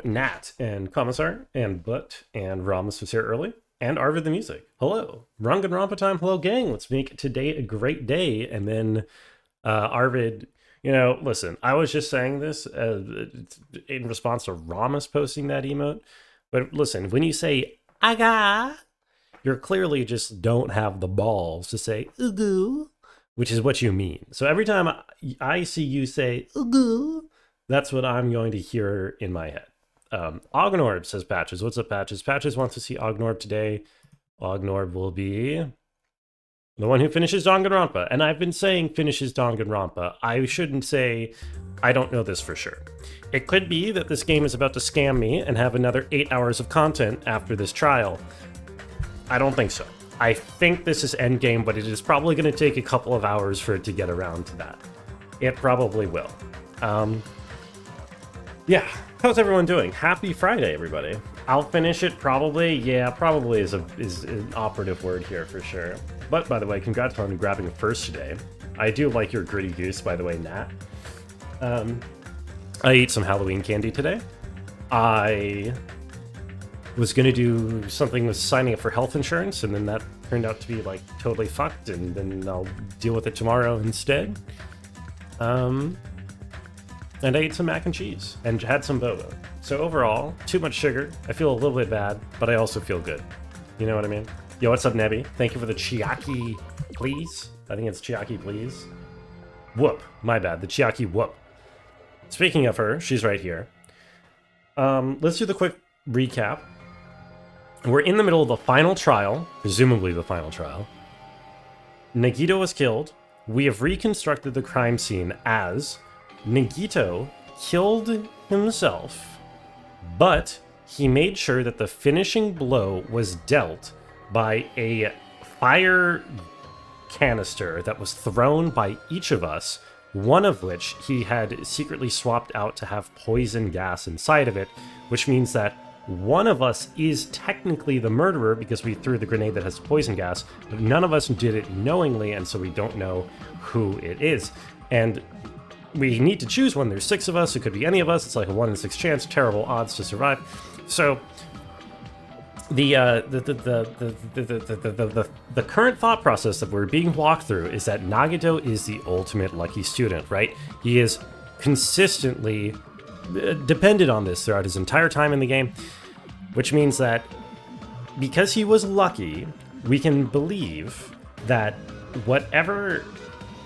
Nat and Commissar and Butt and Ramos was here early and Arvid the music. Hello. Danganronpa time. Hello, gang. Let's make today a great day. And then Arvid, listen, I was just saying this in response to Ramos posting that emote. But listen, when you say aga, you're clearly just don't have the balls to say ugu, which is what you mean. So every time I see you say ugu, that's what I'm going to hear in my head. Ognorb says Patches. What's up, Patches? Patches wants to see Ognorb today. Ognorb will be the one who finishes Danganronpa. And I've been saying finishes Danganronpa. I shouldn't say I don't know this for sure. It could be that this game is about to scam me and have another 8 hours of content after this trial. I don't think so. I think this is endgame, but it is probably going to take a couple of hours for it to get around to that. It probably will. Yeah, how's everyone doing? Happy Friday, everybody. I'll finish it probably. Yeah, probably is an operative word here for sure. But by the way, congrats on grabbing first today. I do like your gritty goose, by the way, Nat. I ate some Halloween candy today. I was gonna do something with signing up for health insurance, and then that turned out to be like totally fucked, and then I'll deal with it tomorrow instead. And I ate some mac and cheese and had some boba. So overall, too much sugar. I feel a little bit bad, but I also feel good. You know what I mean? Yo, what's up, Nebby? Thank you for the Chiaki, please. I think it's Chiaki, please. Whoop. My bad. The Chiaki whoop. Speaking of her, she's right here. Let's do the quick recap. We're in the middle of the final trial, presumably the final trial. Nagito was killed. We have reconstructed the crime scene as Nagito killed himself, but he made sure that the finishing blow was dealt by a fire canister that was thrown by each of us, one of which he had secretly swapped out to have poison gas inside of it, which means that one of us is technically the murderer because we threw the grenade that has poison gas, but none of us did it knowingly, and so we don't know who it is. And we need to choose one. There's 6 of us. It could be any of us. It's like a 1 in 6 chance. Terrible odds to survive. So the current thought process that we're being walked through is that Nagito is the ultimate lucky student, right? He is consistently depended on this throughout his entire time in the game, which means that because he was lucky, we can believe that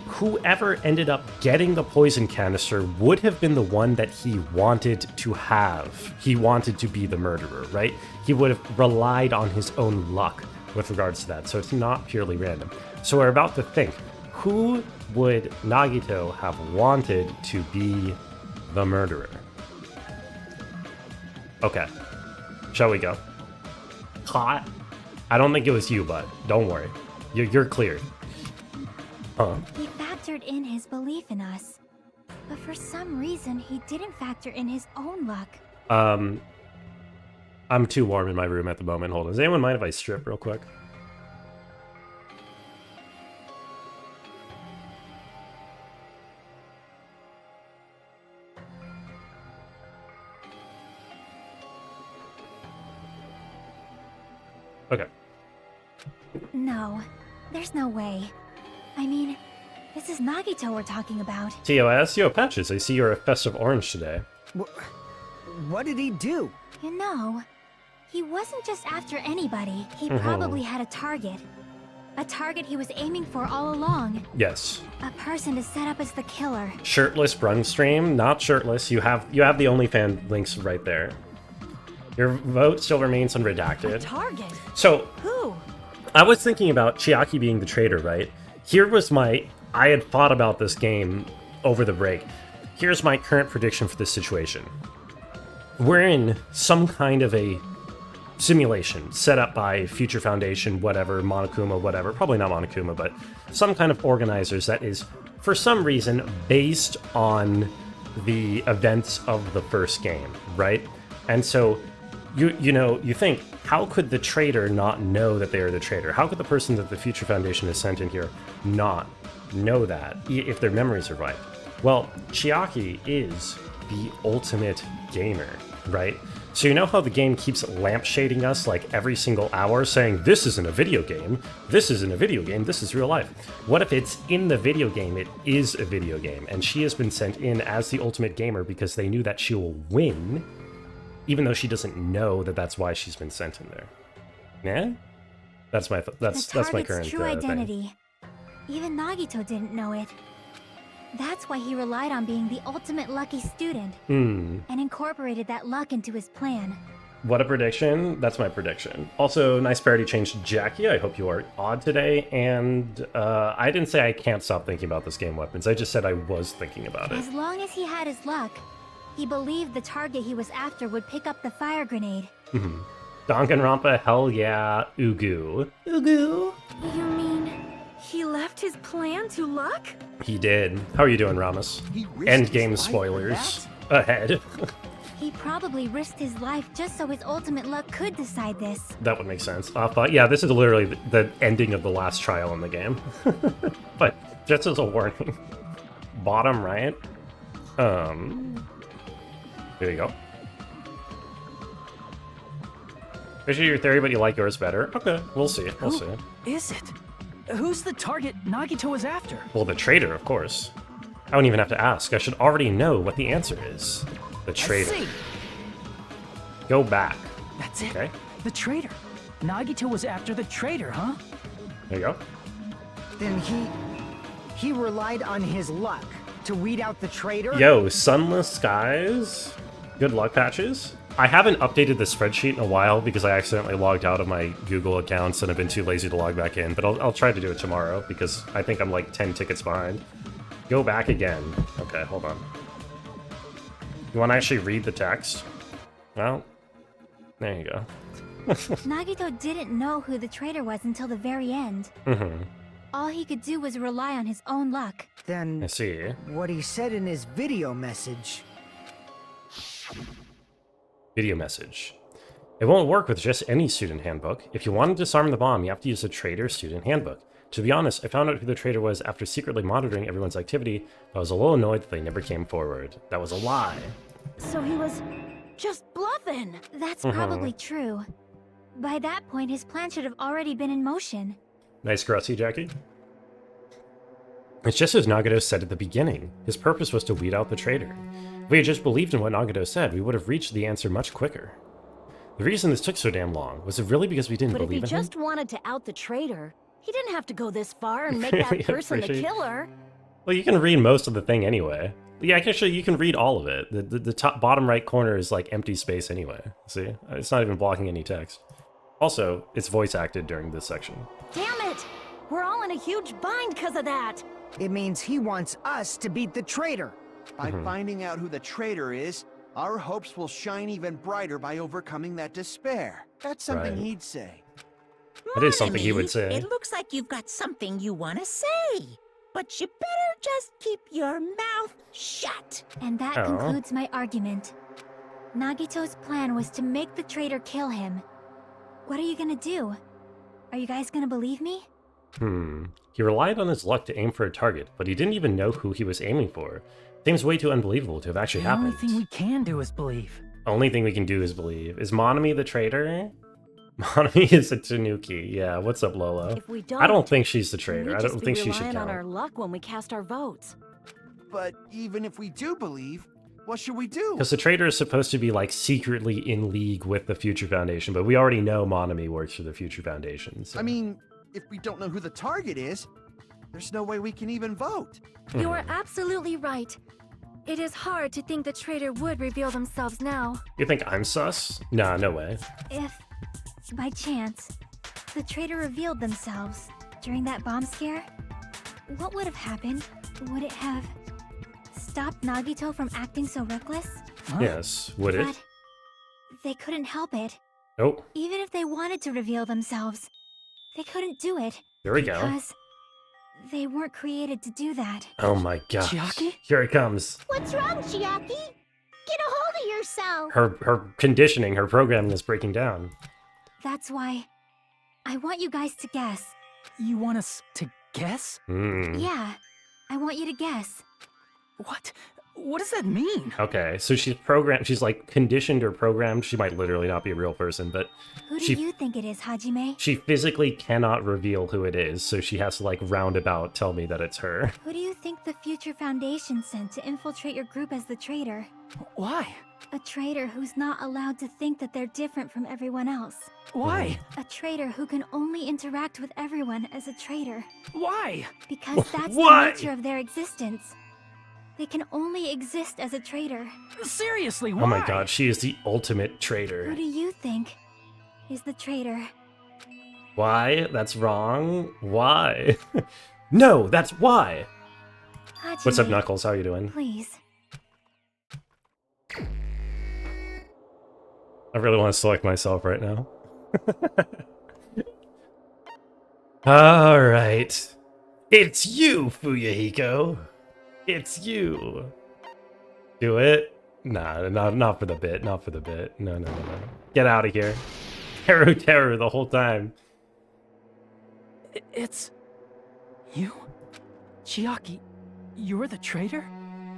whoever ended up getting the poison canister would have been the one that he wanted to have. He wanted to be the murderer, right? He would have relied on his own luck with regards to that, so it's not purely random. So we're about to think, who would Nagito have wanted to be the murderer? Okay, shall we go? Hot. I don't think it was you, but don't worry. You're cleared. Huh? He factored in his belief in us, but for some reason he didn't factor in his own luck. I'm too warm in my room at the moment. Hold on. Does anyone mind if I strip real quick? Okay. No, there's no way. I mean, this is Nagito we're talking about. TOS, yo, Patches, I see you're a festive orange today. What did he do? You know, he wasn't just after anybody. He probably had a target. A target he was aiming for all along. Yes. A person to set up as the killer. Shirtless Brungstream, not shirtless. You have the OnlyFans links right there. Your vote still remains unredacted. A target? So, who? I was thinking about Chiaki being the traitor, right? Here was I had thought about this game over the break. Here's my current prediction for this situation. We're in some kind of a simulation set up by Future Foundation, whatever, Monokuma, whatever. Probably not Monokuma, but some kind of organizers that is, for some reason, based on the events of the first game, right? And so, you think, how could the traitor not know that they are the traitor? How could the person that the Future Foundation has sent in here not know that, if their memories are right? Well, Chiaki is the ultimate gamer. right? So you know how the game keeps lampshading us like every single hour saying, this isn't a video game, this isn't a video game, this is real life. What if it's in the video game, it is a video game, and she has been sent in as the ultimate gamer because they knew that she will win, even though she doesn't know that that's why she's been sent in there. Yeah? That's my that's my current true thing. identity. Even Nagito didn't know it. That's why he relied on being the ultimate lucky student and incorporated that luck into his plan. What a prediction. That's my prediction. Also, nice parody change to Jackie. I hope you are odd today. And I didn't say I can't stop thinking about this game weapons. I just said I was thinking about it. As long as he had his luck, he believed the target he was after would pick up the fire grenade. Danganronpa, hell yeah, Ugu. Ugu. You mean he left his plan to luck? He did. How are you doing, Ramos? Endgame spoilers ahead. He probably risked his life just so his ultimate luck could decide this. That would make sense. But yeah, this is literally the ending of the last trial in the game. But just as a warning, bottom right. There you go. Appreciate your theory, but you like yours better. Okay, we'll see. We'll see. Is it? Who's the target Nagito is after? Well, the traitor, of course. I don't even have to ask. I should already know what the answer is. The traitor. I see. Go back. That's it. Okay. The traitor. Nagito was after the traitor, huh? There you go. Then he relied on his luck to weed out the traitor? Yo, sunless skies. Good luck patches. I haven't updated the spreadsheet in a while because I accidentally logged out of my Google accounts and I've been too lazy to log back in, but I'll try to do it tomorrow because I think I'm like 10 tickets behind. Go back again. Okay, hold on. You want to actually read the text? Well, there you go. Nagito didn't know who the traitor was until the very end. All he could do was rely on his own luck. Then I see. what he said in his video message. Video message. It won't work with just any student handbook. If you want to disarm the bomb, you have to use a traitor student handbook. To be honest, I found out who the traitor was after secretly monitoring everyone's activity. I was a little annoyed that they never came forward. That was a lie. So he was just bluffing. That's probably true. By that point, his plan should have already been in motion. Nice grassy, Jackie. It's just as Nagito said at the beginning. His purpose was to weed out the traitor. If we had just believed in what Nagito said, we would have reached the answer much quicker. The reason this took so damn long, was it really because we didn't But if believe he in him? just wanted to out the traitor, he didn't have to go this far and make that person the Appreciate- killer. Well, you can read most of the thing anyway. Yeah, actually, you can read all of it. The top bottom right corner is like empty space anyway. See? It's not even blocking any text. Also, it's voice acted during this section. Damn it! We're all in a huge bind because of that. It means he wants us to beat the traitor. By finding out who the traitor is, our hopes will shine even brighter by overcoming that despair. That's something Right. he'd say. That is something he would Monami, say. It looks like you've got something you want to say. But you better just keep your mouth shut. And that Oh. concludes my argument. Nagito's plan was to make the traitor kill him. What are you gonna do? Are you guys gonna believe me? He relied on his luck to aim for a target, but he didn't even know who he was aiming for. Seems way too unbelievable to have actually The happened. only thing we can do is believe. Only thing we can do is believe. Is Monami the traitor? Monami is a Tanuki. Yeah, what's up, Lola? If we don't, I don't think she's the we traitor. I just don't be think she should relying on count. our luck when we cast our votes. But even if we do believe, what should we do? Because the traitor is supposed to be like secretly in league with the Future Foundation, but we already know Monami works for the Future Foundation. So. I mean, if we don't know who the target is, there's no way we can even vote. You are absolutely right. It is hard to think the traitor would reveal themselves now. You think I'm sus? Nah, no way. If, by chance, the traitor revealed themselves during that bomb scare, what would have happened? Would it have stopped Nagito from acting so reckless? Huh? Yes, would it? But they couldn't help it. Oh, Even if they wanted to reveal themselves, they couldn't do it here we go. because they weren't created to do that. Oh my god. Chiaki? Here it comes. What's wrong, Chiaki? Get a hold of yourself. Her conditioning, her programming is breaking down. That's why I want you guys to guess. You want us to guess? Hmm. Yeah, I want you to guess. What? What does that mean? Okay, so she's programmed, she's like conditioned or programmed. She might literally not be a real person, but Who do you think it is, Hajime? she physically cannot reveal who it is, so she has to like roundabout tell me that it's her. Who do you think the Future Foundation sent to infiltrate your group as the traitor? Why? A traitor who's not allowed to think that they're different from everyone else. Why? A traitor who can only interact with everyone as a traitor. Why? Because that's Why? the nature of their existence. They can only exist as a traitor. Seriously, why? Oh my god, she is the ultimate Who traitor. do you think is the traitor? Why? That's wrong. Why? No, that's why. Hajime, What's up, Knuckles? How you doing? Please. I really want to select myself right now. Alright. It's you, Fuyahiko. It's you. Do it? Nah, not for the bit. Not for the bit. No. Get out of here. Terror the whole time. It's... you? Chiaki, you're the traitor?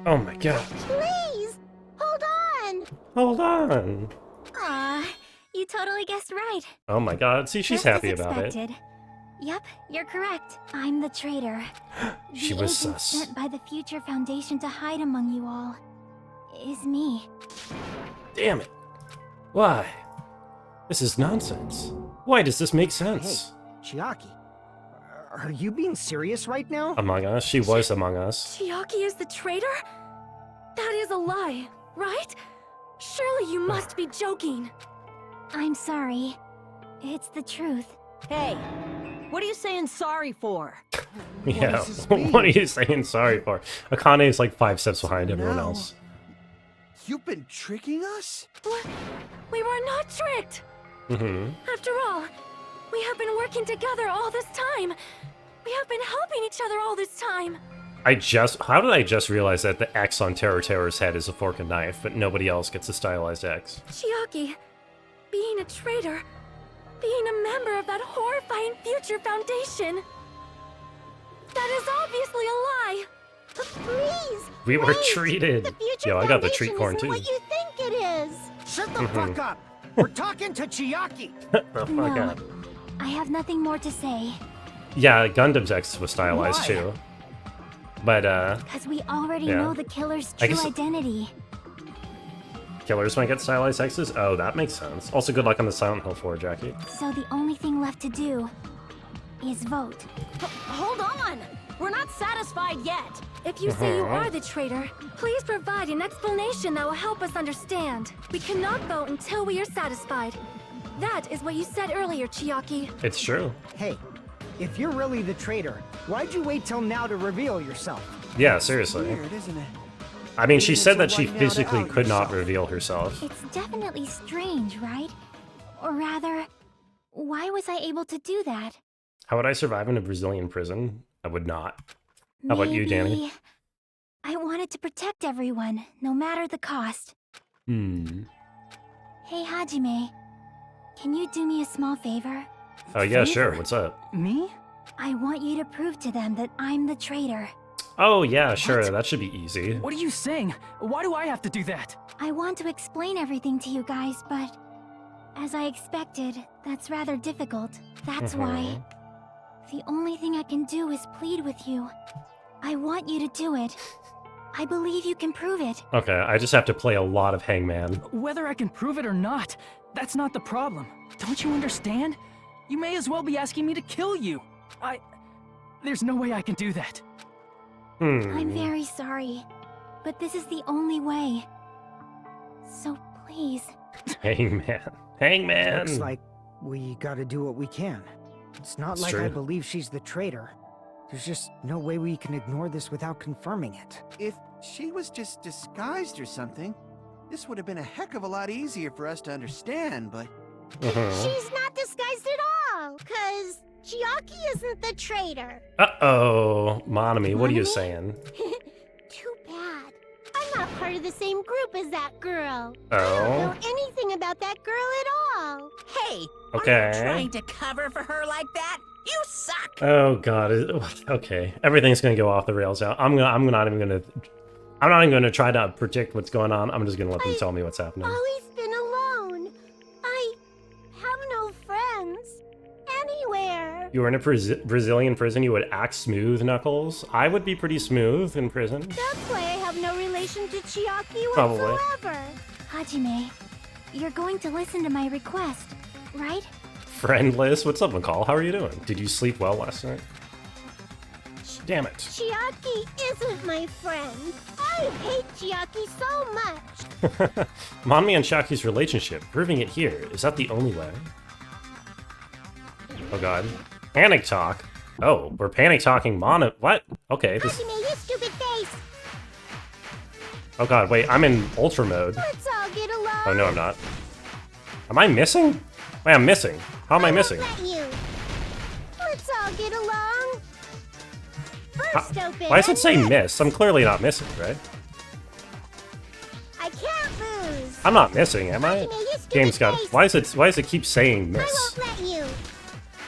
Oh my god. Please! Hold on! Hold on. Aw, you totally guessed right. Oh my god. See, she's Just as happy about it. expected. Yep, you're correct. I'm the traitor. She the was agent sus. sent by the Future Foundation to hide among you all is me. Damn it. Why? This is nonsense. Why does this make sense? Chiaki, are you being serious right now? Among Us? She was Among Us. Chiaki is the traitor? That is a lie, right? Surely you must be joking. I'm sorry. It's the truth. Hey, what are you saying sorry for? Yeah, does this mean? what are you saying sorry for? Akane is like 5 steps behind everyone No. else. You've been tricking us? What? We were not tricked. After all, we have been working together all this time. We have been helping each other all this time. How did I just realize that the X on Terror's head is a fork and knife, but nobody else gets a stylized X? Chiaki, being a traitor, being a member of that horrifying Future Foundation. That is obviously a lie. Please! We were treated. The Future Yo, I got the treat Foundation corn isn't too. what you think it is! Shut the fuck up! We're talking to Chiaki! The fuck No, up. I have nothing more to say. Yeah, Gundam's X was stylized Why? too. But Because we already Yeah. know the killer's I true guess- identity. killers might get stylized X's? Oh, that makes sense. Also, good luck on the Silent Hill 4, Jackie. So the only thing left to do is vote. Hold on! We're not satisfied yet! If you say you are the traitor, please provide an explanation that will help us understand. We cannot vote until we are satisfied. That is what you said earlier, Chiaki. It's true. Hey, if you're really the traitor, why'd you wait till now to reveal yourself? Yeah, seriously. Weird, isn't it? I mean, she Waited said that until she right now to physically out could not yourself. reveal herself. It's definitely strange, right? Or rather, why was I able to do that? How would I survive in a Brazilian prison? I would not. How about you, Danny? Maybe I wanted to protect everyone, no matter the cost. Hmm. Hey, Hajime, can you do me a small favor? Oh, yeah, sure. Favor? What's up? Me? I want you to prove to them that I'm the traitor. Oh, yeah, sure. What? That should be easy. What are you saying? Why do I have to do that? I want to explain everything to you guys, but as I expected, that's rather difficult. That's why the only thing I can do is plead with you. I want you to do it. I believe you can prove it. Okay, I just have to play a lot of Hangman. Whether I can prove it or not, that's not the problem. Don't you understand? You may as well be asking me to kill you. There's no way I can do that. I'm very sorry, but this is the only way. So please. Hangman. Hangman! Looks like we gotta do what we can. It's not It's like true. I believe she's the traitor. There's just no way we can ignore this without confirming it. If she was just disguised or something, this would have been a heck of a lot easier for us to understand, but... She's not disguised at all, cause Chiaki isn't the traitor. Uh-oh. Monami, what are you Monami? saying? Too bad. I'm not part of the same group as that girl. I Oh? don't know anything about that girl at all. Hey, are Okay. you trying to cover for her like that? You suck! Oh, God. Okay. Everything's gonna go off the rails now. I'm not even gonna I'm not even going to try to predict what's going on. I'm just going to let them tell me what's happening. Always been alone. I have no friends anywhere. You were in a Brazilian prison, you would act smooth, Knuckles? I would be pretty smooth in prison. That's why I have no relation to Chiaki Probably. whatsoever. Hajime, you're going to listen to my request, right? Friendless? What's up, McCall? How are you doing? Did you sleep well last night? Damn it. Chiaki isn't my friend. I hate Chiaki so much. Monmi and Shaki's relationship, proving it here. Is that the only way? Oh god. Panic talk? Oh, we're panic talking what? Okay, this... Hajime, you stupid face. Oh god, wait, I'm in ultra mode. Let's all get along. Oh no, I'm not. Am I missing? Wait, I'm missing. How am I missing? Let you. Let's all get along. First open. Why does it say miss? I'm clearly not missing, right? I can't lose. I'm not missing, am I? Hajime, you stupid Game's got... face. Why does it keep saying I miss? won't let you.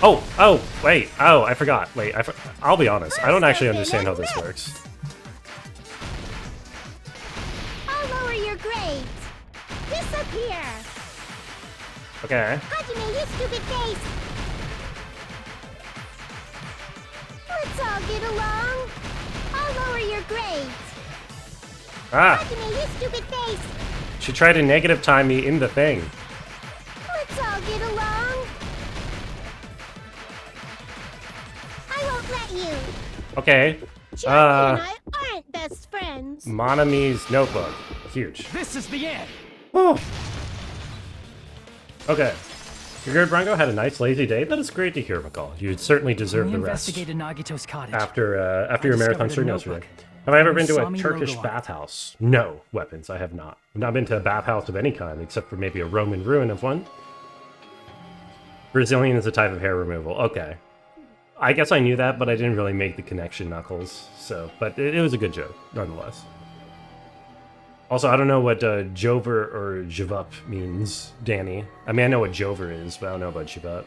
Oh, wait. Oh, I forgot. Wait, I'll be honest. I don't actually understand how this works. I'll lower your grades. Disappear. Okay. Hajime, you stupid face. Let's all get along. I'll lower your grades. Ah, Hajime, you stupid face. she tried to negative time me in the thing. Let's all get along. I won't let you. Okay. Chiaki and I aren't best friends. Monami's notebook. Huge. This is the end. Oh. Okay. Your good Brango had a nice lazy day. That is great to hear, McCall. You certainly deserve We the rest. investigated Nagito's cottage. After your marathon discovered a stream notebook. yesterday. Have I ever been to a Saw me Turkish logo on it. bathhouse? No, weapons, I have not. I've not been to a bathhouse of any kind, except for maybe a Roman ruin of one. Brazilian is a type of hair removal. Okay. I guess I knew that, but I didn't really make the connection, Knuckles. So, but it was a good joke, nonetheless. Also, I don't know what Jover or Jivup means, Danny. I mean, I know what Jover is, but I don't know about Jivup.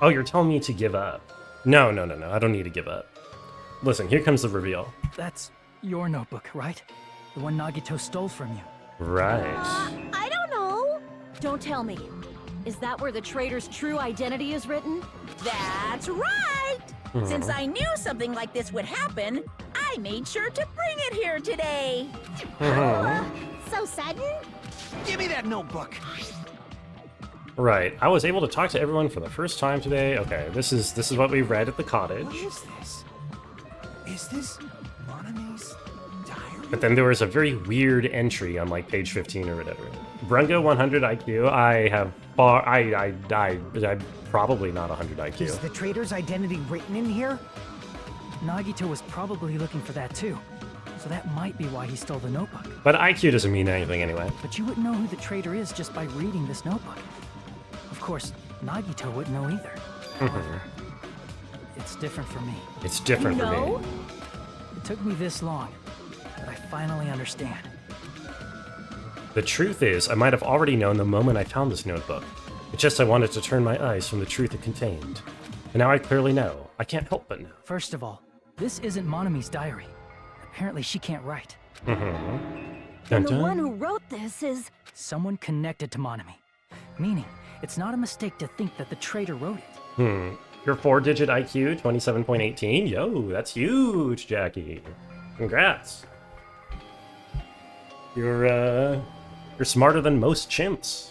Oh, you're telling me to give up? No. I don't need to give up. Listen, here comes the reveal. That's your notebook, right? The one Nagito stole from you. Right. I don't know. Don't tell me. Is that where the traitor's true identity is written? That's right! Since I knew something like this would happen, I made sure to bring it here today. So sudden? Give me that notebook. Right. I was able to talk to everyone for the first time today. Okay, this is what we read at the cottage. What is this? Is this Monami's diary? But then there was a very weird entry on like page 15 or whatever. Brungo 100 IQ. I have far. I'm probably not 100 IQ. Is the traitor's identity written in here? Nagito was probably looking for that too. So that might be why he stole the notebook. But IQ doesn't mean anything anyway. But you wouldn't know who the traitor is just by reading this notebook. Of course, Nagito wouldn't know either. However, it's different for me. It's different for No? me. It took me this long, but I finally understand. The truth is, I might have already known the moment I found this notebook. It's just I wanted to turn my eyes from the truth it contained. And now I clearly know. I can't help but know. First of all, this isn't Monami's diary. Apparently she can't write. Dun, And the dun. one who wrote this is... Someone connected to Monami. Meaning, it's not a mistake to think that the traitor wrote it. Your 4-digit IQ, 27.18? Yo, that's huge, Jackie. Congrats. You're smarter than most chimps.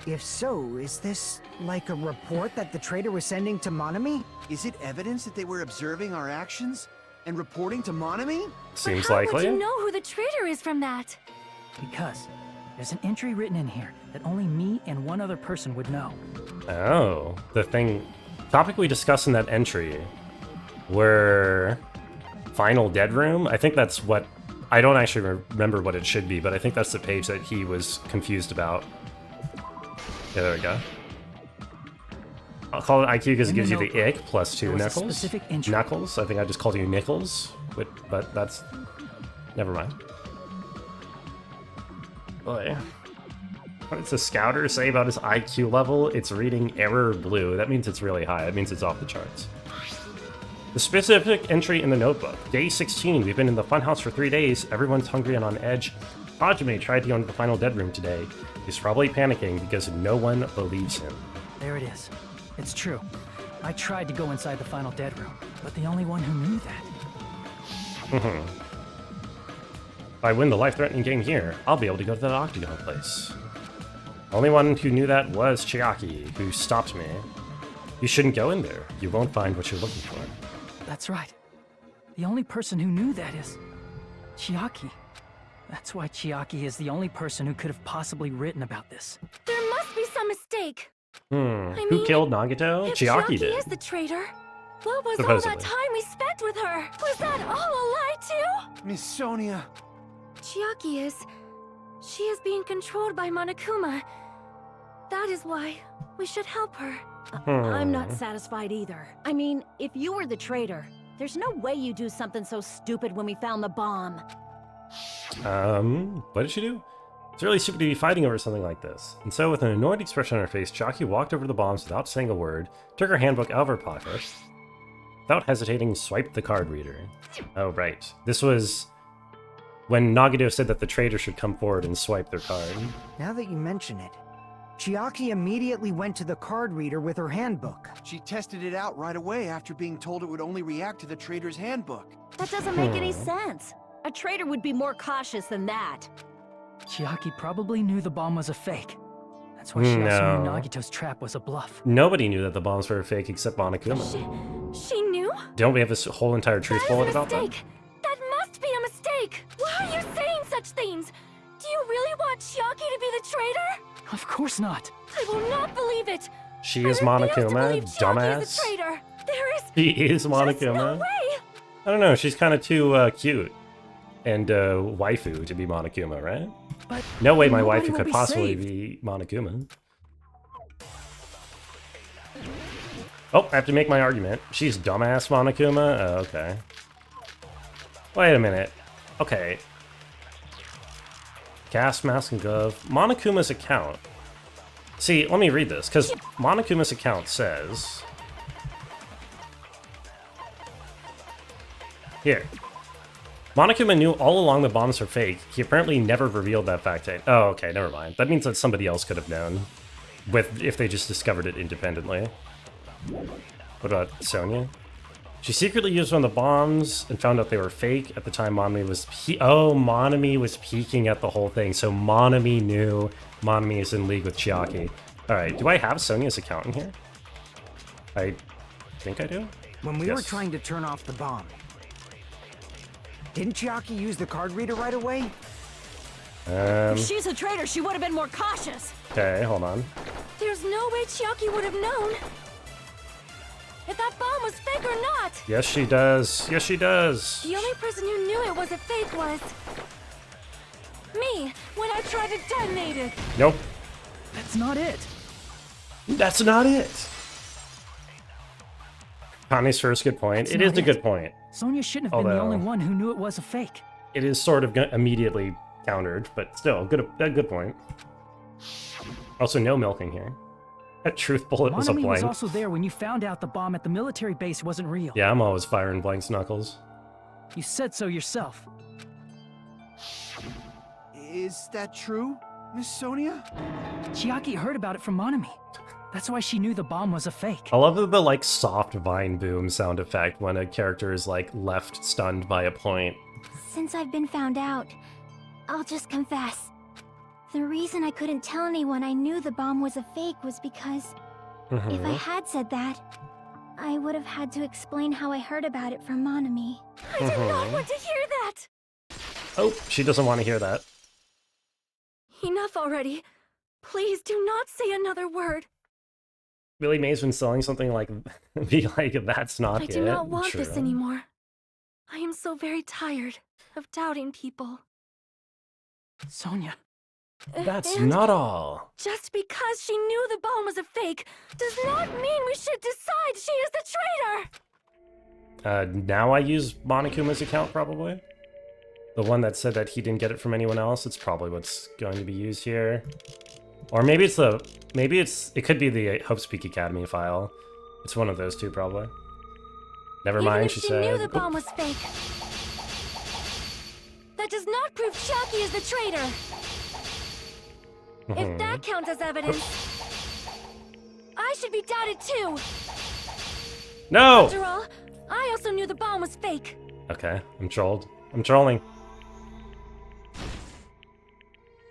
If so, is this like a report that the traitor was sending to Monami? Is it evidence that they were observing our actions and reporting to Monami? Seems How likely. would you know who the traitor is from that? Because there's an entry written in here that only me and one other person would know. Oh, the topic we discussed in that entry were final dead room. I think that's what, I don't actually remember what it should be, but I think that's the page that he was confused about. Yeah, there we go. I'll call it IQ because it In gives the you the notebook, ick plus 2 there was a Knuckles. specific entry. Knuckles? I think I just called you Nickels, but that's, never mind. Boy. What does the scouter say about his IQ level? It's reading error blue. That means it's really high. That means it's off the charts. The specific entry in the notebook. Day 16. We've been in the funhouse for 3 days. Everyone's hungry and on edge. Hajime tried to go into the final dead room today. He's probably panicking because no one believes him. There it is. It's true. I tried to go inside the final dead room, but the only one who knew that. If I win the life-threatening game here, I'll be able to go to that octagon place. The only one who knew that was Chiaki, who stopped me. You shouldn't go in there. You won't find what you're looking for. That's right. The only person who knew that is Chiaki. That's why Chiaki is the only person who could have possibly written about this. There must be some mistake. Who killed Nagito? If Chiaki did. is the traitor, what was Supposedly. all that time we spent with her? Was that all a lie too? Miss Sonia. Chiaki is... She is being controlled by Monokuma. That is why we should help her. I'm not satisfied either. I mean, if you were the traitor, there's no way you do something so stupid when we found the bomb. What did she do? It's really stupid to be fighting over something like this. And so, with an annoyed expression on her face, Chiaki walked over to the bombs without saying a word, took her handbook out of her pocket, without hesitating, swiped the card reader. Oh, right. This was when Nagito said that the traitor should come forward and swipe their card. Now that you mention it, Chiaki immediately went to the card reader with her handbook. She tested it out right away after being told it would only react to the traitor's handbook. That doesn't make any sense. A traitor would be more cautious than that. Chiaki probably knew the bomb was a fake. That's why she also knew Nagito's trap was a bluff. Nobody knew that the bombs were fake except Monokuma. She knew? Don't we have this whole entire truth bullet about that? That must be a mistake! Why are you saying such things? Do you really want Chiaki to be the traitor? Of course not. I will not believe it! She is I refuse to Monokuma, believe Chiaki dumbass. is a traitor. There is She is just Monokuma. no way! I don't know, she's kind of too cute and waifu to be Monokuma, right? But No way my nobody waifu will could be possibly saved. be Monokuma. Oh, I have to make my argument. She's dumbass Monokuma? Oh, okay. Wait a minute. Okay. Gas mask and glove. Monokuma's account. See, let me read this, because Monokuma's account says... Here. Monokuma knew all along the bombs were fake. He apparently never revealed that fact. Oh, okay, never mind. That means that somebody else could have known, if they just discovered it independently. What about Sonia? She secretly used one of the bombs and found out they were fake at the time Monami was Monami was peeking at the whole thing, so Monami knew Monami is in league with Chiaki. Alright, do I have Sonia's account in here? I think I do? When we Yes. were trying to turn off the bomb, didn't Chiaki use the card reader right away? If she's a traitor, she would have been more cautious. Okay, hold on. There's no way Chiaki would have known if that bomb was fake or not. Yes, she does. Yes, she does. The only person who knew it was a fake was me when I tried to detonate it. Nope. That's not it. That's not it. Connie's first good point. It is a good point. Sonia shouldn't have been the Although- only one who knew it was a fake. It is sort of immediately countered, but still, a good point. Also, no milking here. That truth bullet was a Monami was blank. also there when you found out the bomb at the military base wasn't real. Yeah, I'm always firing blanks, Knuckles. You said so yourself. Is that true, Miss Sonia? Chiaki heard about it from Monami. That's why she knew the bomb was a fake. I love the like soft vine boom sound effect when a character is like left stunned by a point. Since I've been found out, I'll just confess. The reason I couldn't tell anyone I knew the bomb was a fake was because if I had said that, I would have had to explain how I heard about it from Monami. I did not want to hear that. Oh, she doesn't want to hear that. Enough already. Please do not say another word. Billy May's been selling something like, be like, that's not I it. do not want True. this anymore. I am so very tired of doubting people. Sonia. That's And not all. just because she knew the bomb was a fake does not mean we should decide she is the traitor! Now I use Monokuma's account, probably. The one that said that he didn't get it from anyone else. It's probably what's going to be used here. Or maybe it's it could be the Hope's Peak Academy file. It's one of those two, probably. Never Even mind, if she she said. knew the Oop. bomb was fake, that does not prove Chucky is the traitor. If that counts as evidence, I should be doubted too. No! After all, I also knew the bomb was fake. Okay, I'm trolled. I'm trolling.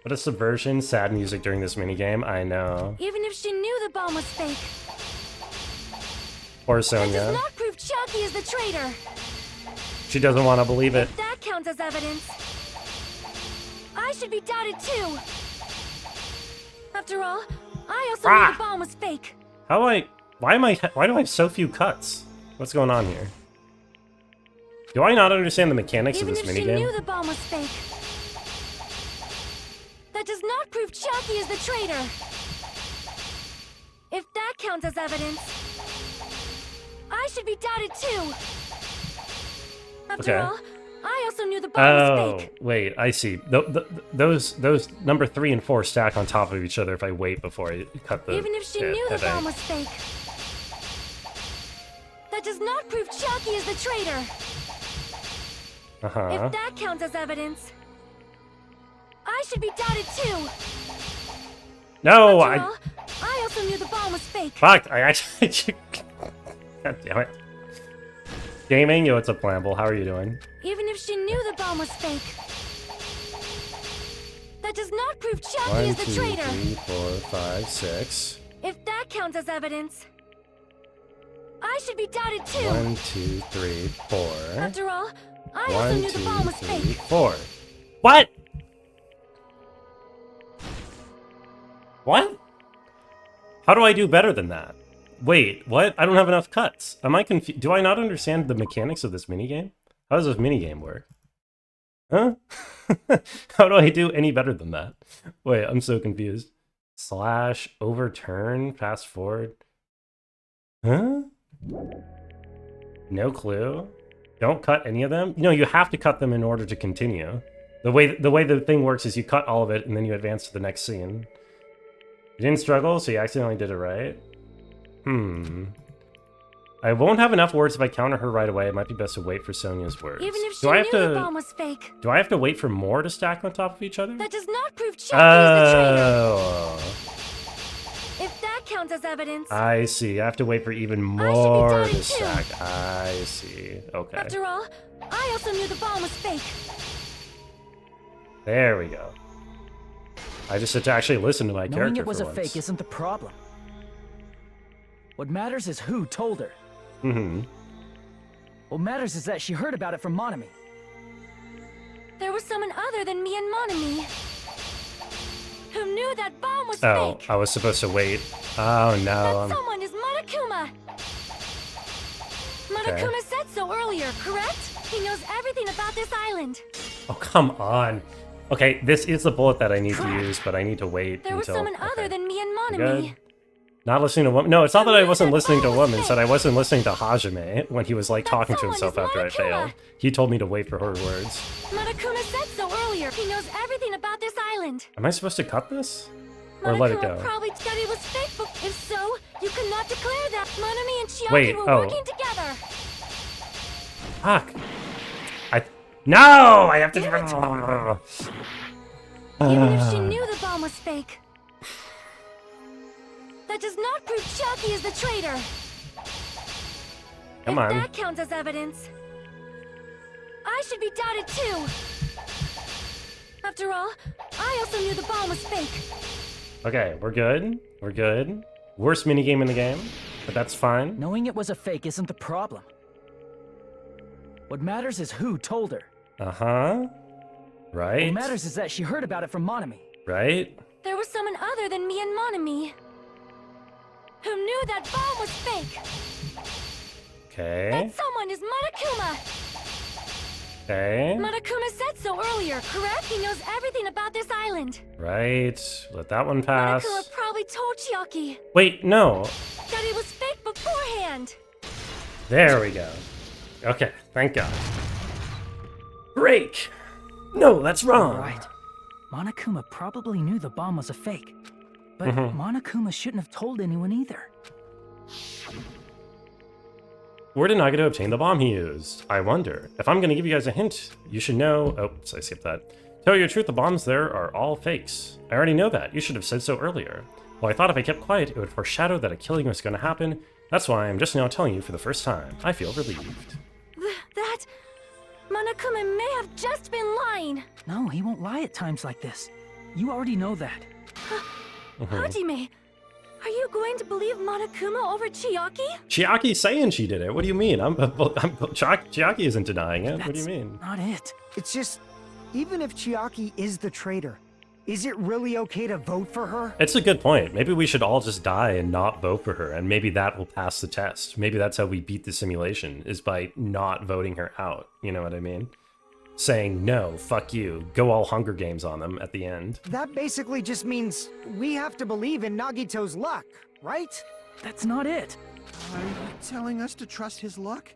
What a subversion, sad music during this minigame, I know. Even if she knew the bomb was fake, Poor that does Sonia. not prove Chucky is the traitor. She doesn't want to believe it. If that counts as evidence, I should be doubted too. After all, I also knew the bomb was fake. How do I... Why do I have so few cuts? What's going on here? Do I not understand the mechanics Even of if this she minigame? knew the bomb was fake, that does not prove Chucky is the traitor. If that counts as evidence, I should be doubted too. After Okay. all, I also knew the bomb was Oh, fake. wait, I see. Those number 3 and 4 stack on top of each other if I wait before I cut the... Even if she knew the bomb was fake, that does not prove Chucky is the traitor. Uh-huh. If that counts as evidence, I should be doubted too. No, After all, I also knew the bomb was fake. Fuck, I actually... God damn it. Gaming, yo, what's up, Flamble? How are you doing? Even if she knew the bomb was fake, that does not prove Chucky 1, is 2, the traitor. 3, 4, 5, 6. If that counts as evidence, I should be doubted too. 1, 2, 3, 4. After all, I also 1, knew 2, the bomb was 3, fake. 4. What? What? How do I do better than that? Wait, what? I don't have enough cuts. Am I confused? Do I not understand the mechanics of this minigame? How does this minigame work? Huh? How do I do any better than that? Wait, I'm so confused. Slash, overturn, fast forward. Huh? No clue. Don't cut any of them? No, you have to cut them in order to continue. The way the thing works is you cut all of it and then you advance to the next scene. You didn't struggle, so you accidentally did it right. I won't have enough words if I counter her right away. It might be best to wait for Sonia's words. Even if she do I have knew the to? bomb was fake, Do I have to wait for more to stack on top of each other? that does not prove Chucky is the traitor. Oh, If that counts as evidence, I see. I have to wait for even should be more doubted to too. stack. I see. Okay. after all, I also knew the bomb was fake. There we go. I just had to actually listen to my Knowing character it was for a once. fake isn't the problem. What matters is who told her. What matters is that she heard about it from Monami. There was someone other than me and Monami who knew that bomb was Oh, fake. I was supposed to wait. Oh no. That someone is Monokuma. Monokuma said so earlier, correct? He knows everything about this island. Oh, come on. Okay, this is the bullet that I need to use, but I need to wait There was until... someone other than me and You Monami. good? Not listening to women. No, it's not that I wasn't That listening to bomb was women. It's fake. that I wasn't listening to Hajime when he was like talking to someone himself is after I Monokuma. failed. He told me to wait for her words. Monokuma said so earlier. He knows everything about this island. Am I supposed to cut this? Or let it Monokuma go? probably said it was fake, but if so, you cannot declare that. Monami and Chiaki Wait, were oh. working together. Fuck. No! I have to... Even if she knew the bomb was fake, that does not prove Chucky is the traitor. Come If on. that counts as evidence, I should be doubted too. After all, I also knew the bomb was fake. Okay, we're good. We're good. Worst minigame in the game, but that's fine. Knowing it was a fake isn't the problem. What matters is who told her. Uh-huh. Right? What matters is that she heard about it from Monami. Right? There was someone other than me and Monami who knew that bomb was fake. Okay. That someone is Monokuma. Okay. Monokuma said so earlier, correct? He knows everything about this island. Right. Let that one pass. Monokuma probably told Chiaki Wait, no. that it was fake beforehand. There we go. Okay, thank God. Break! No, that's wrong. Right. Monokuma probably knew the bomb was a fake. But Monokuma shouldn't have told anyone either. Where did Nagato obtain the bomb he used? I wonder. If I'm gonna give you guys a hint, you should know. Oh, so I skipped that. Tell you the truth, the bombs there are all fakes. I already know that. You should have said so earlier. Well, I thought if I kept quiet, it would foreshadow that a killing was gonna happen. That's why I'm just now telling you for the first time. I feel relieved. That... Monokuma may have just been lying. No, he won't lie at times like this. You already know that. Hajime, are you going to believe Monokuma over Chiaki? Chiaki's saying she did it. What do you mean? Chiaki isn't denying it. What do you mean? Not it. It's just, even if Chiaki is the traitor, is it really okay to vote for her? It's a good point. Maybe we should all just die and not vote for her, and maybe that will pass the test. Maybe that's how we beat the simulation, is by not voting her out. You know what I mean? Saying, no, fuck you, go all Hunger Games on them at the end. That basically just means we have to believe in Nagito's luck, right? That's not it. Are you telling us to trust his luck?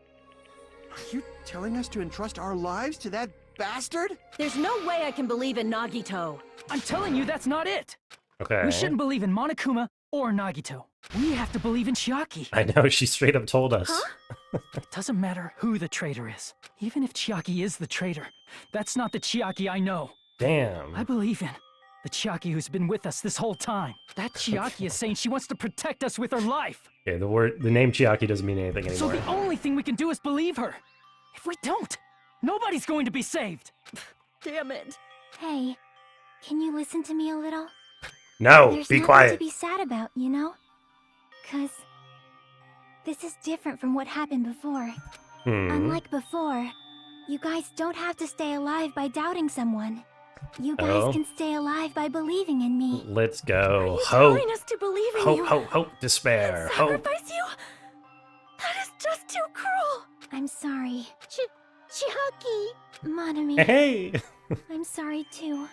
Are you telling us to entrust our lives to that bastard? There's no way I can believe in Nagito. I'm telling you, that's not it. Okay. We shouldn't believe in Monokuma or Nagito. We have to believe in Chiaki. I know, she straight up told us. It doesn't matter who the traitor is. Even if Chiaki is the traitor, that's not the Chiaki I know. Damn. I believe in the Chiaki who's been with us this whole time. That Chiaki is saying she wants to protect us with her life. Okay, the name Chiaki doesn't mean anything So anymore. the only thing we can do is believe her. If we don't, nobody's going to be saved. Damn it. Hey, can you listen to me a little? No, There's be nothing quiet. to be sad about, you know? 'Cause this is different from what happened before. Unlike before, you guys don't have to stay alive by doubting someone. You guys Oh. can stay alive by believing in me. Let's go. Telling Hope. us to believe in Hope, you. hope, hope, despair. Hope. Sacrifice you? That is just too cruel. I'm sorry. Chiaki. Monami, Hey! I'm sorry too.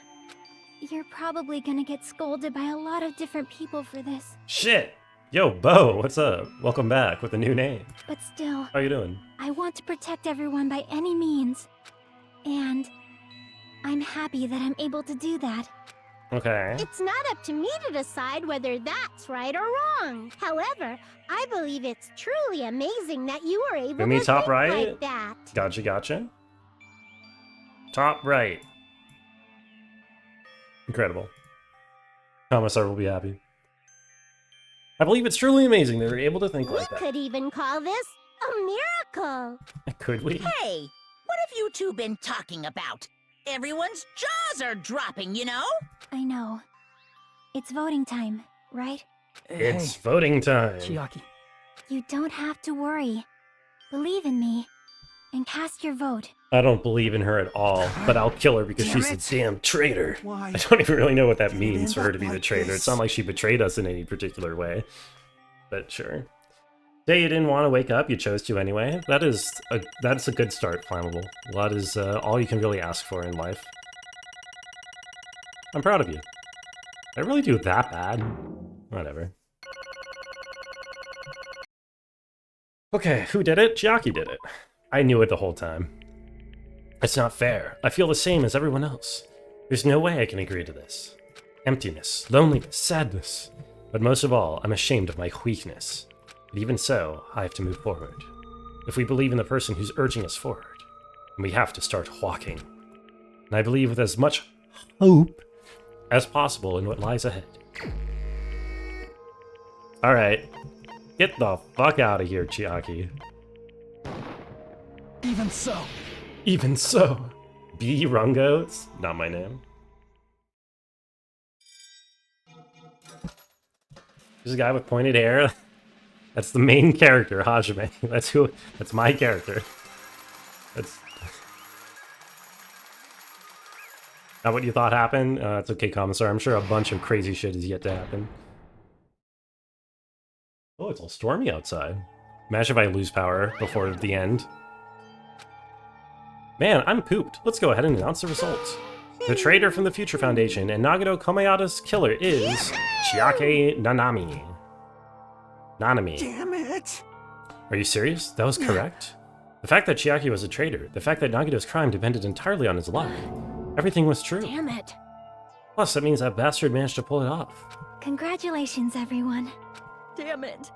You're probably gonna get scolded by a lot of different people for this. Shit! Yo, Bo, what's up? Welcome back with a new name. But still, How you doing? I want to protect everyone by any means. And I'm happy that I'm able to do that. Okay. It's not up to me to decide whether that's right or wrong. However, I believe it's truly amazing that you were able Give me to top think right. like that. Gotcha, gotcha. Top right. Incredible. Commissar will be happy. I believe it's truly amazing they were able to think We like that. could even call this a miracle. Could we? Hey, what have you two been talking about? Everyone's jaws are dropping, you know? I know. It's voting time, right? It's voting time. Hey, Chiaki. You don't have to worry. Believe in me. And cast your vote. I don't believe in her at all, but I'll kill her because Damn she's it. a damn traitor. Why? I don't even really know what that did it means end for her up to be the like traitor. this? It's not like she betrayed us in any particular way. But sure. Day you didn't want to wake up, you chose to anyway. That's a good start, Flammable. That is all you can really ask for in life. I'm proud of you. I really do that bad. Whatever. Okay, who did it? Chiaki did it. I knew it the whole time. It's not fair. I feel the same as everyone else. There's no way I can agree to this. Emptiness, loneliness, sadness. But most of all, I'm ashamed of my weakness. But even so, I have to move forward. If we believe in the person who's urging us forward, we have to start walking. And I believe with as much hope as possible in what lies ahead. Alright. Get the fuck out of here, Chiaki. Even so. Even so. B. Rungo? It's not my name. There's a guy with pointed hair. That's the main character, Hajime. That's my character. That's not what you thought happened. It's okay, Commissar. I'm sure a bunch of crazy shit is yet to happen. Oh, it's all stormy outside. Imagine if I lose power before the end. Man, I'm pooped. Let's go ahead and announce the results. The traitor from the Future Foundation and Nagato Komayata's killer is Chiaki Nanami. Nanami. Damn it! Are you serious? That was correct? The fact that Chiaki was a traitor, the fact that Nagato's crime depended entirely on his luck, everything was true. Damn it. Plus, that means that bastard managed to pull it off. Congratulations, everyone. Damn it.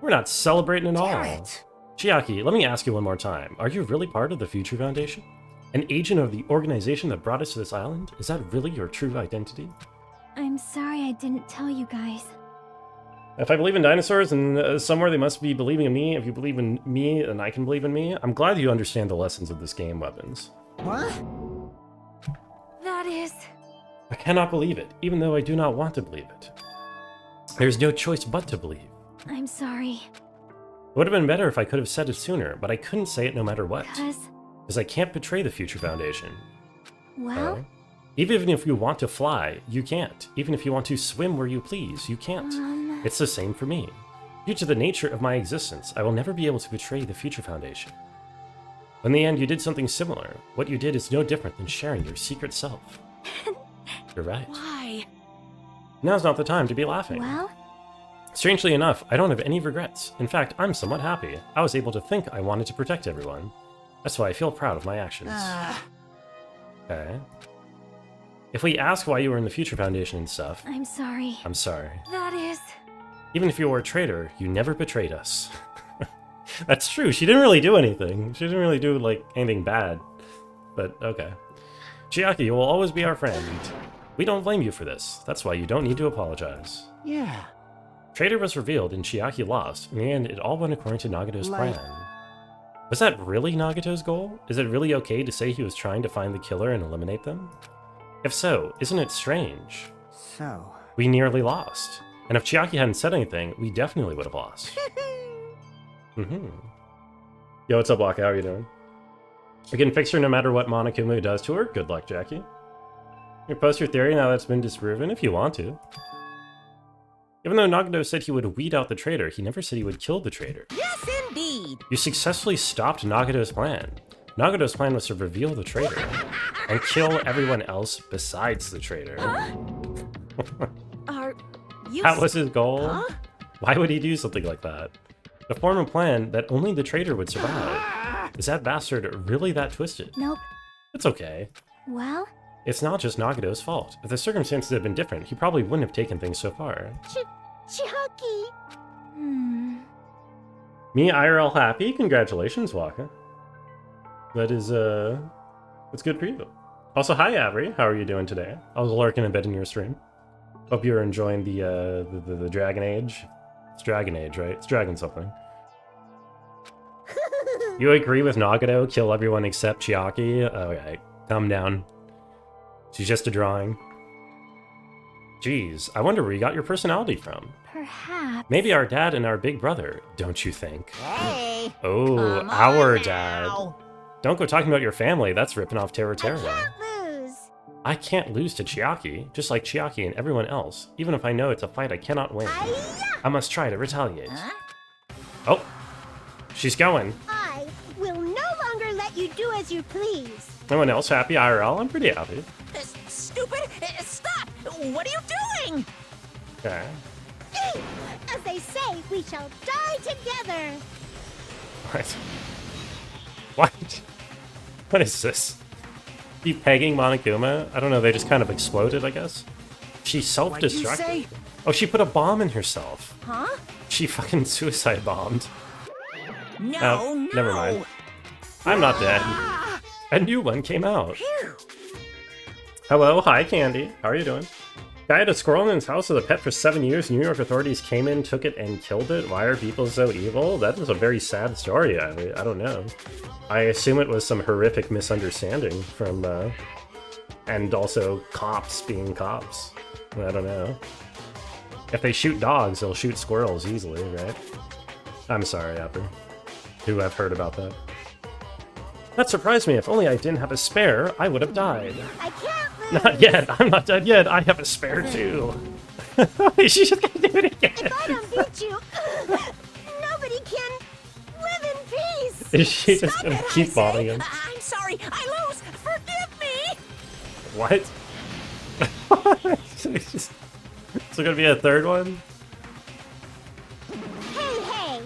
We're not celebrating at all. Damn it! Chiaki, let me ask you one more time. Are you really part of the Future Foundation? An agent of the organization that brought us to this island? Is that really your true identity? I'm sorry I didn't tell you guys. If I believe in dinosaurs and somewhere they must be believing in me, if you believe in me, then I can believe in me. I'm glad you understand the lessons of this game, Weapons. What? That is... I cannot believe it, even though I do not want to believe it. There's no choice but to believe. I'm sorry. It would have been better if I could have said it sooner, but I couldn't say it no matter what. Because... Because I can't betray the Future Foundation. Well... Even if you want to fly, you can't. Even if you want to swim where you please, you can't. It's the same for me. Due to the nature of my existence, I will never be able to betray the Future Foundation. In the end, you did something similar. What you did is no different than sharing your secret self. You're right. Why? Now's not the time to be laughing. Well... Strangely enough, I don't have any regrets. In fact, I'm somewhat happy. I was able to think I wanted to protect everyone. That's why I feel proud of my actions. Okay. If we ask why you were in the Future Foundation and stuff... I'm sorry. I'm sorry. That is... Even if you were a traitor, you never betrayed us. That's true, she didn't really do anything. She didn't really do, like, anything bad. But, okay. Chiaki, you will always be our friend. We don't blame you for this. That's why you don't need to apologize. Yeah. Traitor was revealed and Chiaki lost. In the end, it all went according to Nagato's plan. Was that really Nagato's goal? Is it really okay to say he was trying to find the killer and eliminate them? If so, isn't it strange? So... We nearly lost. And if Chiaki hadn't said anything, we definitely would have lost. Yo, what's up, Waka? How are you doing? We can fix her no matter what Monokuma does to her. Good luck, Jackie. You post your theory now that's been disproven if you want to. Even though Nagato said he would weed out the traitor, he never said he would kill the traitor. Yes, indeed. You successfully stopped Nagato's plan. Nagato's plan was to reveal the traitor and kill everyone else besides the traitor. Are you... That was his goal? Huh? Why would he do something like that? To form a plan that only the traitor would survive. Is that bastard really that twisted? Nope. It's okay. Well? It's not just Nagato's fault. If the circumstances had been different, he probably wouldn't have taken things so far. Chucky. Me IRL happy? Congratulations, Waka. That is, that's good for you. Also, hi, Avery. How are you doing today? I was lurking in bed in your stream. Hope you're enjoying the Dragon Age. It's Dragon Age, right? It's Dragon something. You agree with Nagato? Kill everyone except Chiaki? Okay, calm down. She's just a drawing. Jeez, I wonder where you got your personality from. Perhaps. Maybe our dad and our big brother, don't you think? Hey. Oh, Come our on dad. now. Don't go talking about your family, that's ripping off Terra I Terra. can't lose. I can't lose to Chiaki, just like Chiaki and everyone else. Even if I know it's a fight I cannot win. I must try to retaliate. Huh? Oh, she's going. I will no longer let you do as you please. Anyone else happy IRL? I'm pretty happy. Stupid! Stop! What are you doing? Okay. As they say, we shall die together. What? What? What is this? Keep pegging Monokuma? I don't know, they just kind of exploded, I guess. She self-destructed. Oh, she put a bomb in herself. Huh? She fucking suicide bombed. No, Oh, no. never mind. I'm not dead. A new one came out. Hello, hi Candy. How are you doing? Guy had a squirrel in his house with a pet for 7 years. New York authorities came in, took it, and killed it. Why are people so evil? That is a very sad story. I don't know. I assume it was some horrific misunderstanding from, and also cops being cops. I don't know. If they shoot dogs, they'll shoot squirrels easily, right? I'm sorry, Apper, who have heard about that. That surprised me. If only I didn't have a spare, I would have died. I can't lose. Not yet. I'm not dead yet. I have a spare too. She's just gonna do it again. If I don't beat you, nobody can live in peace. Is she just Stop gonna it, keep I say. bombing him? I'm sorry. I lose. Forgive me. What? Is there gonna be a third one? Hey.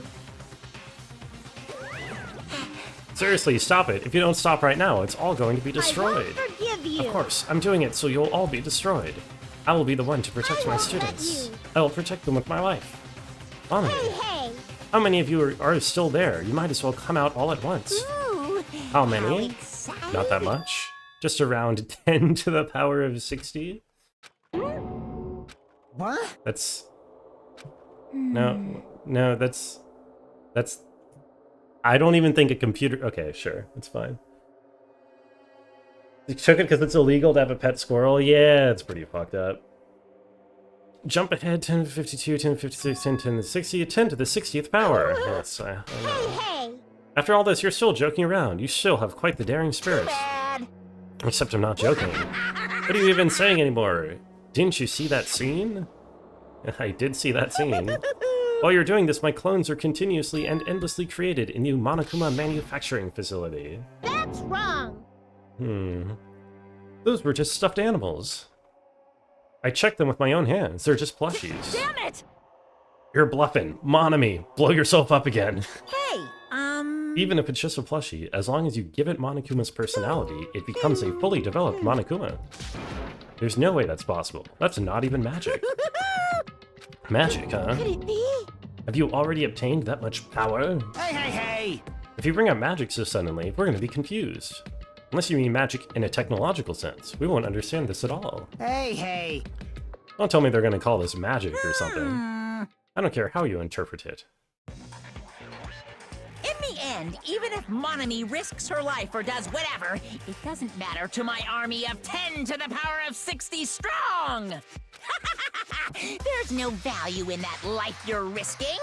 Seriously, stop it. If you don't stop right now, it's all going to be destroyed. I won't forgive you. Of course, I'm doing it so you'll all be destroyed. I will be the one to protect I my won't let students. you. I will protect them with my life. Mommy. Hey. How many of you are still there? You might as well come out all at once. Ooh, How many? exciting. Not that much. Just around 10 to the power of 60. What? That's... No, that's... I don't even think a computer... Okay, sure, it's fine. You took it because it's illegal to have a pet squirrel? Yeah, it's pretty fucked up. Jump ahead, 10 to 52, 10 to 56, 10 to the 60, 10 to the 60th power. Yes, I know. Hey, After all this, you're still joking around. You still have quite the daring spirit. Bad. Except I'm not joking. What are you even saying anymore? Didn't you see that scene? I did see that scene. While you're doing this, my clones are continuously and endlessly created in the Monokuma manufacturing facility. that's wrong. Those were just stuffed animals. I checked them with my own hands. They're just plushies. Damn it! You're bluffing. Monami, blow yourself up again. Hey, Even if it's just a plushie, as long as you give it Monokuma's personality, it becomes a fully developed Monokuma. There's no way that's possible. That's not even magic. Magic, huh? Could it be? Have you already obtained that much power? Hey! If you bring up magic so suddenly, we're going to be confused. Unless you mean magic in a technological sense, we won't understand this at all. Hey! Don't tell me they're going to call this magic or something. I don't care how you interpret it. in the end, even if Monami risks her life or does whatever, it doesn't matter to my army of 10 to the power of 60 strong! There's no value in that life you're risking.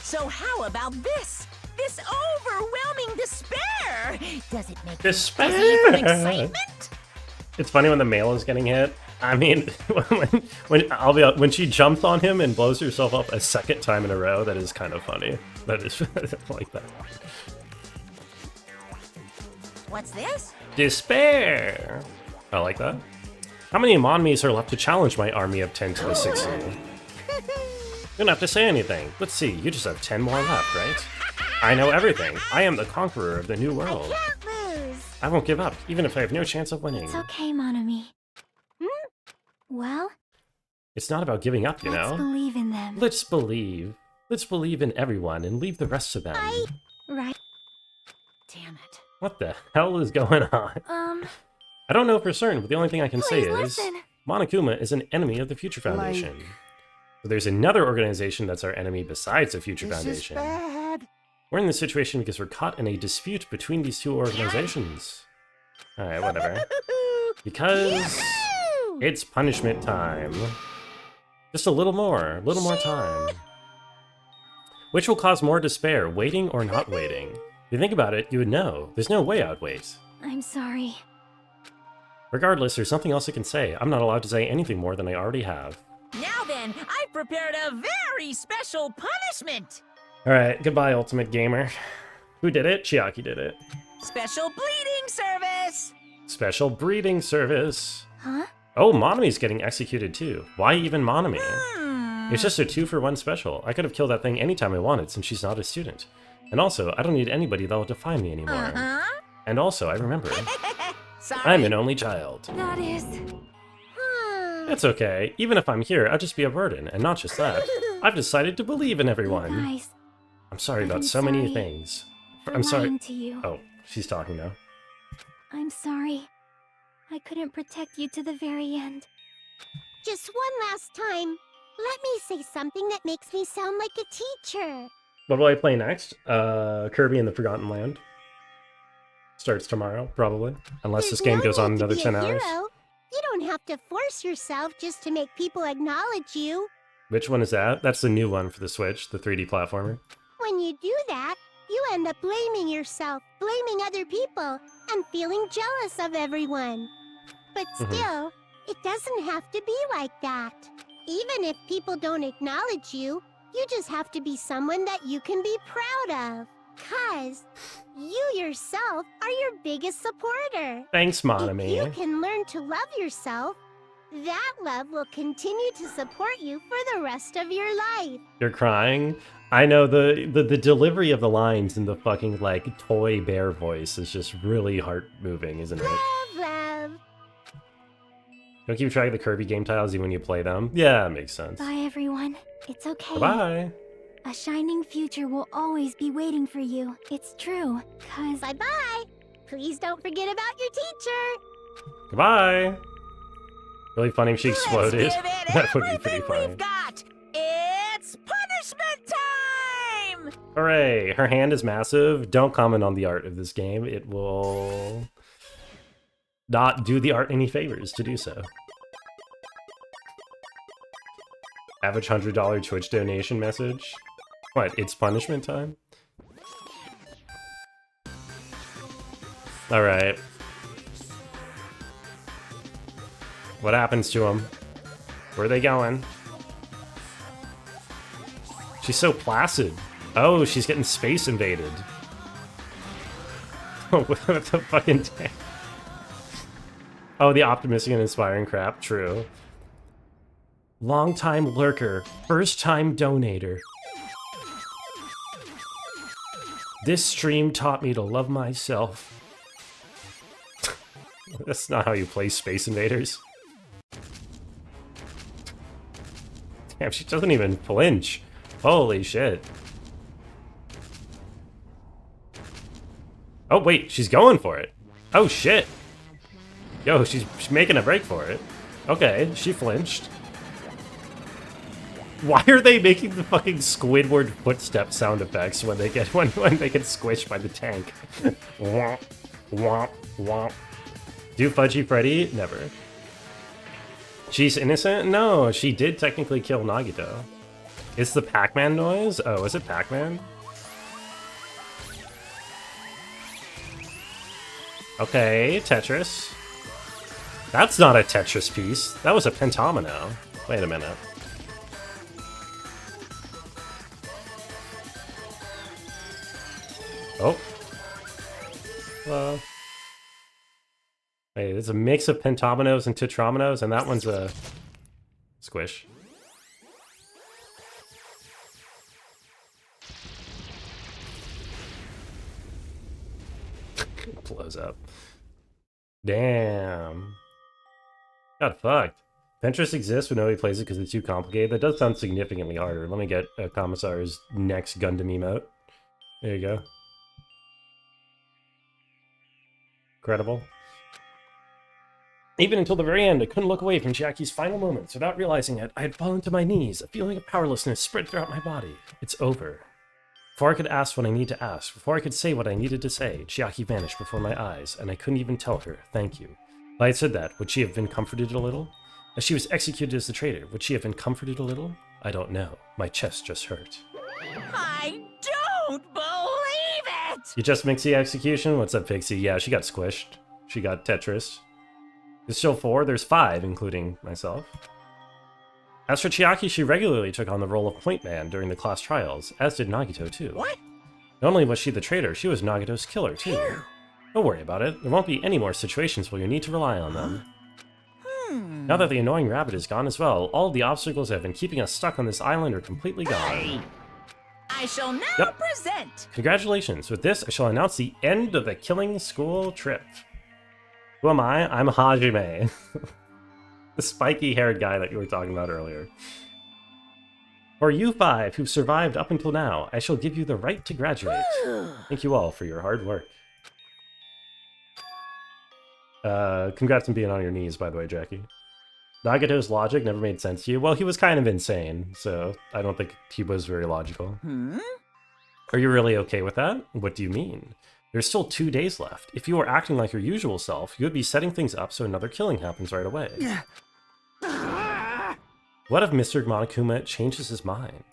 So how about this? This overwhelming despair! Does it make Despair! you dizzy from excitement? It's funny when the male is getting hit. I mean, when she jumps on him and blows herself up a second time in a row, that is kind of funny. That is like that. What's this? Despair! I like that. How many Monmis are left to challenge my army of 10 to the 60? You don't have to say anything. Let's see, you just have 10 more left, right? I know everything. I am the conqueror of the new world. Can't lose. I won't give up, even if I have no chance of winning. It's okay, Monami. Well, It's not about giving up, you let's know? believe in them. Let's believe. Let's believe in everyone and leave the rest to them. Right? Damn it. What the hell is going on? I don't know for certain, but the only thing I can say Please is listen. Monokuma is an enemy of the Future Foundation. Like- So there's another organization that's our enemy besides the Future This is Foundation. bad. We're in this situation because we're caught in a dispute between these two organizations. Alright, whatever. Because it's punishment time. Just a little more time. Which will cause more despair, waiting or not waiting? If you think about it, you would know. There's no way I'd wait. I'm sorry. Regardless, there's something else I can say. I'm not allowed to say anything more than I already have. Now then, I've prepared a very special punishment! Alright, goodbye, Ultimate Gamer. Who did it? Chiaki did it. Special bleeding service! Special breeding service. Huh? Oh, Monami's getting executed too. Why even Monami? It's just a 2-for-1 special. I could have killed that thing anytime I wanted since she's not a student. And also, I don't need anybody that will define me anymore. And also, I remember, Sorry. I'm an only child. That is... It's okay. Even if I'm here, I'll just be a burden. And not just that. I've decided to believe in everyone. Guys, I'm sorry about I'm so many sorry things. for I'm sorry. lying to you. Oh, she's talking now. I'm sorry. I couldn't protect you to the very end. Just one last time. Let me say something that makes me sound like a teacher. What will I play next? Kirby and the Forgotten Land. Starts tomorrow, probably. Unless this There's game no goes on need to another be 10 a hours. hero. You don't have to force yourself just to make people acknowledge you. Which one is that? That's the new one for the Switch, the 3D platformer. When you do that, you end up blaming yourself, blaming other people, and feeling jealous of everyone. But still, it doesn't have to be like that. Even if people don't acknowledge you, you just have to be someone that you can be proud of. 'Cause you yourself are your biggest supporter. Thanks, If you Monami. can learn to love yourself, that love will continue to support you for the rest of your life. You're crying? I know the delivery of the lines in the fucking, like, toy bear voice is just really heart-moving, isn't it? Love, love. Don't keep track of the Kirby game titles even when you play them? Yeah, that makes sense. Bye, everyone. It's okay. Bye-bye. A shining future will always be waiting for you. It's true, cause... Bye-bye. Please don't forget about your teacher. Goodbye. Really funny if she exploded. Let's give it That would be pretty everything funny. we've got. It's punishment time! Hooray! Her hand is massive. Don't comment on the art of this game. It will not do the art any favors to do so. Average $100 Twitch donation message. What? It's punishment time? Alright. What happens to them? Where are they going? She's so placid. Oh, she's getting space invaded. Oh, what the fucking tank? Oh, the optimistic and inspiring crap. True. Long-time lurker. First-time donator. This stream taught me to love myself. That's not how you play Space Invaders. Damn, she doesn't even flinch. Holy shit. Oh, wait, she's going for it. Oh, shit. Yo, she's making a break for it. Okay, she flinched. Why are they making the fucking Squidward footstep sound effects when they get when they get squished by the tank? Womp, womp, womp. Do Fudgy Freddy? Never. She's innocent? No, she did technically kill Nagito. It's the Pac-Man noise? Oh, is it Pac-Man? Okay, Tetris. That's not a Tetris piece. That was a pentomino. Wait a minute. Oh. Wait, it's a mix of pentominos and tetrominos, and that one's a squish. Blows up. Damn. Got fucked. Ventress exists, but nobody plays it because it's too complicated. That does sound significantly harder. Let me get Commissar's next Gundam emote. There you go. Incredible. Even until the very end, I couldn't look away from Chiaki's final moments. Without realizing it, I had fallen to my knees. A feeling of powerlessness spread throughout my body. It's over. Before I could ask what I need to ask, before I could say what I needed to say, Chiaki vanished before my eyes, and I couldn't even tell her, thank you. If I had said that, would she have been comforted a little? As she was executed as the traitor, would she have been comforted a little? I don't know. My chest just hurt. I don't believe it! You just mixed the execution? What's up, Pixie? Yeah, she got squished. She got Tetris. There's still 4. There's 5, including myself. As for Chiaki, she regularly took on the role of point man during the class trials, as did Nagito too. What? Not only was she the traitor, she was Nagito's killer too. Don't worry about it. There won't be any more situations where you need to rely on them. Now that the annoying rabbit is gone as well, all of the obstacles that have been keeping us stuck on this island are completely gone. I shall now present. Congratulations. With this, I shall announce the end of the killing school trip. Who am I? I'm Hajime. The spiky-haired guy that you were talking about earlier. For you 5 who've survived up until now, I shall give you the right to graduate. Thank you all for your hard work. Congrats on being on your knees, by the way, Jackie. Nagito's logic never made sense to you. Well, he was kind of insane, so I don't think he was very logical. Are you really okay with that? What do you mean? There's still 2 days left. If you were acting like your usual self, you would be setting things up so another killing happens right away. What if Mr. Monokuma changes his mind?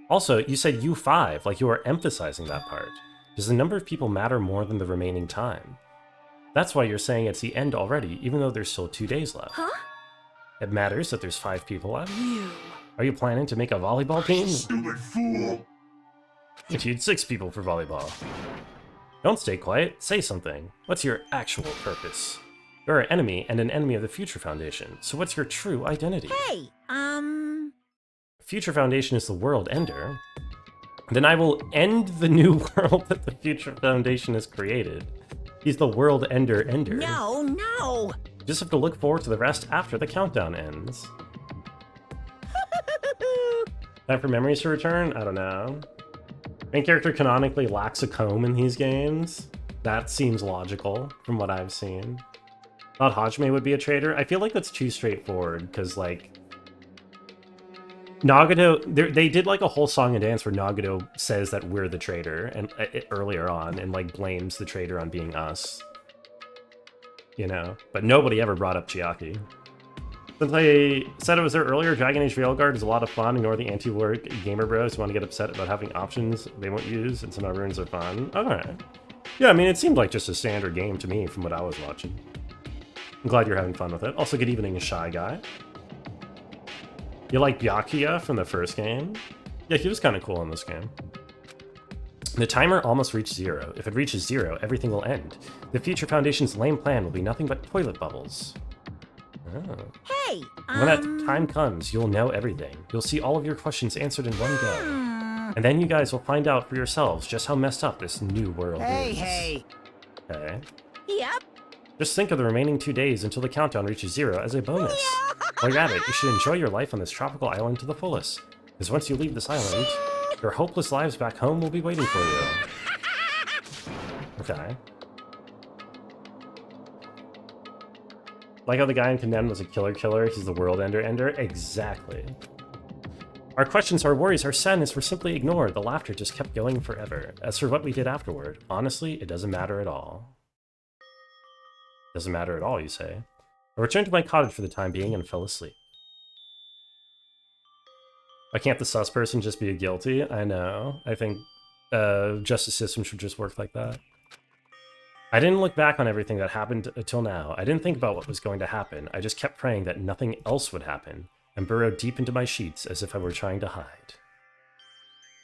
Also, you said you 5, like you were emphasizing that part. Does the number of people matter more than the remaining time? That's why you're saying it's the end already, even though there's still 2 days left. Huh? It matters that there's 5 people left? Are you planning to make a volleyball team? Stupid fool! If you had 6 people for volleyball. Don't stay quiet, say something. What's your actual purpose? You're an enemy and an enemy of the Future Foundation, so what's your true identity? Hey, Future Foundation is the world ender. Then I will end the new world that the Future Foundation has created. He's the world ender. no, no! You just have to look forward to the rest after the countdown ends. Time for memories to return? I don't know. Main character canonically lacks a comb in these games. That seems logical from what I've seen. Thought Hajime would be a traitor. I feel like that's too straightforward, because, like, Nagato, they did like a whole song and dance where Nagato says that we're the traitor and earlier on, and like blames the traitor on being us. You know, but nobody ever brought up Chiaki. Since I said it was there earlier, Dragon Age Railguard is a lot of fun. Ignore the anti-war gamer bros who want to get upset about having options they won't use, and some of our runes are fun. Alright. Yeah, I mean, it seemed like just a standard game to me from what I was watching. I'm glad you're having fun with it. Also, good evening, Shy Guy. You like Byakuya from the first game? Yeah, he was kind of cool in this game. The timer almost reached 0. If it reaches 0, everything will end. The Future Foundation's lame plan will be nothing but toilet bubbles. Oh. Hey, When that time comes, you'll know everything. You'll see all of your questions answered in one go. And then you guys will find out for yourselves just how messed up this new world is. Hey. Okay. Yep. Just think of the remaining 2 days until the countdown reaches 0 as a bonus. While you're at it, you should enjoy your life on this tropical island to the fullest. Because once you leave this island, your hopeless lives back home will be waiting for you. Okay. Like how the guy in Condemned was a killer, he's the world ender. Exactly. Our questions, our worries, our sadness were simply ignored. The laughter just kept going forever. As for what we did afterward, honestly, it doesn't matter at all. Doesn't matter at all, you say? I returned to my cottage for the time being and fell asleep. Why can't the sus person just be a guilty? I know. I think justice system should just work like that. I didn't look back on everything that happened until now. I didn't think about what was going to happen. I just kept praying that nothing else would happen, and burrowed deep into my sheets as if I were trying to hide.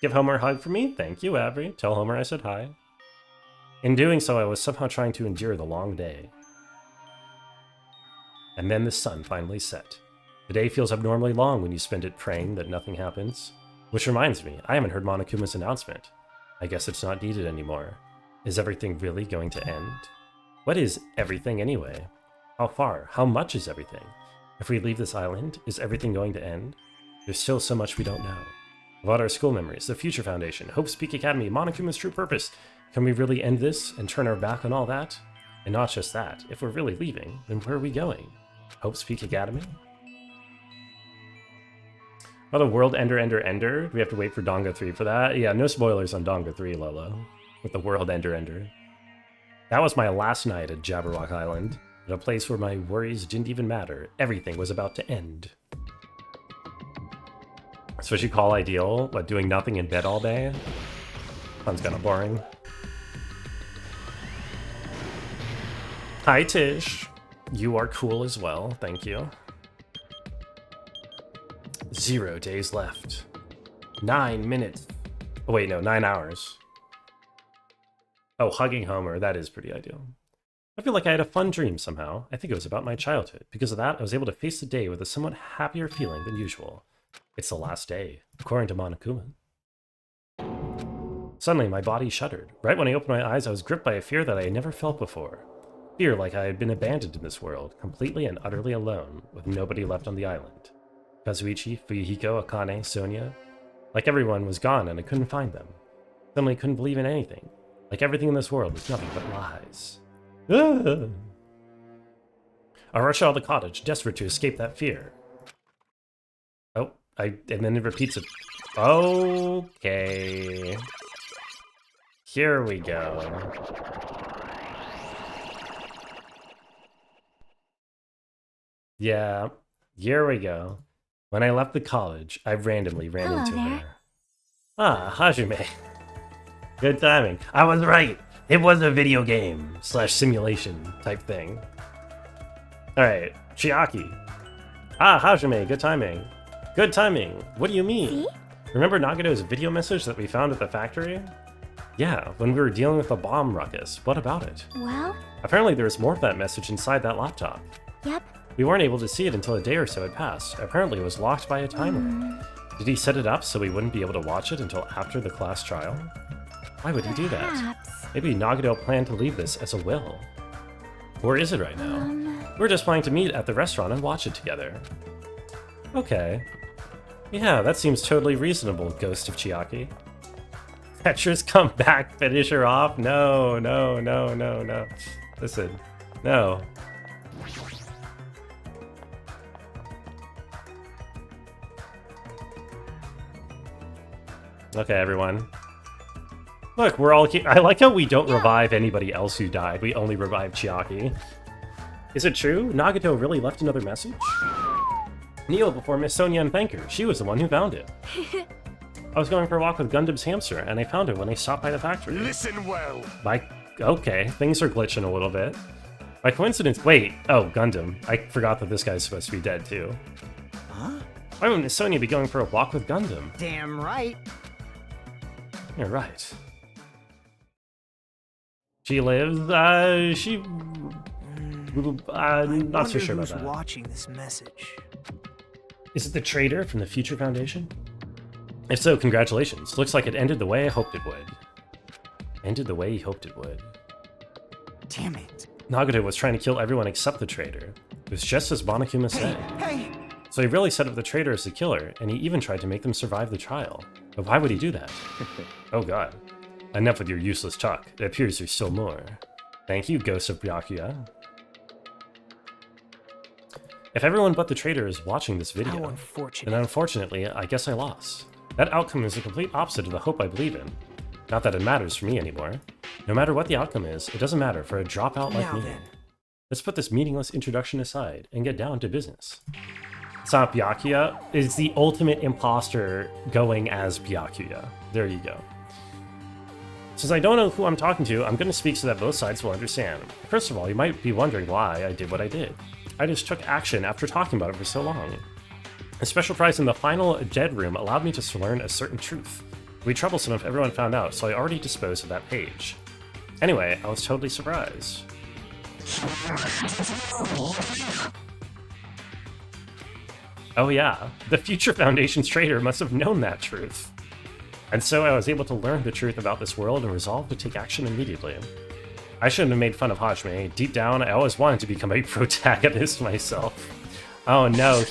Give Homer a hug for me? Thank you, Avery. Tell Homer I said hi. In doing so, I was somehow trying to endure the long day. And then the sun finally set. The day feels abnormally long when you spend it praying that nothing happens. Which reminds me, I haven't heard Monokuma's announcement. I guess it's not needed anymore. Is everything really going to end? What is everything anyway? How far? How much is everything? If we leave this island, is everything going to end? There's still so much we don't know. About our school memories, the Future Foundation, Hope's Peak Academy, Monokuma's true purpose. Can we really end this and turn our back on all that? And not just that, if we're really leaving, then where are we going? Hope's Peak Academy? Oh, the World Ender. Do we have to wait for Donga 3 for that? Yeah, no spoilers on Donga 3, Lolo. With the World Ender. That was my last night at Jabberwock Island, at a place where my worries didn't even matter. Everything was about to end. That's what you call ideal? What, doing nothing in bed all day? Sounds kind of boring. Hi, Tish. You are cool as well, thank you. 0 days left. 9 minutes. Oh wait, no, 9 hours. Oh, hugging Homer, that is pretty ideal. I feel like I had a fun dream somehow. I think it was about my childhood. Because of that, I was able to face the day with a somewhat happier feeling than usual. It's the last day, according to Monokuma. Suddenly, my body shuddered. Right when I opened my eyes, I was gripped by a fear that I had never felt before. Fear like I had been abandoned in this world, completely and utterly alone, with nobody left on the island. Kazuichi, Fuyuhiko, Akane, Sonia. Like everyone was gone and I couldn't find them. Suddenly couldn't believe in anything. Like everything in this world was nothing but lies. I rush out of the cottage, desperate to escape that fear. Oh, and then it repeats it. Okay. Here we go. Yeah, here we go. When I left the college, I randomly ran into her. Ah, Hajime. Good timing. I was right. It was a video game / simulation type thing. Alright, Chiaki. Ah, Hajime, good timing. Good timing. What do you mean? See? Remember Nagato's video message that we found at the factory? Yeah, when we were dealing with the bomb ruckus. What about it? Well? Apparently there was more of that message inside that laptop. Yep. We weren't able to see it until a day or so had passed. Apparently it was locked by a timer. Did he set it up so we wouldn't be able to watch it until after the class trial? Why would he do that? Perhaps. Maybe Nagato planned to leave this as a will. Where is it right now? We're just planning to meet at the restaurant and watch it together. Okay. Yeah, that seems totally reasonable, Ghost of Chiaki. Petra's come back, finish her off? No, no, no, no, no. Listen, no. Okay, everyone. Look, we're all here. I like how we don't revive anybody else who died. We only revive Chiaki. Is it true? Nagato really left another message? Kneel before Miss Sonia and thank her. She was the one who found it. I was going for a walk with Gundam's hamster, and I found it when I stopped by the factory. Listen well. Okay, things are glitching a little bit. By coincidence... Wait. Oh, Gundam. I forgot that this guy's supposed to be dead, too. Huh? Why would Miss Sonia be going for a walk with Gundam? Damn right. You're right. She lives, not so sure about that. Watching this message. Is it the traitor from the Future Foundation? If so, congratulations. Looks like it ended the way I hoped it would. Ended the way he hoped it would. Damn it. Nagato was trying to kill everyone except the traitor. It was just as Monokuma said. Hey! So he really set up the traitor as the killer, and he even tried to make them survive the trial. But why would he do that? Oh god. Enough with your useless talk. It appears there's still more. Thank you, Ghost of Byakuya. If everyone but the traitor is watching this video, How unfortunate. then unfortunately, I guess I lost. That outcome is the complete opposite of the hope I believe in. Not that it matters for me anymore. No matter what the outcome is, it doesn't matter for a dropout like Now me. then. Let's put this meaningless introduction aside and get down to business. It's not Byakuya. It's the ultimate imposter going as Byakuya. There you go. Since I don't know who I'm talking to, I'm going to speak so that both sides will understand. First of all, you might be wondering why I did what I did. I just took action after talking about it for so long. A special prize in the final dead room allowed me to learn a certain truth. It would be troublesome if everyone found out, so I already disposed of that page. Anyway, I was totally surprised. Oh yeah, the Future Foundation's traitor must have known that truth. And so I was able to learn the truth about this world and resolved to take action immediately. I shouldn't have made fun of Hajime. Deep down, I always wanted to become a protagonist myself. Oh no,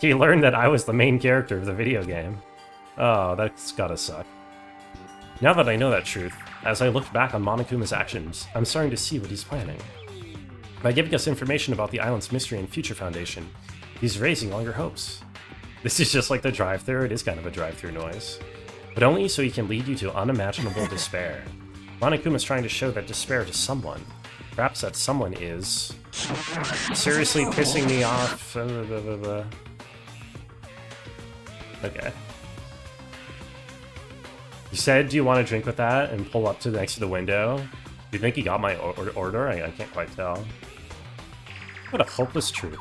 he learned that I was the main character of the video game. Oh, that's gotta suck. Now that I know that truth, as I look back on Monokuma's actions, I'm starting to see what he's planning. By giving us information about the island's mystery and Future Foundation, he's raising all your hopes. This is just like the drive-thru. It is kind of a drive-thru noise. But only so he can lead you to unimaginable despair. Monokuma's trying to show that despair to someone. Perhaps that someone is... seriously pissing me off. Okay. He said, do you want to drink with that? And pull up to next to the window. Do you think he got my order? I can't quite tell. What a hopeless truth.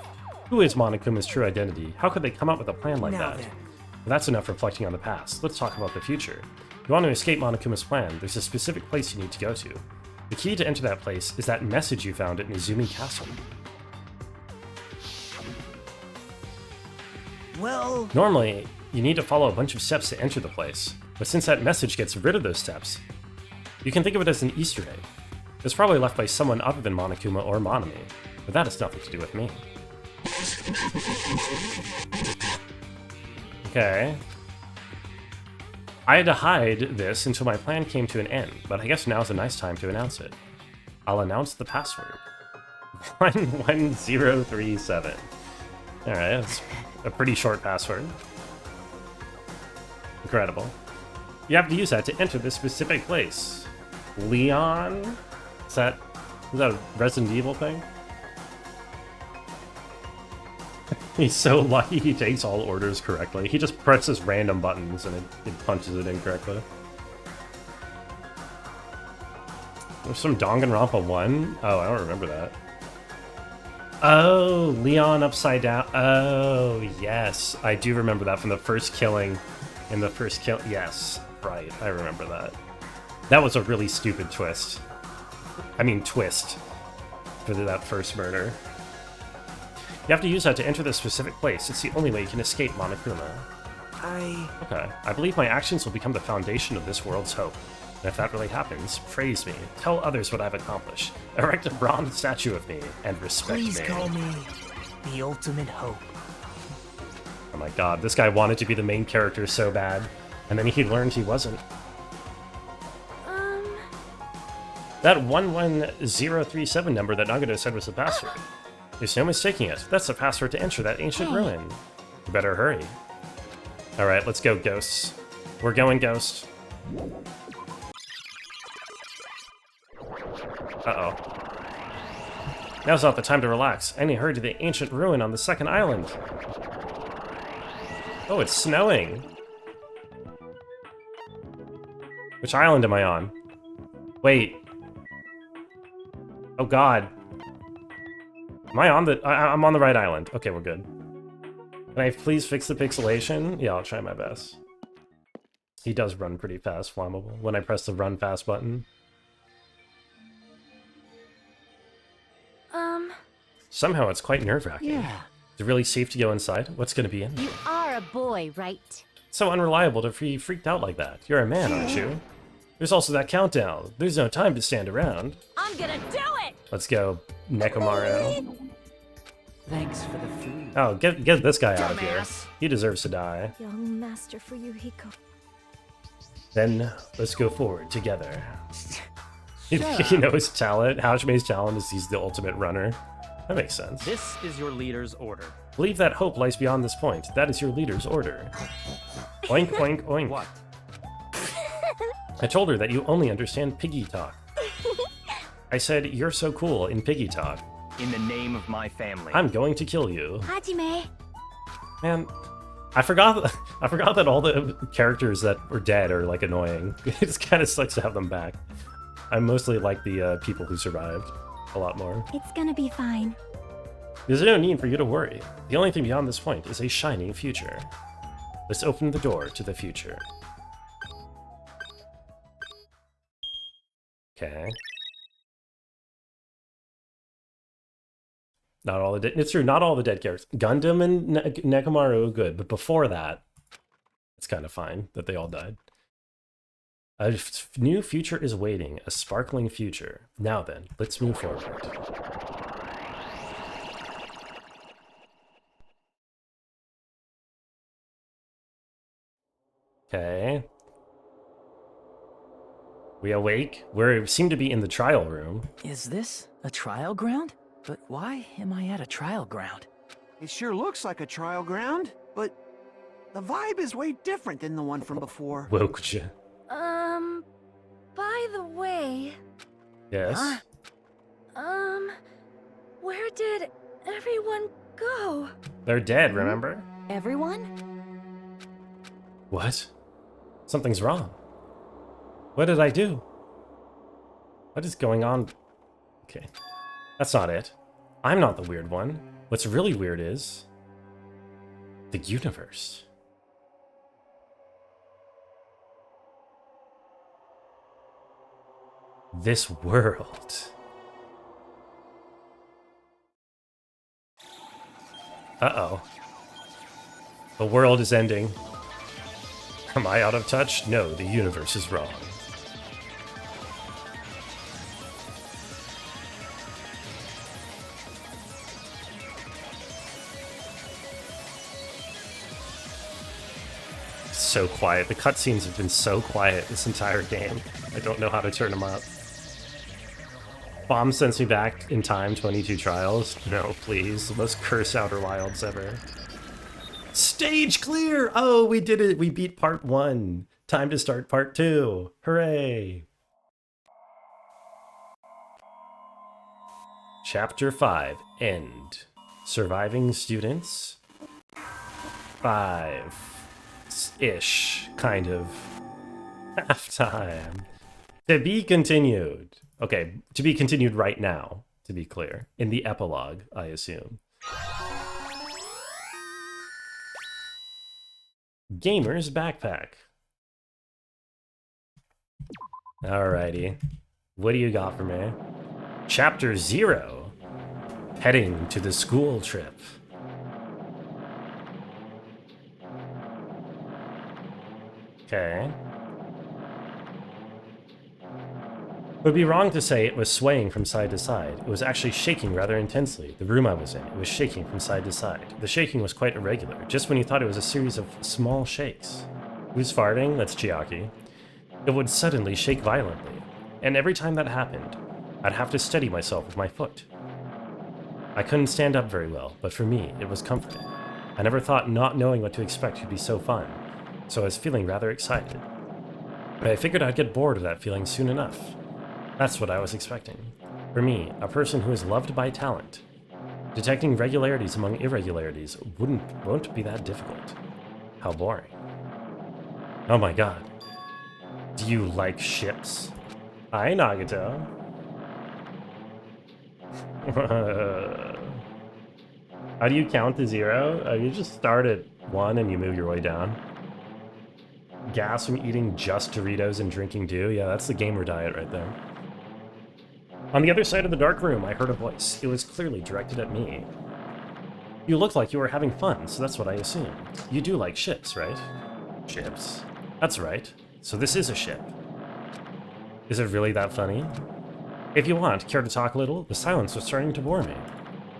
Who is Monokuma's true identity? How could they come up with a plan like that? Then. But that's enough reflecting on the past. Let's talk about the future. If you want to escape Monokuma's plan, there's a specific place you need to go to. The key to enter that place is that message you found at Nezumi Castle. Well... Normally, you need to follow a bunch of steps to enter the place, but since that message gets rid of those steps, you can think of it as an Easter egg. It's probably left by someone other than Monokuma or Monami, but that has nothing to do with me. Okay. I had to hide this until my plan came to an end, but I guess now's a nice time to announce it. I'll announce the password. 11037. Alright, that's a pretty short password. Incredible. You have to use that to enter this specific place. Leon? Is that a Resident Evil thing? He's so lucky he takes all orders correctly. He just presses random buttons and it punches it in correctly. There's some Danganronpa 1? Oh, I don't remember that. Oh, Leon upside down. Oh, yes. I do remember that from the first killing. In the first kill. Yes, right. I remember that. That was a really stupid twist. I mean, twist. For that first murder. You have to use that to enter this specific place. It's the only way you can escape Monokuma. Okay. I believe my actions will become the foundation of this world's hope. And if that really happens, praise me. Tell others what I've accomplished. Erect a bronze statue of me and respect me. Please call me the ultimate hope. Oh my god, this guy wanted to be the main character so bad, and then he learned he wasn't. That 11037 number that Nagato said was the password. There's no mistaking it. That's the password to enter that ancient ruin. You better hurry. Alright, let's go, ghosts. We're going, ghost. Uh-oh. Now's not the time to relax. I need to hurry to the ancient ruin on the second island. Oh, it's snowing. Which island am I on? Wait. Oh god. Am I on the... I'm on the right island. Okay, we're good. Can I please fix the pixelation? Yeah, I'll try my best. He does run pretty fast, Flammable, when I press the run fast button. Somehow it's quite nerve-wracking. Yeah. Is it really safe to go inside? What's gonna be in there? You are a boy, right? It's so unreliable to be freaked out like that. You're a man, aren't you? There's also that countdown. There's no time to stand around. I'm gonna do it! Let's go, Nekomaru. Thanks for the food. Oh, get this guy out of here. He deserves to die. Young master for Yuhiko. Then, let's go forward together. You know his talent? Hajime's talent is he's the ultimate runner. That makes sense. This is your leader's order. Believe that hope lies beyond this point. That is your leader's order. Oink, oink, oink. What? I told her that you only understand piggy talk. I said, you're so cool in piggy talk. In the name of my family. I'm going to kill you. Hajime. Man, I forgot that all the characters that were dead are, like, annoying. It just kind of sucks to have them back. I mostly like the people who survived a lot more. It's gonna be fine. There's no need for you to worry. The only thing beyond this point is a shining future. Let's open the door to the future. Okay. Not all the dead. It's true, not all the dead characters. Gundam and Nekomaru are good, but before that, it's kind of fine that they all died. A new future is waiting, a sparkling future. Now then, let's move forward. Okay. We awake. We seem to be in the trial room. Is this a trial ground? But why am I at a trial ground? It sure looks like a trial ground, but the vibe is way different than the one from before. Wokuja. By the way... Yes? Where did everyone go? They're dead, remember? Everyone? What? Something's wrong. What did I do? What is going on? Okay. That's not it. I'm not the weird one. What's really weird is... the universe. This world. Uh-oh. The world is ending. Am I out of touch? No, the universe is wrong. So quiet. The cutscenes have been so quiet this entire game. I don't know how to turn them up. Bomb sends me back in time, 22 trials. No, please. The most cursed Outer Wilds ever. Stage clear! Oh, we did it! We beat part 1. Time to start part 2. Hooray! Chapter 5. End. Surviving students. 5-ish, kind of. Halftime. To be continued. Okay, to be continued right now, to be clear. In the epilogue, I assume. Gamer's Backpack. Alrighty. What do you got for me? Chapter 0. Heading to the school trip. Okay. It would be wrong to say it was swaying from side to side. It was actually shaking rather intensely. The room I was in, it was shaking from side to side. The shaking was quite irregular, just when you thought it was a series of small shakes. Who's farting? That's Chiaki. It would suddenly shake violently, and every time that happened, I'd have to steady myself with my foot. I couldn't stand up very well, but for me, it was comforting. I never thought not knowing what to expect could be so fun, so I was feeling rather excited. But I figured I'd get bored of that feeling soon enough. That's what I was expecting. For me, a person who is loved by talent, detecting regularities among irregularities won't be that difficult. How boring. Oh my god. Do you like ships? Hi, Nagato. How do you count to 0? You just start at 1 and you move your way down. Gas from eating just Doritos and drinking dew? Yeah, that's the gamer diet right there. On the other side of the dark room, I heard a voice. It was clearly directed at me. You looked like you were having fun, so that's what I assumed. You do like ships, right? Ships? That's right. So this is a ship. Is it really that funny? If you want, care to talk a little? The silence was starting to bore me.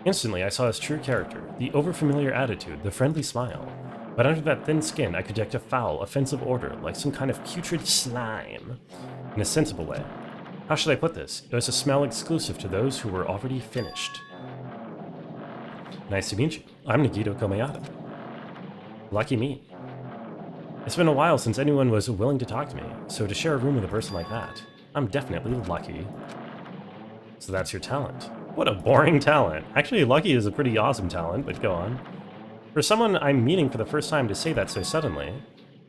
Instantly, I saw his true character, the overfamiliar attitude, the friendly smile. But under that thin skin, I could detect a foul, offensive odor, like some kind of putrid slime, in a sensible way. How should I put this? It was a smell exclusive to those who were already finished. Nice to meet you. I'm Nagito Komayata. Lucky me. It's been a while since anyone was willing to talk to me, so to share a room with a person like that, I'm definitely lucky. So that's your talent. What a boring talent. Actually, lucky is a pretty awesome talent, but go on. For someone I'm meeting for the first time to say that so suddenly,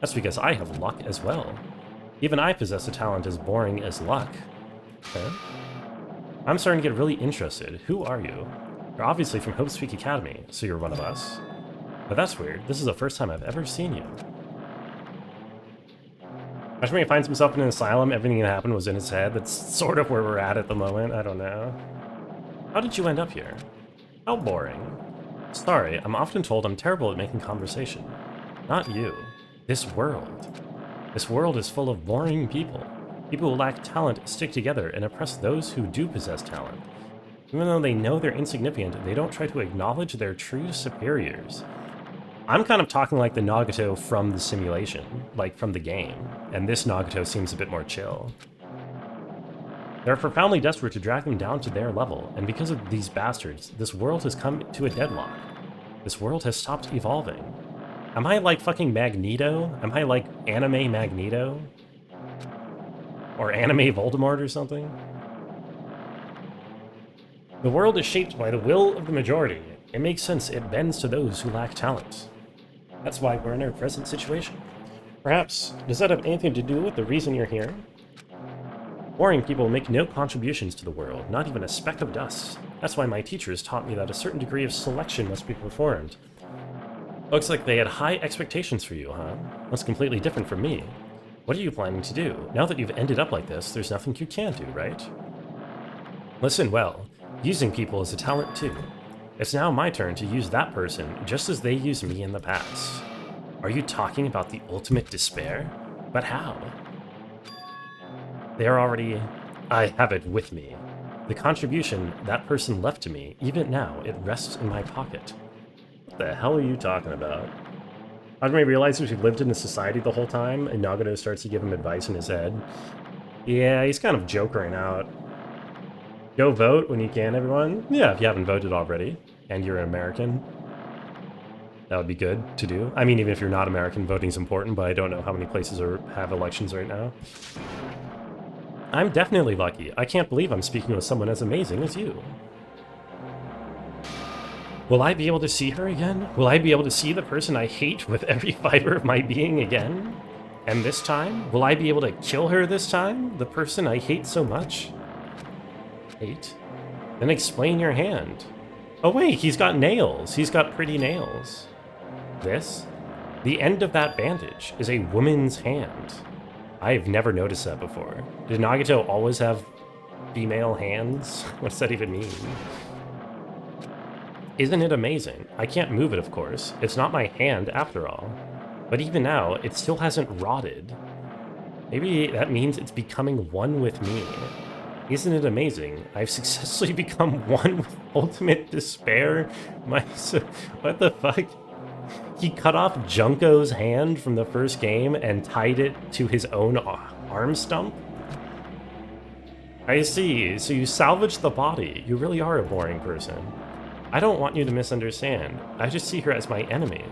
that's because I have luck as well. Even I possess a talent as boring as luck. Okay. I'm starting to get really interested. Who are you? You're obviously from Hope's Peak Academy, so you're one of us. But that's weird. This is the first time I've ever seen you. Imagine when he finds himself in an asylum, everything that happened was in his head. That's sort of where we're at the moment. I don't know. How did you end up here? How boring. Sorry, I'm often told I'm terrible at making conversation. Not you. This world. This world is full of boring people. People who lack talent stick together and oppress those who do possess talent. Even though they know they're insignificant, they don't try to acknowledge their true superiors. I'm kind of talking like the Nagato from the simulation, like from the game, and this Nagato seems a bit more chill. They're profoundly desperate to drag them down to their level, and because of these bastards, this world has come to a deadlock. This world has stopped evolving. Am I like fucking Magneto? Am I like anime Magneto? Or anime Voldemort or something? The world is shaped by the will of the majority. It makes sense it bends to those who lack talent. That's why we're in our present situation. Perhaps, does that have anything to do with the reason you're here? Boring people make no contributions to the world, not even a speck of dust. That's why my teachers taught me that a certain degree of selection must be performed. Looks like they had high expectations for you, huh? That's completely different from me. What are you planning to do? Now that you've ended up like this, there's nothing you can do, right? Listen well, using people is a talent too. It's now my turn to use that person just as they used me in the past. Are you talking about the ultimate despair? But how? They are already... I have it with me. The contribution that person left to me, even now, it rests in my pocket. What the hell are you talking about? Hajime realizes we've lived in a society the whole time, and Nagato starts to give him advice in his head. Yeah, he's kind of jokering out. Go vote when you can, everyone. Yeah, if you haven't voted already, and you're an American. That would be good to do. I mean, even if you're not American, voting's important, but I don't know how many places have elections right now. I'm definitely lucky. I can't believe I'm speaking with someone as amazing as you. Will I be able to see her again? Will I be able to see the person I hate with every fiber of my being again? And this time? Will I be able to kill her this time? The person I hate so much? Hate? Then explain your hand. Oh wait, he's got nails. He's got pretty nails. This? The end of that bandage is a woman's hand. I've never noticed that before. Did Nagato always have female hands? What's that even mean? Isn't it amazing? I can't move it, of course. It's not my hand, after all. But even now, it still hasn't rotted. Maybe that means it's becoming one with me. Isn't it amazing? I've successfully become one with ultimate despair. What the fuck? He cut off Junko's hand from the first game and tied it to his own arm stump? I see. So you salvaged the body. You really are a boring person. I don't want you to misunderstand. I just see her as my enemy.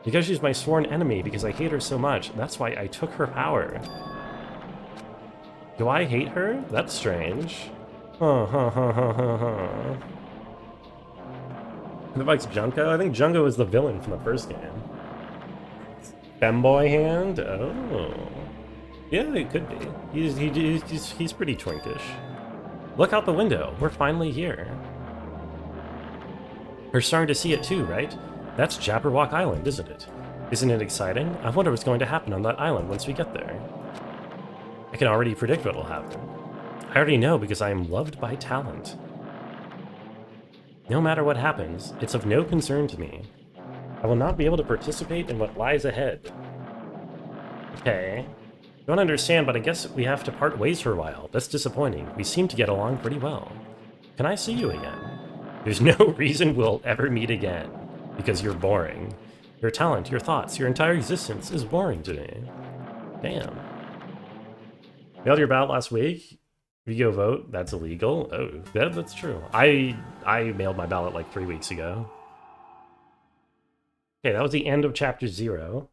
Because she's my sworn enemy, because I hate her so much, that's why I took her power. Do I hate her? That's strange. Huh. Who likes Junko? I think Junko is the villain from the first game. Femboy hand? Oh. Yeah, it could be. He's pretty twinkish. Look out the window. We're finally here. We're starting to see it too, right? That's Jabberwock Island, isn't it? Isn't it exciting? I wonder what's going to happen on that island once we get there. I can already predict what will happen. I already know because I am loved by talent. No matter what happens, it's of no concern to me. I will not be able to participate in what lies ahead. Okay. Don't understand, but I guess we have to part ways for a while. That's disappointing. We seem to get along pretty well. Can I see you again? There's no reason we'll ever meet again. Because you're boring. Your talent, your thoughts, your entire existence is boring to me. Damn. Mailed your ballot last week? If you go vote, that's illegal? Oh, that's true. I mailed my ballot like 3 weeks ago. Okay, that was the end of chapter 0.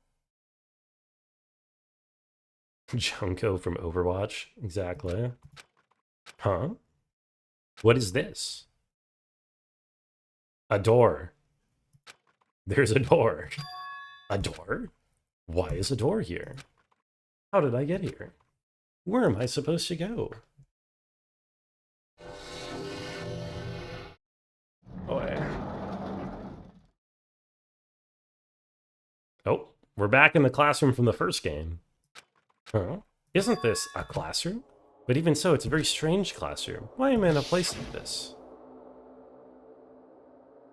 Junko from Overwatch, exactly. Huh? What is this? A door. There's a door. A door? Why is a door here? How did I get here? Where am I supposed to go? Boy. Oh, we're back in the classroom from the first game. Huh? Isn't this a classroom? But even so, it's a very strange classroom. Why am I in a place like this?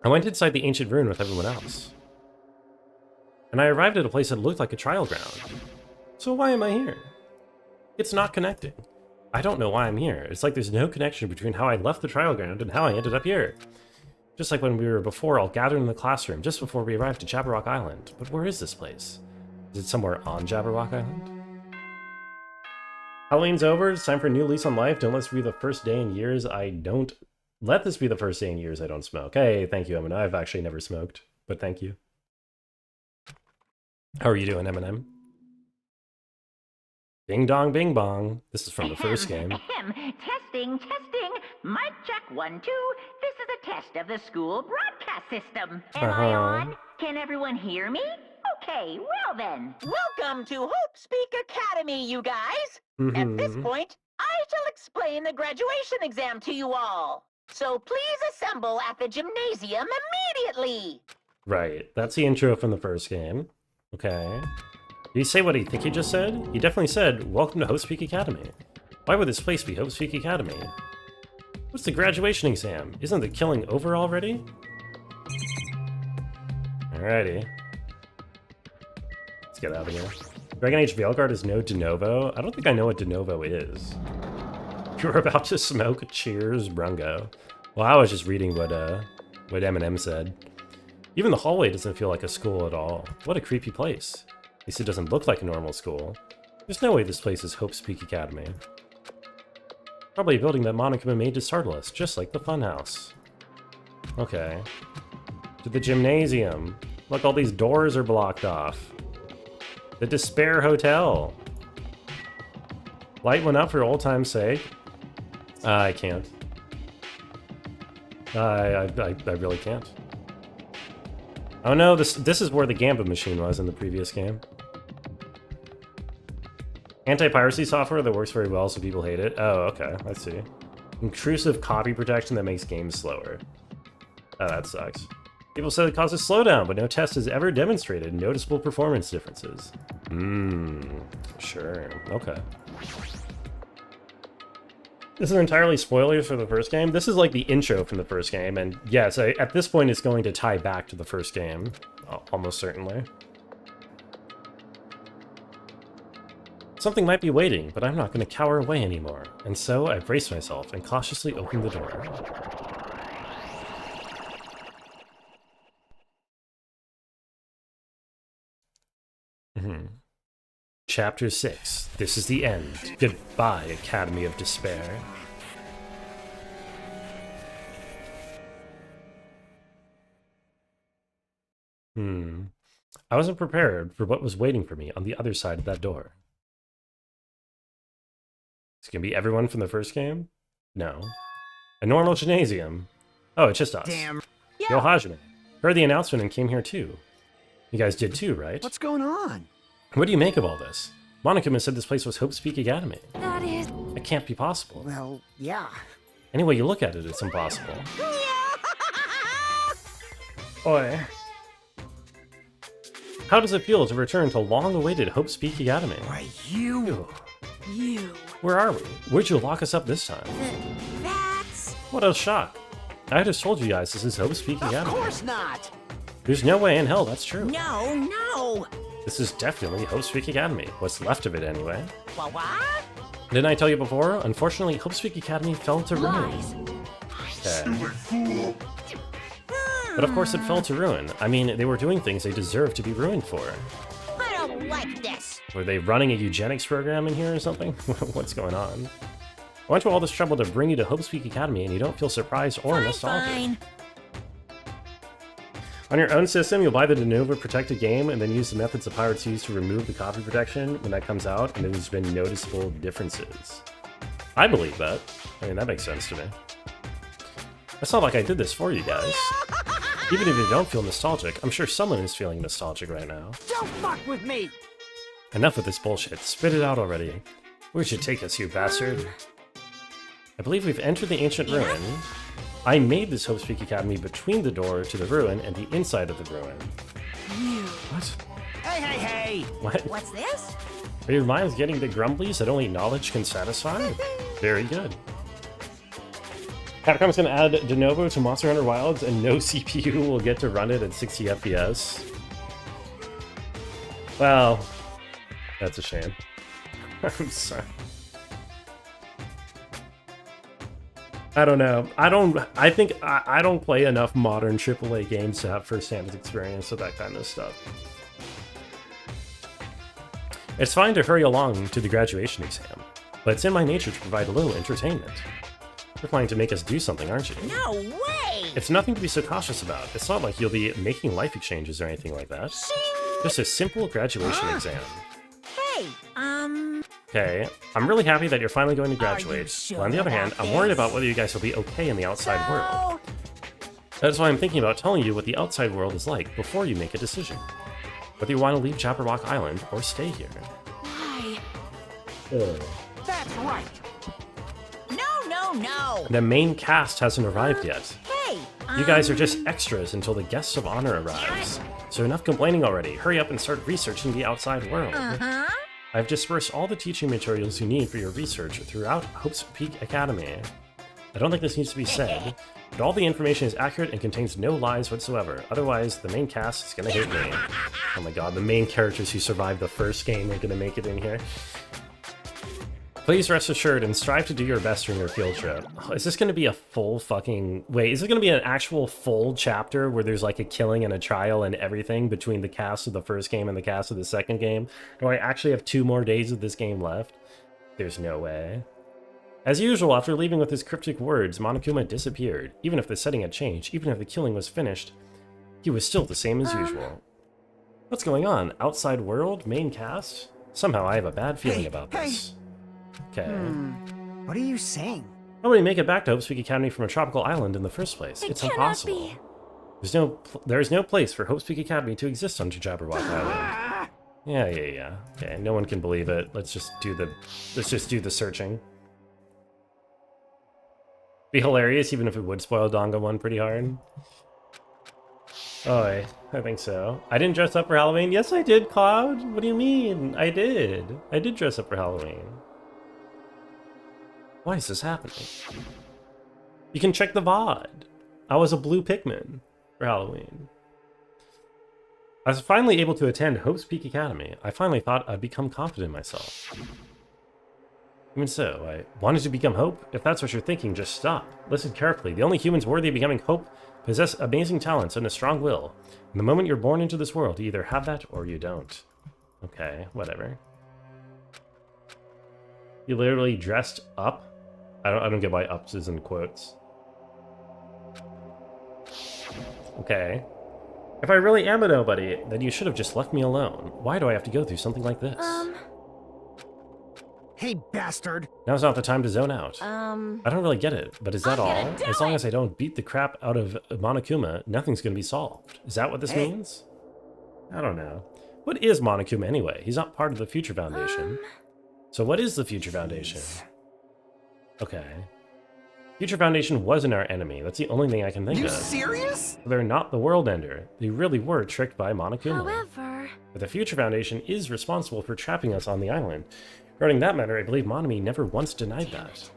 I went inside the ancient ruin with everyone else. And I arrived at a place that looked like a trial ground. So why am I here? It's not connecting. I don't know why I'm here. It's like there's no connection between how I left the trial ground and how I ended up here. Just like when we were before all gathered in the classroom, just before we arrived at Jabberwock Island. But where is this place? Is it somewhere on Jabberwock Island? Halloween's over. It's time for a new lease on life. Don't let this be the first day in years I don't... Let this be the first day in years I don't smoke. Hey, thank you, Eminem. I've actually never smoked, but thank you. How are you doing, Eminem? Ding dong, bing bong. This is from the first game. Testing. Mic check 1, 2. This is a test of the school broadcast system. Am I on? Can everyone hear me? Okay, well then. Welcome to Hope Speak Academy, you guys. At this point, I shall explain the graduation exam to you all. So please assemble at the gymnasium immediately. Right, that's the intro from the first game. Okay. Did he say what I think he just said? He definitely said, welcome to Hope Speak Academy. Why would this place be Hope Speak Academy? What's the graduation exam? Isn't the killing over already? Alrighty. Let's get out of here. Dragon Age Veilguard is no de novo? I don't think I know what de novo is. You're about to smoke? Cheers, Brungo. Well, I was just reading what Eminem said. Even the hallway doesn't feel like a school at all. What a creepy place. At least it doesn't look like a normal school. There's no way this place is Hope Speak Academy. Probably a building that Monokuma made to startle us, just like the funhouse. Okay. To the gymnasium. Look, all these doors are blocked off. The Despair Hotel. Light one up for old time's sake. I can't. I really can't. Oh no, this is where the Gambit machine was in the previous game. Anti-piracy software that works very well so people hate it. Oh, okay, I see. Intrusive copy protection that makes games slower. Oh, that sucks. People said it causes slowdown, but no test has ever demonstrated noticeable performance differences. Sure, okay. This is entirely spoilers for the first game. This is like the intro from the first game, and yes, at this point it's going to tie back to the first game, almost certainly. Something might be waiting, but I'm not going to cower away anymore. And so I brace myself and cautiously open the door. Chapter 6. This is the end. Goodbye, Academy of Despair. I wasn't prepared for what was waiting for me on the other side of that door. It's gonna be everyone from the first game? No. A normal gymnasium? Oh, it's just us. Damn. Yo, Hajime. Heard the announcement and came here too. You guys did too, right? What's going on? What do you make of all this? Monokuma said this place was Hope's Peak Academy. That is... It can't be possible. Well, yeah. Any way you look at it, it's impossible. Oi. How does it feel to return to long-awaited Hope's Peak Academy? Why, you... Where are we? Where'd you lock us up this time? That's... What a shock. I just told you guys this is Hope's Peak Academy. Of course not! There's no way in hell that's true. No! This is definitely Hope's Peak Academy. What's left of it, anyway. What? Didn't I tell you before? Unfortunately, Hope's Peak Academy fell to ruin. Okay. But of course it fell to ruin. I mean, they were doing things they deserved to be ruined for. I don't like this. Were they running a eugenics program in here or something? What's going on? I went to all this trouble to bring you to Hope's Peak Academy and you don't feel surprised or nostalgic. Fine. On your own system, you'll buy the de novo protected game and then use the methods the pirates use to remove the copy protection when that comes out, and there's been noticeable differences. I believe that. I mean, that makes sense to me. It's not like I did this for you guys. Even if you don't feel nostalgic, I'm sure someone is feeling nostalgic right now. Don't fuck with me! Enough with this bullshit. Spit it out already. Where'd you take us, you bastard? I believe we've entered the ancient ruin. I made this Hope's Peak Academy between the door to the ruin and the inside of the ruin. What? Hey! What? What's this? Are your minds getting the grumblies that only knowledge can satisfy? Very good. Capcom's gonna add de novo to Monster Hunter Wilds and no CPU will get to run it at 60 FPS. Well, that's a shame. I'm sorry. I don't know. I think I don't play enough modern AAA games to have first-hand experience with that kind of stuff. It's fine to hurry along to the graduation exam, but it's in my nature to provide a little entertainment. You're planning to make us do something, aren't you? No way! It's nothing to be so cautious about. It's not like you'll be making life exchanges or anything like that. Just a simple graduation exam. Hey, Okay, I'm really happy that you're finally going to graduate. sure But on the other hand, I'm worried about whether you guys will be okay in the outside world. That's why I'm thinking about telling you what the outside world is like before you make a decision. Whether you want to leave Jabberwock Island or stay here. Why? That's right! No! The main cast hasn't arrived yet. Hey, You guys are just extras until the guest of honor arrives. So enough complaining already. Hurry up and start researching the outside world. I've dispersed all the teaching materials you need for your research throughout Hope's Peak Academy. I don't think this needs to be said, but all the information is accurate and contains no lies whatsoever. Otherwise, the main cast is gonna hate me. Oh my god, the main characters who survived the first game are gonna make it in here. Please rest assured and strive to do your best during your field trip. Is this going to be a full fucking... Wait, is it going to be an actual full chapter where there's like a killing and a trial and everything between the cast of the first game and the cast of the second game? Do I actually have 2 more days of this game left? There's no way. As usual, after leaving with his cryptic words, Monokuma disappeared. Even if the setting had changed, even if the killing was finished, he was still the same as usual. What's going on? Outside world? Main cast? Somehow I have a bad feeling about this. Okay. What are you saying? How would he make it back to Hope's Peak Academy from a tropical island in the first place? It's impossible. There is no place for Hope's Peak Academy to exist on Jabberwock Island. Yeah. Okay, no one can believe it. Let's just do the searching. Be hilarious even if it would spoil Donga 1 pretty hard. Oh, I think so. I didn't dress up for Halloween. Yes, I did, Cloud. What do you mean? I did. I did dress up for Halloween. Why is this happening? You can check the VOD. I was a blue Pikmin for Halloween. I was finally able to attend Hope's Peak Academy. I finally thought I'd become confident in myself. Even so, I wanted to become Hope. If that's what you're thinking, just stop. Listen carefully. The only humans worthy of becoming Hope possess amazing talents and a strong will. And the moment you're born into this world, you either have that or you don't. Okay, whatever. You literally dressed up? I don't get why ups is in quotes. Okay. If I really am a nobody, then you should have just left me alone. Why do I have to go through something like this? Hey, bastard! Now's not the time to zone out. I don't really get it, but is that all? As long as I don't beat the crap out of Monokuma, nothing's gonna be solved. Is that what this means? I don't know. What is Monokuma anyway? He's not part of the Future Foundation. So what is the Future Foundation? Okay. Future Foundation wasn't our enemy. That's the only thing I can think of. You serious? They're not the World Ender. They really were tricked by Monokuma. However... But the Future Foundation is responsible for trapping us on the island. Regarding that matter, I believe Monami never once denied that.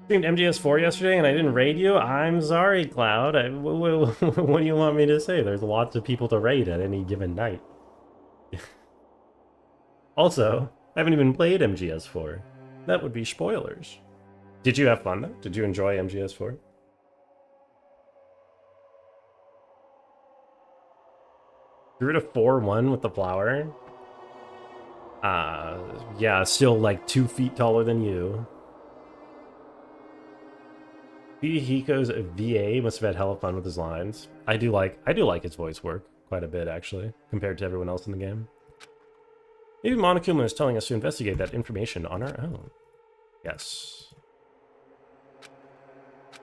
Streamed MGS4 yesterday and I didn't raid you? I'm sorry, Cloud. What do you want me to say? There's lots of people to raid at any given night. Also, I haven't even played MGS4. That would be spoilers. Did you have fun though? Did you enjoy MGS4? Grew to 4-1 with the flower. Yeah, still like 2 feet taller than you. Hiko's VA must have had hella fun with his lines. I do like his voice work quite a bit actually, compared to everyone else in the game. Maybe Monokuma is telling us to investigate that information on our own. Yes.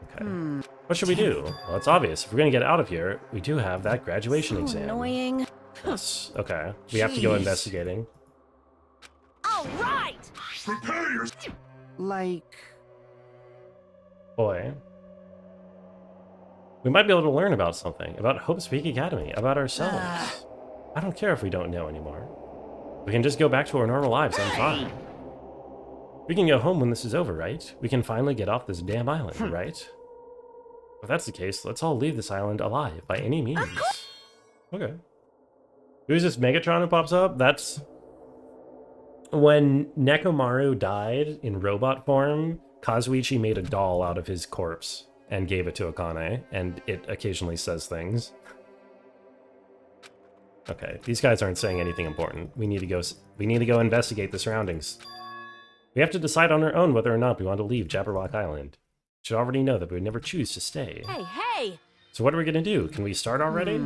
Okay. What should we do? Well, it's obvious. If we're gonna get out of here, we do have that graduation exam. Annoying. Yes. Okay. We have to go investigating. All right. Prepare yourself. Like... Boy. We might be able to learn about something. About Hope's Peak Academy. About ourselves. I don't care if we don't know anymore. We can just go back to our normal lives. I'm fine. We can go home when this is over, right? We can finally get off this damn island, right? If that's the case, let's all leave this island alive by any means. Okay. Who's this Megatron who pops up? That's... When Nekomaru died in robot form, Kazuichi made a doll out of his corpse and gave it to Akane, and it occasionally says things. Okay, these guys aren't saying anything important. We need to go investigate the surroundings. We have to decide on our own whether or not we want to leave Jabberwock Island. You should already know that we would never choose to stay. Hey! So what are we gonna do? Can we start already?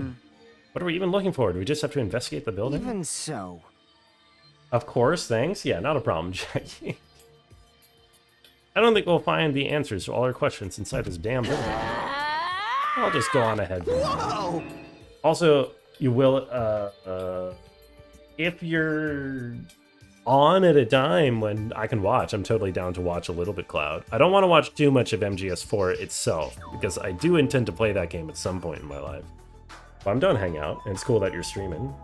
What are we even looking for? Do we just have to investigate the building? Even so. Of course, thanks. Yeah, not a problem, Jackie. I don't think we'll find the answers to all our questions inside this damn building. I'll just go on ahead. Whoa! Also, you will, if you're on at a time when I can watch, I'm totally down to watch a little bit, Cloud. I don't want to watch too much of MGS4 itself, because I do intend to play that game at some point in my life. But I'm done hanging out, and it's cool that you're streaming.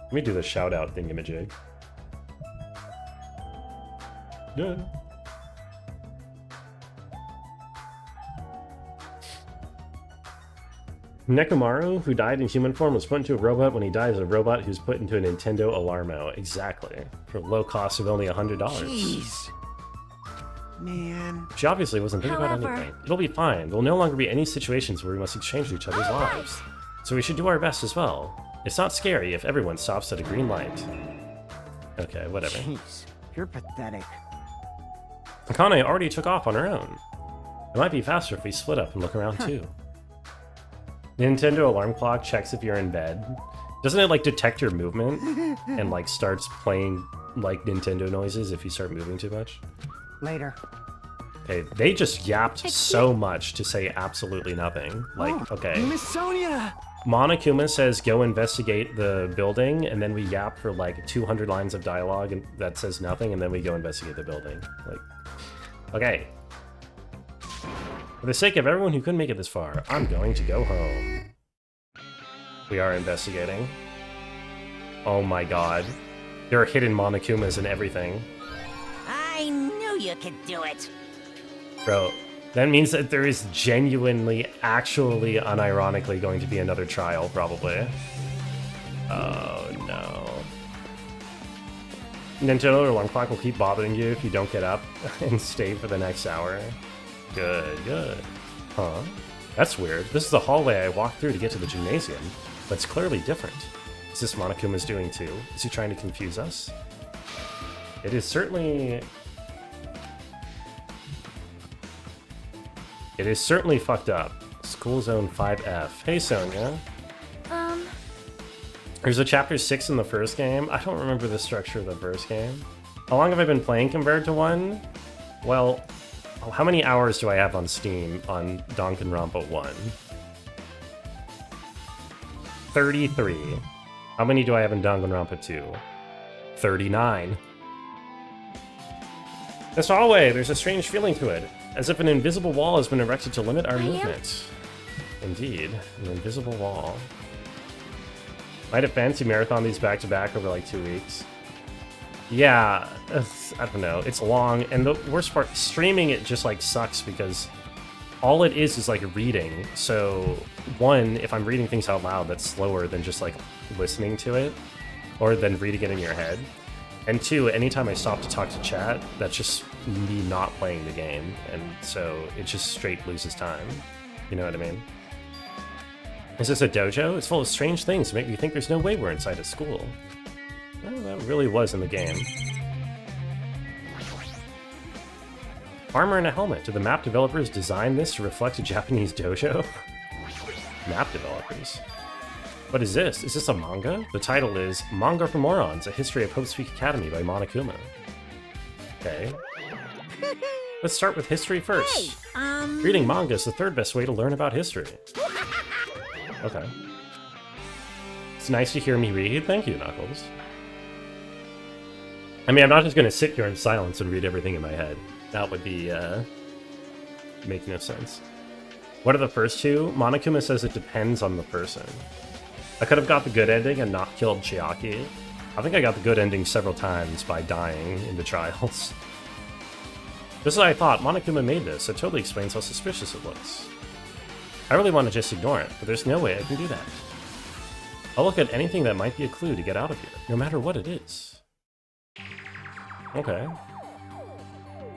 Let me do the shout-out thingamajig. Yeah. Nekomaru, who died in human form, was put into a robot. When he died as a robot, he was put into a Nintendo Alarmo. Exactly. For a low cost of only $100. Jeez. Man. She obviously wasn't thinking about anything. It'll be fine. There'll no longer be any situations where we must exchange each other's lives. So we should do our best as well. It's not scary if everyone stops at a green light. Okay, whatever. Jeez, you're pathetic. Akane already took off on her own. It might be faster if we split up and look around too. Nintendo alarm clock checks if you're in bed. Doesn't it like detect your movement and like starts playing like Nintendo noises if you start moving too much? Later. Okay, they just yapped so much to say absolutely nothing. Like, okay. Miss Sonia! Monokuma says go investigate the building, and then we yap for like 200 lines of dialogue and that says nothing, and then we go investigate the building. Like, okay. For the sake of everyone who couldn't make it this far, I'm going to go home. We are investigating. Oh my god. There are hidden Monokumas and everything. I knew you could do it. Bro, That means that there is genuinely, actually, unironically going to be another trial, probably. Oh, no. Nintendo alarm clock will keep bothering you if you don't get up and stay for the next hour. Good, good. Huh? That's weird. This is the hallway I walked through to get to the gymnasium, but it's clearly different. Is this Monokuma's doing too? Is he trying to confuse us? It is certainly... It is certainly fucked up. School Zone 5F. Hey, Sonia. There's a Chapter 6 in the first game. I don't remember the structure of the first game. How long have I been playing compared to 1? Well, how many hours do I have on Steam on Danganronpa 1? 33. How many do I have in Danganronpa 2? 39. This hallway, there's a strange feeling to it, as if an invisible wall has been erected to limit our movement. Indeed, an invisible wall. Might have fancy marathon these back-to-back over like 2 weeks. Yeah, I don't know, it's long, and the worst part, streaming it just like sucks because all it is like reading. So, one, if I'm reading things out loud, that's slower than just like listening to it, or than reading it in your head. And two, anytime I stop to talk to chat, that's just me not playing the game, and so it just straight loses time. You know what I mean? Is this a dojo? It's full of strange things to make me think there's no way we're inside a school. Well, that really was in the game. Armor and a helmet. Did the map developers design this to reflect a Japanese dojo? Map developers. What is this? Is this a manga? The title is Manga for Morons, A History of Hope Speak Academy by Monokuma. Okay. Let's start with history first. Hey, Reading manga is the third best way to learn about history. Okay. It's nice to hear me read. Thank you, Knuckles. I mean, I'm not just going to sit here in silence and read everything in my head. That would be, make no sense. What are the first two? Monokuma says it depends on the person. I could have got the good ending and not killed Chiaki. I think I got the good ending several times by dying in the trials. This is what I thought. Monokuma made this. It totally explains how suspicious it looks. I really want to just ignore it, but there's no way I can do that. I'll look at anything that might be a clue to get out of here, no matter what it is. Okay.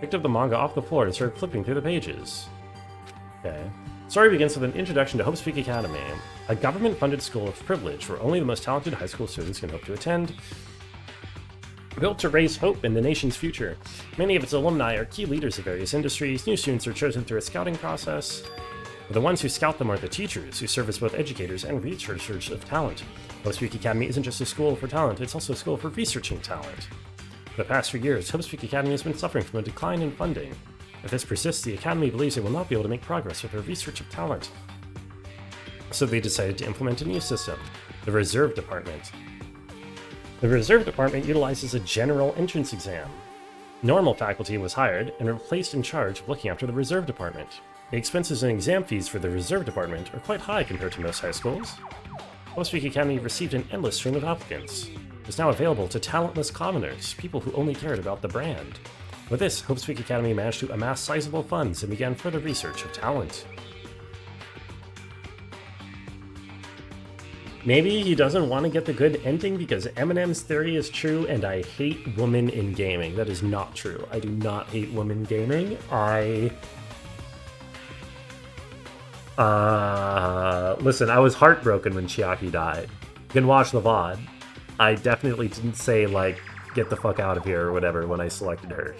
Picked up the manga off the floor and started flipping through the pages. Okay. Story begins with an introduction to Hope Speak Academy, a government-funded school of privilege where only the most talented high school students can hope to attend. Built to raise hope in the nation's future, many of its alumni are key leaders of various industries. New students are chosen through a scouting process. The ones who scout them are the teachers, who serve as both educators and researchers of talent. Hope Speak Academy isn't just a school for talent, it's also a school for researching talent. For the past 3 years, Hope Speak Academy has been suffering from a decline in funding. If this persists, the Academy believes it will not be able to make progress with their research of talent. So they decided to implement a new system, the Reserve Department. The Reserve Department utilizes a general entrance exam. Normal faculty was hired and were placed in charge of looking after the Reserve Department. The expenses and exam fees for the Reserve Department are quite high compared to most high schools. Hope Speak Academy received an endless stream of applicants. It's now available to talentless commoners, people who only cared about the brand. With this, Hope Speak Academy managed to amass sizable funds and began further research of talent. Maybe he doesn't want to get the good ending because Eminem's theory is true and I hate women in gaming. That is not true. I do not hate women gaming. Listen, I was heartbroken when Chiaki died. You can watch the VOD. I definitely didn't say, like, get the fuck out of here or whatever when I selected her.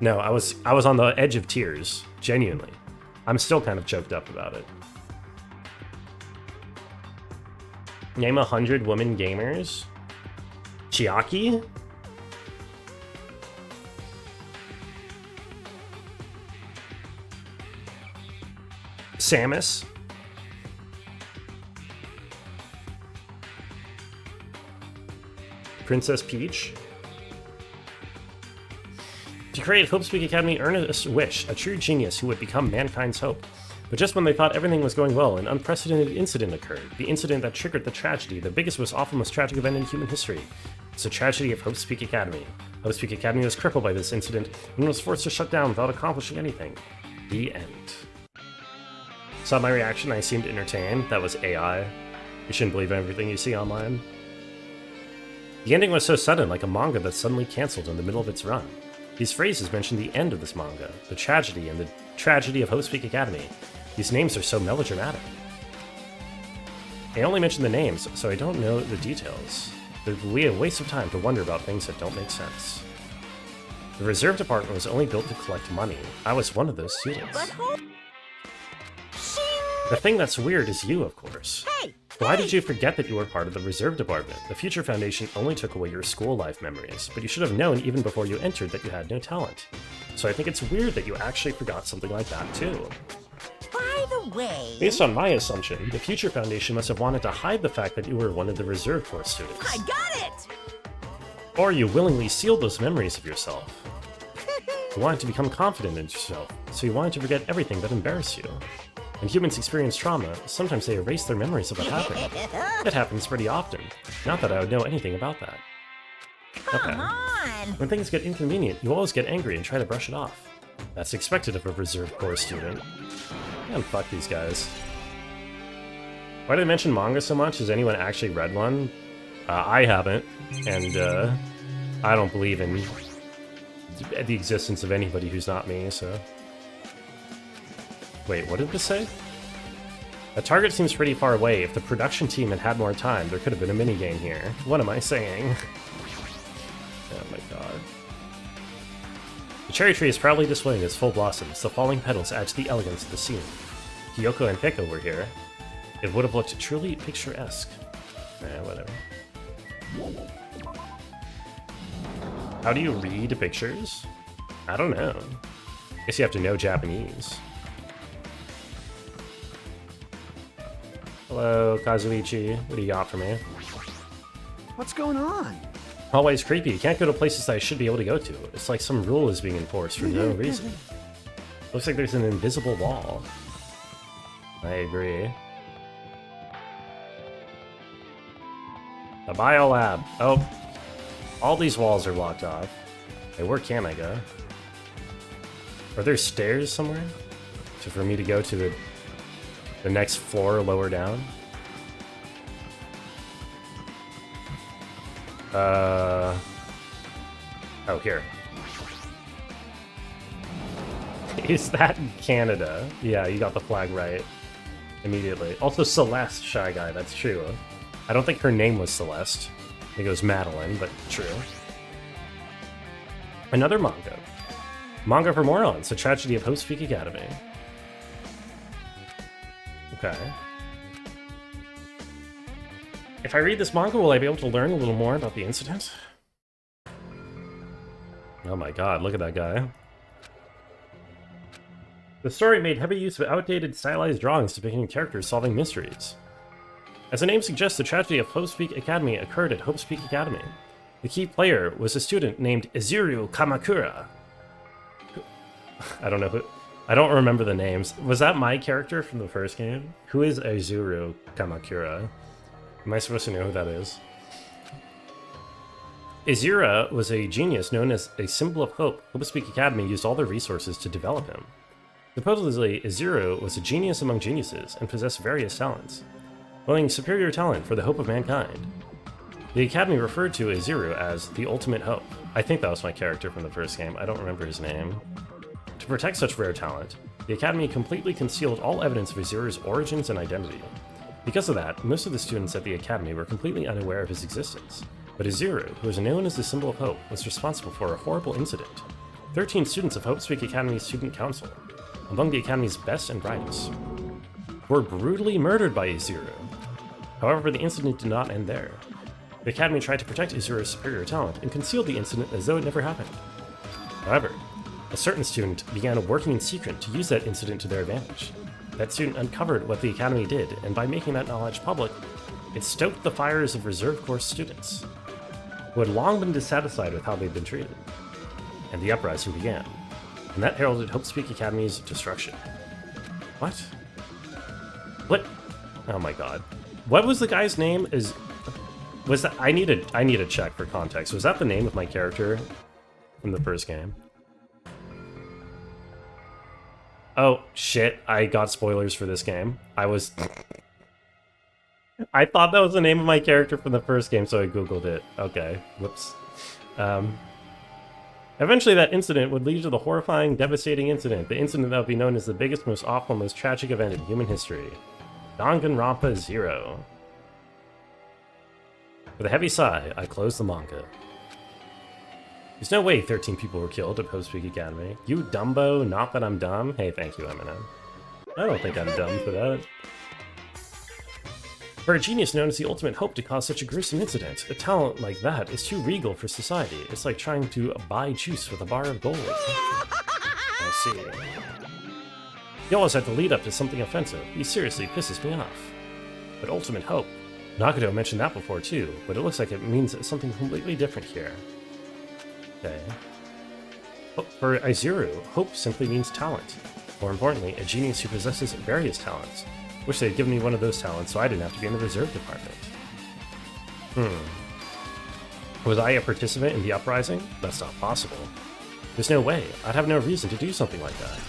No, I was on the edge of tears. Genuinely. I'm still kind of choked up about it. Name 100 women gamers. Chiaki? Samus? Princess Peach? To create Hope Speak Academy, earnest wish, a true genius who would become mankind's hope. But just when they thought everything was going well, an unprecedented incident occurred. The incident that triggered the tragedy, the biggest, most awful, most tragic event in human history. It's the tragedy of Hope Speak Academy. Hope Speak Academy was crippled by this incident and was forced to shut down without accomplishing anything. The end. Saw my reaction, I seemed entertained. That was AI. You shouldn't believe everything you see online. The ending was so sudden, like a manga that's suddenly cancelled in the middle of its run. These phrases mention the end of this manga, the tragedy and the tragedy of Hope's Peak Academy. These names are so melodramatic. I only mention the names, so I don't know the details. It would be a waste of time to wonder about things that don't make sense. The reserve department was only built to collect money. I was one of those students. The thing that's weird is you, of course. Why did you forget that you were part of the reserve department? The Future Foundation only took away your school life memories, but you should have known even before you entered that you had no talent. So I think it's weird that you actually forgot something like that too. By the way... Based on my assumption, the Future Foundation must have wanted to hide the fact that you were one of the reserve corps students. I got it! Or you willingly sealed those memories of yourself. You wanted to become confident in yourself, so you wanted to forget everything that embarrassed you. When humans experience trauma, sometimes they erase their memories of what happened. It happens pretty often. Not that I would know anything about that. Come on! When things get inconvenient, you always get angry and try to brush it off. That's expected of a reserve corps student. Man, fuck these guys. Why did I mention manga so much? Has anyone actually read one? I haven't, and I don't believe in the existence of anybody who's not me, so... Wait, what did this say? A target seems pretty far away. If the production team had had more time, there could have been a minigame here. What am I saying? Oh my god. The cherry tree is proudly displaying its full blossoms. The falling petals add to the elegance of the scene. Kyoko and Peko were here. It would have looked truly picturesque. Whatever. How do you read pictures? I don't know. Guess you have to know Japanese. Hello, Kazuichi. What do you got for me? What's going on? Hallway's creepy. You can't go to places that I should be able to go to. It's like some rule is being enforced for no reason. Looks like there's an invisible wall. I agree. A biolab. Oh. All these walls are blocked off. Hey, where can I go? Are there stairs somewhere? So for me to go to the next floor lower down? Oh, here. Is that Canada? Yeah, you got the flag right. Immediately. Also Celeste, Shy Guy, that's true. I don't think her name was Celeste. I think it was Madeline, but true. Another manga. Manga for Morons, The Tragedy of Hope's Peak Academy. Okay. If I read this manga, will I be able to learn a little more about the incident? Oh my god, look at that guy. The story made heavy use of outdated, stylized drawings depicting characters solving mysteries. As the name suggests, the tragedy of Hope's Peak Academy occurred at Hope's Peak Academy. The key player was a student named Izuru Kamakura. I don't know who... I don't remember the names. Was that my character from the first game? Who is Izuru Kamakura? Am I supposed to know who that is? Izura was a genius known as a symbol of hope. Hope's Peak Academy used all their resources to develop him. Supposedly, Izuru was a genius among geniuses and possessed various talents, holding superior talent for the hope of mankind. The Academy referred to Izuru as the ultimate hope. I think that was my character from the first game. I don't remember his name. To protect such rare talent, the Academy completely concealed all evidence of Izuru's origins and identity. Because of that, most of the students at the Academy were completely unaware of his existence. But Izuru, who was known as the symbol of hope, was responsible for a horrible incident. 13 students of Hope's Peak Academy's Student Council, among the Academy's best and brightest, were brutally murdered by Izuru. However, the incident did not end there. The Academy tried to protect Izuru's superior talent and concealed the incident as though it never happened. However, a certain student began working in secret to use that incident to their advantage. That student uncovered what the Academy did, and by making that knowledge public, it stoked the fires of Reserve Corps students, who had long been dissatisfied with how they'd been treated. And the uprising began, and that heralded Hope's Peak Academy's destruction. What? What? Oh my god. What was the guy's name? Was that... I need to check for context. Was that the name of my character from the first game? Oh, shit. I got spoilers for this game. I thought that was the name of my character from the first game, so I googled it. Okay, whoops. Eventually that incident would lead to the horrifying, devastating incident. The incident that would be known as the biggest, most awful, most tragic event in human history. Danganronpa 0. With a heavy sigh, I closed the manga. There's no way 13 people were killed at Post Peak Academy. You dumbo, not that I'm dumb. Hey, thank you, Eminem. I don't think I'm dumb for that. For a genius known as the ultimate hope to cause such a gruesome incident, a talent like that is too regal for society. It's like trying to buy juice with a bar of gold. I see. You always have to lead up to something offensive. He seriously pisses me off. But ultimate hope. Nagato mentioned that before too, but it looks like it means something completely different here. Okay. For Izuru, hope simply means talent. More importantly, a genius who possesses various talents. Wish they had given me one of those talents so I didn't have to be in the reserve department. Was I a participant in the uprising? That's not possible. There's no way. I'd have no reason to do something like that.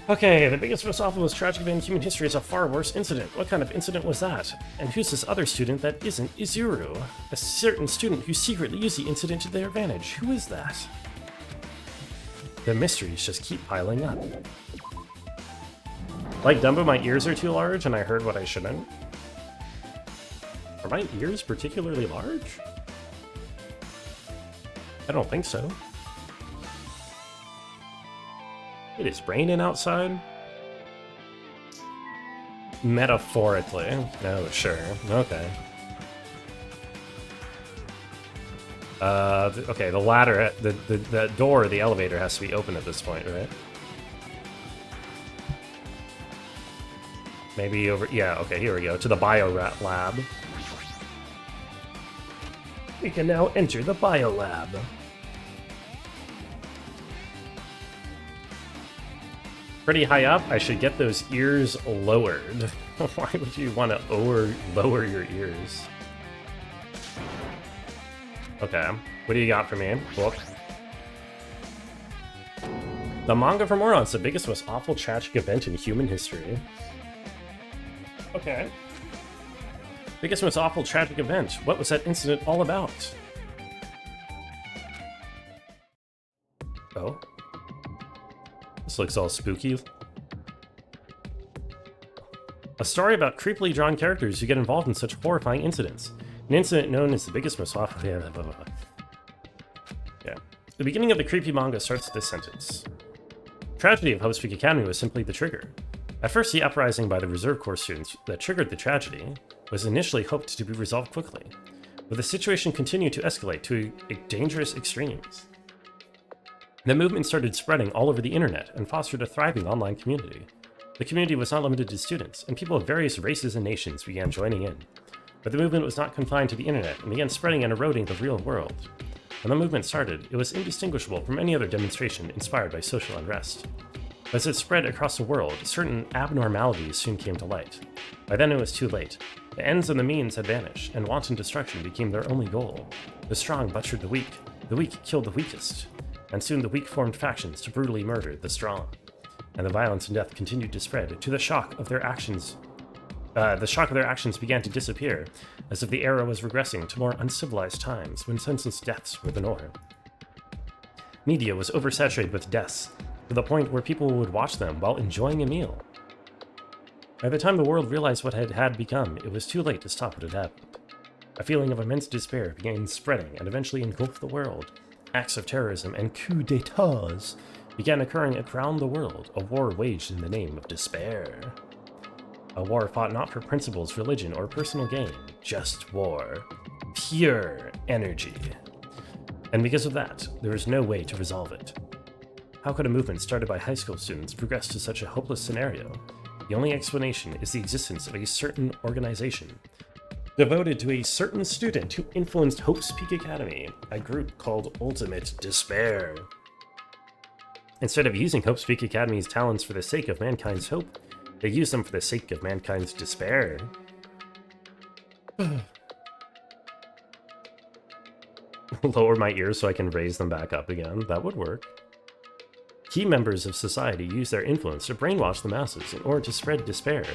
Okay, the biggest, most awful, most tragic event in human history is a far worse incident. What kind of incident was that? And who's this other student that isn't Izuru? A certain student who secretly used the incident to their advantage. Who is that? The mysteries just keep piling up. Like Dumbo, my ears are too large and I heard what I shouldn't. Are my ears particularly large? I don't think so. It is raining outside? Metaphorically. Oh, sure. Okay. Okay, the ladder, the door of the elevator has to be open at this point, right? Maybe over, yeah, okay, here we go, to the bio lab. We can now enter the bio lab. Pretty high up, I should get those ears lowered. Why would you want to lower your ears? Okay, what do you got for me? Book. The manga for morons, the biggest, most awful, tragic event in human history. Okay. Biggest, most awful, tragic event. What was that incident all about? Oh. This looks all spooky. A story about creepily drawn characters who get involved in such horrifying incidents. An incident known as the biggest, most awful... Yeah. The beginning of the creepy manga starts with this sentence. Tragedy of Hope's Peak Academy was simply the trigger. At first, the uprising by the Reserve Corps students that triggered the tragedy was initially hoped to be resolved quickly, but the situation continued to escalate to dangerous extremes. The movement started spreading all over the internet and fostered a thriving online community. The community was not limited to students, and people of various races and nations began joining in. But the movement was not confined to the internet and began spreading and eroding the real world. When the movement started, it was indistinguishable from any other demonstration inspired by social unrest. As it spread across the world, certain abnormalities soon came to light. By then it was too late. The ends and the means had vanished, and wanton destruction became their only goal. The strong butchered the weak killed the weakest, and soon the weak formed factions to brutally murder the strong. And the violence and death continued to spread to the shock of their actions. The shock of their actions began to disappear, as if the era was regressing to more uncivilized times when senseless deaths were the norm. Media was oversaturated with deaths, to the point where people would watch them while enjoying a meal. By the time the world realized what had become, it was too late to stop what had happened. A feeling of immense despair began spreading and eventually engulfed the world. Acts of terrorism and coups d'etats began occurring around the world, a war waged in the name of despair. A war fought not for principles, religion, or personal gain, just war. Pure energy. And because of that, there was no way to resolve it. How could a movement started by high school students progress to such a hopeless scenario? The only explanation is the existence of a certain organization devoted to a certain student who influenced Hope's Peak Academy, a group called Ultimate Despair. Instead of using Hope's Peak Academy's talents for the sake of mankind's hope, they use them for the sake of mankind's despair. Lower my ears so I can raise them back up again. That would work. Key members of society use their influence to brainwash the masses in order to spread despair.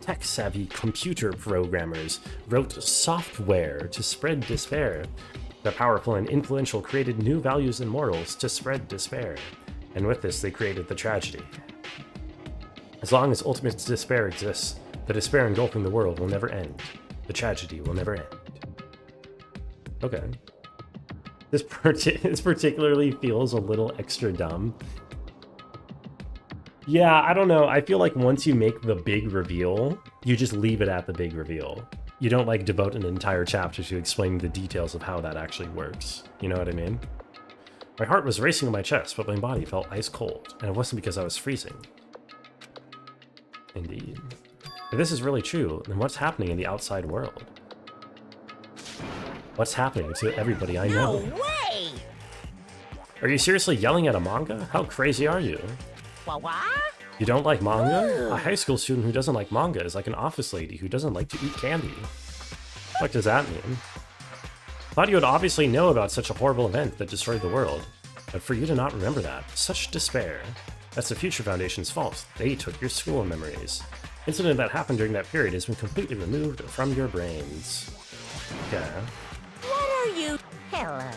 Tech-savvy computer programmers wrote software to spread despair. The powerful and influential created new values and morals to spread despair. And with this, they created the tragedy. As long as ultimate despair exists, the despair engulfing the world will never end. The tragedy will never end. Okay. This particularly feels a little extra dumb. Yeah, I don't know. I feel like once you make the big reveal, you just leave it at the big reveal. You don't like devote an entire chapter to explaining the details of how that actually works. You know what I mean? My heart was racing in my chest, but my body felt ice cold, and it wasn't because I was freezing. Indeed. If this is really true, then what's happening in the outside world? What's happening to everybody I know? No way! Are you seriously yelling at a manga? How crazy are you? What? You don't like manga? A high school student who doesn't like manga is like an office lady who doesn't like to eat candy. What does that mean? Thought you would obviously know about such a horrible event that destroyed the world. But for you to not remember that, such despair. That's the Future Foundation's fault. They took your school memories. Incident that happened during that period has been completely removed from your brains. Okay. What are you? Hello.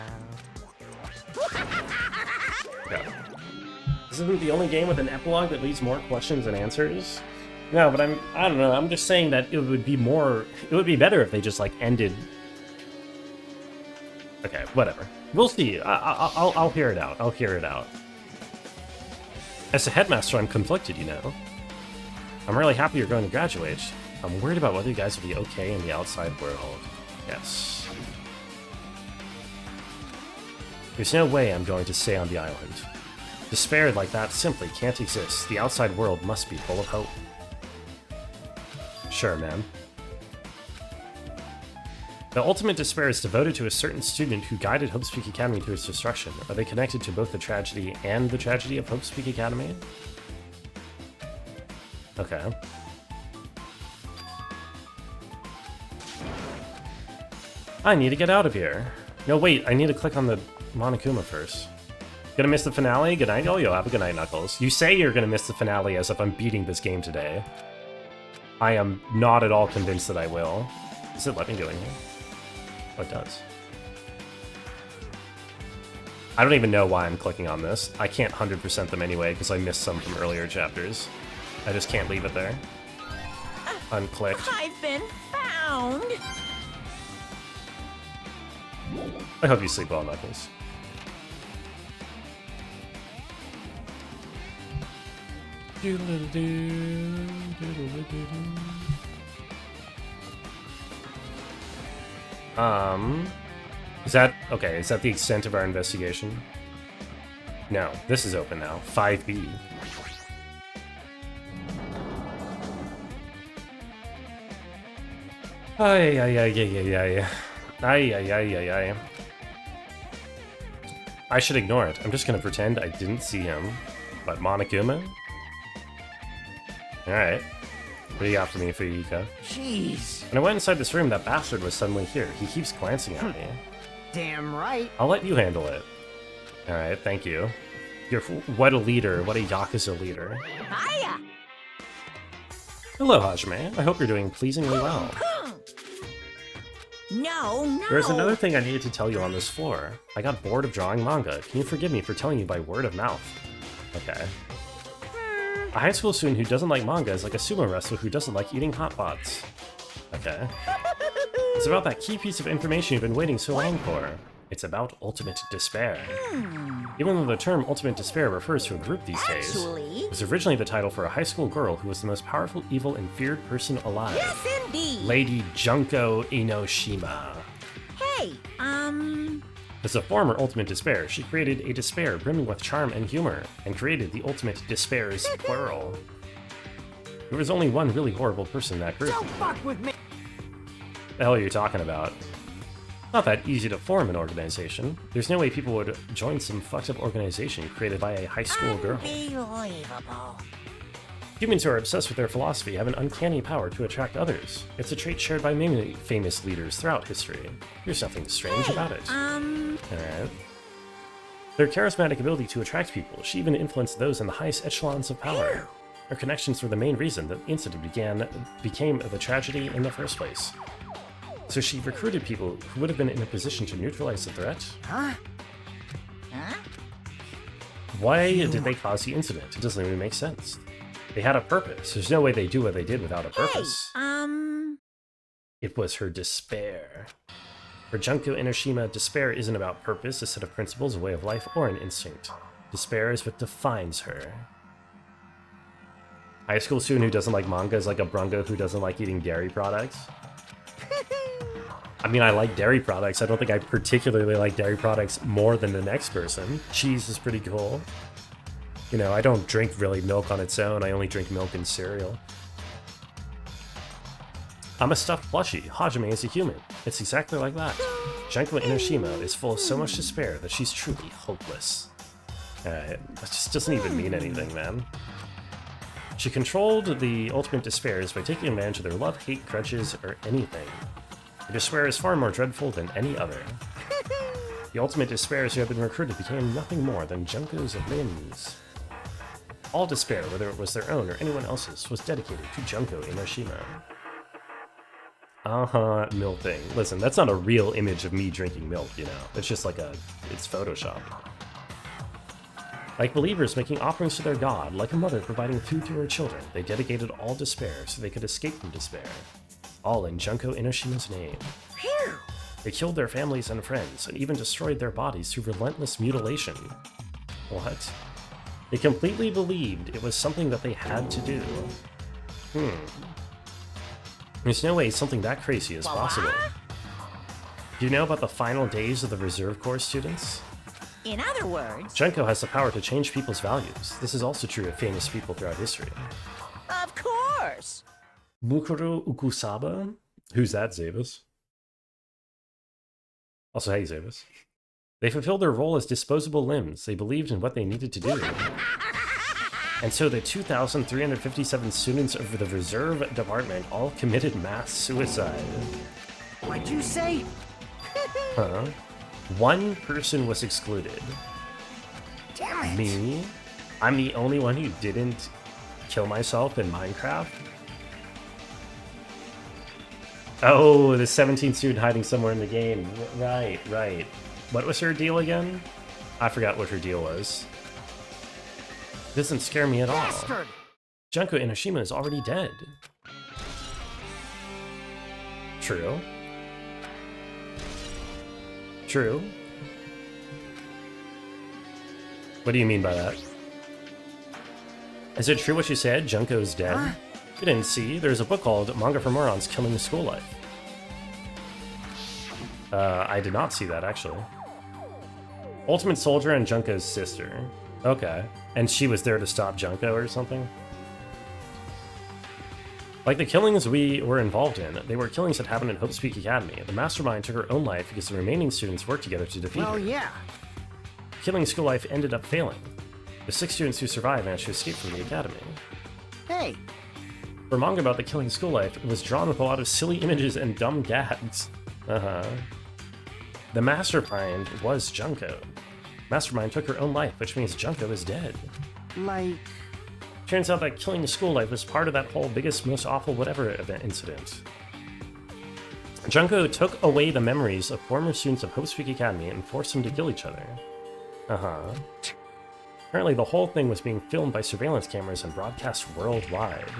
Yeah. This isn't the only game with an epilogue that leaves more questions than answers. No, but I don't know, I'm just saying that it would be better if they just, like, ended... Okay, whatever. We'll see. I'll hear it out. I'll hear it out. As a headmaster, I'm conflicted, you know. I'm really happy you're going to graduate. I'm worried about whether you guys will be okay in the outside world. Yes. There's no way I'm going to stay on the island. Despair like that simply can't exist. The outside world must be full of hope. Sure, man. The ultimate despair is devoted to a certain student who guided Hope's Peak Academy to its destruction. Are they connected to both the tragedy and the tragedy of Hope's Peak Academy? Okay. I need to get out of here. No, wait, I need to click on the Monokuma first. Gonna miss the finale? Good night. Oh, yo, have a good night, Knuckles. You say you're gonna miss the finale as if I'm beating this game today. I am not at all convinced that I will. Does it let me do anything? Oh, it does. I don't even know why I'm clicking on this. I can't 100% them anyway because I missed some from earlier chapters. I just can't leave it there. Unclicked. I've been found. I hope you sleep well, Knuckles. Is that okay? Is that the extent of our investigation? No, this is open now. 5B. I should ignore it. I'm just gonna pretend I didn't see him. But Monokuma? Alright. What do you got for me, Fuyuka? Jeez. When I went inside this room, that bastard was suddenly here. He keeps glancing at me. Damn right. I'll let you handle it. Alright, thank you. You're what a leader. What a Yakuza leader. Hiya! Hello, Hajime. I hope you're doing pleasingly well. No. There's another thing I needed to tell you on this floor. I got bored of drawing manga. Can you forgive me for telling you by word of mouth? Okay. A high school student who doesn't like manga is like a sumo wrestler who doesn't like eating hot pots. Okay. It's about that key piece of information you've been waiting so long for. It's about ultimate despair. Even though the term ultimate despair refers to a group these days, it was originally the title for a high school girl who was the most powerful, evil, and feared person alive. Yes, indeed. Lady Junko Inoshima. Hey, As a former ultimate despair, she created a despair brimming with charm and humor, and created the ultimate despairs, plural. There was only one really horrible person in that group. Don't fuck with me. The hell are you talking about? Not that easy to form an organization. There's no way people would join some fucked up organization created by a high school girl. unbelievable. Humans who are obsessed with their philosophy have an uncanny power to attract others. It's a trait shared by many famous leaders throughout history. There's nothing strange about it. Alright. Their charismatic ability to attract people, she even influenced those in the highest echelons of power. Her connections were the main reason that the incident became the tragedy in the first place. So she recruited people who would have been in a position to neutralize the threat? Huh? Huh? Why did they cause the incident? It doesn't even make sense. They had a purpose. There's no way they do what they did without a purpose. It was her despair. For Junko Enoshima, despair isn't about purpose, a set of principles, a way of life, or an instinct. Despair is what defines her. High school student who doesn't like manga is like a brungo who doesn't like eating dairy products. I mean, I like dairy products. I don't think I particularly like dairy products more than the next person. Cheese is pretty cool. You know, I don't drink really milk on its own. I only drink milk in cereal. I'm a stuffed plushie. Hajime is a human. It's exactly like that. Junko Enoshima is full of so much despair that she's truly hopeless. That just doesn't even mean anything, man. She controlled the ultimate despairs by taking advantage of their love, hate, grudges, or anything. Her despair is far more dreadful than any other. The ultimate despairs who had been recruited became nothing more than Junko's limbs. All despair, whether it was their own or anyone else's, was dedicated to Junko Enoshima. Milk thing. Listen, that's not a real image of me drinking milk, you know. It's just like it's Photoshop. Like believers making offerings to their god, like a mother providing food to her children, they dedicated all despair so they could escape from despair. All in Junko Enoshima's name. Phew! They killed their families and friends, and even destroyed their bodies through relentless mutilation. What? They completely believed it was something that they had to do. There's no way something that crazy is possible. Do you know about the final days of the Reserve Corps students? In other words... Junko has the power to change people's values. This is also true of famous people throughout history. Of course! Mukuro Ukusaba? Who's that, Zavis? Also, hey, Zavis. They fulfilled their role as disposable limbs. They believed in what they needed to do. And so the 2,357 students of the Reserve Department all committed mass suicide. What'd you say? Huh? One person was excluded. Damn it! Me? I'm the only one who didn't kill myself in Minecraft? Oh, the 17th student hiding somewhere in the game. Right. What was her deal again? I forgot what her deal was. It doesn't scare me at all. Bastard! Junko Enoshima is already dead. True. True. What do you mean by that? Is it true what you said? Junko's dead? Huh? You didn't see. There's a book called Manga for Morons Killing the School Life. I did not see that, actually. Ultimate Soldier and Junko's sister. Okay. And she was there to stop Junko or something? Like the killings we were involved in, they were killings that happened in Hope's Peak Academy. The mastermind took her own life because the remaining students worked together to defeat her. Well, yeah. Killing School Life ended up failing. The 6 students who survived managed to escape from the academy. Hey, For manga about the Killing School Life, it was drawn with a lot of silly images and dumb gags. The mastermind was Junko. Mastermind took her own life, which means Junko is dead. like... Turns out that Killing the School Life was part of that whole biggest, most awful whatever event incident. Junko took away the memories of former students of Hope's Peak Academy and forced them to kill each other. Apparently the whole thing was being filmed by surveillance cameras and broadcast worldwide.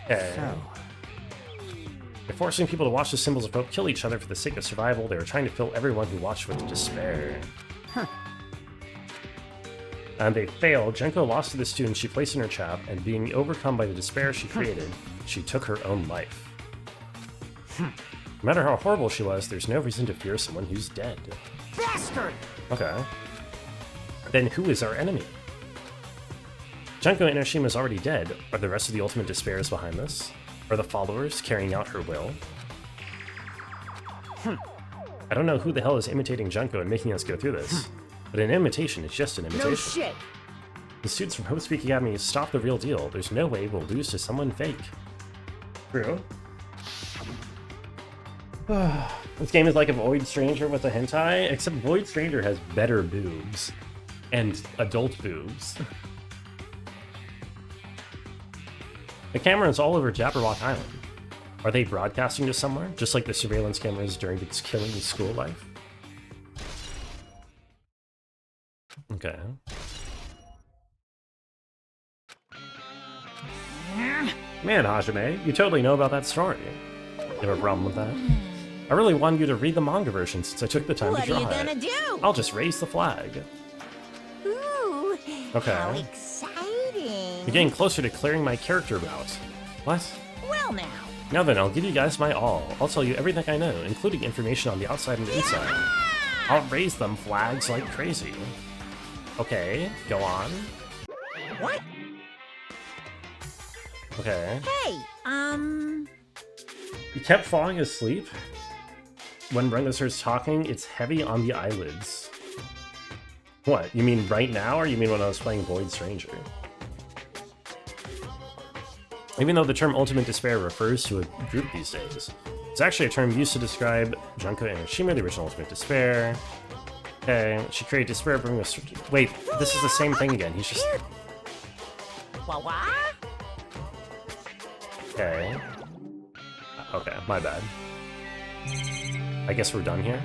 Okay. So... They're forcing people to watch the symbols of hope kill each other for the sake of survival. They were trying to fill everyone who watched with despair. And they failed. Junko lost to the students she placed in her trap, and being overcome by the despair she created, she took her own life. No matter how horrible she was, there's no reason to fear someone who's dead. Bastard! Okay. Then who is our enemy? Junko Enoshima is already dead. Are the rest of the Ultimate Despairs behind this? Are the followers carrying out her will? I don't know who the hell is imitating Junko and making us go through this, but an imitation is just an imitation. No shit! The students from Hope's Peak Academy stop the real deal. There's no way we'll lose to someone fake. True. This game is like a Void Stranger with a hentai, except Void Stranger has better boobs. And adult boobs. The camera is all over Jabberwock Island. Are they broadcasting to somewhere, just like the surveillance cameras during its killing school life? Okay. Man, Hajime, you totally know about that story. You have a problem with that? I really wanted you to read the manga version since I took the time to draw it. What are you gonna do? I'll just raise the flag. Ooh, Okay. how exciting. You're getting closer to clearing my character route. What? Well now. Now then, I'll give you guys my all. I'll tell you everything I know, including information on the outside and inside. I'll raise them flags like crazy. Okay, go on. What? Okay. Hey, You kept falling asleep? When Brenda starts talking, it's heavy on the eyelids. What, you mean right now, or you mean when I was playing Void Stranger? Even though the term Ultimate Despair refers to a group these days, it's actually a term used to describe Junko and Hiroshima, the original Ultimate Despair. Okay, she created despair, bringing us... Wait, this is the same thing again, he's just... what? Okay. Okay, my bad. I guess we're done here.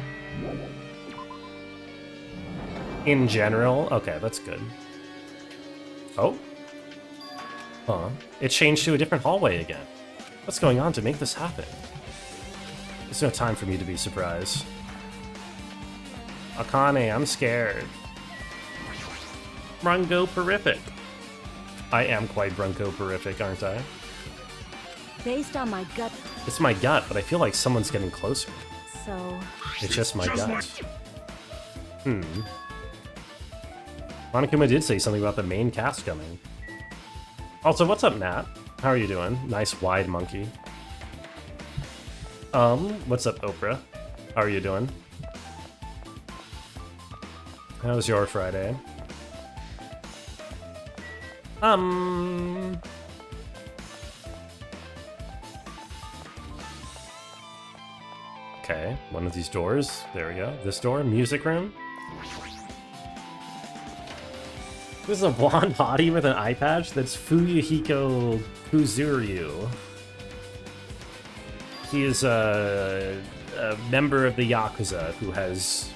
In general? Okay, that's good. Oh? Huh. It changed to a different hallway again. What's going on to make this happen? There's no time for me to be surprised. Akane, I'm scared. Brunko-porific. I am quite Brunko-porific, aren't I? Based on my gut, It's my gut, but I feel like someone's getting closer. so... It's just my gut. Monokuma did say something about the main cast coming. Also, what's up, Nat? How are you doing? Nice wide monkey. What's up, Oprah? How are you doing? How was your Friday? Okay, one of these doors. There we go. This door, music room. This is a blonde hottie with an eye patch. That's Fuyuhiko Kuzuryu. He is a member of the Yakuza who has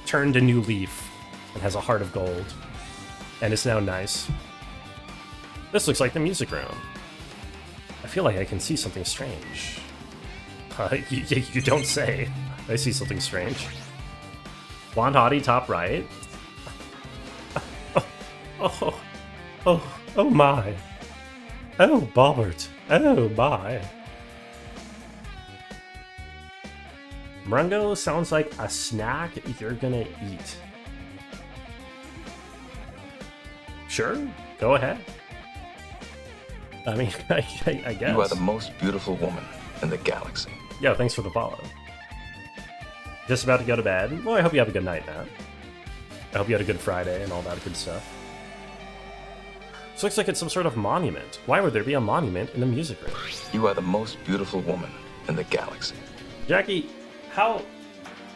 turned a new leaf and has a heart of gold. And is now nice. This looks like the music room. I feel like I can see something strange. You don't say. I see something strange. Blonde hottie, top right. Oh my. Oh, Bobbert. Oh my. Mrungo sounds like a snack you're gonna eat. Sure, go ahead. I mean, I guess. You are the most beautiful woman in the galaxy. Yeah, thanks for the follow. Just about to go to bed? Well, I hope you have a good night, Matt. I hope you had a good Friday and all that good stuff. This looks like it's some sort of monument. Why would there be a monument in a music room? You are the most beautiful woman in the galaxy. Jackie, how...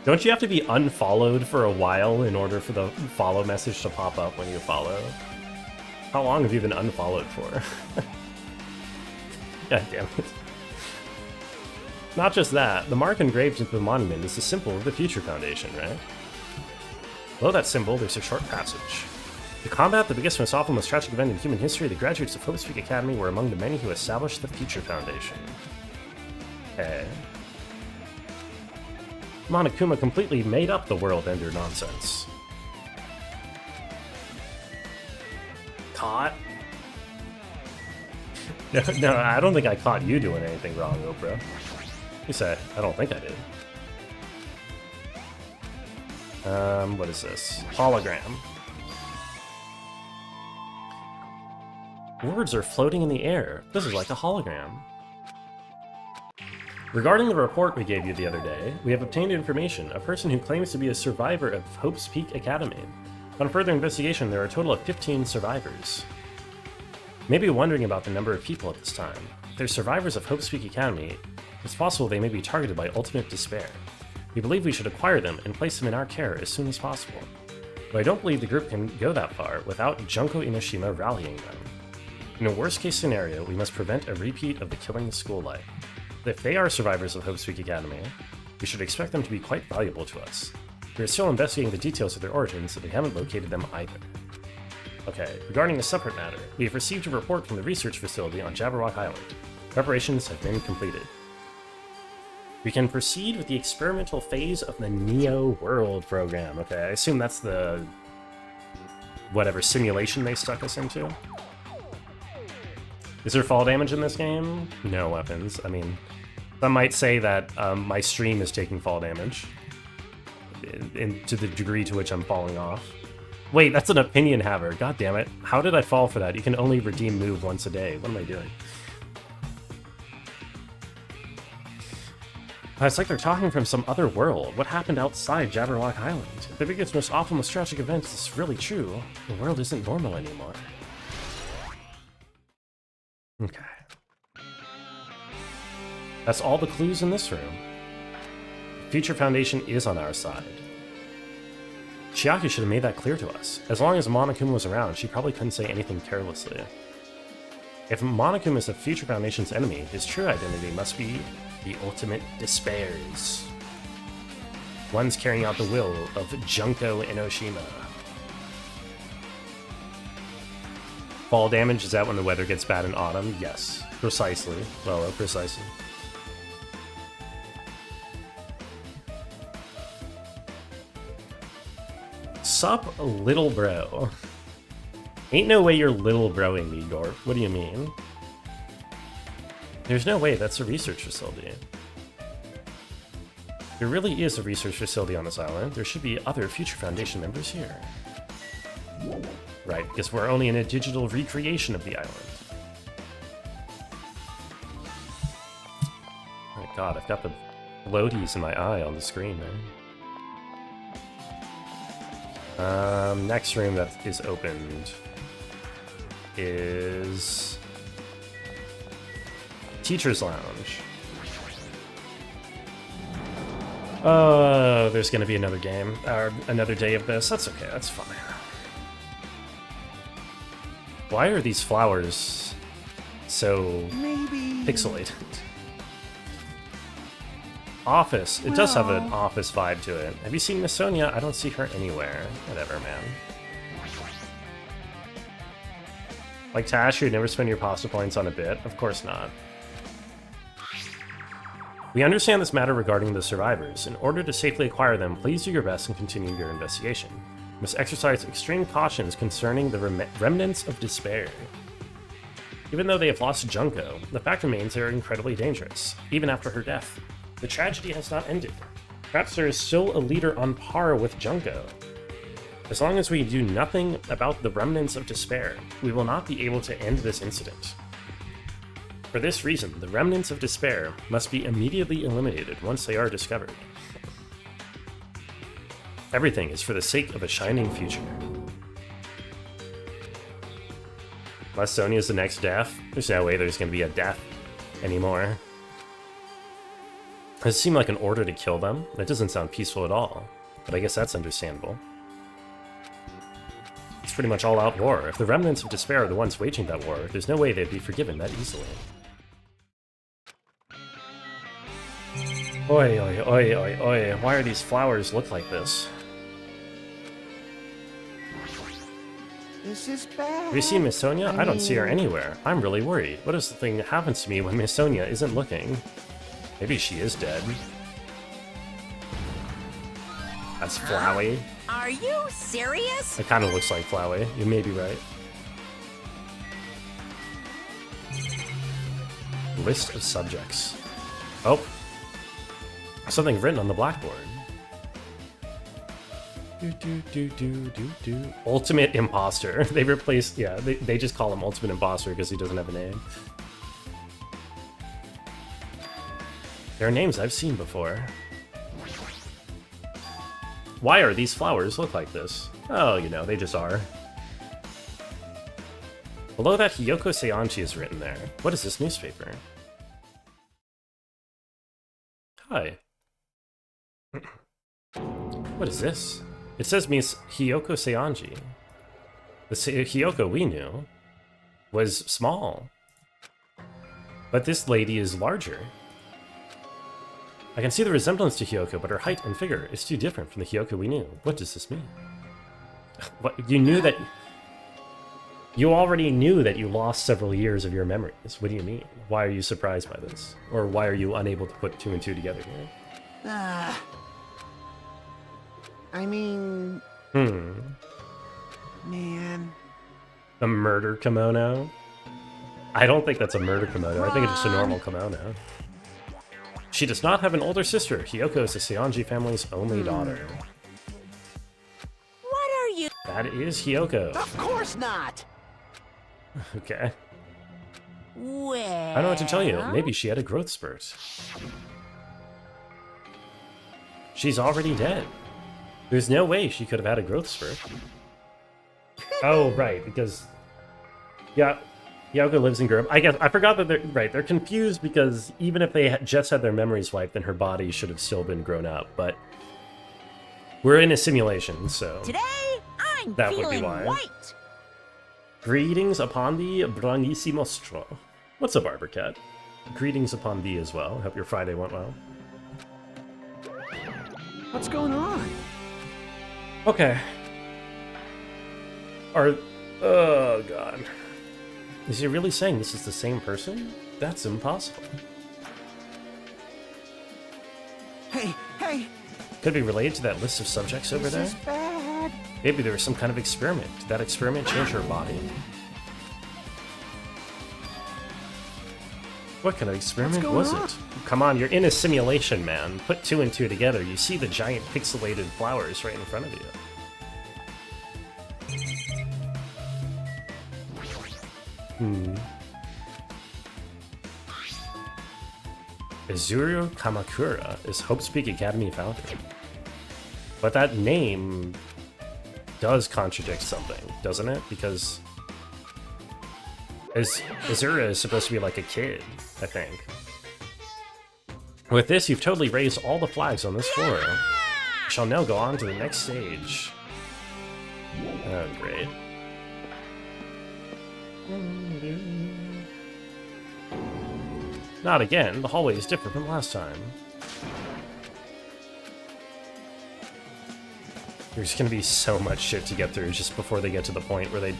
Don't you have to be unfollowed for a while in order for the follow message to pop up when you follow? How long have you been unfollowed for? God damn it. Not just that, the mark engraved into the monument is the symbol of the Future Foundation, right? Below that symbol, there's a short passage. To combat the biggest, most awful, most tragic event in human history, the graduates of Hope Speak Academy were among the many who established the Future Foundation. Okay. Monokuma completely made up the world ender nonsense. Caught? No, I don't think I caught you doing anything wrong, Oprah. You said, I don't think I did. What is this? Hologram. Words are floating in the air. This is like a hologram. Regarding the report we gave you the other day, we have obtained information. A person who claims to be a survivor of Hope's Peak Academy. On further investigation, there are a total of 15 survivors. You may be wondering about the number of people at this time. If they're survivors of Hope's Peak Academy, It's possible they may be targeted by ultimate despair. We believe we should acquire them and place them in our care as soon as possible. But I don't believe the group can go that far without Junko Inoshima rallying them. In a worst-case scenario, we must prevent a repeat of the killing the school life. If they are survivors of Hope's Week Academy, we should expect them to be quite valuable to us. We are still investigating the details of their origins, and we haven't located them either. Okay, regarding a separate matter, we have received a report from the research facility on Jabberwock Island. Preparations have been completed. We can proceed with the experimental phase of the Neo World program. Okay, I assume that's the whatever simulation they stuck us into. Is there fall damage in this game? No weapons. I mean, some might say that my stream is taking fall damage to the degree to which I'm falling off. Wait, that's an opinion haver. God damn it. How did I fall for that? You can only redeem move once a day. What am I doing? It's like they're talking from some other world. What happened outside Jabberwock Island? If the biggest, most awful, most tragic event is really true, the world isn't normal anymore. Okay. That's all the clues in this room. Future Foundation is on our side. Chiaki should have made that clear to us. As long as Monokuma was around, she probably couldn't say anything carelessly. If Monokuma is the Future Foundation's enemy, his true identity must be the ultimate despairs. One's carrying out the will of Junko Inoshima. Fall damage, is that when the weather gets bad in autumn? Yes, precisely. Well, precisely. Sup, little bro? Ain't no way you're little broing me, Gorp. What do you mean? There's no way that's a research facility. There really is a research facility on this island. There should be other Future Foundation members here. Right, because we're only in a digital recreation of the island. Oh my god, I've got the floaties in my eye on the screen, man. Next room that is opened is Teacher's Lounge. Oh, there's gonna be another game, or another day of this. That's okay, that's fine. Why are these flowers so pixelated? Office. It does have an office vibe to it. Have you seen Miss Sonia? I don't see her anywhere. Whatever, man. Like Tash, you'd never spend your pasta points on a bit? Of course not. We understand this matter regarding the survivors. In order to safely acquire them, please do your best and continue your investigation. You must exercise extreme cautions concerning the remnants of despair. Even though they have lost Junko, the fact remains they are incredibly dangerous, even after her death. The tragedy has not ended. Perhaps there is still a leader on par with Junko. As long as we do nothing about the remnants of despair, we will not be able to end this incident. For this reason, the remnants of despair must be immediately eliminated once they are discovered. Everything is for the sake of a shining future. Unless Sonia's the next death, there's no way there's going to be a death anymore. Does it seem like an order to kill them? That doesn't sound peaceful at all, but I guess that's understandable. It's pretty much all-out war. If the remnants of despair are the ones waging that war, there's no way they'd be forgiven that easily. Oi, oi, oi, oi, oi. Why are these flowers look like this? This is bad. Have you seen Miss Sonia? I don't see her anywhere. I'm really worried. What is the thing that happens to me when Miss Sonia isn't looking? Maybe she is dead. That's Flowey. Are you serious? It kind of looks like Flowey. You may be right. List of subjects. Oh. Something written on the blackboard. Ultimate Imposter. They replaced, yeah, they just call him Ultimate Imposter because he doesn't have a name. There are names I've seen before. Why are these flowers look like this? Oh, you know, they just are. Below that, Hiyoko Seanchi is written there. What is this newspaper? Hi. What is this? It says Miss Hiyoko Seonji. The Hiyoko we knew was small. But this lady is larger. I can see the resemblance to Hiyoko, but her height and figure is too different from the Hiyoko we knew. What does this mean? What, you knew that... You already knew that you lost several years of your memories. What do you mean? Why are you surprised by this? Or why are you unable to put two and two together here? I mean... Man... A murder kimono? I don't think that's a murder kimono. I think it's just a normal kimono. She does not have an older sister. Hiyoko is the Seonji family's only daughter. What are you? That is Hiyoko. Of course not! Okay. Well... I don't know what to tell you. Maybe she had a growth spurt. She's already dead. There's no way she could have had a growth spurt. Oh, right, because... Yeah, Hiyoko lives in Gurb. I guess, I forgot that they're confused because even if they just had their memories wiped, then her body should have still been grown up, but... We're in a simulation, so... Today, I'm that would be feeling why. white! Greetings upon thee, Bravissimo Mostro. What's up, Barber Cat? Greetings upon thee as well. Hope your Friday went well. What's going on? Okay. Oh, God. Is he really saying this is the same person? That's impossible. Hey! Could be related to that list of subjects over there? This is bad. Maybe there was some kind of experiment. Did that experiment change her body? What kind of experiment was it? Come on, you're in a simulation, man. Put two and two together. You see the giant pixelated flowers right in front of you. Izuru Kamakura is Hope's Peak Academy founder. But that name does contradict something, doesn't it? Because Izura is supposed to be like a kid, I think. With this, you've totally raised all the flags on this floor. You shall now go on to the next stage. Oh, great. Not again. The hallway is different from last time. There's gonna be so much shit to get through just before they get to the point where they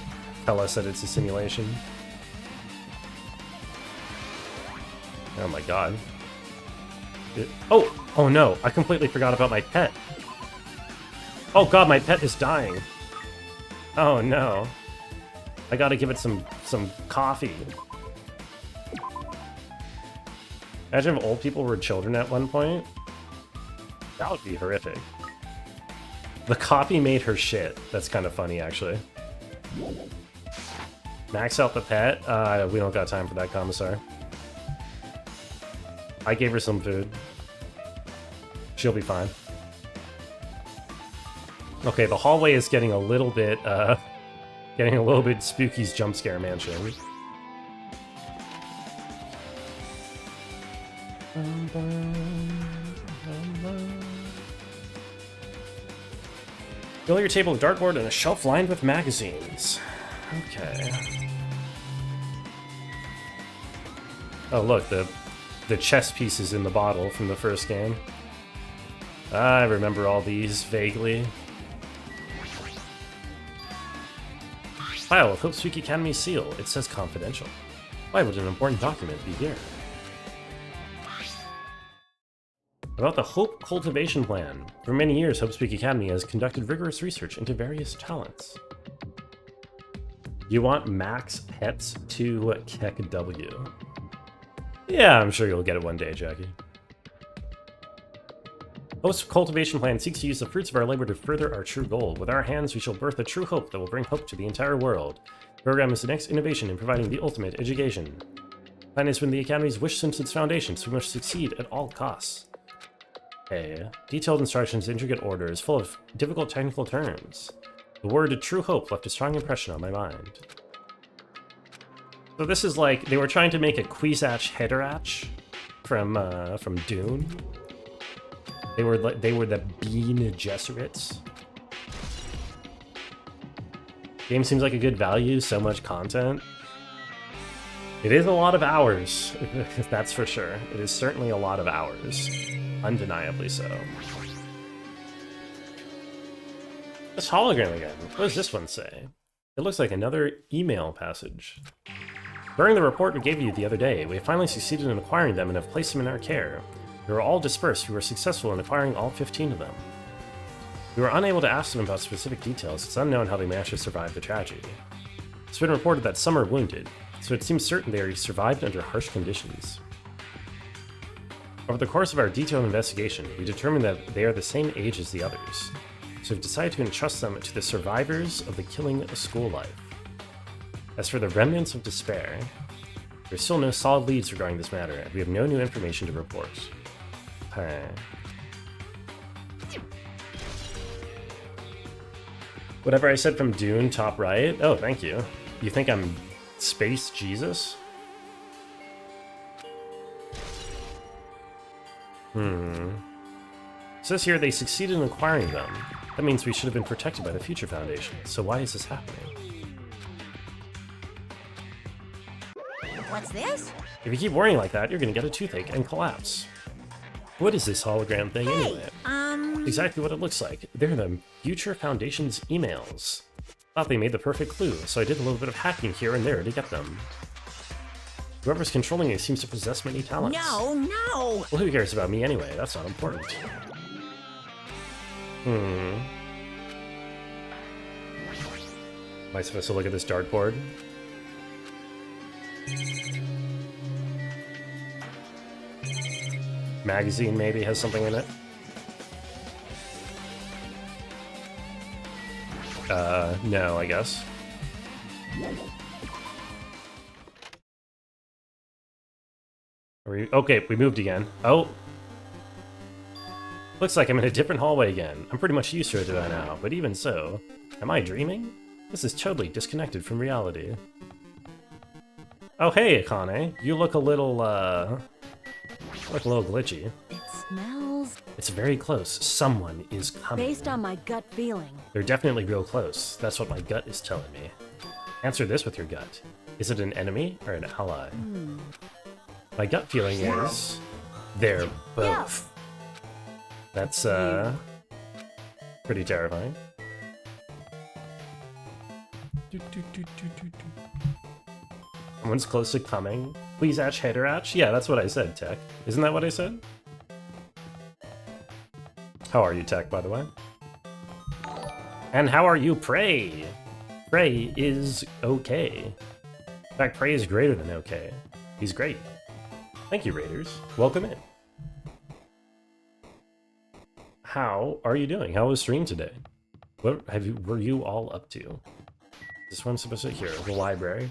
tell us that it's a simulation. Oh my god. Oh no, I completely forgot about my pet. Oh god, my pet is dying. Oh no. I gotta give it some coffee. Imagine if old people were children at one point. That would be horrific. The coffee made her shit. That's kind of funny, actually. Max out the pet? We don't got time for that, Commissar. I gave her some food. She'll be fine. Okay, the hallway is getting a little bit, Spooky's Jump Scare Mansion. Fill your table with dartboard and a shelf lined with magazines. Okay. Oh look, the chess pieces in the bottle from the first game. I remember all these vaguely. File of Hope's Peak Academy seal. It says confidential. Why would an important document be here? About the Hope Cultivation Plan. For many years, Hope's Peak Academy has conducted rigorous research into various talents. You want max pets to Keck W. Yeah, I'm sure you'll get it one day, Jackie. Hope's Cultivation Plan seeks to use the fruits of our labor to further our true goal. With our hands, we shall birth a true hope that will bring hope to the entire world. The program is the next innovation in providing the ultimate education. The plan has been the Academy's wish since its foundation, so we must succeed at all costs. Okay. Detailed instructions, intricate orders, full of difficult technical terms. The word true hope left a strong impression on my mind. So this is like, they were trying to make a Quizatch Hedorach from Dune. They were the Bean Jesuits. Game seems like a good value, so much content. It is a lot of hours, that's for sure. It is certainly a lot of hours. Undeniably so. This hologram again. What does this one say? It looks like another email passage. During the report we gave you the other day, we have finally succeeded in acquiring them and have placed them in our care. They were all dispersed. We were successful in acquiring all 15 of them. We were unable to ask them about specific details. It's unknown how they managed to survive the tragedy. It's been reported that some are wounded, so it seems certain they survived under harsh conditions. Over the course of our detailed investigation, we determined that they are the same age as the others, so we've decided to entrust them to the survivors of the killing school life. As for the remnants of despair, there's still no solid leads regarding this matter, and we have no new information to report. Whatever I said from Dune, top right. Oh, thank you. You think I'm Space Jesus? It says here they succeeded in acquiring them. That means we should have been protected by the Future Foundation. So why is this happening? What's this? If you keep worrying like that, you're gonna get a toothache and collapse. What is this hologram thing anyway? Exactly what it looks like. They're the Future Foundation's emails. Thought they made the perfect clue, so I did a little bit of hacking here and there to get them. Whoever's controlling it seems to possess many talents. No! Well, who cares about me anyway? That's not important. Am I supposed to look at this dartboard? Magazine maybe has something in it? No, I guess. Okay, we moved again. Oh! Looks like I'm in a different hallway again. I'm pretty much used to it by now, but even so, am I dreaming? This is totally disconnected from reality. Oh hey, Akane. You look a little, glitchy. It smells... It's very close. Someone is coming. Based on my gut feeling. They're definitely real close. That's what my gut is telling me. Answer this with your gut. Is it an enemy or an ally? My gut feeling is... they're both. That's, pretty terrifying. Someone's close to coming. Please Ash Haterach? Yeah, that's what I said, Tech. Isn't that what I said? How are you, Tech, by the way? And how are you, Prey? Prey is okay. In fact, Prey is greater than okay. He's great. Thank you, Raiders. Welcome in. How are you doing? How was stream today? What were you all up to? This one's supposed to here, the library.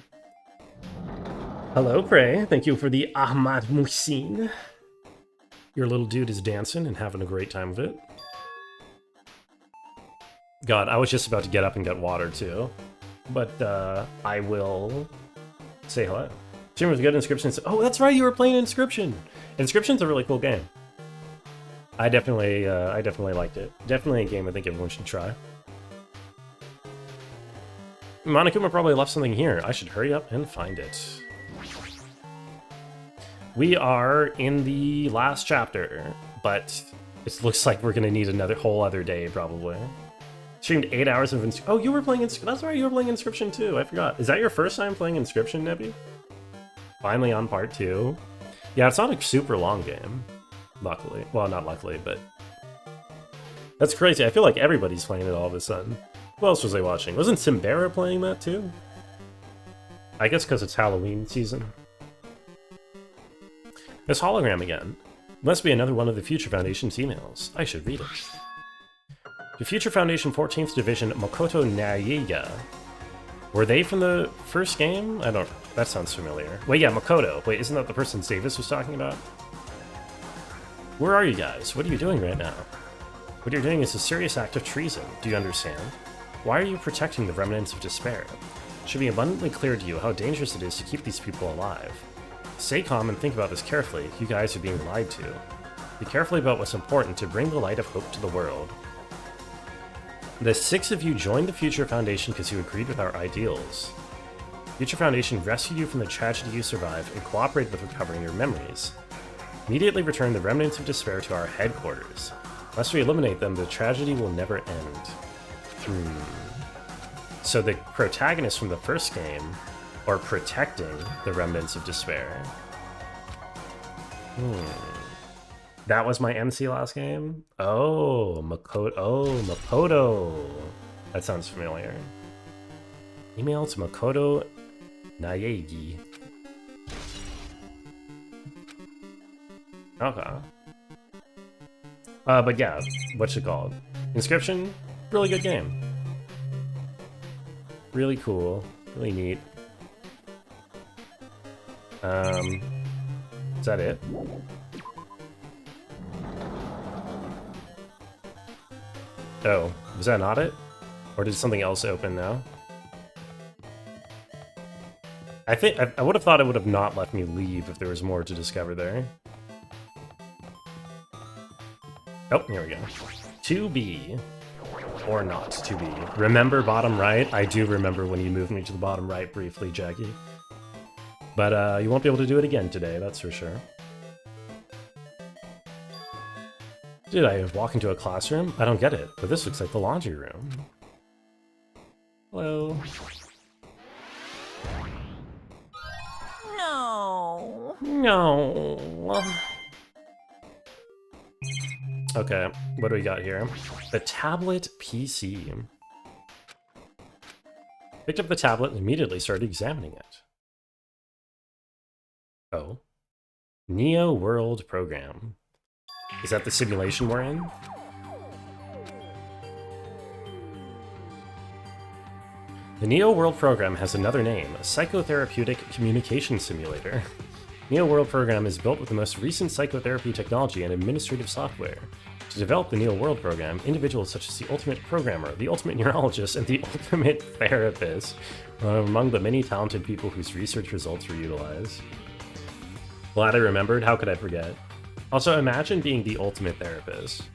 Hello, Prey. Thank you for the Ahmad Muhsin. Your little dude is dancing and having a great time with it. God, I was just about to get up and get water too. But I will say hello. Stream was good. Inscriptions. Oh, that's right, you were playing Inscription. Inscription's a really cool game. I definitely liked it. Definitely a game I think everyone should try. Monokuma probably left something here. I should hurry up and find it. We are in the last chapter, but it looks like we're gonna need another whole other day probably. Streamed 8 hours of Inscription. Oh, you were playing Inscription. That's right, you were playing Inscription too. I forgot. Is that your first time playing Inscription, Nebby? Finally on part 2. Yeah, it's not a super long game. Luckily. Well, not luckily, but... That's crazy. I feel like everybody's playing it all of a sudden. Who else was I watching? Wasn't Simbera playing that too? I guess because it's Halloween season. This hologram again. Must be another one of the Future Foundation's emails. I should read it. The Future Foundation 14th Division Makoto Naiga. Were they from the first game? I don't... That sounds familiar. Wait, yeah, Makoto. Wait, isn't that the person Davis was talking about? Where are you guys? What are you doing right now? What you're doing is a serious act of treason. Do you understand? Why are you protecting the remnants of despair? It should be abundantly clear to you how dangerous it is to keep these people alive. Stay calm and think about this carefully. You guys are being lied to. Be careful about what's important to bring the light of hope to the world. The 6 of you joined the Future Foundation because you agreed with our ideals. Future Foundation rescued you from the tragedy you survived and cooperated with recovering your memories. Immediately return the remnants of despair to our headquarters. Unless we eliminate them, the tragedy will never end. So the protagonists from the first game are protecting the remnants of despair. That was my MC last game? Oh, Makoto. That sounds familiar. Email to Makoto Naegi. Okay. But yeah, what's it called? Inscription? Really good game. Really cool. Really neat. Is that it? Oh, was that not it? Or did something else open now? I think I would have thought it would have not let me leave if there was more to discover there. Oh, here we go. To be. Or not to be. Remember bottom right? I do remember when you moved me to the bottom right briefly, Jackie. But you won't be able to do it again today, that's for sure. Did I walk into a classroom? I don't get it, but this looks like the laundry room. Hello. No. Okay, what do we got here? The tablet PC. Picked up the tablet and immediately started examining it. Oh. Neo World Program. Is that the simulation we're in? The Neo World Program has another name, a psychotherapeutic communication simulator. Neo World Program is built with the most recent psychotherapy technology and administrative software. To develop the Neo World Program, individuals such as the Ultimate Programmer, the Ultimate Neurologist, and the Ultimate Therapist are among the many talented people whose research results were utilized. Glad I remembered, how could I forget? Also, imagine being the Ultimate Therapist.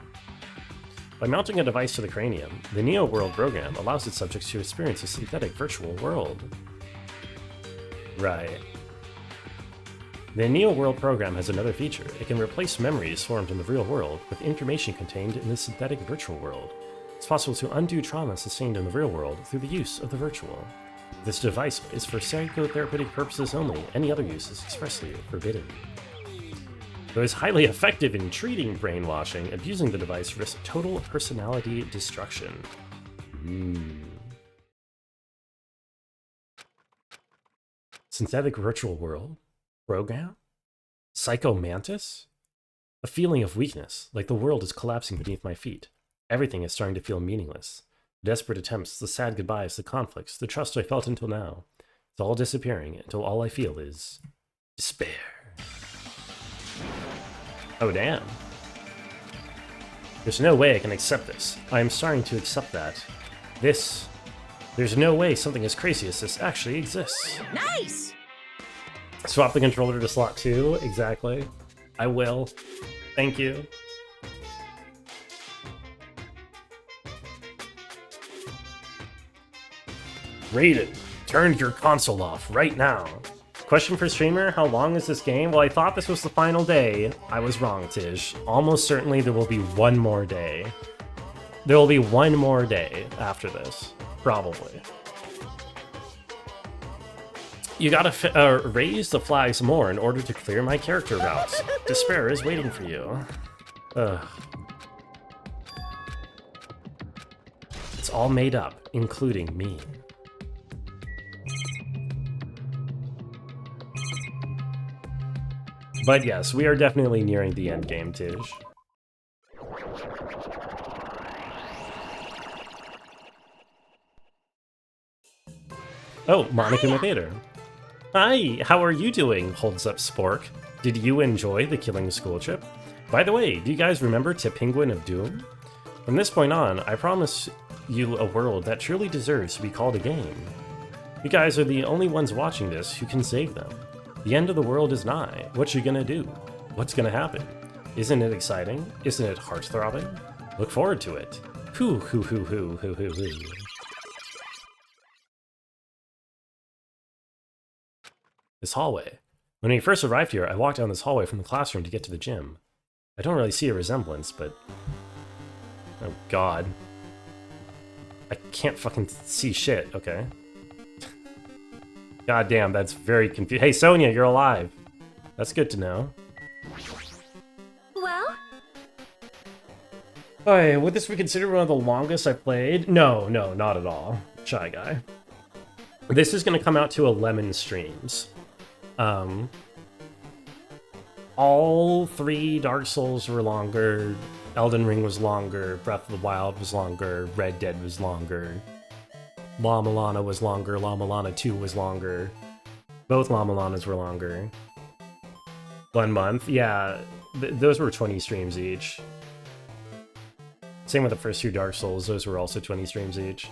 By mounting a device to the cranium, the Neo World Program allows its subjects to experience a synthetic virtual world. Right. The Neo World Program has another feature. It can replace memories formed in the real world with information contained in the synthetic virtual world. It's possible to undo trauma sustained in the real world through the use of the virtual. This device is for psychotherapeutic purposes only. Any other use is expressly forbidden. Though it's highly effective in treating brainwashing, abusing the device risks total personality destruction. Synthetic virtual world? Program? Psycho Mantis? A feeling of weakness, like the world is collapsing beneath my feet. Everything is starting to feel meaningless. The desperate attempts, the sad goodbyes, the conflicts, the trust I felt until now. It's all disappearing until all I feel is despair. Oh, damn. There's no way I can accept this. I am starting to accept that. There's no way something as crazy as this actually exists. Nice! Swap the controller to slot 2, exactly. I will. Thank you. Rated. Turn your console off right now. Question for streamer, how long is this game? Well, I thought this was the final day. I was wrong, Tish. Almost certainly there will be one more day. There will be one more day after this. Probably. You gotta raise the flags more in order to clear my character routes. Despair is waiting for you. Ugh. It's all made up, including me. But yes, we are definitely nearing the end game, Tish. Oh, Monica Mathader. Hi, how are you doing? Holds up Spork. Did you enjoy the Killing School trip? By the way, do you guys remember To Penguin of Doom? From this point on, I promise you a world that truly deserves to be called a game. You guys are the only ones watching this who can save them. The end of the world is nigh. What you gonna do? What's gonna happen? Isn't it exciting? Isn't it heart-throbbing? Look forward to it. Hoo hoo hoo hoo hoo hoo hoo. This hallway. When we first arrived here, I walked down this hallway from the classroom to get to the gym. I don't really see a resemblance, but... Oh god. I can't fucking see shit, okay. God damn, that's very confusing. Hey Sonia, you're alive. That's good to know. Well? Alright, would this be considered one of the longest I've played? No, not at all. Shy guy. This is gonna come out to 11 streams. All 3 Dark Souls were longer, Elden Ring was longer, Breath of the Wild was longer, Red Dead was longer, La Milana was longer, La Milana 2 was longer. Both La Milanas were longer. 1 month, yeah, those were 20 streams each. Same with the first 2 Dark Souls, those were also 20 streams each.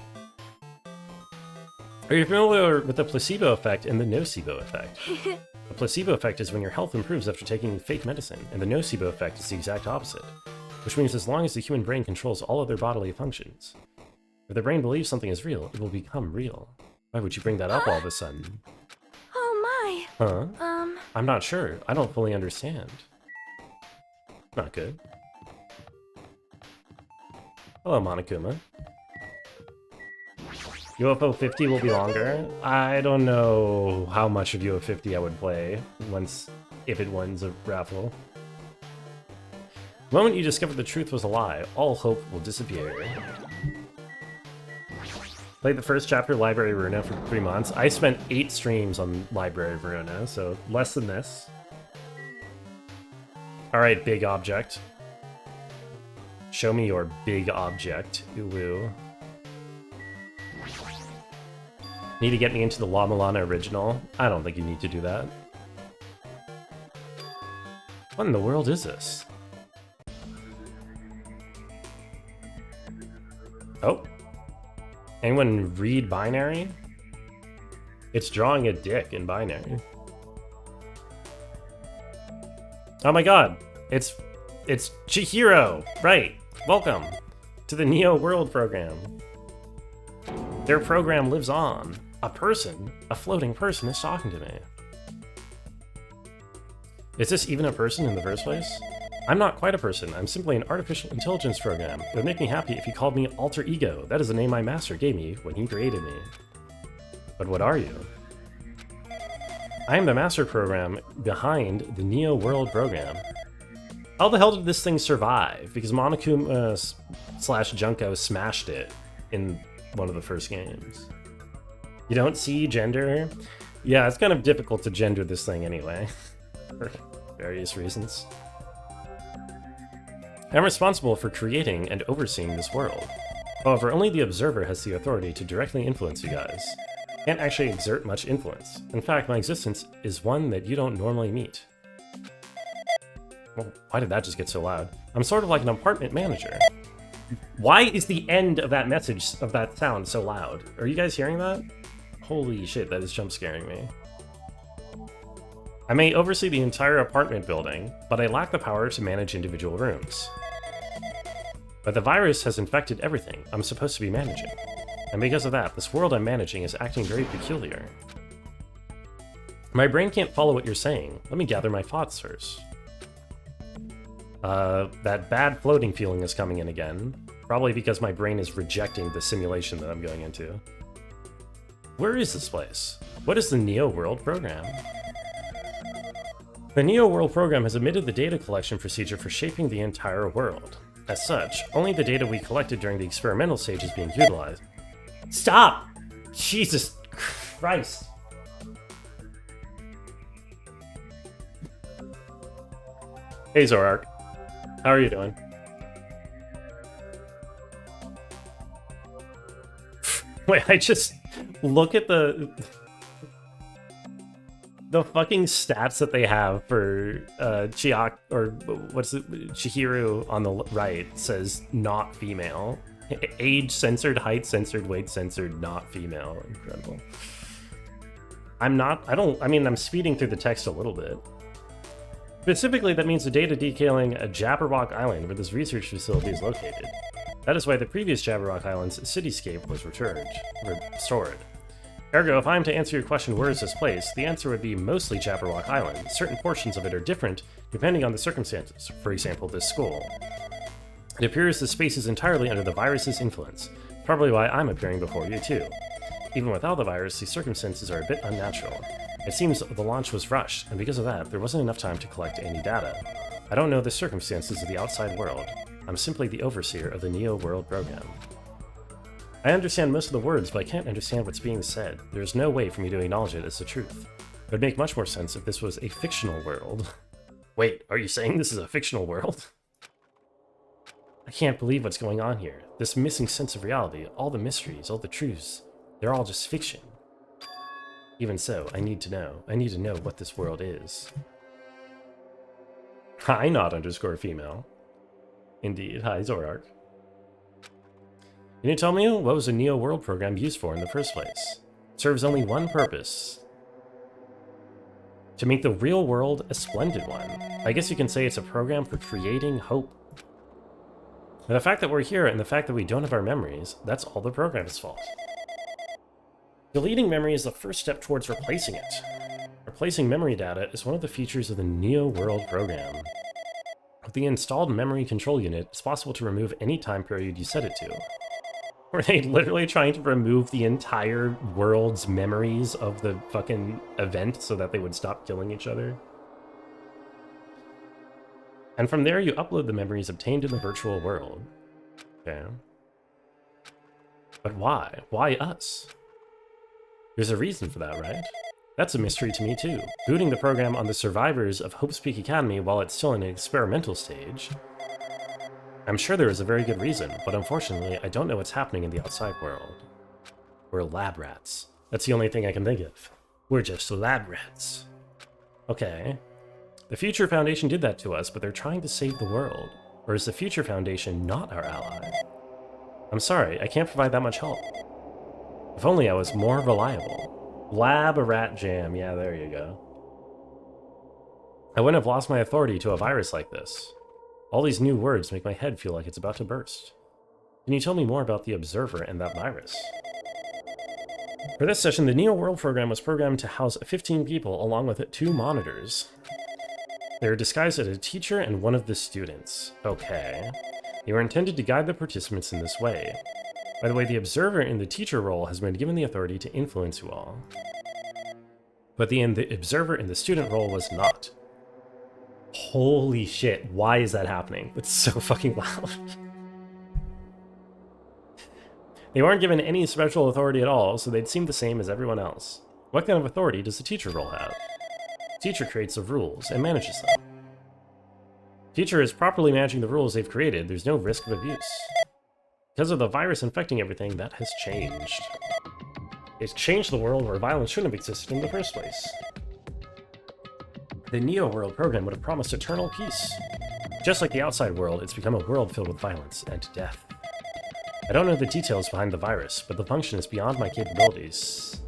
Are you familiar with the placebo effect and the nocebo effect? The placebo effect is when your health improves after taking fake medicine, and the nocebo effect is the exact opposite, which means as long as the human brain controls all other bodily functions. If the brain believes something is real, it will become real. Why would you bring that up all of a sudden? Oh my. Huh? I'm not sure. I don't fully understand. Not good. Hello, Monokuma. UFO 50 will be longer. I don't know how much of UFO 50 I would play if it wins a raffle. The moment you discover the truth was a lie, all hope will disappear. Played the first chapter Library Verona for 3 months. I spent 8 streams on Library Verona, so less than this. Alright, big object. Show me your big object, Uwu. Need to get me into the La Milana original? I don't think you need to do that. What in the world is this? Oh. Anyone read binary? It's drawing a dick in binary. Oh my god. It's Chihiro! Right. Welcome to the Neo World program. Their program lives on. A floating person is talking to me. Is this even a person in the first place? I'm not quite a person, I'm simply an artificial intelligence program. It would make me happy if you called me Alter Ego. That is the name my master gave me when he created me. But what are you? I am the master program behind the Neo World program. How the hell did this thing survive? Because Monokuma / Junko smashed it in one of the first games. You don't see gender? Yeah, it's kind of difficult to gender this thing anyway, for various reasons. I'm responsible for creating and overseeing this world. However, only the observer has the authority to directly influence you guys. Can't actually exert much influence. In fact, my existence is one that you don't normally meet. Well, why did that just get so loud? I'm sort of like an apartment manager. Why is the end of that message, of that sound, so loud? Are you guys hearing that? Holy shit, that is jump scaring me. I may oversee the entire apartment building, but I lack the power to manage individual rooms. But the virus has infected everything I'm supposed to be managing. And because of that, this world I'm managing is acting very peculiar. My brain can't follow what you're saying. Let me gather my thoughts first. That bad floating feeling is coming in again. Probably because my brain is rejecting the simulation that I'm going into. Where is this place? What is the Neo World program? The Neo World program has omitted the data collection procedure for shaping the entire world. As such, only the data we collected during the experimental stage is being utilized. Stop! Jesus Christ. Hey Zorark. How are you doing? Wait, I just look at the fucking stats that they have for Chihiro on the right says not female. Age censored, height censored, weight censored, not female. Incredible. I'm speeding through the text a little bit. Specifically, that means the data detailing a Jabberwock Island where this research facility is located. That is why the previous Jabberwock Island's cityscape was restored. Ergo, if I am to answer your question, where is this place, the answer would be mostly Jabberwock Island. Certain portions of it are different depending on the circumstances. For example, this school. It appears the space is entirely under the virus's influence. Probably why I'm appearing before you too. Even without the virus, the circumstances are a bit unnatural. It seems the launch was rushed, and because of that, there wasn't enough time to collect any data. I don't know the circumstances of the outside world. I'm simply the overseer of the Neo World program. I understand most of the words, but I can't understand what's being said. There is no way for me to acknowledge it as the truth. It would make much more sense if this was a fictional world. Wait, are you saying this is a fictional world? I can't believe what's going on here. This missing sense of reality, all the mysteries, all the truths, they're all just fiction. Even so, I need to know. I need to know what this world is. Hi, not_female. Indeed, hi, Zorark. Can you tell me what was the Neo World program used for in the first place? It serves only one purpose. To make the real world a splendid one. I guess you can say it's a program for creating hope. And the fact that we're here and the fact that we don't have our memories, that's all the program's fault. Deleting memory is the first step towards replacing it. Replacing memory data is one of the features of the Neo World program. With the installed memory control unit, it's possible to remove any time period you set it to. Were they literally trying to remove the entire world's memories of the fucking event so that they would stop killing each other? And from there, you upload the memories obtained in the virtual world. Okay. But why? Why us? There's a reason for that, right? That's a mystery to me too. Booting the program on the survivors of Hope's Peak Academy while it's still in an experimental stage. I'm sure there is a very good reason, but unfortunately, I don't know what's happening in the outside world. We're lab rats. That's the only thing I can think of. We're just lab rats. Okay. The Future Foundation did that to us, but they're trying to save the world. Or is the Future Foundation not our ally? I'm sorry, I can't provide that much help. If only I was more reliable. Lab rat jam, yeah, there you go. I wouldn't have lost my authority to a virus like this. All these new words make my head feel like it's about to burst. Can you tell me more about the Observer and that virus? For this session, the Neo World program was programmed to house 15 people along with 2 monitors. They were disguised as a teacher and one of the students. Okay. They were intended to guide the participants in this way. By the way, the Observer in the teacher role has been given the authority to influence you all. But the Observer in the student role was not. Holy shit, why is that happening? It's so fucking loud. They weren't given any special authority at all, so they'd seem the same as everyone else. What kind of authority does the teacher role have? Teacher creates the rules and manages them. Teacher is properly managing the rules they've created, there's no risk of abuse. Because of the virus infecting everything, that has changed. It's changed the world where violence shouldn't have existed in the first place. The Neo World program would have promised eternal peace. Just like the outside world, it's become a world filled with violence and death. I don't know the details behind the virus, but the function is beyond my capabilities.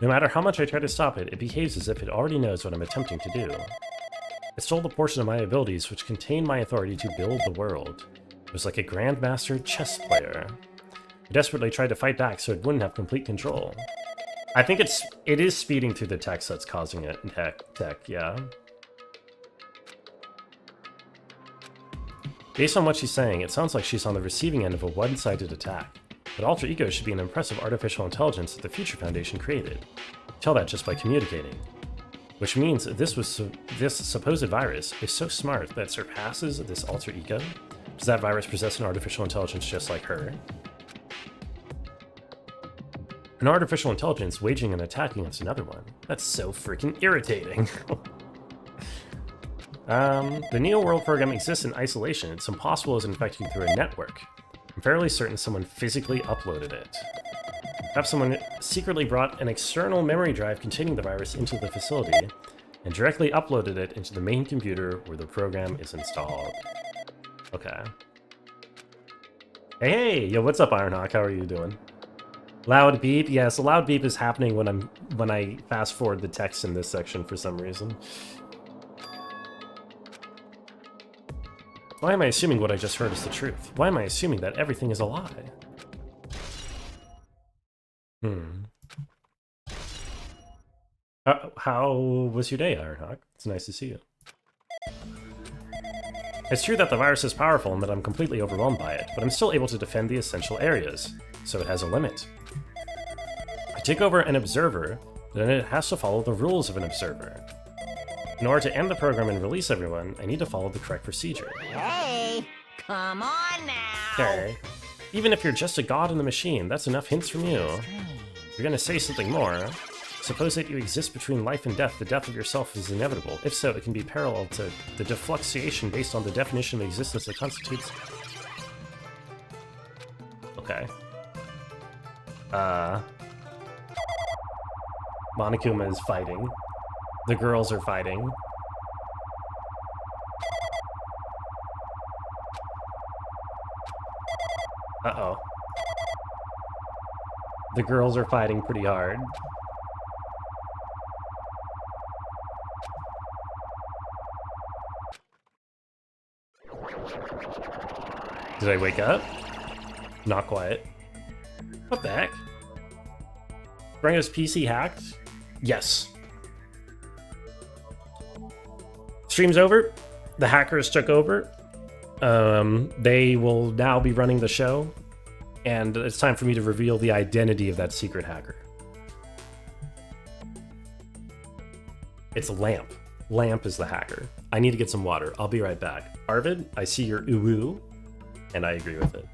No matter how much I try to stop it, it behaves as if it already knows what I'm attempting to do. It stole the portion of my abilities which contained my authority to build the world. It was like a grandmaster chess player. I desperately tried to fight back so it wouldn't have complete control. I think it is speeding through the text that's causing it. Tech, yeah. Based on what she's saying, it sounds like she's on the receiving end of a one-sided attack. But Alter Ego should be an impressive artificial intelligence that the Future Foundation created. Tell that just by communicating. Which means this supposed virus is so smart that it surpasses this Alter Ego? Does that virus possess an artificial intelligence just like her? An artificial intelligence waging an attack against another one. That's so freaking irritating. The Neo World program exists in isolation. It's impossible as infecting through a network. I'm fairly certain someone physically uploaded it. Perhaps someone secretly brought an external memory drive containing the virus into the facility and directly uploaded it into the main computer where the program is installed. Okay. Hey, yo, what's up, Ironhawk? How are you doing? Loud beep? Yes, a loud beep is happening when I fast forward the text in this section for some reason. Why am I assuming what I just heard is the truth? Why am I assuming that everything is a lie? How was your day, Ironhawk? It's nice to see you. It's true that the virus is powerful and that I'm completely overwhelmed by it, but I'm still able to defend the essential areas, so it has a limit. I take over an observer, then it has to follow the rules of an observer. In order to end the program and release everyone, I need to follow the correct procedure. Hey, come on now. Okay. Even if you're just a god in the machine, that's enough hints from you. You're gonna say something more. Suppose that you exist between life and death. The death of yourself is inevitable. If so, it can be parallel to the defluxiation based on the definition of existence that constitutes... Okay. Monokuma is fighting. The girls are fighting. Uh-oh. The girls are fighting pretty hard. Did I wake up? Not quite. What the heck? Rango's PC hacked? Yes. Stream's over. The hackers took over. They will now be running the show. And it's time for me to reveal the identity of that secret hacker. It's Lamp. Lamp is the hacker. I need to get some water. I'll be right back. Arvid, I see your uwu, and I agree with it.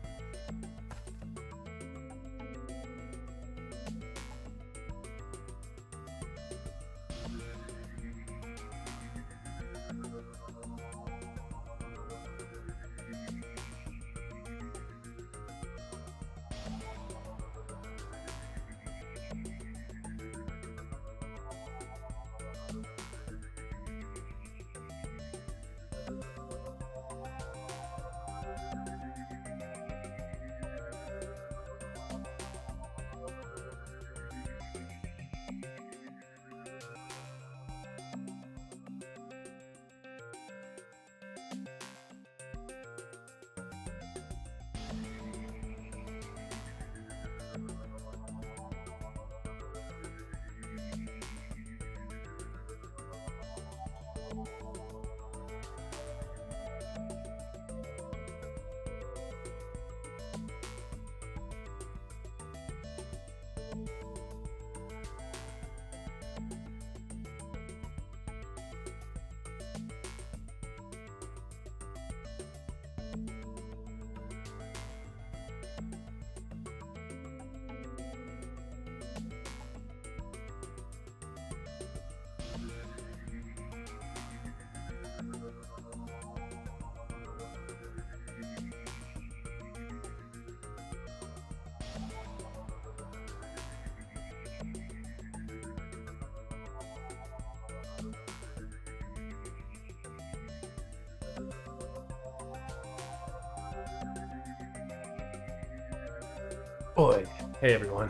Boy, hey everyone.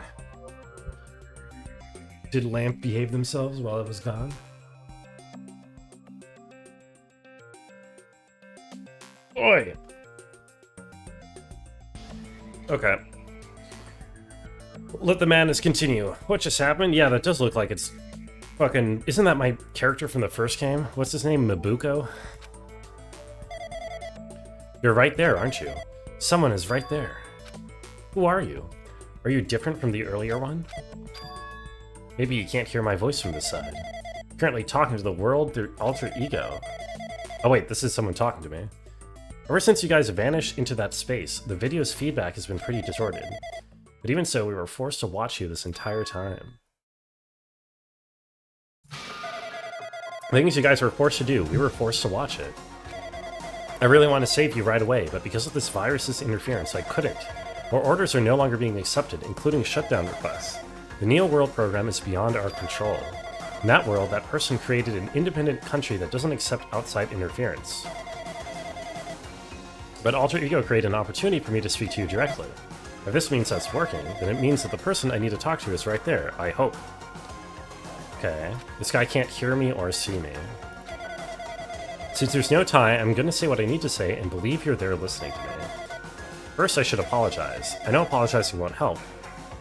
Did Lamp behave themselves while it was gone? Boy! Okay. Let the madness continue. What just happened? Yeah, that does look like it's fucking... Isn't that my character from the first game? What's his name? Mabuko? You're right there, aren't you? Someone is right there. Who are you? Are you different from the earlier one? Maybe you can't hear my voice from this side. I'm currently talking to the world through alter ego. Oh wait, this is someone talking to me. Ever since you guys vanished into that space, the video's feedback has been pretty distorted. But even so, we were forced to watch you this entire time. The things you guys were forced to do, we were forced to watch it. I really want to save you right away, but because of this virus's interference, I couldn't. Our orders are no longer being accepted, including shutdown requests. The Neo World program is beyond our control. In that world, that person created an independent country that doesn't accept outside interference. But Alter Ego created an opportunity for me to speak to you directly. If this means that's working, then it means that the person I need to talk to is right there, I hope. Okay, this guy can't hear me or see me. Since there's no tie, I'm gonna say what I need to say and believe you're there listening to me. First, I should apologize. I know apologizing won't help,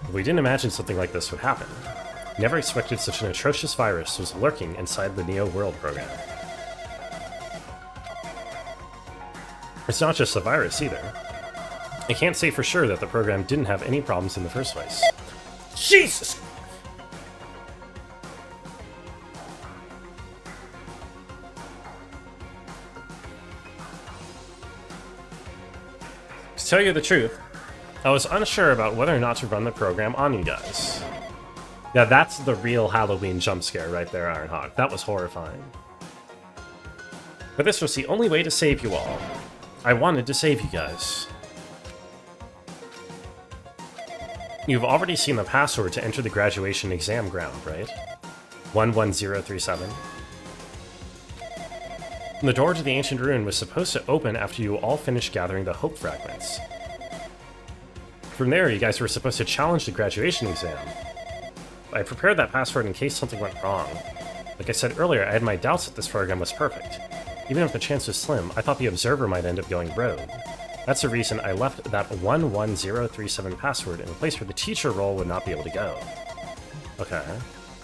but we didn't imagine something like this would happen. Never expected such an atrocious virus was lurking inside the Neo World program. It's not just a virus either. I can't say for sure that the program didn't have any problems in the first place. Jesus! To tell you the truth, I was unsure about whether or not to run the program on you guys. Yeah, that's the real Halloween jump scare right there, Ironhawk. That was horrifying. But this was the only way to save you all. I wanted to save you guys. You've already seen the password to enter the graduation exam ground, right? 11037. The door to the ancient ruin was supposed to open after you all finished gathering the hope fragments. From there, you guys were supposed to challenge the graduation exam. I prepared that password in case something went wrong. Like I said earlier, I had my doubts that this program was perfect. Even if the chance was slim, I thought the observer might end up going rogue. That's the reason I left that 11037 password in a place where the teacher role would not be able to go. Okay.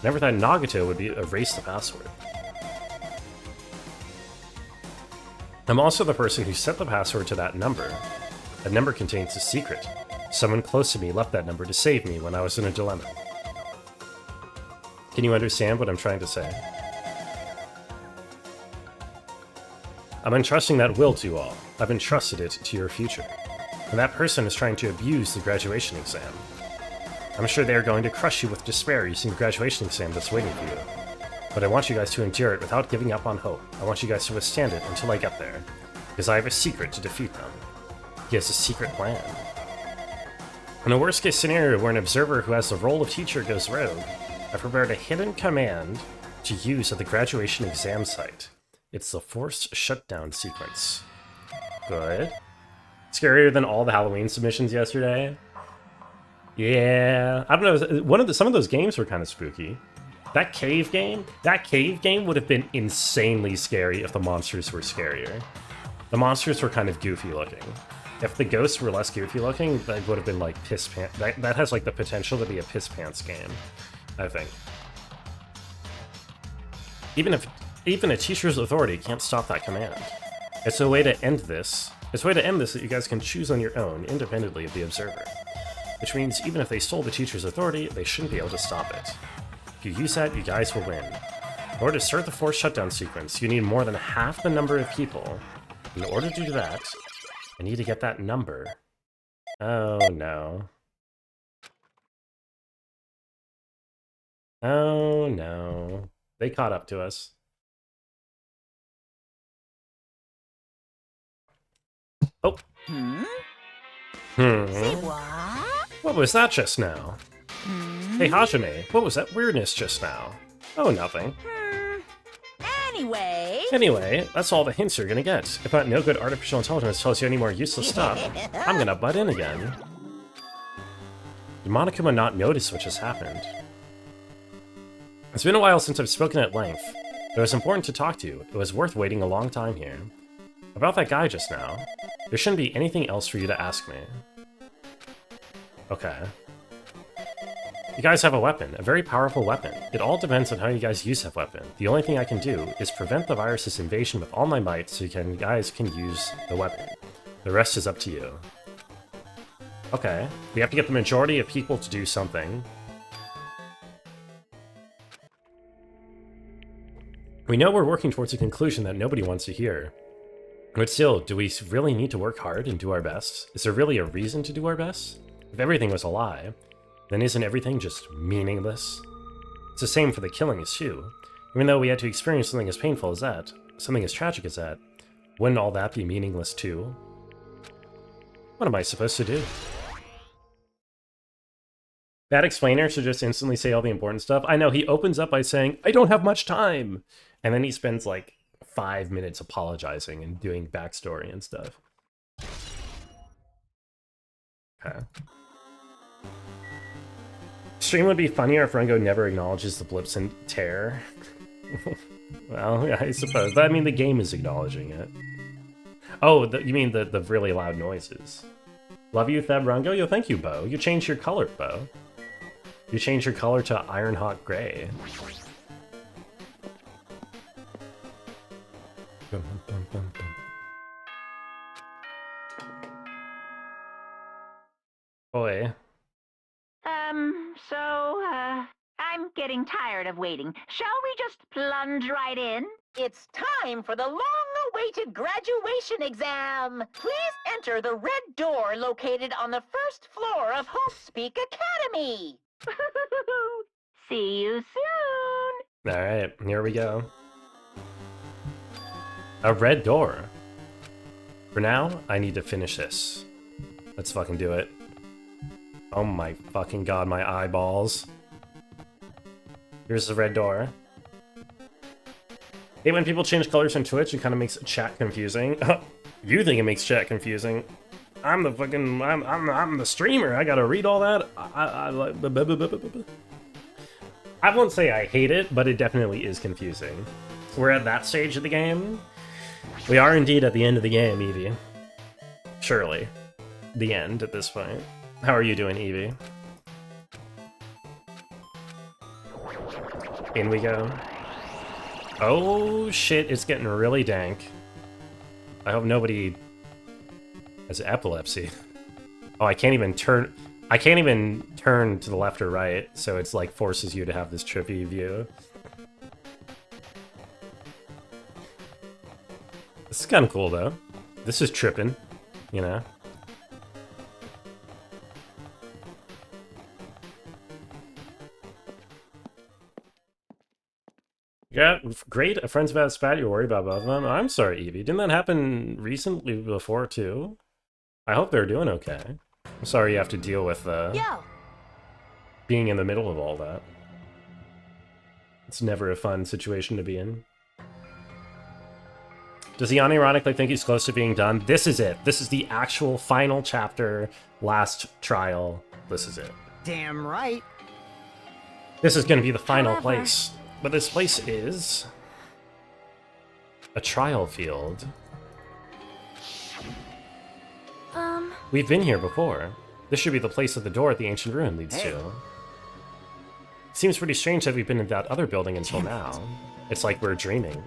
Never thought Nagato would erase the password. I'm also the person who set the password to that number. That number contains a secret. Someone close to me left that number to save me when I was in a dilemma. Can you understand what I'm trying to say? I'm entrusting that will to you all. I've entrusted it to your future. And that person is trying to abuse the graduation exam. I'm sure they are going to crush you with despair using the graduation exam that's waiting for you. But I want you guys to endure it without giving up on hope. I want you guys to withstand it until I get there. Because I have a secret to defeat them. He has a secret plan. In a worst-case scenario where an observer who has the role of teacher goes rogue, I've prepared a hidden command to use at the graduation exam site. It's the forced shutdown sequence. Good. Scarier than all the Halloween submissions yesterday? Yeah, I don't know. Some of those games were kind of spooky. That cave game would have been insanely scary if the monsters were scarier. The monsters were kind of goofy looking. If the ghosts were less goofy looking, that would have been like piss pants. That has like the potential to be a piss pants game, I think. Even a teacher's authority can't stop that command. It's a way to end this. It's a way to end this that you guys can choose on your own, independently of the observer. Which means even if they stole the teacher's authority, they shouldn't be able to stop it. If you use that, you guys will win. In order to start the forced shutdown sequence, you need more than half the number of people. In order to do that, I need to get that number. Oh no. Oh no. They caught up to us. Oh. Say what? What was that just now? Hey, Hajime, what was that weirdness just now? Oh, nothing. Anyway, that's all the hints you're gonna get. If that no good artificial intelligence tells you any more useless stuff, I'm gonna butt in again. Did Monokuma not notice what just happened? It's been a while since I've spoken at length. It was important to talk to you. It was worth waiting a long time here. About that guy just now, there shouldn't be anything else for you to ask me. Okay. You guys have a weapon, a very powerful weapon. It all depends on how you guys use that weapon. The only thing I can do is prevent the virus's invasion with all my might so you guys can use the weapon. The rest is up to you. Okay, we have to get the majority of people to do something. We know we're working towards a conclusion that nobody wants to hear. But still, do we really need to work hard and do our best? Is there really a reason to do our best? If everything was a lie, then isn't everything just meaningless? It's the same for the killings too. Even though we had to experience something as painful as that, something as tragic as that, wouldn't all that be meaningless too? What am I supposed to do? That explainer should just instantly say all the important stuff. I know, he opens up by saying, I don't have much time! And then he spends like 5 minutes apologizing and doing backstory and stuff. Okay. Stream would be funnier if Rengo never acknowledges the blips and tear. Well, yeah, I suppose. But I mean, the game is acknowledging it. Oh, you mean the really loud noises. Love you, Theb Rungo. Yo, thank you, Bo. You changed your color, Bo. You changed your color to Iron Hot Gray. Bum, bum, bum, bum. Boy. I'm getting tired of waiting. Shall we just plunge right in? It's time for the long-awaited graduation exam. Please enter the red door located on the first floor of Hopespeak Academy. See you soon. All right, here we go. A red door. For now, I need to finish this. Let's fucking do it. Oh my fucking god, my eyeballs. Here's the red door. Hey, when people change colors on Twitch, it kind of makes chat confusing. You think it makes chat confusing? I'm the fucking, I'm the streamer. I gotta read all that. I won't say I hate it, but it definitely is confusing. We're at that stage of the game. We are indeed at the end of the game, Evie. Surely. The end at this point. How are you doing, Evie? In we go. Oh shit, it's getting really dank. I hope nobody has epilepsy. Oh, I can't even turn to the left or right, so it's like forces you to have this trippy view. This is kind of cool though. This is tripping, you know? Yeah, great. A friend's about to spat, you're worried about both of them. I'm sorry, Evie. Didn't that happen recently before, too? I hope they're doing okay. I'm sorry you have to deal with being in the middle of all that. It's never a fun situation to be in. Does he unironically think he's close to being done? This is it. This is the actual final chapter, last trial. This is it. Damn right. This is going to be the final place. But this place is a trial field. We've been here before. This should be the place that the door at the ancient ruin leads to. Seems pretty strange that we've been in that other building until now. It's like we're dreaming.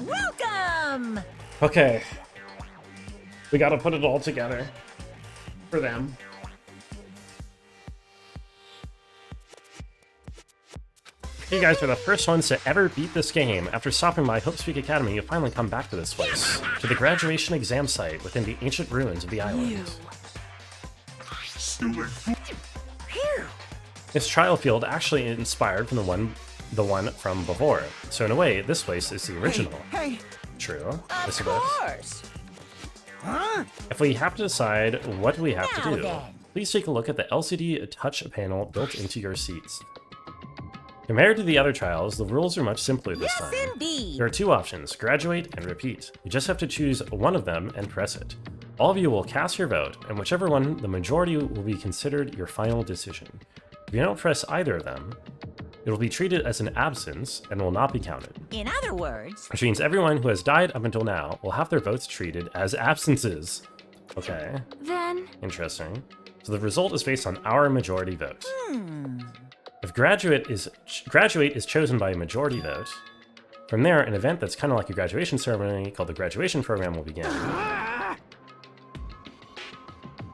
Welcome! Okay. We gotta put it all together. For them. You guys are the first ones to ever beat this game. After stopping by Hopespeak Academy, you finally come back to this place. To the graduation exam site within the ancient ruins of the island. This trial field actually inspired from the one from before. So in a way, this place is the original. Hey. True. Of course. Huh? If we have to decide what do we have to Now do, then. please take a look at the LCD touch panel built into your seats. Compared to the other trials, the rules are much simpler this time. Yes, indeed. There are two options, graduate and repeat. You just have to choose one of them and press it. All of you will cast your vote, and whichever one the majority will be considered your final decision. If you don't press either of them, it will be treated as an absence and will not be counted. In other words, Which means everyone who has died up until now will have their votes treated as absences. Okay, Then, interesting. So the result is based on our majority vote. If graduate is chosen by a majority vote, from there, an event that's kind of like a graduation ceremony called the graduation program will begin.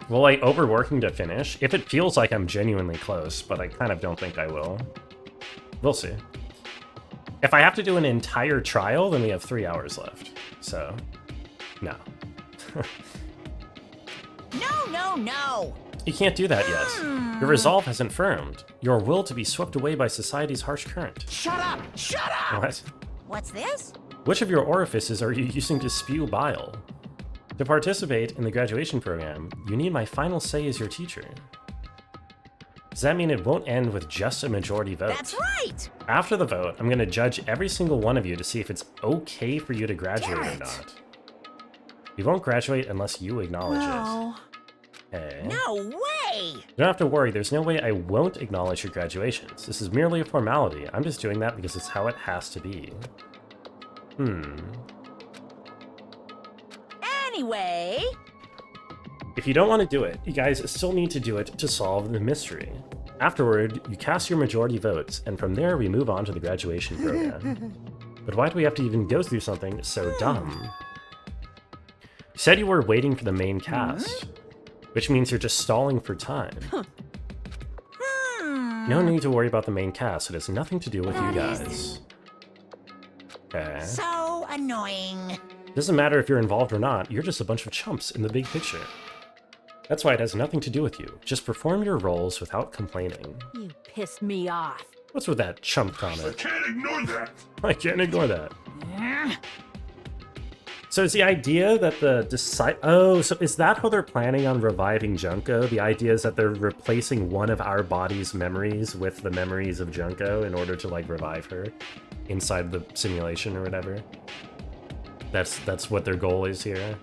Will I overworking to finish? If it feels like I'm genuinely close, but I kind of don't think I will. We'll see. If I have to do an entire trial, then we have 3 hours left. So, no. No. You can't do that yet. Your resolve hasn't firmed. Your will to be swept away by society's harsh current. Shut up! Shut up! What? What's this? Which of your orifices are you using to spew bile? To participate in the graduation program, you need my final say as your teacher. Does that mean it won't end with just a majority vote? That's right! After the vote, I'm going to judge every single one of you to see if it's okay for you to graduate or not. You won't graduate unless you acknowledge it. Okay. No way! way! You don't have to worry, there's no way I won't acknowledge your graduations. This is merely a formality. I'm just doing that because it's how it has to be. Anyway... If you don't want to do it, you guys still need to do it to solve the mystery. Afterward, you cast your majority votes, and from there we move on to the graduation program. But why do we have to even go through something so dumb? You said you were waiting for the main cast, which means you're just stalling for time. No need to worry about the main cast, it has nothing to do with you guys. Okay. So annoying. Doesn't matter if you're involved or not, you're just a bunch of chumps in the big picture. That's why it has nothing to do with you. Just perform your roles without complaining. You pissed me off. What's with that chump comment? I can't ignore that. I can't ignore that. So is the idea that the oh, so is that how they're planning on reviving Junko? The idea is that they're replacing one of our body's memories with the memories of Junko in order to, like, revive her inside the simulation or whatever? That's what their goal is here.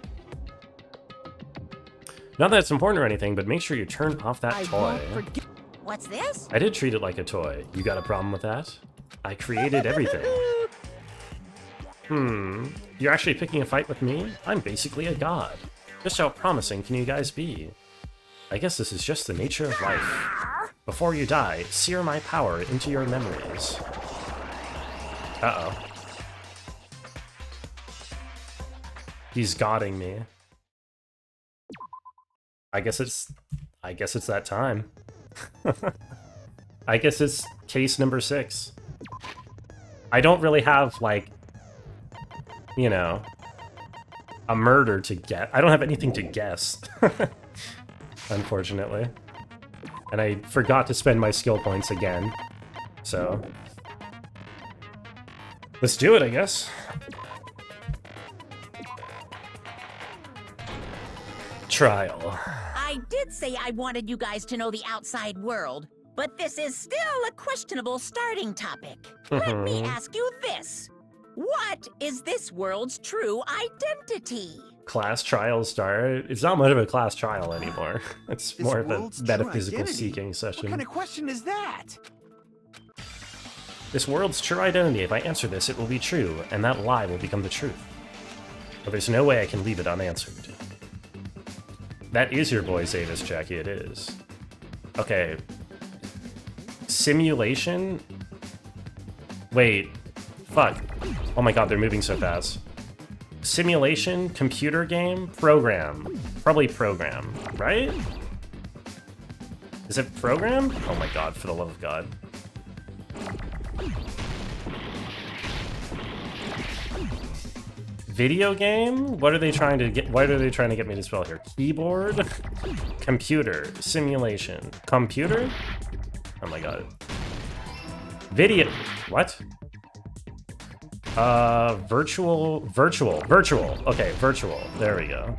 Not that it's important or anything, but make sure you turn off that toy. What's this? I did treat it like a toy. You got a problem with that? I created everything. You're actually picking a fight with me? I'm basically a god. Just how promising can you guys be? I guess this is just the nature of life. Before you die, sear my power into your memories. Uh-oh. He's godding me. I guess it's that time. I guess it's case number 6. I don't really have, like, you know, a murder to get. I don't have anything to guess, unfortunately. And I forgot to spend my skill points again, so let's do it, I guess. Trial. I did say I wanted you guys to know the outside world, but this is still a questionable starting topic. Let me ask you this. What is this world's true identity? Class trial start. It's not much of a class trial anymore. It's more of a metaphysical seeking session. What kind of question is that? This world's true identity. If I answer this, it will be true, and that lie will become the truth. But there's no way I can leave it unanswered. That is your boy Zavis, Jackie, it is. Okay. Simulation? Wait. Fuck. Oh my god, they're moving so fast. Simulation, computer game, program. Probably program, right? Is it program? Oh my god, for the love of God. Video game? What are they trying to get? What are they trying to get me to spell here? Keyboard? Computer. Simulation. Computer? Oh my god. Video. What? Virtual. Okay, virtual. There we go.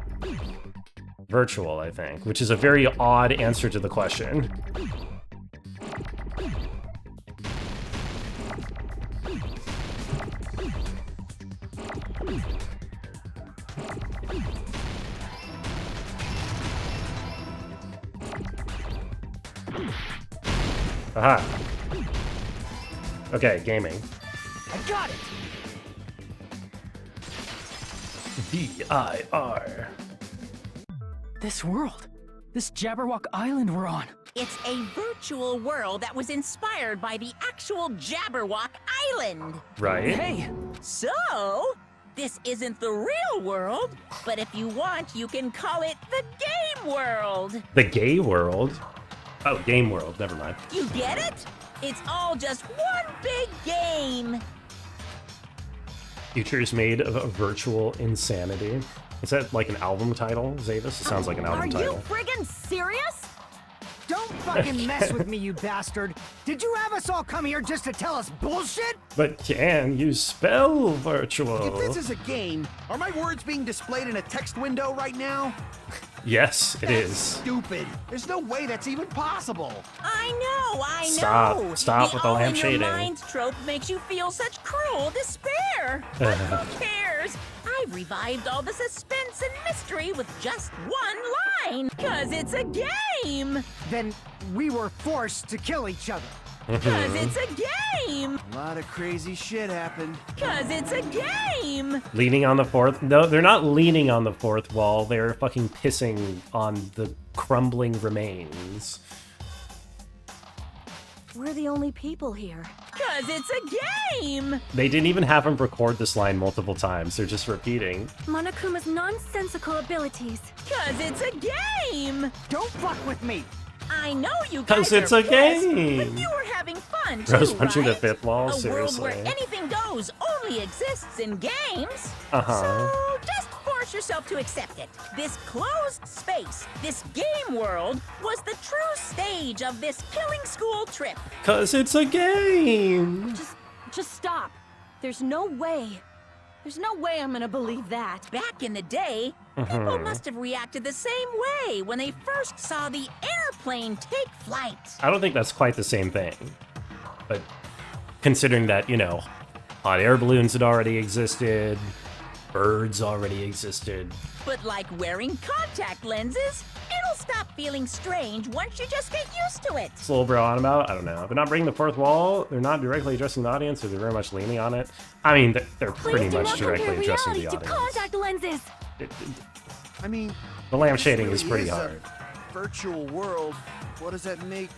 Virtual, I think, which is a very odd answer to the question. Aha. Okay, gaming. I got it! VIR. This world. This Jabberwock Island we're on. It's a virtual world that was inspired by the actual Jabberwock Island. Right. Hey! So, this isn't the real world, but if you want, you can call it the game world. The gay world? Oh, game world. Never mind. You get it? It's all just one big game. Futures made of virtual insanity. Is that like an album title, Zavis? It sounds like an album title. Are you friggin' serious? Don't fucking mess with me, you bastard! Did you have us all come here just to tell us bullshit? But can you spell virtual? If this is a game, are my words being displayed in a text window right now? Yes, it is. Stupid. There's no way that's even possible. I know. Stop with the lamp shading. The all-in-your-mind trope makes you feel such cruel despair. But who cares? I've revived all the suspense and mystery with just one line. 'Cause it's a game! game! Then we were forced to kill each other. Cause it's a game! A lot of crazy shit happened. Cause it's a game! Leaning on the fourth? No, they're not leaning on the fourth wall. They're fucking pissing on the crumbling remains. We're the only people here. Cause it's a game! They didn't even have him record this line multiple times. They're just repeating. Monokuma's nonsensical abilities. Cause it's a game! Don't fuck with me. I know you 'Cause guys it's are a pissed, game. but you were having fun too, Rose punching the right? fifth wall? A Seriously. world where anything goes only exists in games. Uh-huh. So just force yourself to accept it. This closed space, this game world, was the true stage of this killing school trip. 'Cause it's a game! Just stop. There's no way I'm gonna believe that. Back in the day, people must have reacted the same way when they first saw the airplane take flight. I don't think that's quite the same thing. But considering that, you know, hot air balloons had already existed, birds already existed. But like wearing contact lenses, it'll stop feeling strange once you just get used to it. Slow bro on about? I don't know. They're not breaking the fourth wall, they're not directly addressing the audience, or they're very much leaning on it. I mean, they're pretty Please do much not directly compare addressing the reality to audience. contact lenses. I mean, The lamp this shading really is pretty a hard. virtual world. What does that make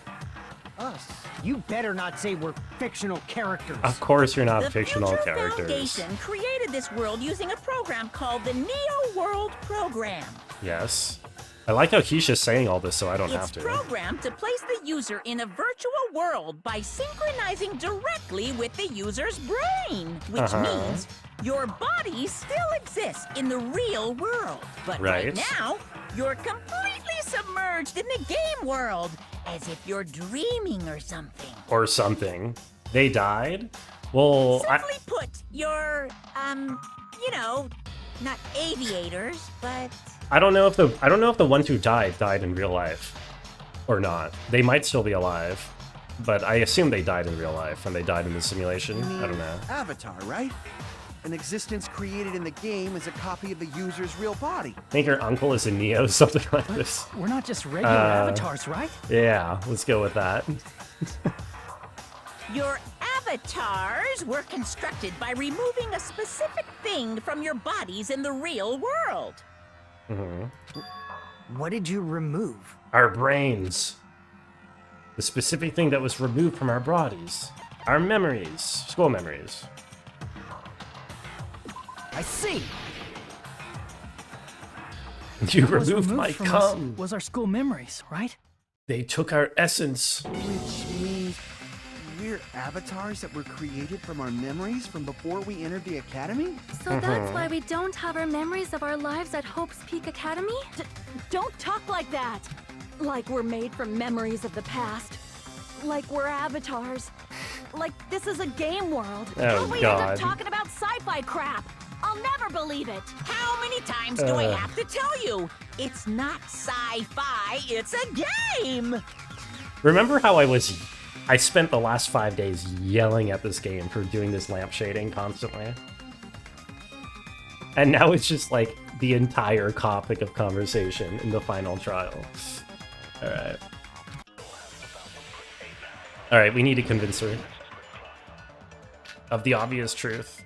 us? You better not say we're fictional characters. Of course you're not The fictional Future characters. Foundation created this world using a program called the Neo World Program. Yes. I like how Keisha's saying all this so I don't have It's to. programmed to place the user in a virtual world by synchronizing directly with the user's brain, which means your body still exists in the real world. But right now, you're completely submerged in the game world, as if you're dreaming or something. Or something. They died? Well, Simply put, you're, you know, not aviators, but... I don't know if the ones who died in real life or not. They might still be alive, but I assume they died in real life and they died in the simulation. I don't know. Avatar, right? An existence created in the game is a copy of the user's real body. I think your uncle is a Neo, something like this. We're not just regular avatars, right? Yeah, let's go with that. Your avatars were constructed by removing a specific thing from your bodies in the real world. What did you remove? Our brains. The specific thing that was removed from our bodies. Our memories. School memories. I see. You What was removed my from us cum. was our school memories, right? They took our essence. Which means we're avatars that were created from our memories from before we entered the academy? So that's why we don't have our memories of our lives at Hope's Peak Academy? Don't talk like that! Like we're made from memories of the past. Like we're avatars. Like this is a game world. Oh, we end up God. talking about sci-fi crap. I'll never believe it. How many times do I have to tell you? It's not sci-fi, it's a game! Remember how I spent the last 5 days yelling at this game for doing this lamp shading constantly? And now it's just like the entire topic of conversation in the final trial. Alright. Alright, we need to convince her of the obvious truth.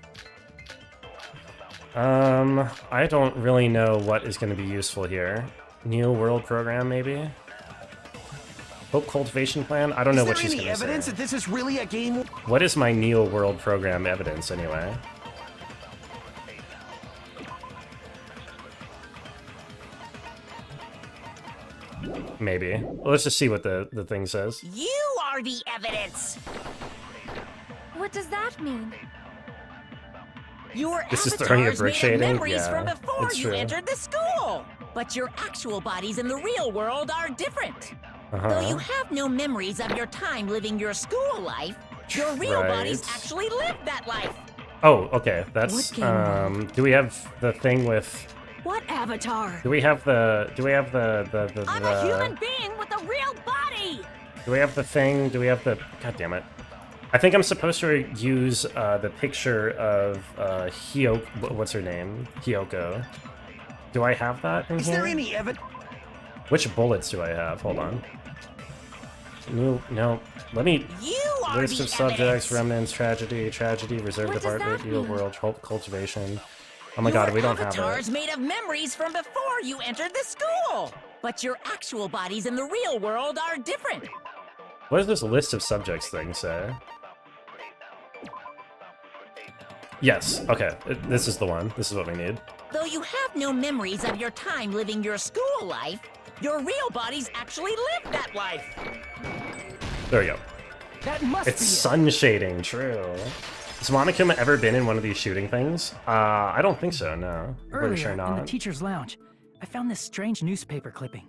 I don't really know what is going to be useful here. Neo World Program, maybe? Hope Cultivation Plan? I don't know what she's going to say. Is there any evidence that this is really a game? What is my Neo World Program evidence, anyway? Maybe. Well, let's just see what the thing says. You are the evidence! What does that mean? Your This is throwing a avatars brick made shading? memories Yeah, from before it's you true. entered the school! But your actual bodies in the real world are different. Though you have no memories of your time living your school life, your real bodies Right. actually lived that life. Oh, okay. That's What game do we have the thing with What avatar? do we have the I'm a human being with a real body! do we have the thing? Do we have the God damn it. I think I'm supposed to use the picture of what's her name? Hyoko. Do I have that in Is here? there any evidence? Which bullets do I have? Hold on. No. Let me... List of subjects, remnants, tragedy, reserve department, real world, cultivation. Oh my god, we don't have Avatar's it. made of memories from before you entered the school. But your actual bodies in the real world are different. What does this list of subjects thing say? Yes, okay. This is the one. This is what we need. Though you have no memories of your time living your school life, your real bodies actually lived that life. There we go. That must It's be sun shading, true. Has Monokuma ever been in one of these shooting things? I don't think so, no. I'm pretty sure Earlier, in the not. teacher's lounge, I found this strange newspaper clipping.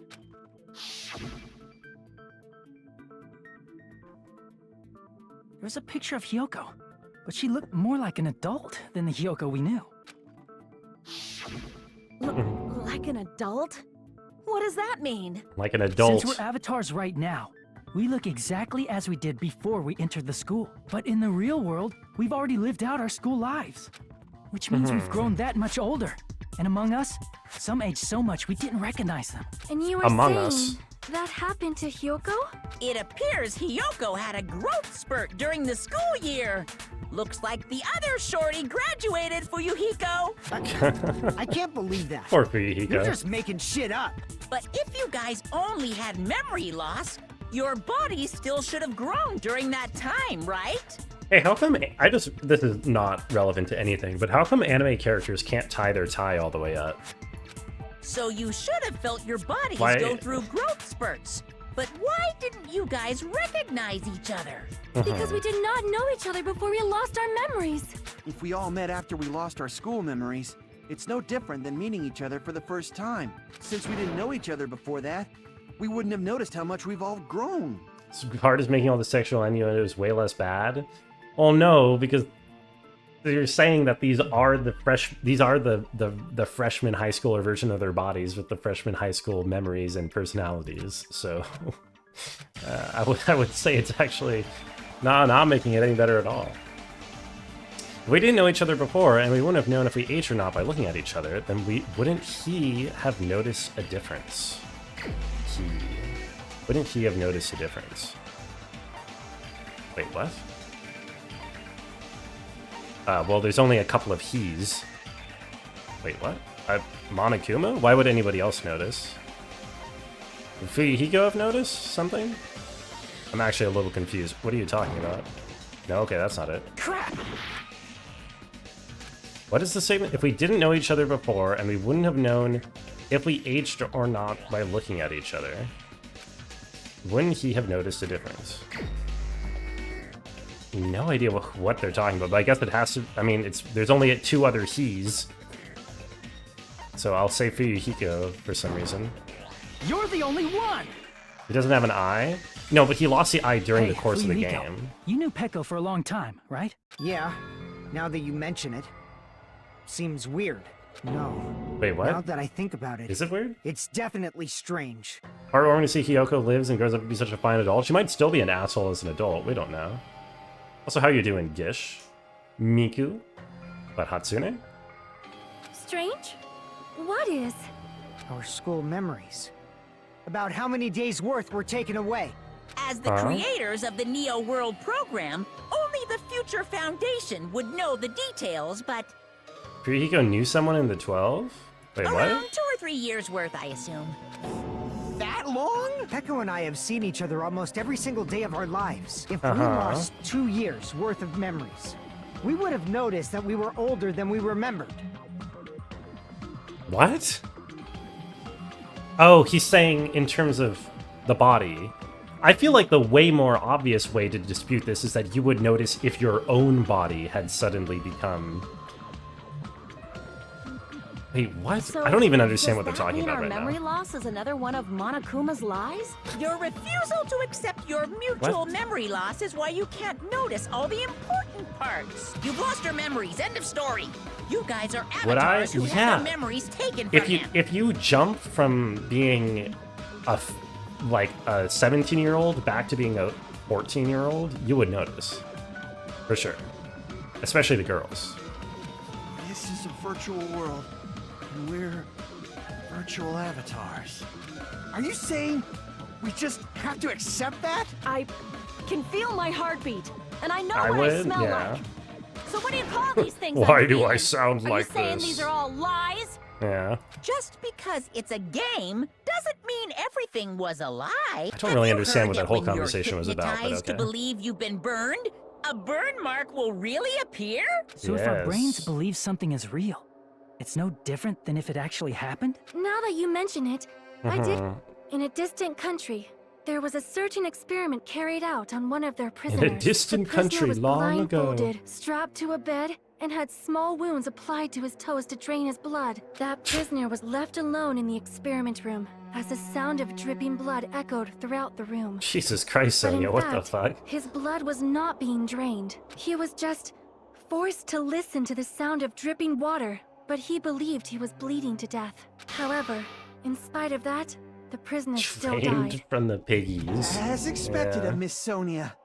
There was a picture of Hyoko, but she looked more like an adult than the Hyoko we knew. Like an adult? What does that mean? Like an adult. Since we're avatars right now, we look exactly as we did before we entered the school. But in the real world, we've already lived out our school lives. Which means we've grown that much older. And among us, some aged so much we didn't recognize them. And you were Among saying Us. that happened to Hyoko? It appears Hyoko had a growth spurt during the school year. Looks like the other shorty graduated, Fuyuhiko. I can't believe that. Poor Fuyuhiko. You're just making shit up. But if you guys only had memory loss, your body still should have grown during that time, right? Hey, how come... This is not relevant to anything, but how come anime characters can't tie their tie all the way up? So you should have felt your bodies Why- go through growth spurts. But why didn't you guys recognize each other? Because we did not know each other before we lost our memories. If we all met after we lost our school memories, it's no different than meeting each other for the first time. Since we didn't know each other before that, we wouldn't have noticed how much we've all grown. As hard as making all the sexual innuendos way less bad? Well, no, because you're saying that these are the freshman high schooler version of their bodies with the freshman high school memories and personalities. So I would say it's actually not making it any better at all. If we didn't know each other before, and we wouldn't have known if we aged or not by looking at each other, then wouldn't he have noticed a difference? Wouldn't he have noticed a difference? Wait, what? Well, there's only a couple of he's. Wait, what? Monokuma? Why would anybody else notice? Would Fuyuhiko have noticed something? I'm actually a little confused. What are you talking about? No, okay, that's not it. Crap! What is the statement? If we didn't know each other before, and we wouldn't have known if we aged or not by looking at each other, wouldn't he have noticed a difference? No idea what they're talking about, but I guess it has to... I mean, there's only two other he's. So I'll say Fuyuhiko for some reason. You're the only one! He doesn't have an eye? No, but he lost the eye during Hey, the course of the Fuyuhiko, game. You knew Peko for a long time, right? Yeah, now that you mention it. Seems weird. No. Wait, what? Now that I think about it, Is it weird? it's definitely strange. Heartwarming to see Hyoko lives and grows up to be such a fine adult. She might still be an asshole as an adult. We don't know. Also, how you doing, Gish? Miku? But Hatsune? Strange? What is? Our school memories. About how many days' worth were taken away. As the creators of the Neo World program, only the future Foundation would know the details, but... Fuyuhiko knew someone in the 12? Wait, around what? 2 or 3 years worth, I assume. That long? Peko and I have seen each other almost every single day of our lives. If we lost 2 years' worth of memories, we would have noticed that we were older than we remembered. What? Oh, he's saying in terms of the body. I feel like the way more obvious way to dispute this is that you would notice if your own body had suddenly become... Wait, what? So I don't even understand what they're does that talking mean about our right memory now. loss is another one of Monokuma's lies? Your refusal to accept your mutual What? memory loss is why you can't notice all the important parts. You've lost your memories. End of story. You guys are Would I? avatars who Yeah. have their memories taken from them. If you jump from being a 17-year-old back to being a 14-year-old, you would notice. For sure. Especially the girls. This is a virtual world, and we're Virtual avatars. Are you saying we just have to accept that? I can feel my heartbeat, and I know I what I would, smell yeah. like. So what do you call these things? Why I'm do I feeling? sound Are like you saying this? these are all lies? Yeah. Just because it's a game doesn't mean everything was a lie. I don't really understand what that whole conversation was about, but Hypnotized to okay. believe you've been burned? A burn mark will really appear? So if our brains Yes. believe something is real, it's no different than if it actually happened? Now that you mention it, I did. Mhm. In a distant country, there was a certain experiment carried out on one of their prisoners. distant the prisoner country was long ago. blindfolded, strapped to a bed, and had small wounds applied to his toes to drain his blood. That prisoner was left alone in the experiment room as the sound of dripping blood echoed throughout the room. Jesus Christ, But in Sonia, what the fact, fuck? his blood was not being drained. He was just forced to listen to the sound of dripping water, but he believed he was bleeding to death. However, in spite of that, the prisoner still Trained died. from the piggies. As expected Yeah. of Miss Sonia.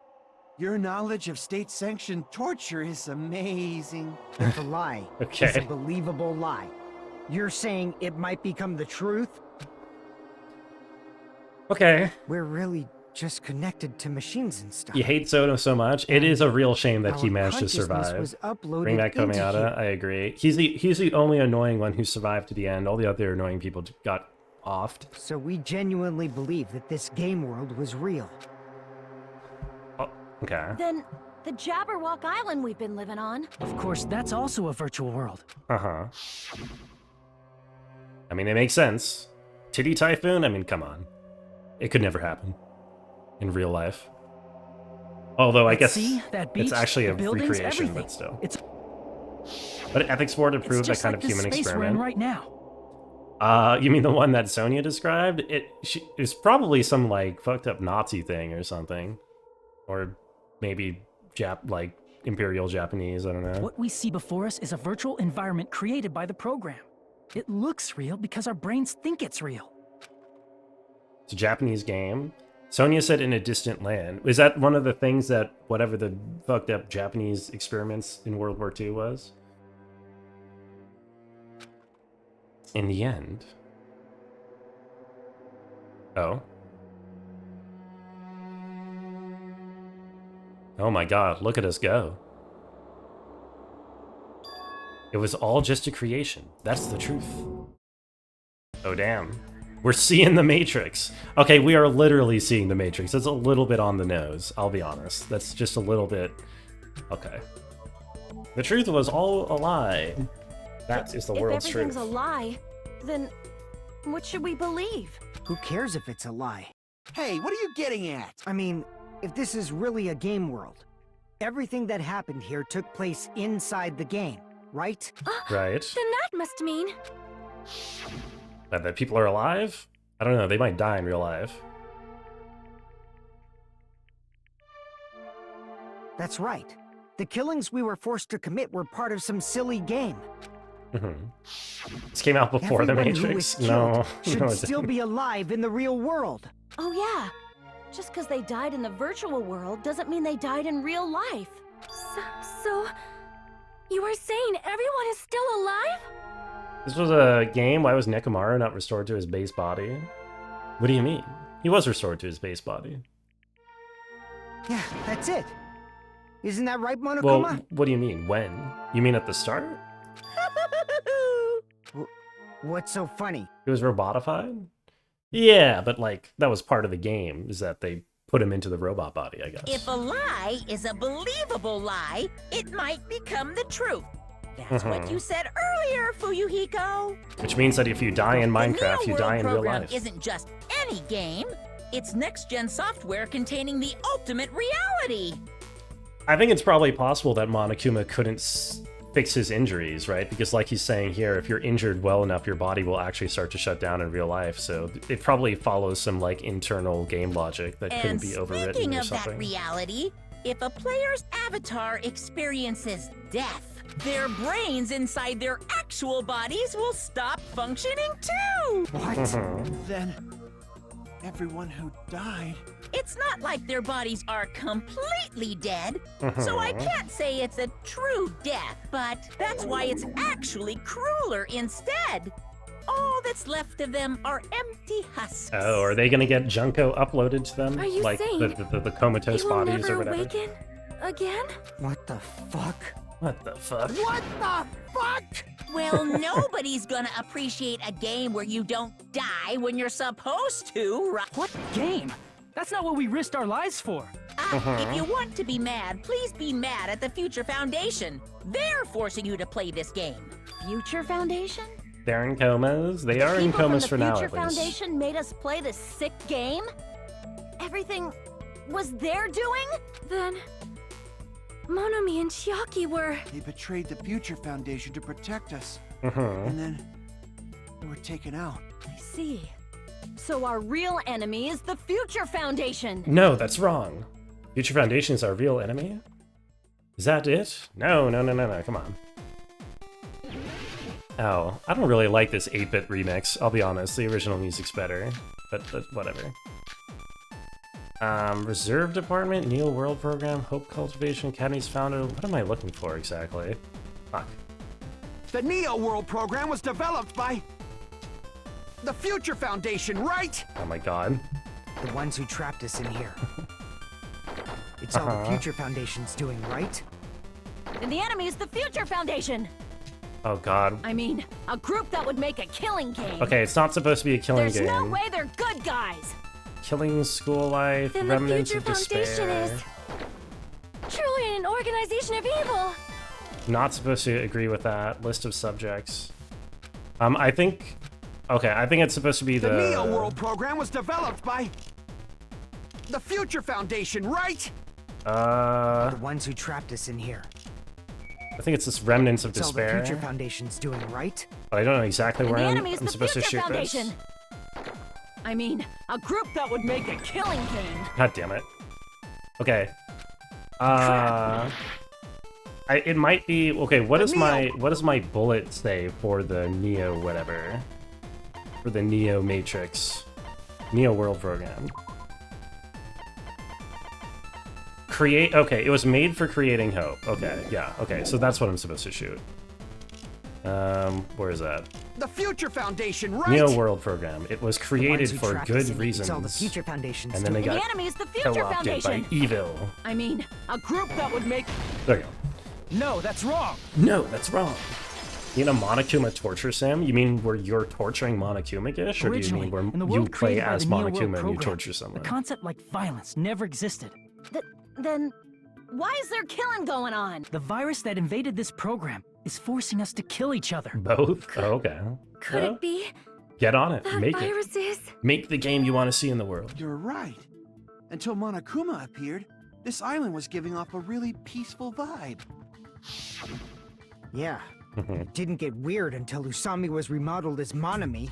Your knowledge of state-sanctioned torture is amazing. If a lie Okay. is a believable lie, you're saying it might become the truth? Okay. We're really just connected to machines and stuff. You hate Soda so much. It is a real shame that he Our managed to consciousness survive. was uploaded Bring back into Komayata, here. I agree. He's the only annoying one who survived to the end. All the other annoying people got offed. So we genuinely believe that this game world was real. Oh, okay. Then the Jabberwock Island we've been living on. Of course, that's also a virtual world. Uh-huh. I mean, it makes sense. Titty Typhoon? I mean, come on. It could never happen. In real life. Although, I But guess see, that beach, it's actually the a buildings, recreation, everything. but still. It's But ethics board it's approved that just kind like of this human space we're in experiment. right now. You mean the one that Sonia described? It's probably some, like, fucked up Nazi thing or something. Or maybe like, Imperial Japanese, I don't know. What we see before us is a virtual environment created by the program. It looks real because our brains think it's real. It's a Japanese game. Sonia said in a distant land. Is that one of the things that whatever the fucked up Japanese experiments in World War II was? In the end. Oh. Oh my god, look at us go. It was all just a creation. That's the truth. Oh damn. We're seeing the Matrix. Okay, we are literally seeing the Matrix. That's a little bit on the nose, I'll be honest. That's just a little bit... Okay. The truth was all a lie. That is the world's If everything's truth. a lie, then what should we believe? Who cares if it's a lie? Hey, what are you getting at? I mean, if this is really a game world, everything that happened here took place inside the game, right? Right. Then that must mean... That people are alive? I don't know, they might die in real life. That's right. The killings we were forced to commit were part of some silly game. This came out before the Everyone who Matrix? was No. killed should no, it still didn't. be alive in the real world. Oh yeah. Just because they died in the virtual world doesn't mean they died in real life. So... You are saying everyone is still alive? This was a game. Why was Nekomaru not restored to his base body? What do you mean? He was restored to his base body. Yeah, that's it. Isn't that right, Monokuma? Well, what do you mean? When? You mean at the start? What's so funny? He was robotified? Yeah, but like, that was part of the game, is that they put him into the robot body, I guess. If a lie is a believable lie, it might become the truth. That's what you said earlier, Fuyuhiko. Which means that if you die in The Minecraft, you Neo die World in real program life. isn't just any game. It's next-gen software containing the ultimate reality. I think it's probably possible that Monokuma couldn't fix his injuries, right? Because like he's saying here, if you're injured well enough, your body will actually start to shut down in real life. So it probably follows some like internal game logic that couldn't And be overwritten speaking or of that something. reality, if a player's avatar experiences death, their brains inside their actual bodies will stop functioning too! What? Then everyone who died... It's not like their bodies are completely dead, so I can't say it's a true death, but that's why it's actually crueler instead. all that's left of them are empty husks. Oh, are they gonna get Junko uploaded to them? Are you like saying the comatose he will bodies never or whatever? awaken again? What the fuck? What the fuck? What the fuck? Well, nobody's gonna appreciate a game where you don't die when you're supposed to, right? What game? That's not what we risked our lives for. If you want to be mad, please be mad at the Future Foundation. They're forcing you to play this game. Future Foundation? They're in comas. They are in People comas for from the now, Future at least. Foundation made us play this sick game? Everything was their doing? Then Monomi and Chiaki were... They betrayed the Future Foundation to protect us. Mm-hmm. And then they were taken out. I see. So our real enemy is the Future Foundation. No, that's wrong. Future Foundation is our real enemy? Is that it? No, come on. Oh, I don't really like this 8-bit remix, I'll be honest. The original music's better, but whatever. Reserve Department, Neo World Program, Hope Cultivation, Academy's founder. What am I looking for exactly? Fuck. The Neo World program was developed by the Future Foundation, right? Oh my god. The ones who trapped us in here. It's all the Future Foundation's doing, right? And the enemy is the Future Foundation. Oh god. I mean, a group that would make a killing game. Okay, it's not supposed to be a killing There's game. no way they're good guys. Killing school life, Then the remnants Future of Foundation despair. is truly an organization of evil. Not supposed to agree with that. List of subjects. I think... Okay, I think it's supposed to be The Neo World program was developed by the Future Foundation, right? The ones who trapped us in here. I think it's this remnants of It's all the despair. Future Foundation's doing, right? But I don't know exactly And where the I'm enemy is the supposed to Future shoot Foundation. this. I mean, a group that would make a killing game. God damn it. Okay. It might be okay. What does my bullet say for the Neo whatever? For the Neo Matrix, Neo World Program. Create. Okay, it was made for creating hope. Okay, yeah. Okay, so that's what I'm supposed to shoot. Where is that? The Future Foundation, right? Neo World Program. It was created who for trapped good us in here. reasons. It's all the Future Foundation's And then they doing. And got the enemy is the Future co-opted by Foundation. evil. I mean, a group that would make... There you go. No, that's wrong. No, that's wrong. You mean a Monokuma torture sim? You mean where you're torturing Monokuma-ish? Or do you Originally, mean where in the you world play created by as the Neo World Monokuma and you program, torture someone? The concept like violence never existed. Then, why is there killing going on? The virus that invaded this program is forcing us to kill each other. Both? Oh, okay. Could Well, it be get on it. that Make it. viruses? Make the game you want to see in the world. You're right. Until Monokuma appeared, this island was giving off a really peaceful vibe. Yeah. It didn't get weird until Usami was remodeled as Monomi.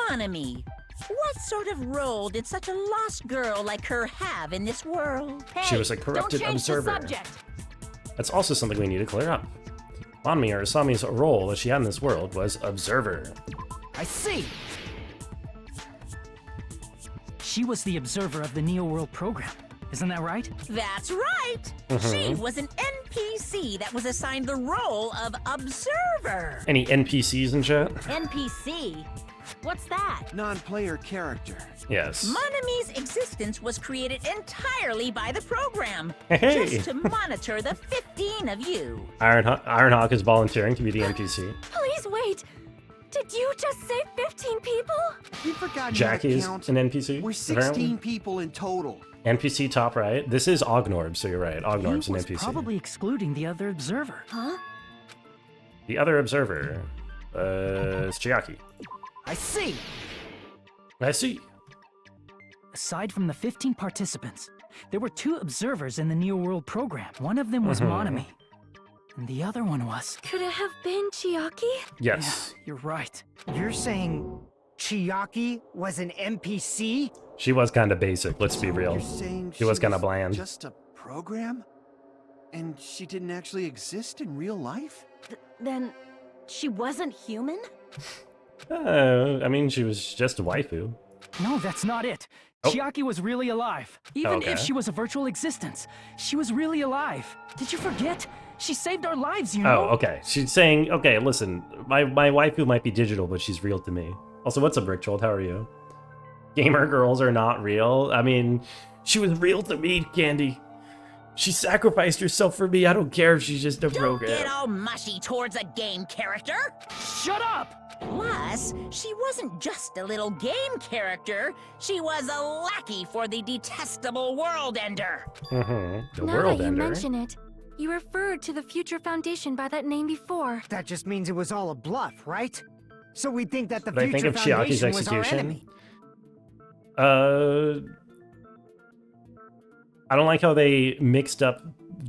Monomi, what sort of role did such a lost girl like her have in this world? She was a Don't corrupted change observer. the subject. That's also something we need to clear up. Monmi, or Usami's role that she had in this world was observer. I see. She was the observer of the Neo World program. Isn't that right? That's right! She was an NPC that was assigned the role of observer. Any NPCs and shit? NPC? What's that? Non-player character. Yes. Monomi's existence was created entirely by the program, Hey. just to monitor the 15 of you. Ironhawk is volunteering to be the NPC. Please wait. Did you just say 15 people? We've forgotten how to Jackie's count. an NPC. We're 16 apparently. people in total. NPC top right. This is Ognorb, so you're right. Ognorb's He an was NPC. probably excluding the other observer. Huh? The other observer is Chiaki. I see. I see. Aside from the 15 participants, there were 2 observers in the Neo World program. One of them was Monomi, and the other one was... Could it have been Chiaki? Yes. Yeah, you're right. You're saying Chiaki was an NPC? She was kind of basic, let's be real. You're saying She was kind of bland. just a program? And she didn't actually exist in real life? Then, she wasn't human? I mean, she was just a waifu. No, that's not it. Oh. Chiaki was really alive. Even Okay. if she was a virtual existence, she was really alive. Did you forget? She saved our lives, you Oh, know? okay. She's saying, okay, listen, my waifu might be digital, but she's real to me. Also, what's up, Rickjold? How are you? Gamer girls are not real. I mean, she was real to me, Candy. She sacrificed herself for me. I don't care if she's just a program. Don't get all mushy towards a game character. Shut up! Plus, she wasn't just a little game character. She was a lackey for the detestable World Ender. The Now World that you Ender. mention it, you referred to the Future Foundation by that name before. That just means it was all a bluff, right? So we think that the But I think Future of Chiaki's Foundation was our execution. enemy. I don't like how they mixed up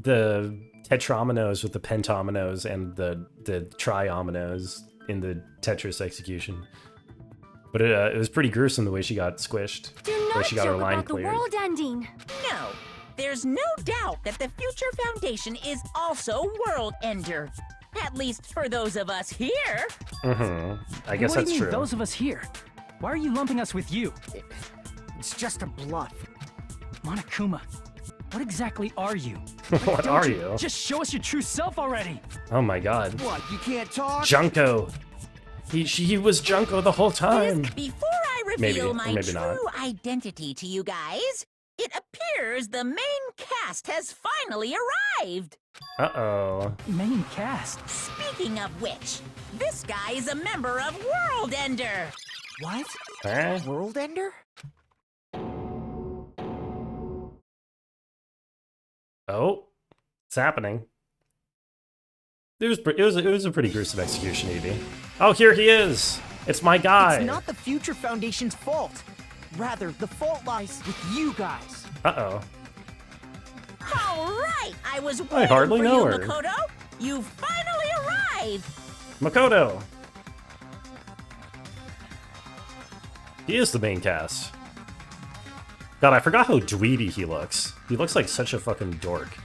the tetrominoes with the pentominoes and the triominoes in the Tetris execution. But it was pretty gruesome the way she got squished. Do the way not she got her joke line about the cleared. world ending. No, there's no doubt that the Future Foundation is also World Ender. At least for those of us here. I guess What do that's you mean, true. those of us here? Why are you lumping us with you? It's just a bluff. Monokuma, what exactly are you? What Don't are you? Just show us your true self already! Oh my god. What, you can't talk? Junko. He was Junko the whole time. Before I Maybe, reveal or my maybe not. true identity to you guys, it appears the main cast has finally arrived. Uh-oh. Main cast? Speaking of which, this guy is a member of World Ender. What? Huh? World Ender? Oh, it's happening. It was a pretty gruesome execution, Evie. Oh, here he is. It's my guy. It's not the Future Foundation's fault. Rather, the fault lies with you guys. Uh-oh. All right, I was I waiting hardly for know you, her. Makoto. You finally arrived. Makoto. He is the main cast. God, I forgot how dweeby he looks. He looks like such a fucking dork.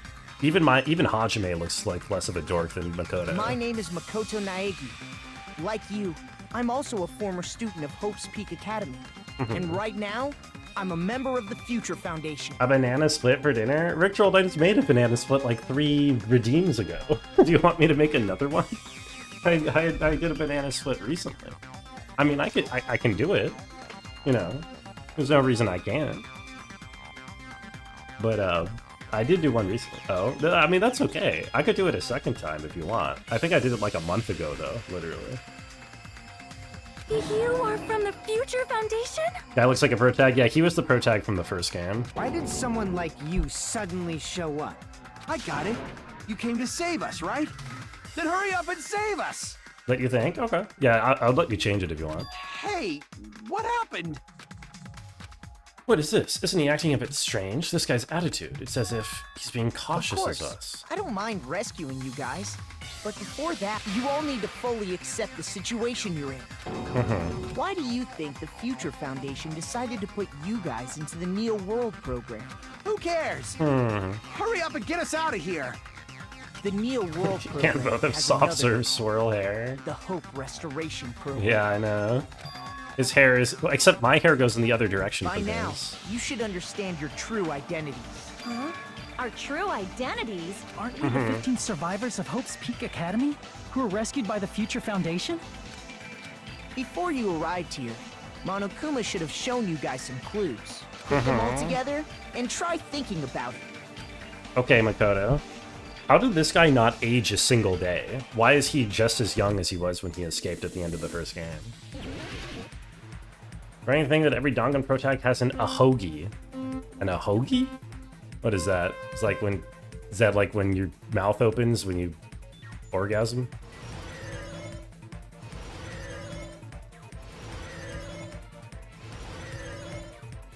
Even Hajime looks like less of a dork than Makoto. My name is Makoto Naegi. Like you, I'm also a former student of Hope's Peak Academy. And right now, I'm a member of the Future Foundation. A banana split for dinner? Rickjold, I just made a banana split like 3 redeems ago. Do you want me to make another one? I did a banana split recently. I mean, I can do it. You know, there's no reason I can't. But I did do one recently. Oh, I mean, that's okay. I could do it a second time if you want. I think I did it like a month ago, though, literally. You are from the Future Foundation? Guy looks like a protag. Yeah, he was the protag from the first game. Why did someone like you suddenly show up? I got it. You came to save us, right? Then hurry up and save us! Let you think? Okay. Yeah, I'll let you change it if you want. Hey, what happened? What is this? Isn't he acting a bit strange? This guy's attitude. It's as if he's being cautious Of as course, us. I don't mind rescuing you guys. But before that, you all need to fully accept the situation you're in. Why do you think the Future Foundation decided to put you guys into the Neo World program? Who cares? Hurry up and get us out of here! The Neo World program Can't both have has soft another serve name, swirl hair. the Hope Restoration Program. Yeah, I know. His hair is... well, except my hair goes in the other direction By from now, his. you should understand your true identities. Huh? Our true identities? Aren't we the 15 survivors of Hope's Peak Academy who were rescued by the Future Foundation? Before you arrived here, Monokuma should have shown you guys some clues. Put them all together and try thinking about it. Okay, Makoto. How did this guy not age a single day? Why is he just as young as he was when he escaped at the end of the first game? For anything that every Dangan protag has an ahogi. An ahogi? What is that? It's like when... Is that like when your mouth opens when you orgasm?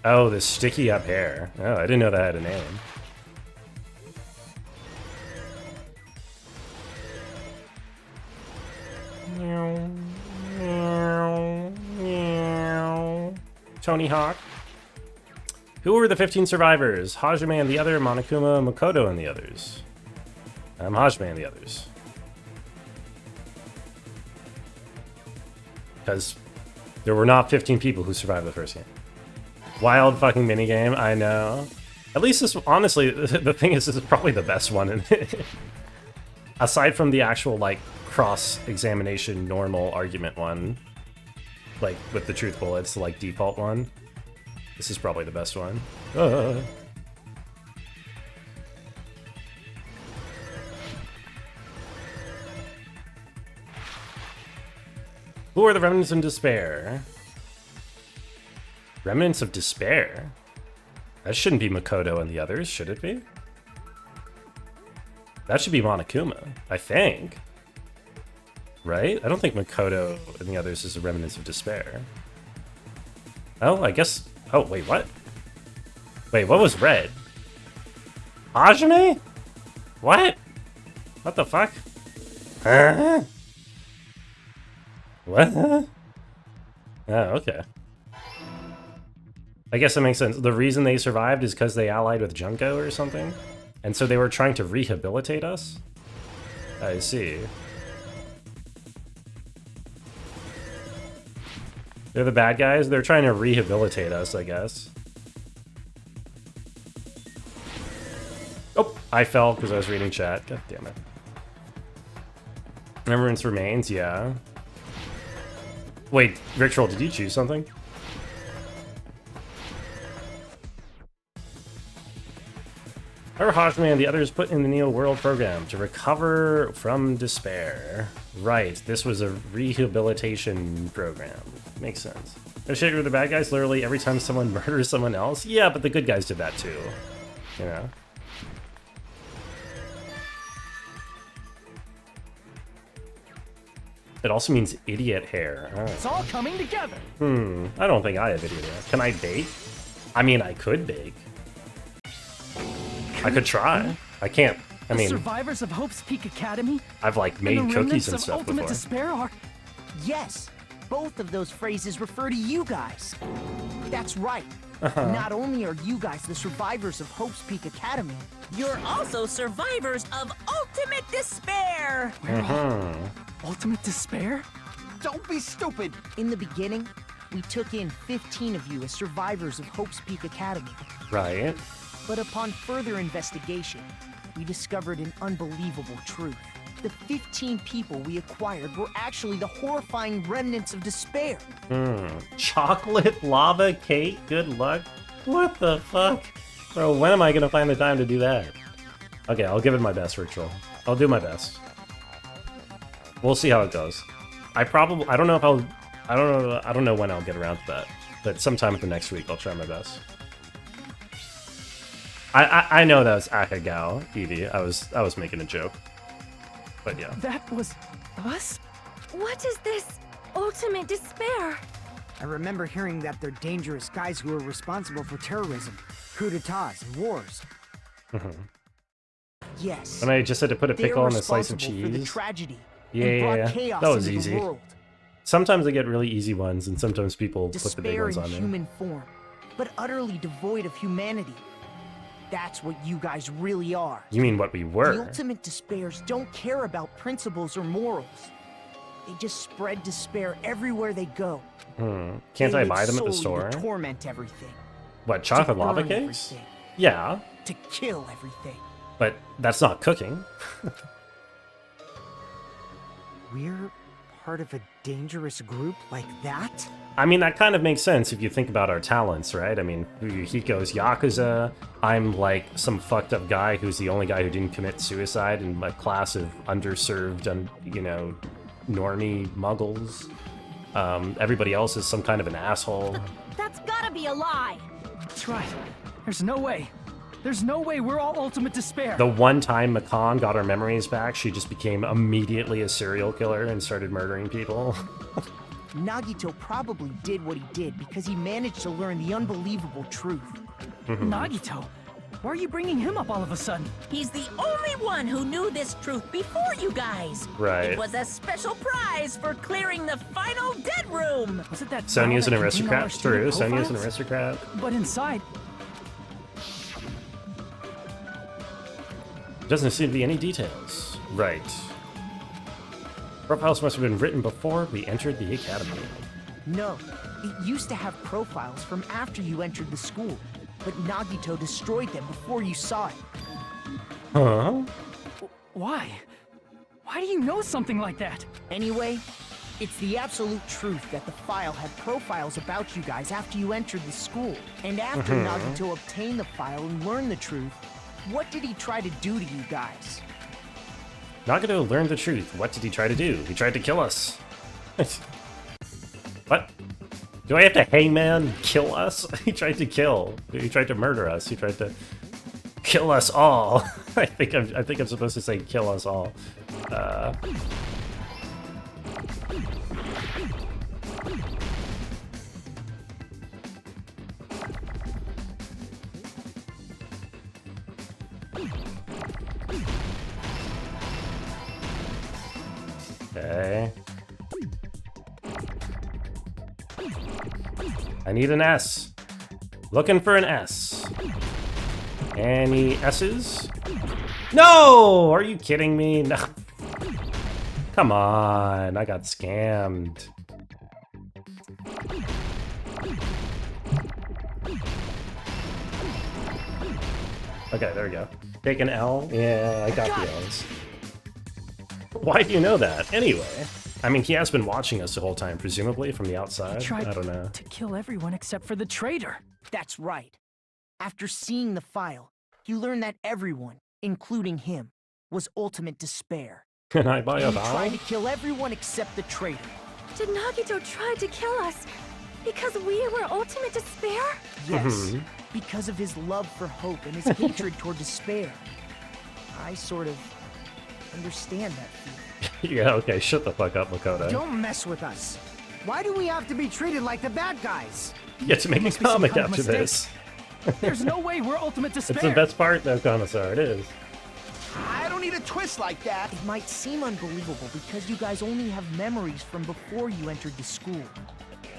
Oh, the sticky up hair. Oh, I didn't know that had a name. Meow, meow, meow. Tony Hawk. Who were the 15 survivors? Hajime and the other, Monokuma, Makoto and the others. I'm Hajime and the others. Because there were not 15 people who survived the first game. Wild fucking minigame, I know. At least this, honestly, the thing is, this is probably the best one. Aside from the actual, like, cross-examination normal argument one, like, with the truth bullets, the, like, default one, this is probably the best one. Who are the remnants in despair? Remnants of despair? That shouldn't be Makoto and the others, should it be? That should be Monokuma, I think. Right? I don't think Makoto and the others is the remnants of despair. Oh, I guess... Oh, wait, what? Wait, what was red? Hajime? What? What the fuck? Huh? What? Oh, okay. I guess that makes sense. The reason they survived is because they allied with Junko or something? And so they were trying to rehabilitate us? I see. They're the bad guys? They're trying to rehabilitate us, I guess. Oh, I fell because I was reading chat. God damn it. Remembrance remains, yeah. Wait, Ritual, did you choose something? Our Hajime and the others put in the Neo World program to recover from despair. Right, this was a rehabilitation program. Makes sense. No shit with the bad guys, literally every time someone murders someone else? Yeah, but the good guys did that too. You know? It also means idiot hair. Oh. It's all coming together. I don't think I have idiot hair. Can I bake? I mean, I could bake. I could try. I can't. I mean, survivors of Hope's Peak Academy. I've like made cookies and stuff Ultimate before. Despair are... Yes, both of those phrases refer to you guys. That's right. Not only are you guys the survivors of Hope's Peak Academy, You're also survivors of ultimate despair. Ultimate Despair? don't be stupid. In the beginning, we took in 15 of you as survivors of Hope's Peak Academy. Right. But upon further investigation, we discovered an unbelievable truth. The 15 people we acquired were actually the horrifying remnants of despair. Chocolate lava cake? Good luck? What the fuck? Bro, when am I gonna find the time to do that? Okay, I'll give it my best, Ritual. I'll do my best. We'll see how it goes. I don't know when I'll get around to that. But sometime in the next week, I'll try my best. I know that was Akagao, Evie. I was making a joke. But yeah. That was us? What is this ultimate despair? I remember hearing that they're dangerous guys who are responsible for terrorism, coup d'etats, and wars. Yes. And I just had to put a pickle on a slice of responsible for the cheese. tragedy Yeah, and brought yeah, chaos that was into easy. the world. Sometimes I get really easy ones, and sometimes people put the big Despair ones in on there. human form, but utterly devoid of humanity. That's what you guys really are. You mean what we The were? ultimate despairs don't care about principles or morals. They just spread despair everywhere they go. Can't They I live buy them at the solely store? To torment everything. What, chocolate to lava burn cakes? everything, Yeah, to kill everything. but that's not cooking. We're part of a dangerous group like that? I mean, that kind of makes sense if you think about our talents, right? I mean, Hiko's Yakuza, I'm like some fucked up guy who's the only guy who didn't commit suicide in a class of underserved, normie muggles. Everybody else is some kind of an asshole. That's gotta be a lie. That's right. There's no way. There's no way we're all Ultimate Despair. The one time Makan got her memories back, she just became immediately a serial killer and started murdering people. Nagito probably did what he did because he managed to learn the unbelievable truth. Nagito? Why are you bringing him up all of a sudden? He's the only one who knew this truth before you guys. Right. It was a special prize for clearing the final dead room. Was it that Sonya's file an that contained all our aristocrat, true. student Sonya's an profiles? aristocrat. But inside, Doesn't seem to be any details. Right. Profiles must have been written before we entered the academy. No, it used to have profiles from after you entered the school, but Nagito destroyed them before you saw it. Huh? why? Why do you know something like that? Anyway, it's the absolute truth that the file had profiles about you guys after you entered the school. And after Nagito obtained the file and learned the truth, what did he try to do to you guys? Nagito learned the truth. What did he try to do? He tried to kill us. What? Do I have to hangman kill us? He tried to kill. He tried to murder us. He tried to kill us all. I think I'm supposed to say kill us all. Okay. I need an S. Looking for an S. Any S's? No! Are you kidding me? No. Come on, I got scammed. Okay, there we go. Take an L? Yeah, I got the L's. Why do you know that? Anyway. I mean, he has been watching us the whole time, presumably, from the outside. I don't know. To kill everyone except for the traitor. That's right. After seeing the file, he learned that everyone, including him, was ultimate despair. Can I buy a He vowel? tried to kill everyone except the traitor. Did Nagito try to kill us because we were ultimate despair? Yes, because of his love for hope and his hatred toward despair. I sort of understand that feeling. Yeah, okay, shut the fuck up, Makoto. Don't mess with us. Why do we have to be treated like the bad guys? You get to make a Must be some comic kind of after mistake. this. There's no way we're ultimate despair. It's the best part, though, Commissar. It is. I don't need a twist like that. It might seem unbelievable because you guys only have memories from before you entered the school.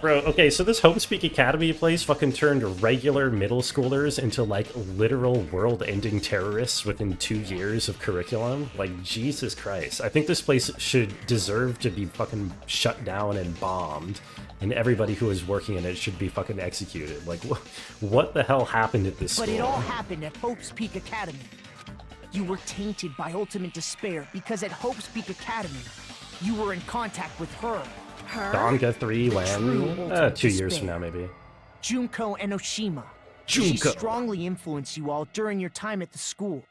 Bro, okay, so this Hope Speak Academy place fucking turned regular middle schoolers into, like, literal world-ending terrorists within 2 years of curriculum? Like, Jesus Christ. I think this place should deserve to be fucking shut down and bombed, and everybody who is working in it should be fucking executed. Like, what the hell happened at this school? But it all happened at Hope's Peak Academy. You were tainted by ultimate despair because at Hope's Peak Academy, you were in contact with her. Donga 3 land? 2 years from now, maybe. Junko Enoshima. She strongly influenced you all during your time at the school.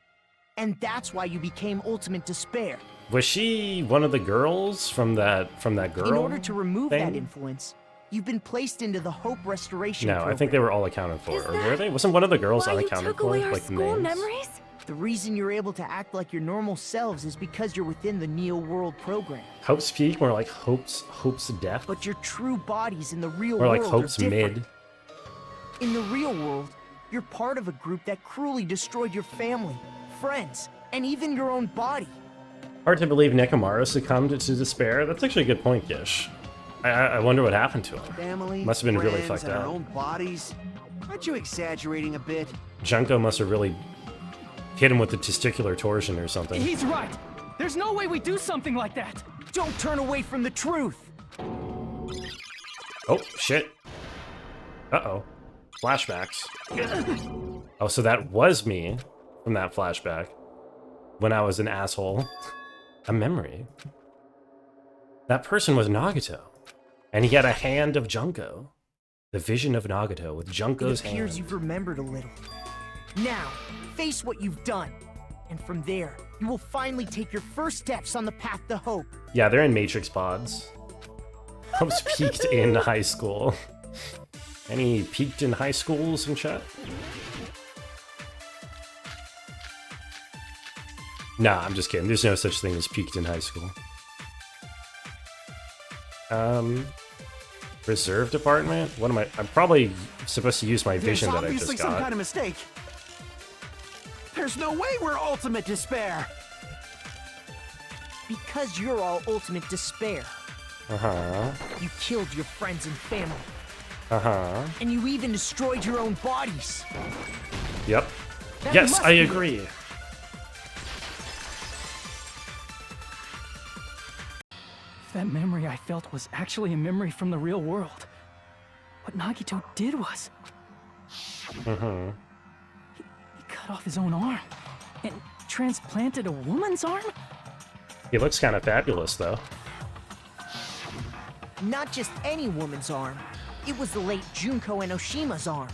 And that's why you became ultimate despair. Was she one of the girls from that girl? In order to remove thing? that influence, you've been placed into the Hope Restoration No, program. I think they were all accounted for. Or were they? Wasn't one of the girls Why you unaccounted took for? away our Like school names? memories? The reason you're able to act like your normal selves is because you're within the Neo World program. Hope's Peak, more like Hope's Death? But your true bodies in the real Or world like Hope's are different. Mid? In the real world, you're part of a group that cruelly destroyed your family, friends, and even your own body. Hard to believe Nekomaru succumbed to despair. That's actually a good point, Gish. I wonder what happened to him. Family, Must have been really friends, fucked and our up. own bodies. Aren't you exaggerating a bit? Junko must have really hit him with the testicular torsion or something. He's right. There's no way we do something like that. Don't turn away from the truth. Oh, shit. Uh-oh. Flashbacks. Oh, so that was me from that flashback. When I was an asshole. A memory. That person was Nagito. And he had a hand of Junko. The vision of Nagito with Junko's It appears hand. you've remembered a little. Now, face what you've done. And from there, you will finally take your first steps on the path to hope. Yeah, they're in Matrix pods. Hope's peaked in high school. Any peaked in high schools in chat? Nah, I'm just kidding. There's no such thing as peaked in high school. Reserve department? What am I? I'm probably supposed to use my vision that I just There's obviously got. some kind of mistake. There's no way we're ultimate despair. Because you're all ultimate despair. Uh-huh. You killed your friends and family. Uh-huh. And you even destroyed your own bodies. Yep. That Yes, must I be- agree. If that memory I felt was actually a memory from the real world, what Nagito did was Mm-hmm. he cut off his own arm and transplanted a woman's arm? He looks kind of fabulous, though. Not just any woman's arm. It was the late Junko Enoshima's arm.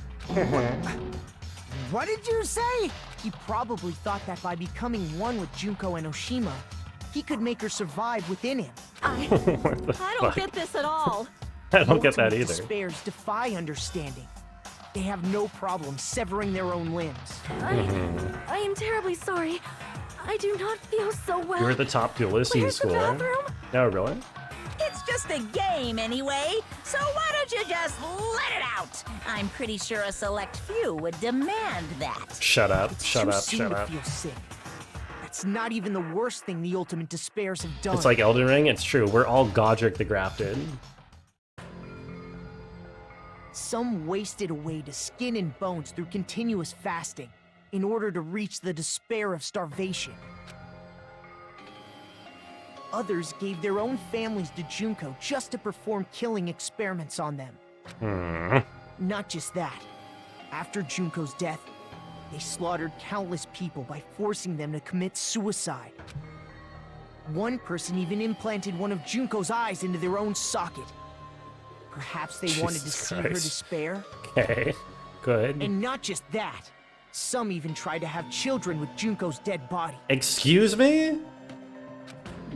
What did you say? He probably thought that by becoming one with Junko Enoshima, he could make her survive within him. I don't get this at all. I don't get that Ultimate either. Despairs defy understanding. They have no problem severing their own limbs. I am terribly sorry. I do not feel so well. You're the top duelist in Where's the school. bathroom? No, really? It's just a game anyway, so why don't you just let it out? I'm pretty sure a select few would demand that. Shut up, It's shut too up, soon shut to up. feel sick. That's not even the worst thing the Ultimate Despairs have done. It's like Elden Ring, it's true. We're all Godric the Grafted. Some wasted away to skin and bones through continuous fasting in order to reach the despair of starvation. Others gave their own families to Junko just to perform killing experiments on them. Not just that. After Junko's death, they slaughtered countless people by forcing them to commit suicide. One person even implanted one of Junko's eyes into their own socket. Perhaps they wanted to Jesus see her Christ. despair. Okay, good. And not just that. Some even tried to have children with Junko's dead body. Excuse me?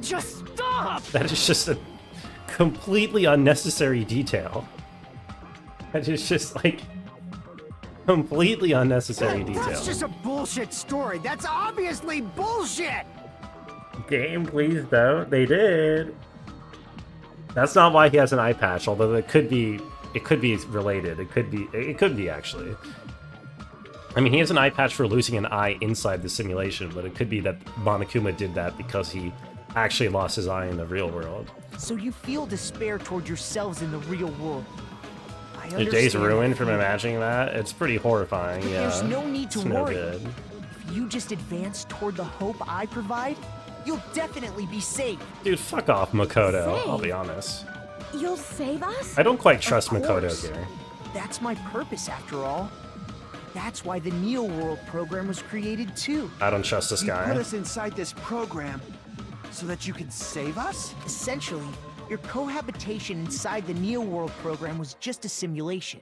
Just stop! That is just a completely unnecessary detail. That is just like completely unnecessary detail. That's just a bullshit story. That's obviously bullshit. Game, please don't. They did. That's not why he has an eye patch, although it could be related. It could be actually. I mean, he has an eye patch for losing an eye inside the simulation, but it could be that Monokuma did that because he actually lost his eye in the real world. So you feel despair toward yourselves in the real world. I Your day's understand ruined that from feeling. imagining that? It's pretty horrifying, But yeah. there's no need to It's no worry. good. If you just advance toward the hope I provide, you'll definitely be safe. Dude, fuck off, Makoto. Say. I'll be honest. You'll save us? I don't quite trust Of Makoto course. here. That's my purpose, after all. That's why the Neo World program was created, too. I don't trust this You put guy. us inside this program so that you can save us? Essentially, your cohabitation inside the Neo World program was just a simulation.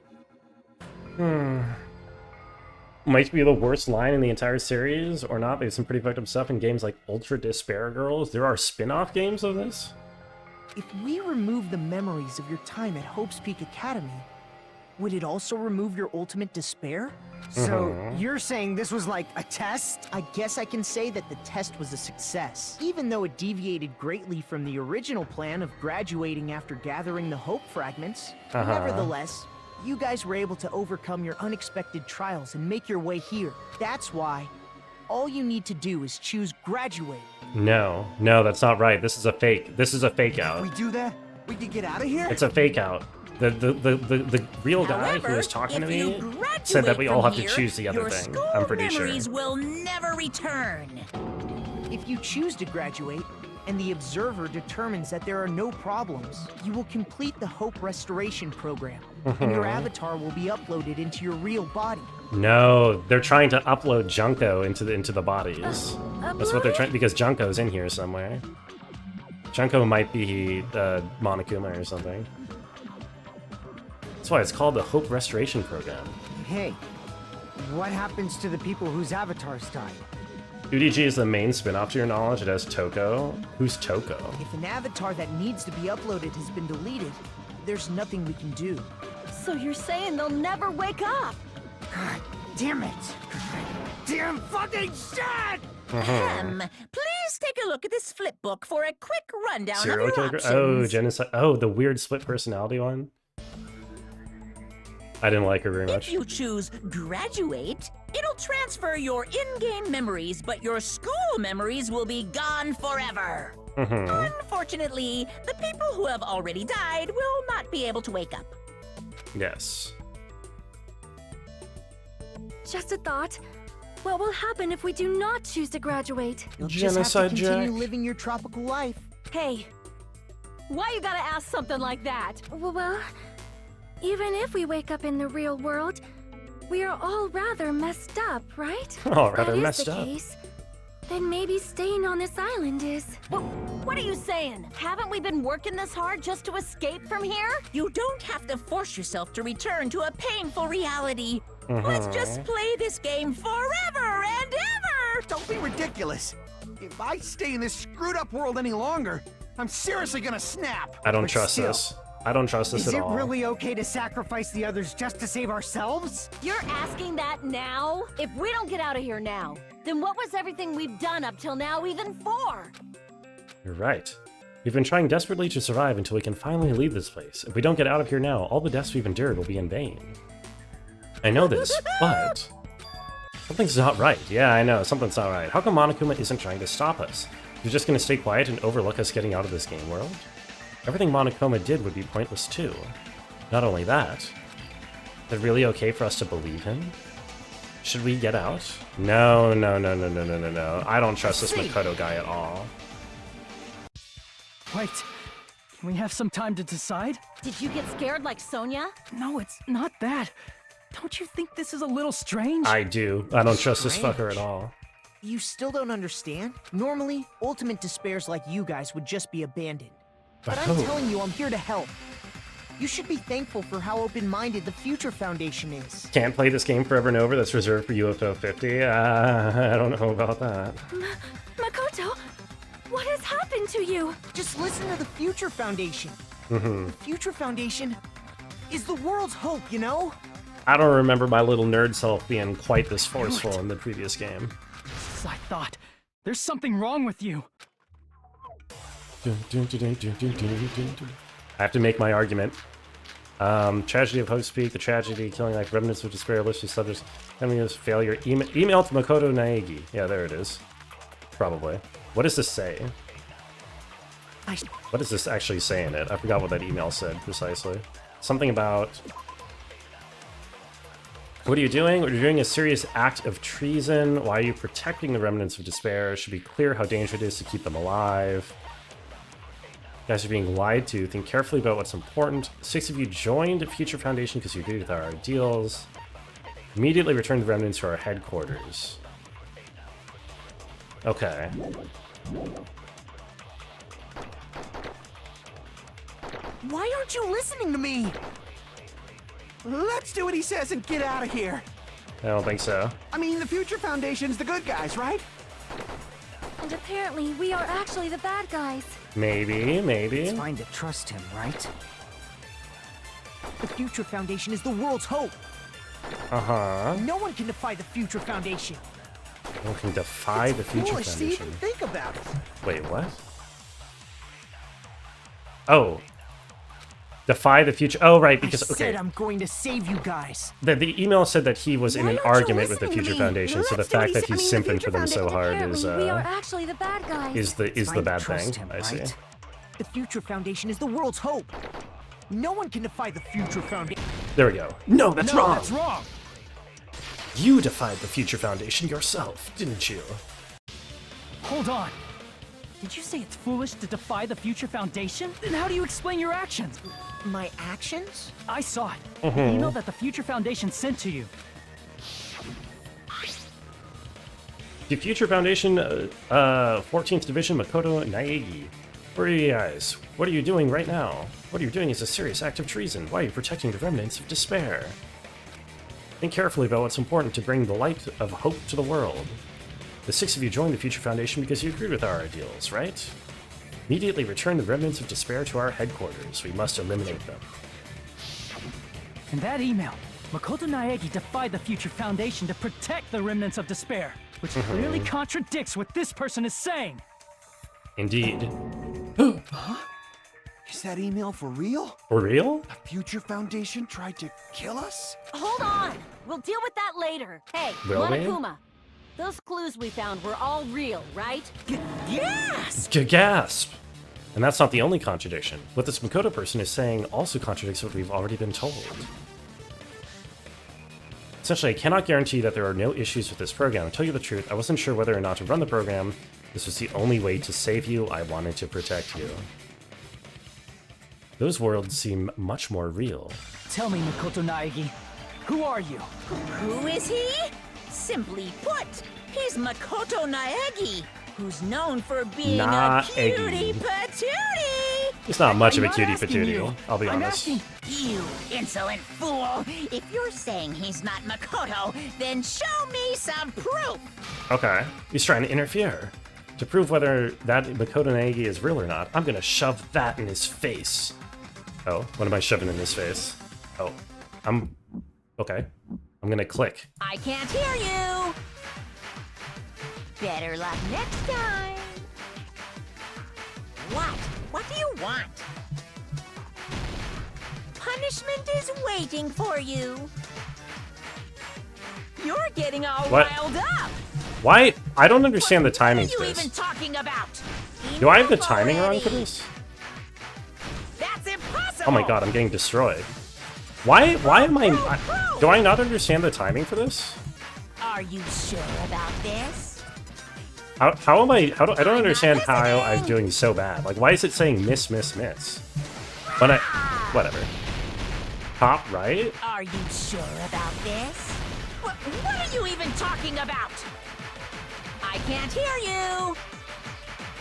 Might be the worst line in the entire series, or not. There's some pretty fucked up stuff in games like Ultra Despair Girls. There are spin-off games of this? If we remove the memories of your time at Hope's Peak Academy, would it also remove your ultimate despair? So you're saying this was like a test? I guess I can say that the test was a success. Even though it deviated greatly from the original plan of graduating after gathering the Hope fragments, nevertheless, you guys were able to overcome your unexpected trials and make your way here. That's why all you need to do is choose graduate. No, that's not right. This is a fake. This is a fake If out. we do that, we can get out of here? It's a fake out. The real guy However, who was talking to if you me graduate said that we all from have to here, choose the other your thing. school I'm pretty sure. memories will never return. If you choose to graduate, and the observer determines that there are no problems, you will complete the Hope Restoration Program, and your avatar will be uploaded into your real body. No, they're trying to upload Junko into the bodies. That's what they're trying, because Junko's in here somewhere. Junko might be Monokuma or something. That's why it's called the Hope Restoration Program. Hey, what happens to the people whose avatars died? UDG is the main spin-off to your knowledge. It has Toko. Who's Toko? If an avatar that needs to be uploaded has been deleted, there's nothing we can do. So you're saying they'll never wake up? God damn it! Damn fucking shit! Please take a look at this flip book for a quick rundown Serial of your killer? options. Oh, genocide. Oh, the weird split personality one. I didn't like her very much. If you choose graduate, it'll transfer your in-game memories, but your school memories will be gone forever. Unfortunately, the people who have already died will not be able to wake up. Yes. Just a thought. What will happen if we do not choose to graduate? You'll just have Genocide to continue Jack. living your tropical life. Hey, why you gotta ask something like that? Well, even if we wake up in the real world, we are all rather messed up, right? All If rather that is messed the up. case, then maybe staying on this island is... What are you saying? Haven't we been working this hard just to escape from here? You don't have to force yourself to return to a painful reality. Let's just play this game forever and ever! Don't be ridiculous. If I stay in this screwed up world any longer, I'm seriously gonna snap. I don't But trust still, this. I don't trust this Is at it all. really okay to sacrifice the others just to save ourselves? You're asking that now? If we don't get out of here now, then what was everything we've done up till now even for? You're right. We've been trying desperately to survive until we can finally leave this place. If we don't get out of here now, all the deaths we've endured will be in vain. I know this, but... something's not right. Yeah, I know, something's not right. How come Monokuma isn't trying to stop us? You're just gonna stay quiet and overlook us getting out of this game world? Everything Monokuma did would be pointless too. Not only that, is it really okay for us to believe him? Should we get out? No. I don't trust this Makoto guy at all. Wait, can we have some time to decide? Did you get scared like Sonia? No, it's not that. Don't you think this is a little strange? I do. I don't trust this fucker at all. You still don't understand? Normally, ultimate despairs like you guys would just be abandoned. But I'm telling you, I'm here to help. You should be thankful for how open-minded the Future Foundation is. Can't play this game forever and over. That's reserved for UFO 50. I don't know about that. Makoto, what has happened to you? Just listen to the Future Foundation. Mm-hmm. The Future Foundation is the world's hope, you know? I don't remember my little nerd self being quite this forceful in the previous game. As I thought. There's something wrong with you. I have to make my argument. Tragedy of Hope's Peak, the tragedy, killing like remnants of despair, listed subjects, enemies, failure, email to Makoto Naegi. Yeah, there it is. Probably. What does this say? What does this actually say in it? I forgot what that email said precisely. Something about... what are you doing? You're doing a serious act of treason. Why are you protecting the remnants of despair? It should be clear how dangerous it is to keep them alive. You guys are being lied to. Think carefully about what's important. 6 of you joined Future Foundation because you agreed with our ideals. Immediately return the remnants to our headquarters. Okay. Why aren't you listening to me? Let's do what he says and get out of here. I don't think so. I mean, the Future Foundation's the good guys, right? And apparently, we are actually the bad guys. Maybe. It's fine to trust him, right? The Future Foundation is the world's hope. Uh-huh. No one can defy the Future Foundation. No one can defy the Future Foolish to Foundation. even think about it. Wait, what? Oh. Defy the future. Oh, right, because I said I'm going to save you guys. the email said that he was in Why an aren't you argument with the listening to Future me? Foundation, so the Let's do what fact he that said. he's I mean, the simping for them so Future hard Foundation, is Apparently, we are actually the bad guys. the Fine to bad trust thing. him, I see. right? The Future Foundation is the world's hope. No one can defy the Future Foundation. There we go. No, that's wrong. That's wrong. You defied the Future Foundation yourself, didn't you? Hold on. Did you say it's foolish to defy the Future Foundation? Then how do you explain your actions? My actions? I saw it. The email that the Future Foundation sent to you. The Future Foundation, 14th Division, Makoto Naegi. Where are you guys? What are you doing right now? What you're doing is a serious act of treason. Why are you protecting the remnants of despair? Think carefully about what's important to bring the light of hope to the world. The 6 of you joined the Future Foundation because you agreed with our ideals, right? Immediately return the remnants of despair to our headquarters. We must eliminate them. In that email, Makoto Naegi defied the Future Foundation to protect the remnants of despair, which clearly contradicts what this person is saying. Indeed. Is that email for real? For real? The Future Foundation tried to kill us? Hold on! We'll deal with that later. Hey, Will we? Monokuma, those clues we found were all real, right? Yes! Gasp! And that's not the only contradiction. What this Makoto person is saying also contradicts what we've already been told. Essentially, I cannot guarantee that there are no issues with this program. To tell you the truth, I wasn't sure whether or not to run the program. This was the only way to save you. I wanted to protect you. Those worlds seem much more real. Tell me, Makoto Naegi, who are you? Who is he? Simply put, he's Makoto Naegi, who's known for being Naegi. a cutie patootie. He's not much of a I'm not cutie asking patootie, you. I'll be I'm honest. asking- You insolent fool! If you're saying he's not Makoto, then show me some proof! Okay, he's trying to interfere. To prove whether that Makoto Naegi is real or not, I'm gonna shove that in his face. Oh, what am I shoving in his face? Oh, okay. I'm gonna click. I can't hear you! Better luck next time! What? What do you want? Punishment is waiting for you! You're getting all What? riled up! Why? I don't understand the timing What for are you even this. talking about? Do I have the Enough timing wrong already. for this? That's impossible! Oh my god, I'm getting destroyed. Why am I... Do I not understand the timing for this? Are you sure about this? How am I... I don't understand how I'm doing so bad. Like, why is it saying miss, miss, miss? When I... Whatever. Top right? Are you sure about this? What are you even talking about? I can't hear you!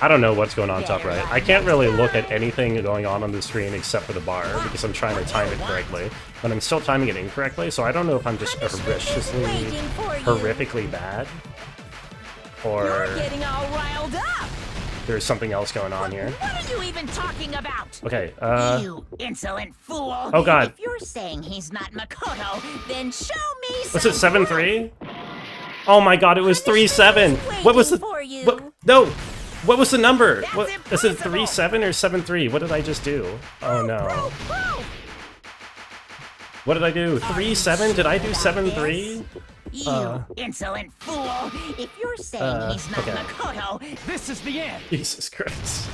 I don't know what's going on top right. I can't really look at anything going on the screen except for the bar because I'm trying to time it correctly. But I'm still timing it incorrectly, so I don't know if I'm just horrifically bad. Or You're getting all riled up! there's something else going on here. What are you even talking about? Okay, You insolent fool! Oh god. If you're saying he's not Makoto, then show me some Was it 7-3? Oh my god, it was 3-7! What was the... What, no! What was the number? What, is it 3-7 or 7-3? What did I just do? Oh no. What did I do? 3-7? Did I do 7-3? You insolent fool! If you're saying he's not okay. Makoto, This is the end. Jesus Christ.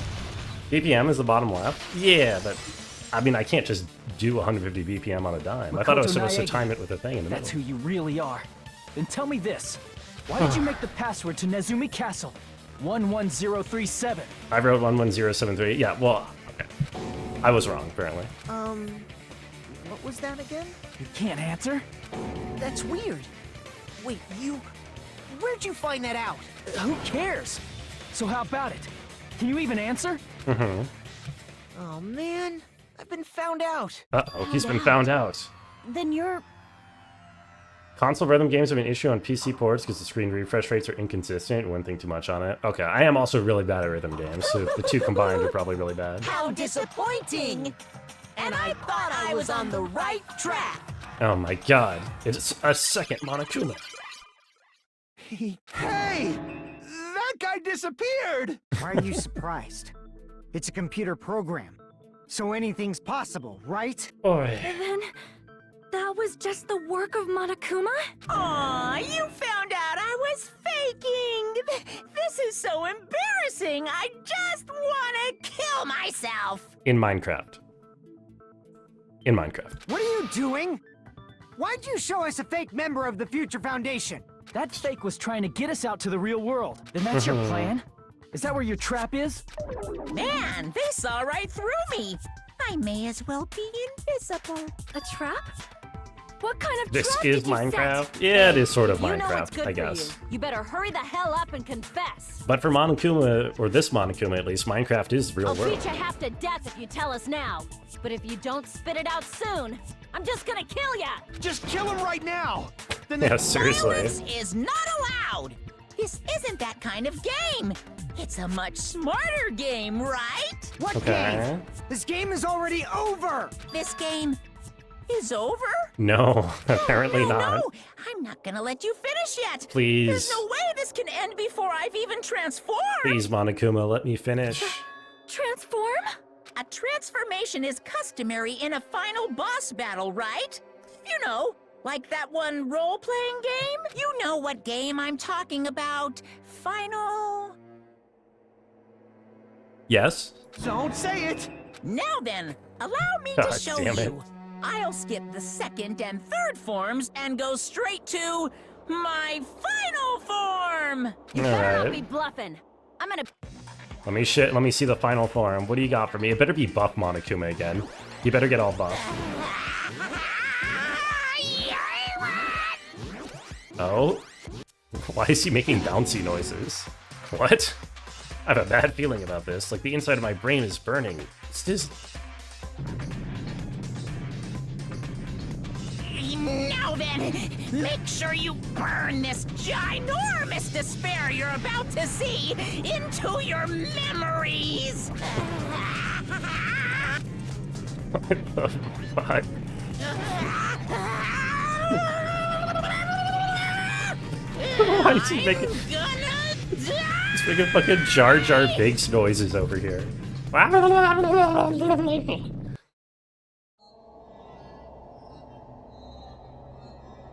BPM is the bottom left? Yeah, but... I mean, I can't just do 150 BPM on a dime. I thought I was supposed to Makoto time it with a thing in the That's who middle. you really are. Then tell me this. Why did you make the password to Nezumi Castle? 11037. I wrote 11073. Yeah, well, okay. I was wrong, apparently. What was that again? You can't answer? That's weird. Wait, where'd you find that out? Who cares? So how about it? Can you even answer? Mm-hmm. Oh man, I've been found out. Uh-oh, he's been found out. Then you're... Console rhythm games have an issue on PC ports because the screen refresh rates are inconsistent. Wouldn't think too much on it. Okay, I am also really bad at rhythm games, so the two combined are probably really bad. how disappointing! And I thought I was on the right track! Oh my god, it's a second Monokuma. Hey! That guy disappeared! Why are you surprised? It's a computer program, so anything's possible, right? Boy. Then that was just the work of Monokuma? Aw, you found out I was faking! This is so embarrassing! I just wanna kill myself! In Minecraft. In Minecraft. What are you doing? Why'd you show us a fake member of the Future Foundation? That fake was trying to get us out to the real world. Then that's your plan? Is that where your trap is? Man, they saw right through me! I may as well be invisible. A trap? What kind of This trap is did you Minecraft? set? Yeah, it is sort of You know what's Minecraft, good I for guess. you. You better hurry the hell up and confess. But for Monokuma, or this Monokuma at least, Minecraft is real I'll world. beat you half to death if you tell us now. But if you don't spit it out soon, I'm just gonna kill ya! Just kill him right now! Yeah, seriously. Violence is not allowed! This isn't that kind of game! It's a much smarter game, right? What Okay. game? This game is already over! This game is over? No, apparently no, not. No, I'm not gonna let you finish yet! Please. There's no way this can end before I've even transformed! Please, Monokuma, let me finish. Transform? A transformation is customary in a final boss battle, right? You know, like that one role-playing game? You know what game I'm talking about. Final... Yes? Don't say it! Now then, allow me to God show damn it. you. I'll skip the second and third forms and go straight to my final form! You better not Alright. be bluffing. I'm gonna... Let me see the final form. What do you got for me? It better be buff Monokuma again. You better get all buff. Oh. Why is he making bouncy noises? What? I have a bad feeling about this. Like, the inside of my brain is burning. It's just... Now then, make sure you burn this ginormous despair you're about to see into your memories! What the fuck? Why is he making... He's making fucking Jar Jar Binks noises over here.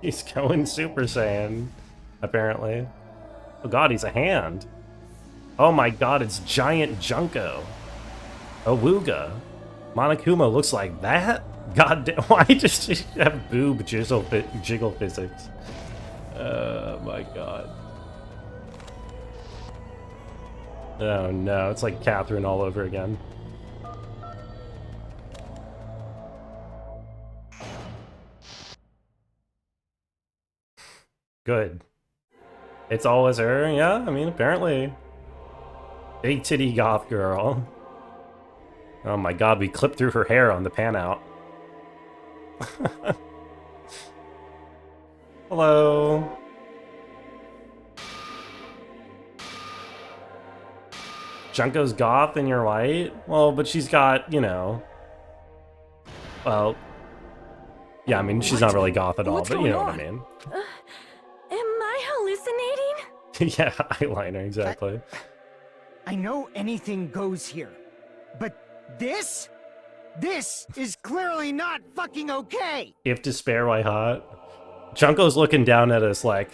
He's going Super Saiyan, apparently. Oh god, he's a hand. Oh my god, it's giant Junko. Awooga. Monokuma looks like that? God damn, why just have boob jiggle physics? Oh my god. Oh no, it's like Catherine all over again. Good. It's always her, yeah, I mean, apparently. Big titty goth girl. Oh my god, we clipped through her hair on the pan out. Hello. Junko's goth and you're white? Well, but she's got, you know... Well... Yeah, I mean, she's not really goth at all, but you know what I mean. Am I hallucinating? Yeah, eyeliner, exactly. I know anything goes here, but this is clearly not fucking okay! If despair, why hot? Junko's looking down at us like,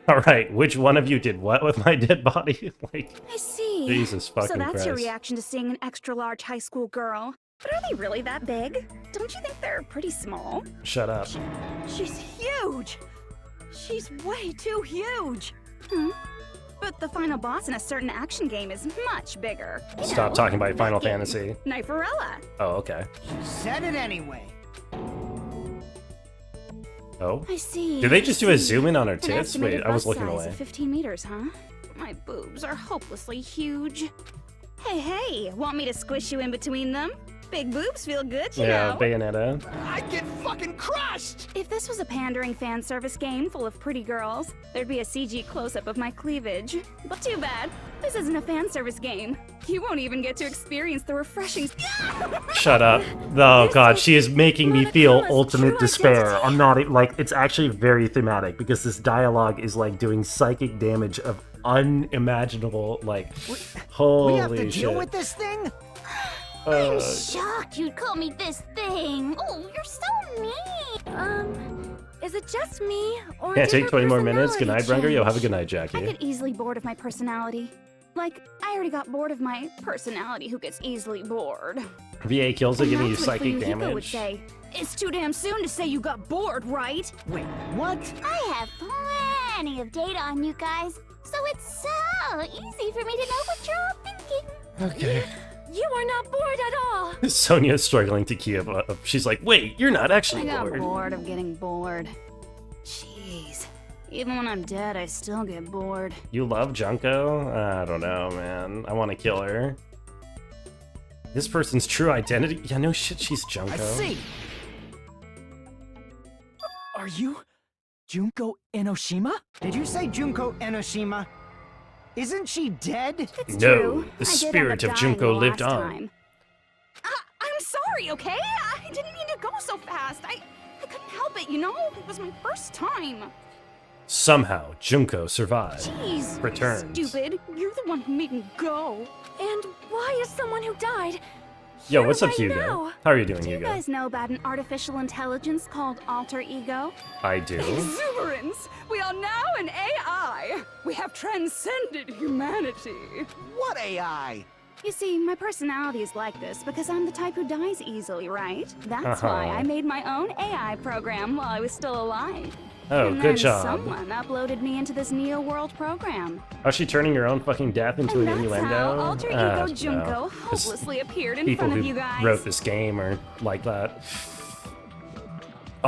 alright, which one of you did what with my dead body? Like, I see. Jesus fucking So that's Christ. your reaction to seeing an extra-large high school girl. But are they really that big? Don't you think they're pretty small? Shut up. She's huge! She's way too huge! But the final boss in a certain action game is much bigger. You Stop know, talking about that Final game, Fantasy. Kniferella. Oh, okay. Said it anyway. Oh? I see. Did they just do a zoom in on her An tits? estimated Wait, I was bust looking size away. of 15 meters, huh? My boobs are hopelessly huge. Hey, want me to squish you in between them? Big boobs feel good, you Yeah, know. Bayonetta. I'd get fucking crushed! If this was a pandering fan service game full of pretty girls, there'd be a CG close-up of my cleavage. But too bad, this isn't a fan service game. You won't even get to experience the refreshing... Shut up. Oh god, she is making me feel ultimate despair. I'm not, like, it's actually very thematic because this dialogue is like doing psychic damage of unimaginable, like, holy We have to shit. deal with this thing? I'm shocked you'd call me this thing. Oh, you're so mean. Is it just me, or Yeah, did take her 20 more minutes. Good night, personality Brenger. Yo, have a change? good night, I Jackie. get easily bored of my personality. Like, I already got bored of my personality who gets easily bored. VA kills are And giving you that's what psychic Fuyuhiko would damage. say. It's too damn soon to say you got bored, right? Wait, what? I have plenty of data on you guys, so it's so easy for me to know what you're all thinking. Okay. You are not bored at all. Sonia's struggling to keep up. She's like, wait, you're not I actually got bored. bored of getting bored. Jeez. Even when I'm dead, I still get bored. You love Junko? I don't know, man. I want to kill her. This person's true identity? Yeah, no shit, she's Junko. I see. Are you Junko Enoshima? Did you say Junko Enoshima? Isn't she dead? It's No, true. the I did spirit end up of dying Junko the lived last on. time. I'm sorry, okay? I didn't mean to go so fast. I couldn't help it, you know? It was my first time. Somehow, Junko survived. Jeez. Returned. Stupid. You're the one who made me go. And why is someone who died Yo, here what's up, right Hugo? now? How are you doing, Do you Hugo? guys know about an artificial intelligence called alter ego? I do. Exuberance! We are now an AI! We have transcended humanity! What AI? You see, my personality is like this because I'm the type who dies easily, right? That's why I made my own AI program while I was still alive. Oh, and good then job. someone uploaded me into this Neo World program. How's she turning your own fucking death into And an that's innuendo? how alter Ah, ego Junko no. It's hopelessly appeared in people front of who you guys. wrote this game are like that.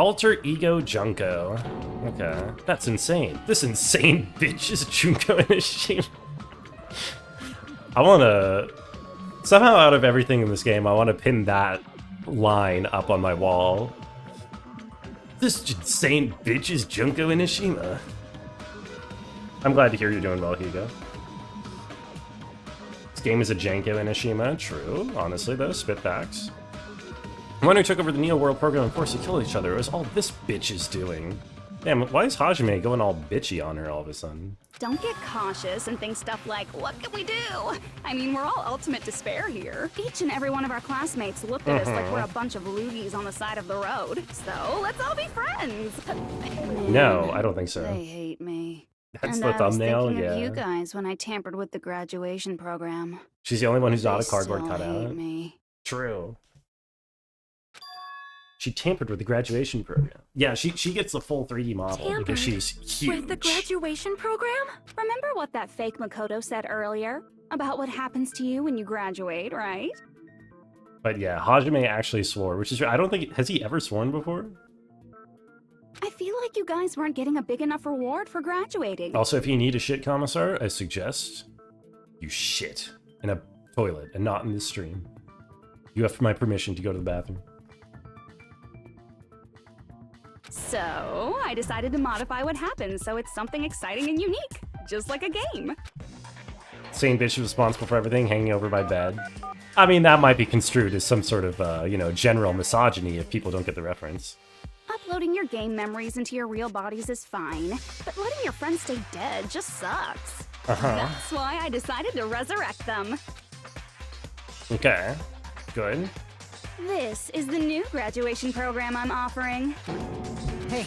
Alter Ego Junko. Okay, that's insane. This insane bitch is Junko Inishima. I wanna... Somehow out of everything in this game, I wanna pin that line up on my wall. This insane bitch is Junko Inishima. I'm glad to hear you're doing well, Hugo. This game is a Janko Inishima. True. Honestly, though, spitbacks. I wonder who took over the Neo World program and forced to kill each other. It was all this bitch is doing. Damn, why is Hajime going all bitchy on her all of a sudden? Don't get cautious and think stuff like, what can we do? I mean, we're all ultimate despair here. Each and every one of our classmates looked at us like we're a bunch of loogies on the side of the road. So, let's all be friends. No, I don't think so. They hate me. That's and the thumbnail, I was thinking yeah. of you guys when I tampered with the graduation program. She's the only one who's not They a cardboard still hate cutout. me. True. She tampered with the graduation program. Yeah, she gets the full 3D model because she's huge. With the graduation program? Remember what that fake Makoto said earlier? About what happens to you when you graduate, right? But yeah, Hajime actually swore, which is... I don't think... Has he ever sworn before? I feel like you guys weren't getting a big enough reward for graduating. Also, if you need a shit commissar, I suggest you shit in a toilet and not in this stream. You have my permission to go to the bathroom. So, I decided to modify what happens so it's something exciting and unique, just like a game. Same bitch is responsible for everything, hanging over my bed. I mean, that might be construed as some sort of, you know, general misogyny if people don't get the reference. Uploading your game memories into your real bodies is fine, but letting your friends stay dead just sucks. That's why I decided to resurrect them. Okay, good. This is the new graduation program I'm offering. Hey,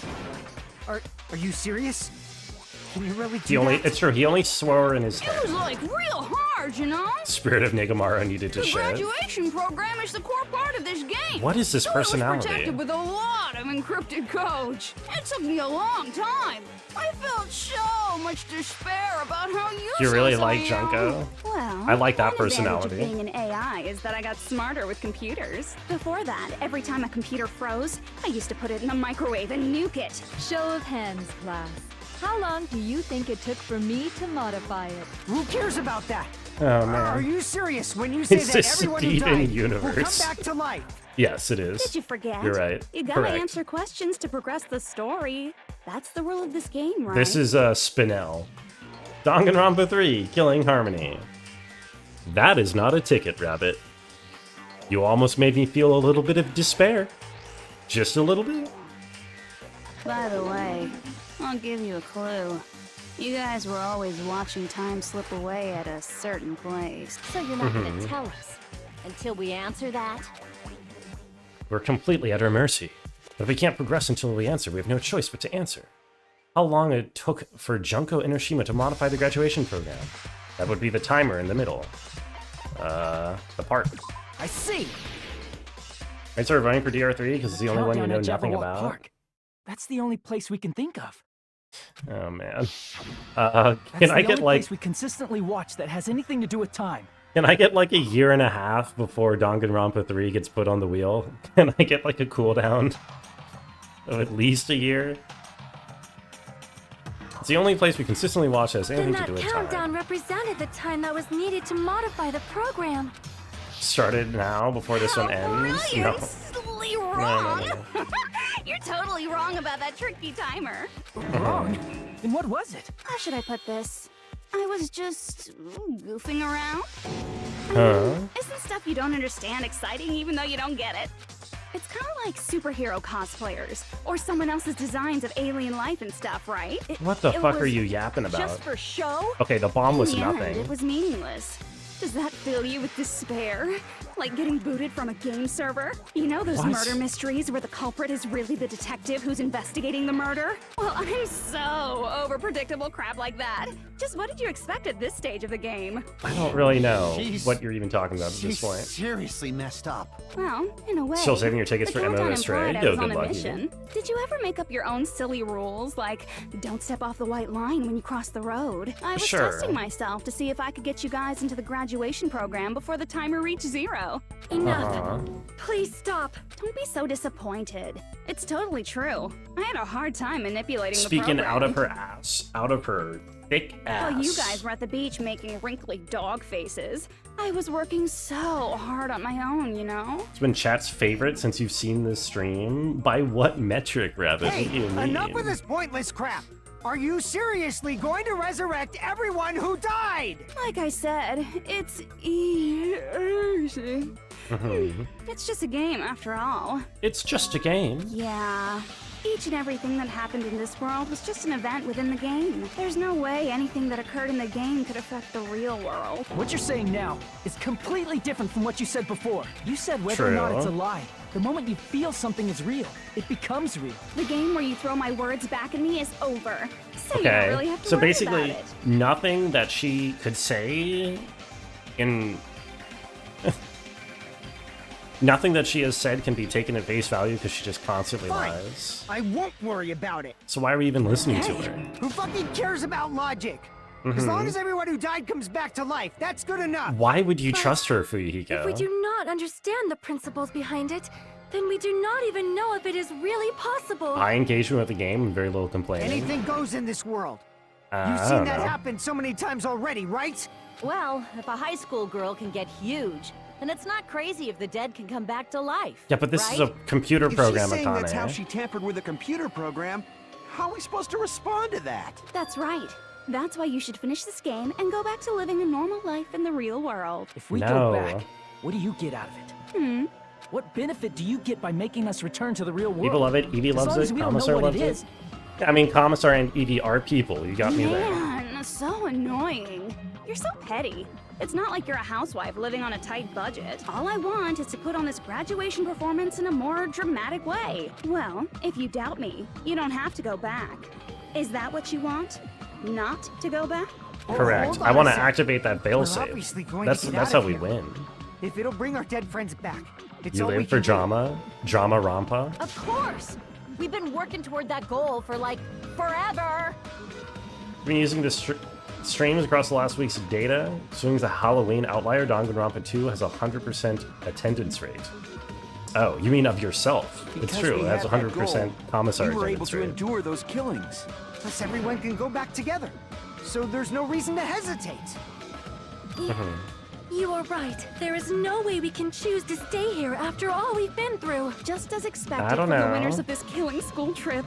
are you serious? Can you really do that? It's true, he only swore in his It head. was like real hard, you know? Spirit of Negamara needed to The shit. graduation program is the core part of this game. What is this So personality? It was protected with a lot of encrypted codes. It took me a long time. I felt so much despair about how useless You really like I am. Junko? Well, I like that one advantage personality. of being an AI is that I got smarter with computers. Before that, every time a computer froze, I used to put it in the microwave and nuke it. Show of hands, class. How long do you think it took for me to modify it? Who cares about that? Oh, man. Are you serious when you say Is that this everyone who Steven died will come Universe? back to life? Yes, it is. Did you forget? You're right. You gotta Correct. answer questions to progress the story. That's the rule of this game, right? This is Spinel. Danganronpa 3, Killing Harmony. That is not a ticket, Rabbit. You almost made me feel a little bit of despair. Just a little bit. By the way, I'll give you a clue. You guys were always watching time slip away at a certain place. So you're not gonna tell us until we answer that? We're completely at our mercy. But if we can't progress until we answer, we have no choice but to answer. How long it took for Junko Inoshima to modify the graduation program? That would be the timer in the middle. The part. I see. I started running for DR3 because it's the only one you Countdown know at nothing Jabberwock about. Park. That's the only place we can think of. Oh man. That's Can I the get only like place we consistently watch that has anything to do with time. Can I get like a year and a half before Danganronpa 3 gets put on the wheel? Can I get like a cooldown of at least a year? It's the only place we consistently watch that has Then anything to that do with countdown time. represented the time that was needed to modify the program. Started now before this one ends? You're No. totally No, wrong. no. You're totally wrong about that tricky timer. Wrong? Then what was it? How should I put this? I was just goofing around. Huh? Isn't stuff you don't understand exciting even though you don't get it? It's kind of like superhero cosplayers or someone else's designs of alien life and stuff, right? What the fuck are was you yapping about? Just for show? Okay, the bomb was In the end, nothing. it was meaningless. Does that fill you with despair? Like getting booted from a game server? You know those What? murder mysteries where the culprit is really the detective who's investigating the murder? Well, I'm so over predictable crap like that. Just what did you expect at this stage of the game? I don't really know She's- what you're even talking about at this She's point. seriously messed up. Well, in a way. Still saving your tickets the for countdown MMO Stray? implied I Yo, was on good a luck, mission. Did you ever make up your own silly rules, like don't step off the white line when you cross the road? I was Sure. testing myself to see if I could get you guys into the graduation program before the timer reached 0. Enough. Uh-huh. Please stop. Don't be so disappointed. It's totally true. I had a hard time manipulating the Speaking program. out of her ass. Out of her thick ass. While you guys were at the beach making wrinkly dog faces, I was working so hard on my own, you know? It's been chat's favorite since you've seen this stream. By what metric, Rabbit? Hey, What do you mean? enough with this pointless crap. Are you seriously going to resurrect everyone who died? Like I said, it's easy. Mhm. It's just a game after all. It's just a game. Yeah. Each and everything that happened in this world was just an event within the game. There's no way anything that occurred in the game could affect the real world. What you're saying now is completely different from what you said before. You said whether or not True. it's a lie. The moment you feel something is real, it becomes real. The game where you throw my words back at me is over. So you Okay, don't really have to so worry basically, about it. nothing that she could say in... Nothing that she has said can be taken at face value because she just constantly Fine. lies. I won't worry about it. So why are we even listening to Hey, her? who fucking cares about logic? As long as everyone who died comes back to life, that's good enough. Why would you trust her, Fuyuhiko? If we do not understand the principles behind it, then we do not even know if it is really possible. High engagement with the game and very little complaining. Anything goes in this world. I You've don't seen that know. happen so many times already, right? Well, if a high school girl can get huge, then it's not crazy if the dead can come back to life. Yeah, but this right? is a computer If program, she's saying that's how Akane. she tampered with a computer program, how are we supposed to respond to that? That's right. That's why you should finish this game and go back to living a normal life in the real world. If we No. go back, what do you get out of it? Hmm? What benefit do you get by making us return to the real world? People love it, Evie As loves long as it, we don't know Commissar what loves it it. is. I mean, Commissar and Evie are people. You got me there. Man, so annoying. You're so petty. It's not like you're a housewife living on a tight budget. All I want is to put on this graduation performance in a more dramatic way. Well, if you doubt me, you don't have to go back. Is that what you want? Not to go back? Correct. hold I on want a to sec. activate that We're failsafe. obviously going That's to get that's out how of we here. win. If it'll bring our dead friends back, it's You all we live for can do. drama, drama rampa. Of course! We've been working toward that goal for like forever! We've been using the streams across the last week's data. Swings the Halloween outlier. Danganronpa 2 has a 100% attendance rate. Oh, you mean of yourself? It's Because true. we It has had that 100% goal, commissar we were able attendance to rate. endure those killings. Plus, everyone can go back together. So there's no reason to hesitate. You are right. There is no way we can choose to stay here after all we've been through. Just as expected I don't from know. the winners of this killing school trip.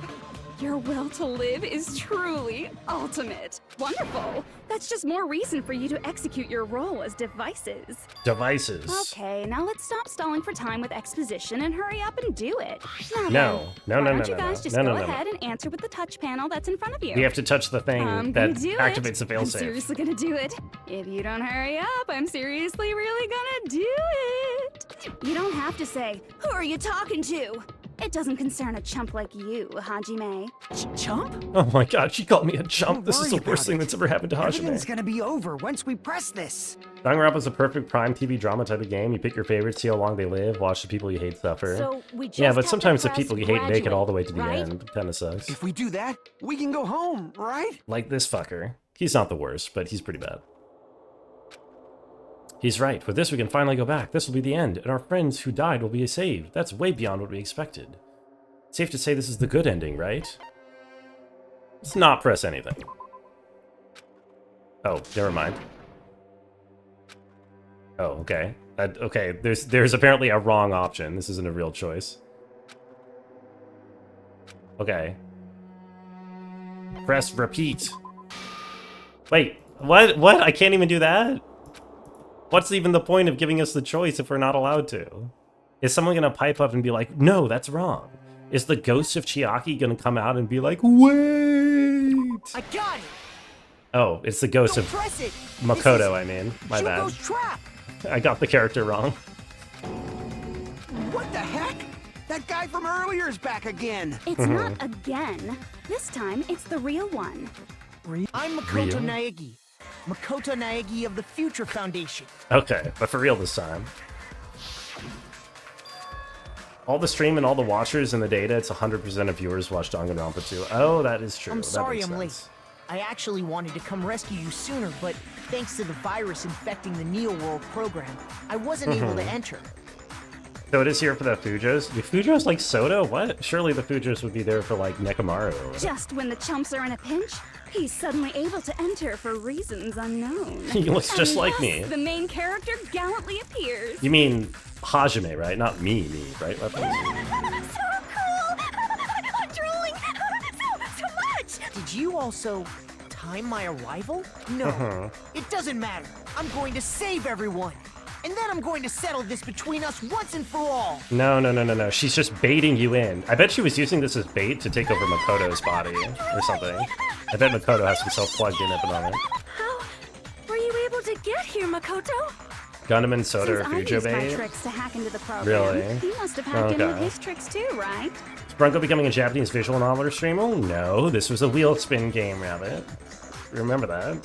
Your will to live is truly ultimate. Wonderful. That's just more reason for you to execute your role as devices. Devices. Okay, now let's stop stalling for time with exposition and hurry up and do it. Now No. then, No, why no, don't no, you guys no, just no, go no, no. ahead and answer with the touch panel that's in front of you? We have to touch the thing I'm that gonna do activates it. the I'm failsafe. seriously gonna do it. If you don't hurry up, I'm seriously really gonna do it. You don't have to say, who are you talking to? It doesn't concern a chump like you, Hajime. Chump? Oh my god, she called me a chump. Don't This is the worry worst about thing it. that's ever happened to Everything's Hajime. gonna be over once we press this. Danganronpa is a perfect prime TV drama type of game. You pick your favorites, see how long they live, watch the people you hate suffer. So we just Yeah, have but to sometimes the press people you hate make it graduate, all the way to the right? end. Kinda sucks. If we do that, we can go home, right? Like this fucker. He's not the worst, but he's pretty bad. He's right. With this, we can finally go back. This will be the end, and our friends who died will be saved. That's way beyond what we expected. Safe to say this is the good ending, right? Let's not press anything. Oh, never mind. Oh, okay. Okay, there's apparently a wrong option. This isn't a real choice. Okay. Press repeat. Wait, what? What? I can't even do that? What's even the point of giving us the choice if we're not allowed to? Is someone gonna pipe up and be like, no, that's wrong? Is the ghost of Chiaki gonna come out and be like, wait? I got it. Oh, it's the ghost Don't of press it. Makoto, I mean. My bad. Shugo's trap. I got the character wrong. What the heck? That guy from earlier is back again. It's not again. This time, it's the real one. I'm Makoto Real? Naegi. Makoto Naegi of the Future Foundation. Okay, but for real this time. All the stream and all the watchers and the data, it's 100% of viewers watch Danganronpa 2. Oh, that is true. I'm That sorry makes I'm late. sense. I actually wanted to come rescue you sooner, but thanks to the virus infecting the Neo World program, I wasn't able to enter. So it is here for the Fujos. Do Fujos like soda? What? Surely the Fujos would be there for like Nekomaru. Just when the chumps are in a pinch, he's suddenly able to enter for reasons unknown. He looks just And like thus, me. The main character gallantly appears. You mean Hajime, right? Not me, right? So cool! I'm drooling so much! Did you also time my arrival? No, it doesn't matter. I'm going to save everyone. And then I'm going to settle this between us once and for all. No. She's just baiting you in. I bet she was using this as bait to take over Makoto's body or something. I bet Makoto has himself plugged in at the moment. How were you able to get here, Makoto? Gundam and Soda or Since I Fujo used my bait? tricks to hack into the program, Really? he must have hacked in with Okay. his tricks too, right? Is Brunko becoming a Japanese visual novel or stream? Oh no, this was a wheel spin game, Rabbit. Remember that?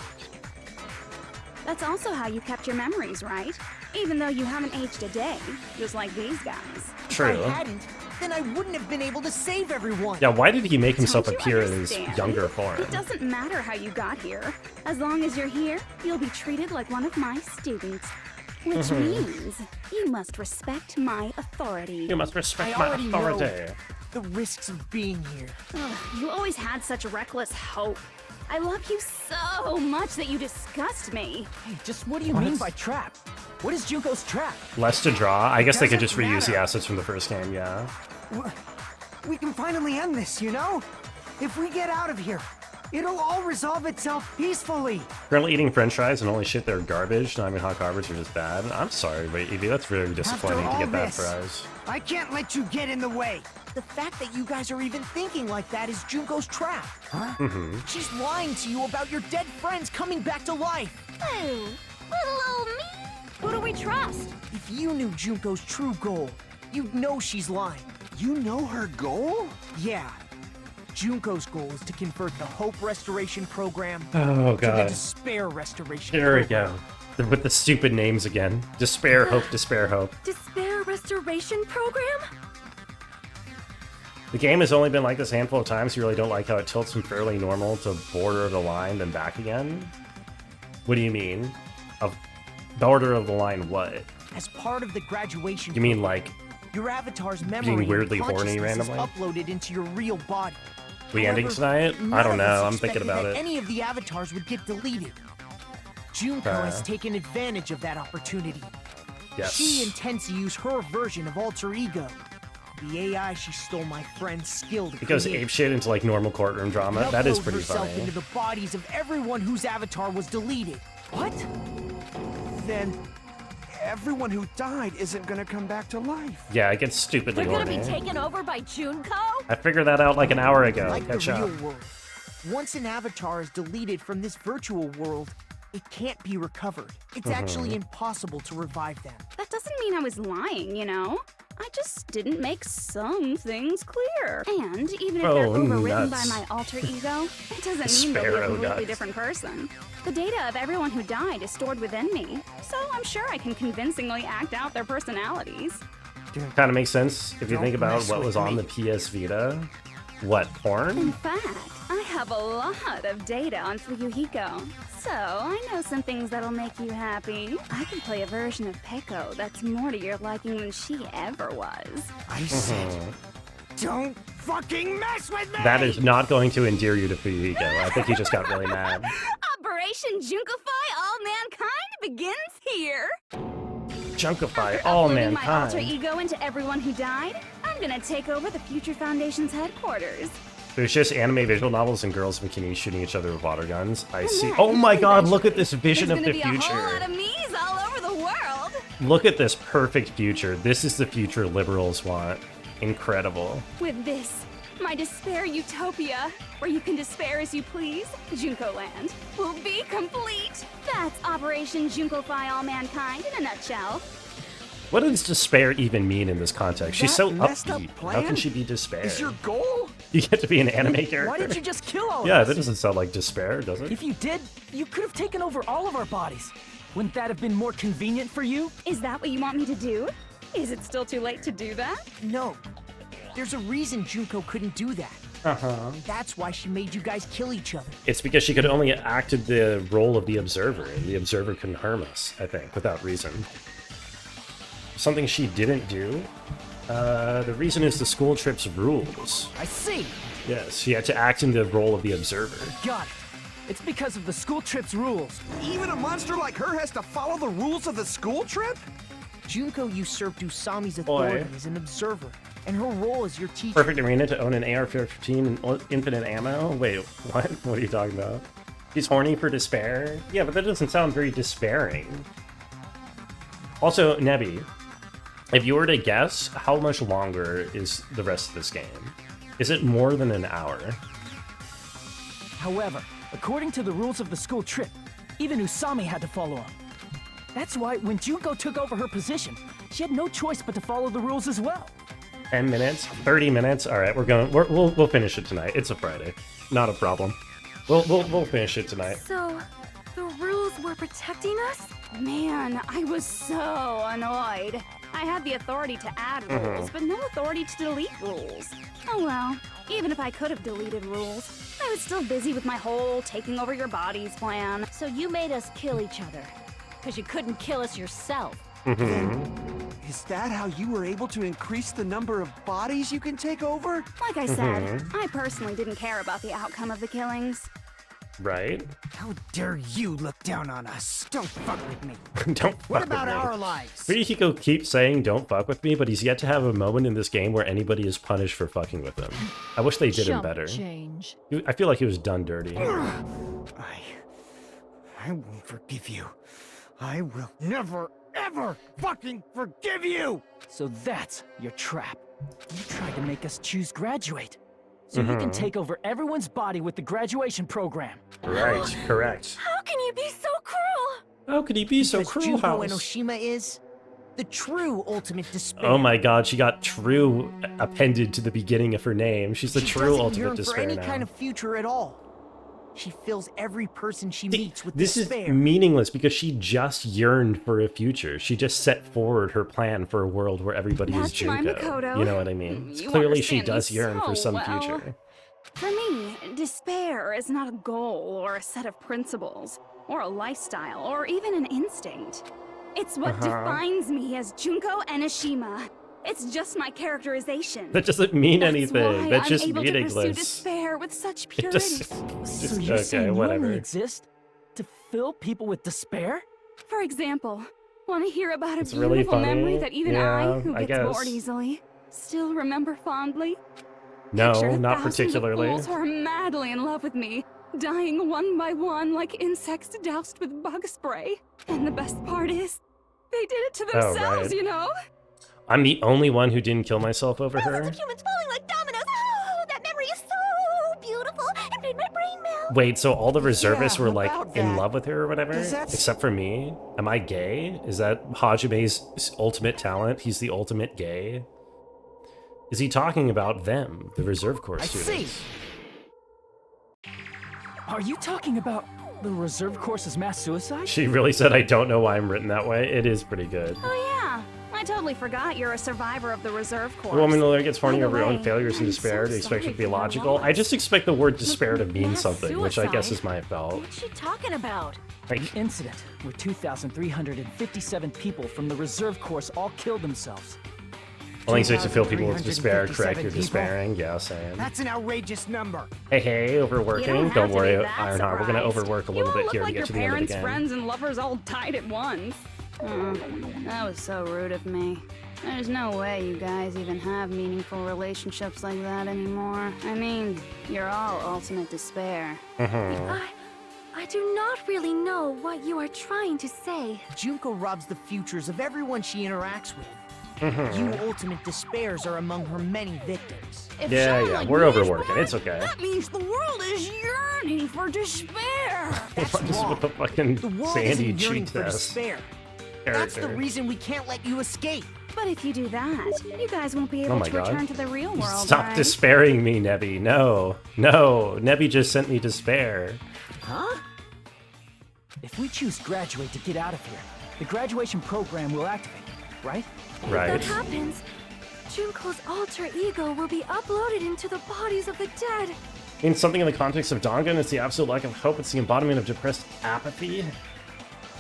That's also how you kept your memories, right? Even though you haven't aged a day, just like these guys. True. If I hadn't, then I wouldn't have been able to save everyone. Yeah, why did he make himself Don't you appear in his understand? younger form? It doesn't matter how you got here. As long as you're here, you'll be treated like one of my students. Which means you must respect my authority. You must respect I my already know authority. the risks of being here. Ugh, you always had such reckless hope. I love you so much that you disgust me. Hey, just what do you mean by trap? What is Junko's trap? Less to draw. I guess they could just Doesn't reuse the matter. assets from the first game, yeah. We can finally end this, you know? If we get out of here, it'll all resolve itself peacefully. Currently eating french fries and only shit they're garbage. Not even hot garbage are just bad. I'm sorry, but Evie, that's really disappointing to all get bad this, fries. I can't let you get in the way. The fact that you guys are even thinking like that is Junko's trap. Huh? She's lying to you about your dead friends coming back to life. Oh, little old me. Who do we trust? If you knew Junko's true goal, you'd know she's lying. You know her goal? Yeah. Junko's goal is to convert the Hope Restoration Program Oh, to the God. Despair Restoration Here we Program. go. With the stupid names again. Despair, hope, despair, hope. Despair Restoration Program? The game has only been like this a handful of times. You really don't like how it tilts from fairly normal to border of the line, then back again? What do you mean? Of border of the line what? As part of the graduation You mean like your avatar's memory being weirdly and horny consciousness randomly? is uploaded into your real body. we ending However, tonight? I none don't of know. us I'm thinking expected about that it. Any of the avatars would get deleted. Junko has taken advantage of that opportunity. Yes. She intends to use her version of alter ego, the AI she stole my friend's skill to It goes create. apeshit into like normal courtroom drama. and That is upload pretty herself funny. into the bodies of everyone whose avatar was deleted. What? Then everyone who died isn't gonna come back to life. Yeah, it gets stupidly They're gonna be horny. taken over by Junko? I figured that out like an hour ago. Like the Catch up. real world. Once an avatar is deleted from this virtual world, it can't be recovered. It's actually impossible to revive them. That doesn't mean I was lying, you know? I just didn't make some things clear. And even if they're Oh, overwritten nuts. by my alter ego, it doesn't mean they'll be a Sparrow completely nuts. different person. The data of everyone who died is stored within me, so I'm sure I can convincingly act out their personalities. Kind of makes sense if you Don't think about mess what with was on me. the PS Vita. What, In porn? fact, I have a lot of data on Fuyuhiko, so I know some things that'll make you happy. I can play a version of Peko that's more to your liking than she ever was. I said, don't fucking mess with me! That is not going to endear you to Fuyuhiko. I think he just got really mad. Operation Junkify All Mankind begins here. Junkify After all uploading my alter mankind. ego into everyone who died, I'm gonna take over the Future Foundation's headquarters. There's just anime visual novels and girls in bikinis shooting each other with water guns. I see. then, Oh my god, eventually, look at this vision There's of gonna the be a whole lot future. of me's all over the world. Look at this perfect future. This is the future liberals want. Incredible. With this, my despair utopia, where you can despair as you please, Junko Land, will be complete. That's Operation Junkify All Mankind in a nutshell. What does despair even mean in this context? She's That so messed up upbeat. How plan can she be despair? Is your goal? You get to be an anime character. Why did you just kill all Yeah, of that us? doesn't sound like despair, does it? If you did, you could have taken over all of our bodies. Wouldn't that have been more convenient for you? Is that what you want me to do? Is it still too late to do that? No. There's a reason Junko couldn't do that. Uh-huh. That's why she made you guys kill each other. It's because she could only acted the role of the observer, and the observer couldn't harm us, I think, without reason. something she didn't do. The reason is the school trip's rules. I see. Yes, she had to act in the role of the observer. Got it. It's because of the school trip's rules. Even a monster like her has to follow the rules of the school trip? Junko usurped Usami's Boy. authority as an observer, and her role as your teacher. Perfect arena to own an AR-15 and infinite ammo? Wait, what? What are you talking about? He's horny for despair? Yeah, but that doesn't sound very despairing. Also, Nebby, if you were to guess, how much longer is the rest of this game? Is it more than an hour? However, according to the rules of the school trip, even Usami had to follow them. That's why when Junko took over her position, she had no choice but to follow the rules as well. 10 minutes? 30 minutes? All right, we'll finish it tonight. It's a Friday. Not a problem. We'll finish it tonight. So, the rules were protecting us? Man, I was so annoyed. I had the authority to add rules, but no authority to delete rules. Oh well, even if I could have deleted rules, I was still busy with my whole taking over your bodies plan. So you made us kill each other. Because you couldn't kill us yourself. Is that how you were able to increase the number of bodies you can take over? Like I said, I personally didn't care about the outcome of the killings. Right? How dare you look down on us? Don't fuck with me. Don't fuck What about with me. our lives? Fuyuhiko keeps saying don't fuck with me, but he's yet to have a moment in this game where anybody is punished for fucking with him. I wish they did him better. Change. I feel like he was done dirty. I won't forgive you. I will never, ever fucking forgive you! So that's your trap. You tried to make us choose graduate. So you can take over everyone's body with the graduation program. Right, correct. How can you be so cruel? How could he be so Because cruel, Junko House? Enoshima is the true ultimate despair. Oh my god, she got true appended to the beginning of her name. She's the She true doesn't ultimate yearn despair for any now. kind of future at all. She fills every person she meets with This despair. is meaningless because she just yearned for a future. She just set forward her plan for a world where everybody is That's my Junko. Makoto. You know what I mean? It's You clearly she understand me does yearn for so some well. future. For me, despair is not a goal or a set of principles, or a lifestyle, or even an instinct. It's what defines me as Junko Enoshima. It's just my characterization. That doesn't mean That's anything. why That's I'm just able to pursue meaningless. despair with such It purity. So you're okay, saying you whatever. only exist to fill people with despair? For example, want to hear about a It's really beautiful memory funny. that even Yeah, I, who I gets guess. bored easily, still remember fondly? No, Picture not thousands particularly. Of fools who are madly in love with me, dying one by one like insects doused with bug spray. And the best part is, they did it to Oh, themselves, right. you know? I'm the only one who didn't kill myself over her. Humans falling like dominoes. Oh, that memory is so beautiful. It made my brain melt. Wait, so all the reservists were like about in that? love with her or whatever? Does that- Except for me? Am I gay? Is that Hajime's ultimate talent? He's the ultimate gay? Is he talking about them, the reserve corps I see. students? Are you talking about the reserve course's mass suicide? She really said, I don't know why I'm written that way. It is pretty good. Oh yeah, I totally forgot you're a survivor of the reserve corps. The woman in the lawyer gets horny By the over her own way, failures and I'm despair. so To expect it to sorry be for your logical. loss. I just expect the word despair to mean Mass something, which I guess suicide? is my fault. What's she talking about? Like, The incident where 2,357 people from the reserve course all killed themselves. only expect to fill people with despair. 2,357 Correct, you're people? despairing. Yeah, same. That's an outrageous number. Hey, overworking. You don't have Don't to worry, be that Ironheart. We're gonna surprised. overwork a You little all bit look here to like get your to the end of the parents, game. friends, and lovers all tied at once. That was so rude of me. There's no way you guys even have meaningful relationships like that anymore. I mean, you're all ultimate despair. I do not really know what you are trying to say. Junko robs the futures of everyone she interacts with. You ultimate despairs are among her many victims. If Yeah, someone yeah, like we're me is overworking. born, It's okay. That means the world is yearning for despair. That's What is wrong. with the fucking The world Sandy isn't yearning cheek for test despair. That's the character? reason we can't let you escape. But if you do that, you guys won't be Oh able my to god. return to the real world, Stop right? despairing me, Nebby. No. No. Nebby just sent me despair. Huh? If we choose graduate to get out of here, the graduation program will activate, right? If Right. that happens, Junko's alter ego will be uploaded into the bodies of the dead. Means something in the context of Dangan. It's the absolute lack of hope. It's the embodiment of depressed apathy.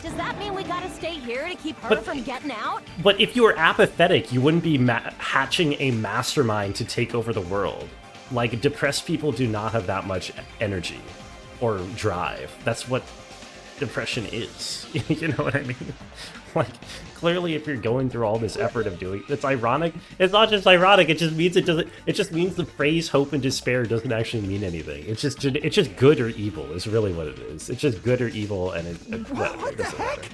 Does that mean we gotta stay here to keep her But- from getting out? But if you were apathetic, you wouldn't be hatching a mastermind to take over the world. Like, depressed people do not have that much energy or drive. That's what depression is. You know what I mean? Like, clearly, if you're going through all this effort of doing, it's ironic. It's not just ironic. It just means it doesn't. It just means the phrase "hope and despair" doesn't actually mean anything. It's just good or evil. Is really what it is. It's just good or evil, and What the heck?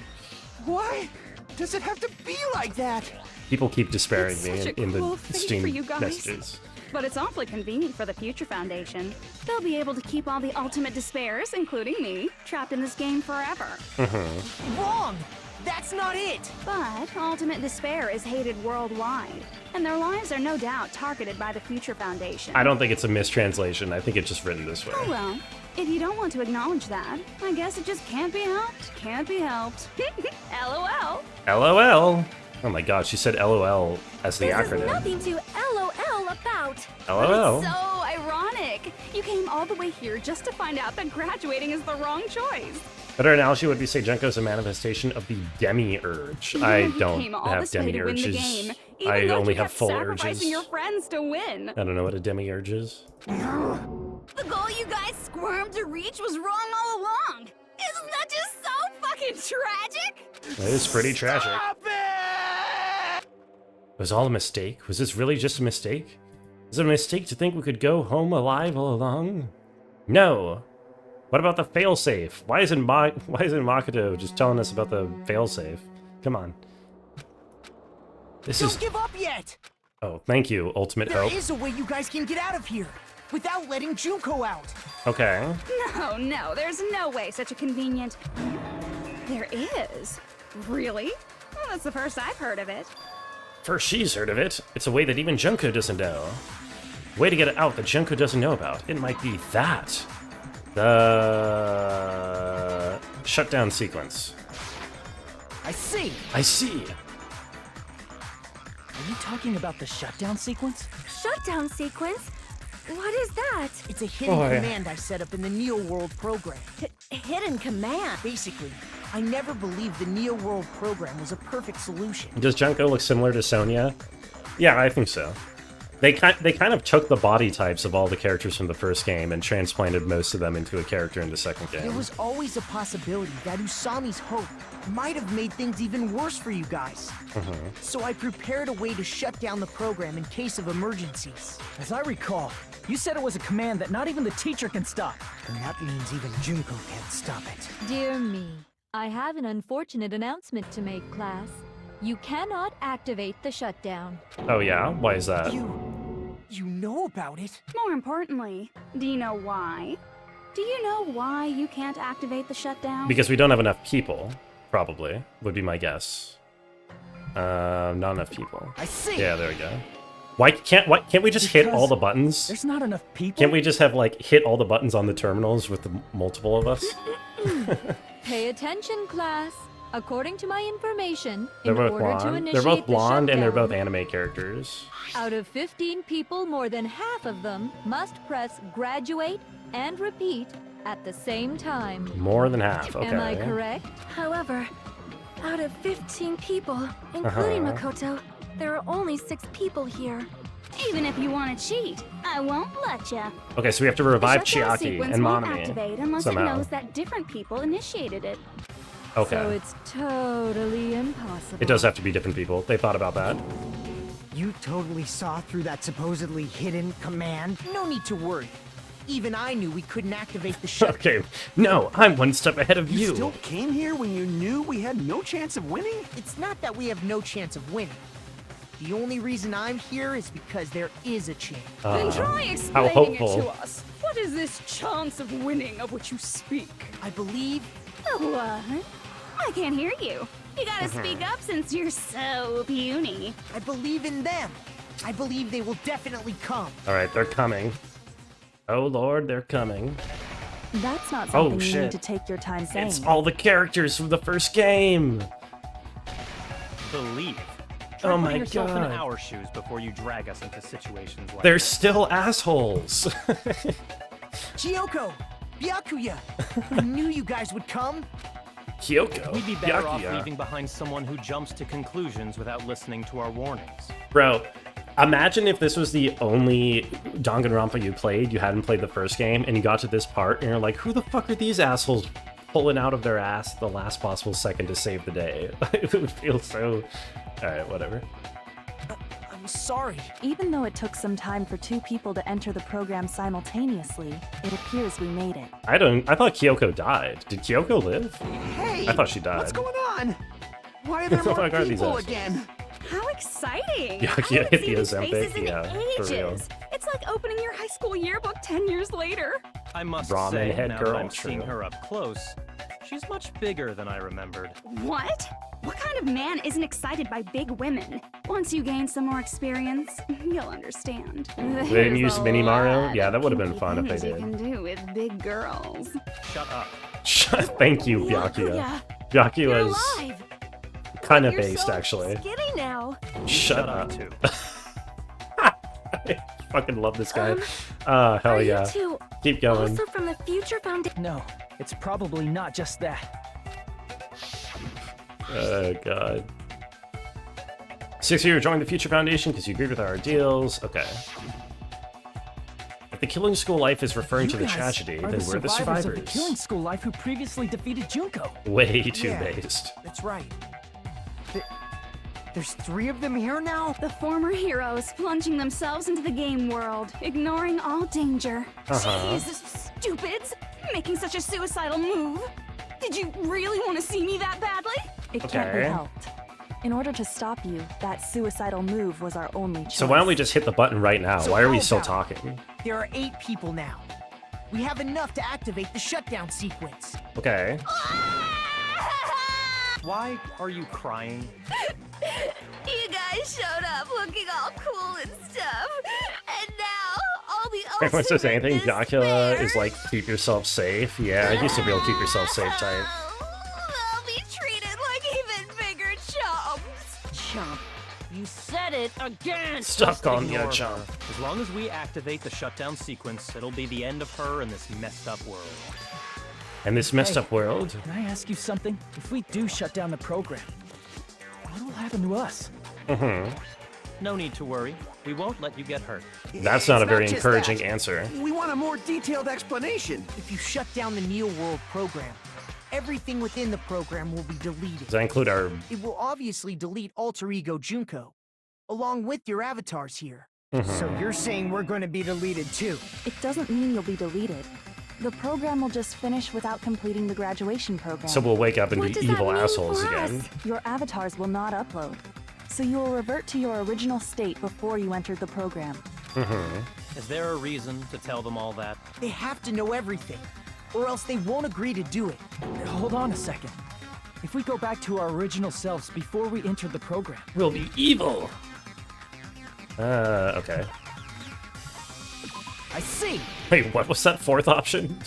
Why does it have to be like that? people keep despairing It's me such a in cool the thing Steam for you guys. messages. But it's awfully convenient for the Future Foundation. They'll be able to keep all the ultimate despairs, including me, trapped in this game forever. Wrong! That's not it! But ultimate despair is hated worldwide, and their lives are no doubt targeted by the Future Foundation. I don't think it's a mistranslation. I think it's just written this way. Oh well, if you don't want to acknowledge that, I guess it just can't be helped. Can't be helped. LOL. LOL. Oh my god, she said LOL as the This acronym. is nothing to LOL about. LOL. So ironic. You came all the way here just to find out that graduating is the wrong choice. Better analogy would be say Junko's a manifestation of the demi-urge. I You don't came all have this way to win the demi-urges. game, even I though only you have kept full sacrificing urges. your friends to win. I don't know what a demi-urge is. The goal you guys squirmed to reach was wrong all along. Isn't that just so fucking tragic? It is pretty tragic. It was all a mistake? Was this really just a mistake? Is it a mistake to think we could go home alive all along? No. What about the failsafe? Why isn't Makoto just telling us about the failsafe? Come on. This Don't is... give up yet! Oh, thank you, Ultimate There Hope. is a way you guys can get out of here without letting Junko out. Okay. No, there's no way such a convenient... There is. Really? Well, that's the first I've heard of it. First she's heard of it. It's a way that even Junko doesn't know. Way to get it out that Junko doesn't know about. It might be that. The shutdown sequence. I see. I see. Are you talking about the shutdown sequence? Shutdown sequence? What is that? It's a hidden Oh, yeah. command I set up in the Neo World program. Hidden command. Basically, I never believed the Neo World program was a perfect solution. Does Junko look similar to Sonya? Yeah, I think so. They kind of took the body types of all the characters from the first game and transplanted most of them into a character in the second game. There was always a possibility that Usami's hope might have made things even worse for you guys. So I prepared a way to shut down the program in case of emergencies. As I recall, you said it was a command that not even the teacher can stop. And that means even Junko can't stop it. Dear me, I have an unfortunate announcement to make, class. You cannot activate the shutdown. Oh yeah? Why is that? You know about it? More importantly, do you know why? Do you know why you can't activate the shutdown? Because we don't have enough people, probably, would be my guess. Not enough people. I see. Yeah, there we go. Why can't we just hit all the buttons? There's not enough people. Can't we just have like hit all the buttons on the terminals with the multiple of us? Pay attention, class. According to my information, They're in both order to blonde. initiate They're both blonde the and they're both shutdown, anime characters. out of 15 people, more than half of them must press graduate and repeat at the same time. More than half. Okay. Am I correct? However, out of 15 people, including Makoto, there are only 6 people here. Even if you want to cheat, I won't let ya. Okay, so we have to revive The shutdown Chiaki sequence and won't activate Manami unless it somehow. knows that different people initiated it. Okay. So it's totally impossible. It does have to be different people. They thought about that. You totally saw through that supposedly hidden command? No need to worry. Even I knew we couldn't activate the shutdown. Okay. No, I'm one step ahead of You you. still came here when you knew we had no chance of winning? It's not that we have no chance of winning. The only reason I'm here is because there is a chance. Then try How explaining it hopeful. to us. What is this chance of winning of which you speak? I believe What? I can't hear you. You gotta speak up since you're so puny. I believe in them. I believe they will definitely come. All right, they're coming. Oh lord, they're coming. That's not Oh, something you shit. need to take your time saying. It's all the characters from the first game. Believe. Try Oh putting my yourself in God. our shoes before you drag us into situations like They're this. still assholes. Chiyoko, Byakuya, I knew you guys would come. Kyoko. We'd be better off Byakuya. leaving behind someone who jumps to conclusions without listening to our warnings. Bro, imagine if this was the only Danganronpa you played, you hadn't played the first game, and you got to this part, and you're like, who the fuck are these assholes pulling out of their ass the last possible second to save the day? It would feel so... Alright, whatever. I'm sorry. Even though it took some time for two people to enter the program simultaneously, it appears we made it. I thought Kyoko died. Did Kyoko live? Hey! I thought she died. What's going on? Why are there Oh my more God, these people assholes. again? How exciting! Yeah, I yeah, haven't the seen these Ozempic, faces in yeah, for real. ages. It's like opening your high school yearbook 10 years later. I must Ramen say, head now girl, that I've seen true. her up close, she's much bigger than I remembered. What? What kind of man isn't excited by big women? Once you gain some more experience, you'll understand. didn't There's use a Mini Mario? lot Yeah, of that would have been kinky fun if things they you did. can do with big girls. Shut up. Thank you, Byakuya. Byakuya is kind of based, actually. Skinny now. Shut up. too. I fucking love this guy. Hell Are yeah. you two Keep going. also from the Future Foundation? No, it's probably not just that. Oh, God. 6 year joined the Future Foundation because you agreed with our ideals. Okay. If the killing school life is referring You to the guys tragedy, are then we're the survivors. of the killing school life who previously defeated Junko. Way too Yeah. based. That's right. There's 3 of them here now? The former heroes plunging themselves into the game world, ignoring all danger. Jeez, stupids! Making such a suicidal move. Did you really want to see me that badly? It can't be Okay. helped. In order to stop you, that suicidal move was our only choice. So why don't we just hit the button right now? So Why are we how still about- talking? There are 8 people now. We have enough to activate the shutdown sequence. Okay. Why are you crying? You guys showed up looking all cool and stuff, and now all the Everyone says ultimate anything, Dracula despair. is like, keep yourself safe. Yeah, I used to be able to keep yourself safe type. They'll be treated like even bigger chumps. Chump. You said it again! Stop calling me a Ignore chump. her. As long as we activate the shutdown sequence, it'll be the end of her in this messed up world. And this messed Hey. up world? Can I ask you something? If we do shut down the program, what will happen to us? No need to worry. We won't let you get hurt. That's It's not a very just encouraging that. answer. We want a more detailed explanation. If you shut down the Neo World program, everything within the program will be deleted. Does that include our... It will obviously delete Alter Ego Junko, along with your avatars here. So you're saying we're going to be deleted too? It doesn't mean you'll be deleted. The program will just finish without completing the graduation program. So we'll wake up and What be does that evil mean assholes for again. us? Your avatars will not upload. So you will revert to your original state before you entered the program. Is there a reason to tell them all that? They have to know everything, or else they won't agree to do it. Hold on a second. If we go back to our original selves before we entered the program, We'll be evil! Okay. I see. Wait, what was that fourth option?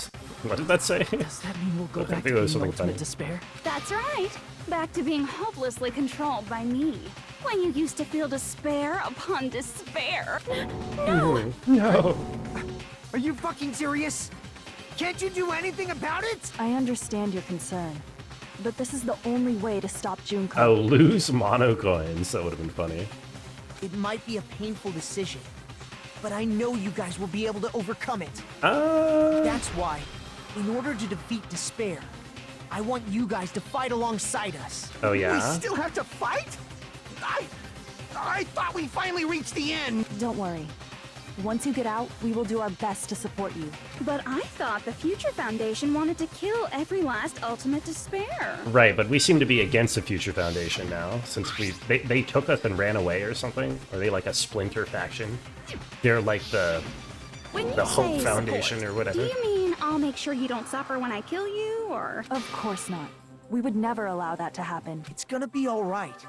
What did that say? does that mean we'll go I back think to it was being something ultimate funny. despair? That's right. Back to being hopelessly controlled by me. When you used to feel despair upon despair. No. Are you fucking serious? Can't you do anything about it? I understand your concern, but this is the only way to stop Junko. Oh, lose mono coins. That would have been funny. It might be a painful decision, but I know you guys will be able to overcome it. That's why, in order to defeat despair, I want you guys to fight alongside us. Oh, We yeah? still have to fight? I thought we finally reached the end. Don't worry. Once you get out, we will do our best to support you. But I thought the Future Foundation wanted to kill every last ultimate despair. Right, but we seem to be against the Future Foundation now, since they took us and ran away or something. Are they like a splinter faction? They're like the When you Hope say Foundation support, or whatever. Do you mean I'll make sure you don't suffer when I kill you, or? Of course not. We would never allow that to happen. It's gonna be all right.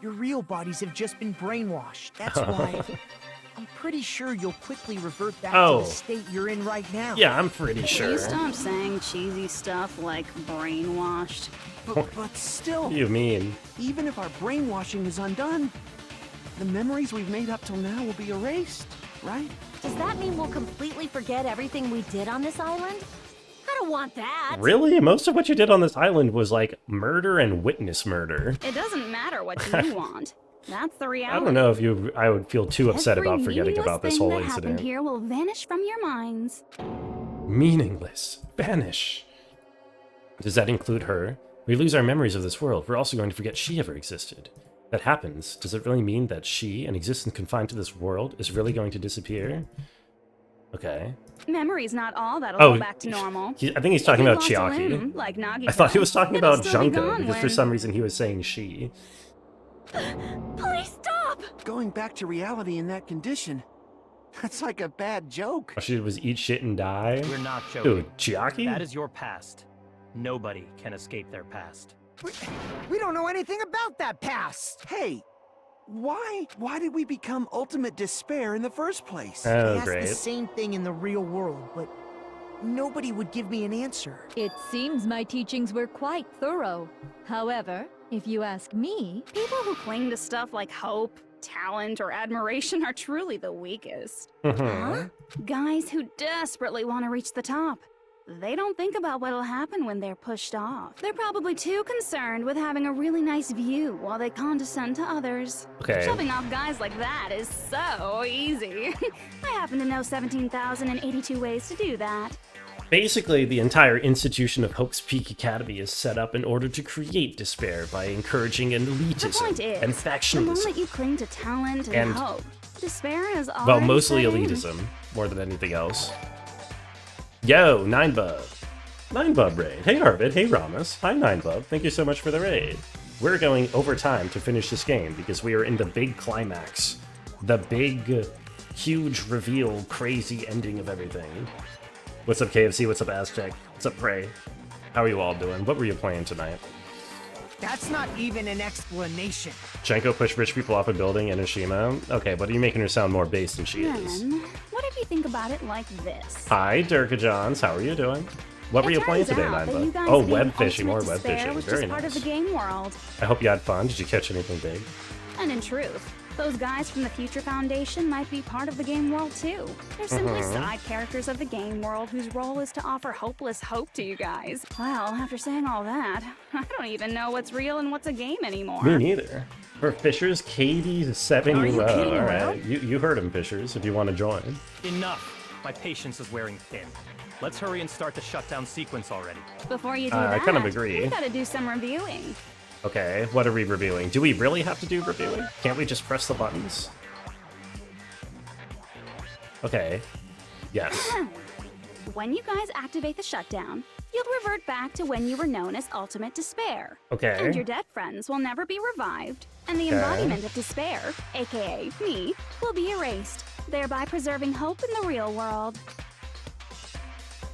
Your real bodies have just been brainwashed. That's why I'm pretty sure you'll quickly revert back to Oh. the state you're in right now. Yeah, I'm pretty Will sure. you stop saying cheesy stuff like brainwashed? But still, What do you mean? even if our brainwashing is undone, the memories we've made up till now will be erased, right? Does that mean we'll completely forget everything we did on this island? I don't want that. Really? Most of what you did on this island was like murder and witness murder. It doesn't matter what you want. That's the reality. I don't know if I would feel too upset Every about forgetting meaningless about this thing whole that happened incident. here will vanish from your minds. Meaningless. Vanish. Does that include her? We lose our memories of this world. We're also going to forget she ever existed. That happens. Does it really mean that she, an existence confined to this world, is really going to disappear? Okay. Memory's not all that'll Oh, go back to normal. I think he's talking If you about lost a Chiaki. limb, like Nagito, I thought he was talking it'll about still be Junko, gone because for when- some reason he was saying she. Please stop! Going back to reality in that condition, that's like a bad joke. All she did was eat shit and die? We're not joking. Dude, Chiaki? That is your past. Nobody can escape their past. We don't know anything about that past. Hey, why did we become ultimate despair in the first place? I Oh, asked great. the same thing in the real world, but nobody would give me an answer. It seems my teachings were quite thorough. However, if you ask me, People who cling to stuff like hope, talent, or admiration are truly the weakest. Mhm. Guys who desperately want to reach the top. They don't think about what'll happen when they're pushed off. They're probably too concerned with having a really nice view while they condescend to others. Okay. Shoving off guys like that is so easy. I happen to know 17,082 ways to do that. Basically, the entire institution of Hope's Peak Academy is set up in order to create despair by encouraging The point elitism is, and the factionalism. moment you cling to talent and, And- hope, despair is already Well, mostly set in. elitism, more than anything else. Yo, 9Bub. 9Bub raid. Hey Arvid, hey Ramas. Hi 9Bub, thank you so much for the raid. We're going over time to finish this game because we are in the big climax. The big, huge reveal, crazy ending of everything. What's up KFC, what's up Aztec, what's up Prey? How are you all doing? What were you playing tonight? That's not even an explanation. Jenko pushed rich people off a building in Ishima? Okay, but are you making her sound more based than she is? Then, what if you think about it like this? Hi, Durka Johns. How are you doing? What were you playing today, Turns out that you 9Bub? guys Oh, being web fishing, more ultimate web despair fishing. was Very just part of nice. the game world. I hope you had fun. Did you catch anything big? And in truth, those guys from the Future Foundation might be part of the game world too. They're simply side characters of the game world whose role is to offer hopeless hope to you guys. Well, after saying all that, I don't even know what's real and what's a game anymore. Me neither. For Fishers, KD7 Are you low. kidding All around? right, you heard him, Fishers. If you want to join. Enough. My patience is wearing thin. Let's hurry and start the shutdown sequence already. Before you do I that, kind of agree. we gotta do some reviewing. Okay, what are we reviewing? Do we really have to do reviewing? Can't we just press the buttons? Okay. Yes. When you guys activate the shutdown, you'll revert back to when you were known as Ultimate Despair. Okay. And your dead friends will never be revived, and the Okay. embodiment of despair, aka me, will be erased, thereby preserving hope in the real world.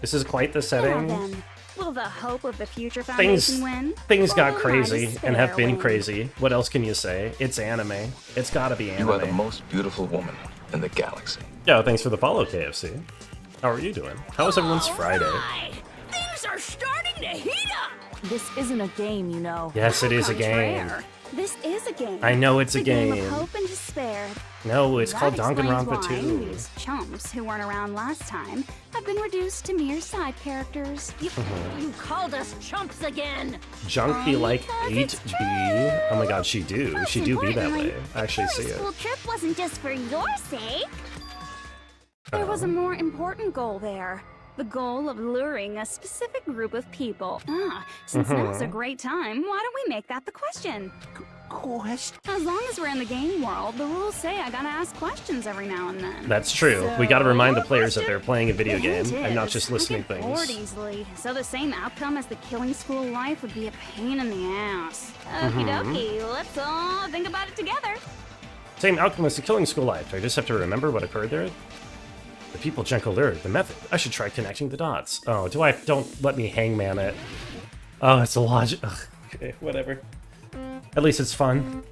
This is quite the Now setting. then, will the hope of the Future Things Foundation win? things Or got will my crazy and have despair been win? crazy. What else can you say? It's anime. It's gotta be You are the anime. most beautiful woman in the galaxy. Yo, thanks for the follow, KFC. How are you doing? How was everyone's Friday? Alright, things are starting to heat up. This isn't a game, you know. Yes, it is a game. Contraire. This is a game. I know it's a The game game. of hope and despair. No, it's That called explains Danganronpa why 2. These chumps who weren't around last time have been reduced to mere side characters. You called us chumps again. Junk be like Because 8B. it's Oh my god, she do. Most She do be that importantly, way. I actually the see it. school trip wasn't just for your sake. There was a more important goal there. The goal of luring a specific group of people. Since now's a great time, why don't we make that the question? Question? As long as we're in the game world, the rules say I gotta ask questions every now and then. That's true. We gotta So, remind the your players that question? they're playing a video The game hint and not is, just listening I get bored things. easily, so the same outcome as the killing school life would be a pain in the ass. Okie Mm-hmm. dokie, let's all think about it together. Same outcome as the killing school life. Do I just have to remember what occurred there? The people Jenko lured, the method. I should try connecting the dots. Oh, don't let me hangman it. Oh, it's a logic. Ugh, okay, whatever. At least it's fun.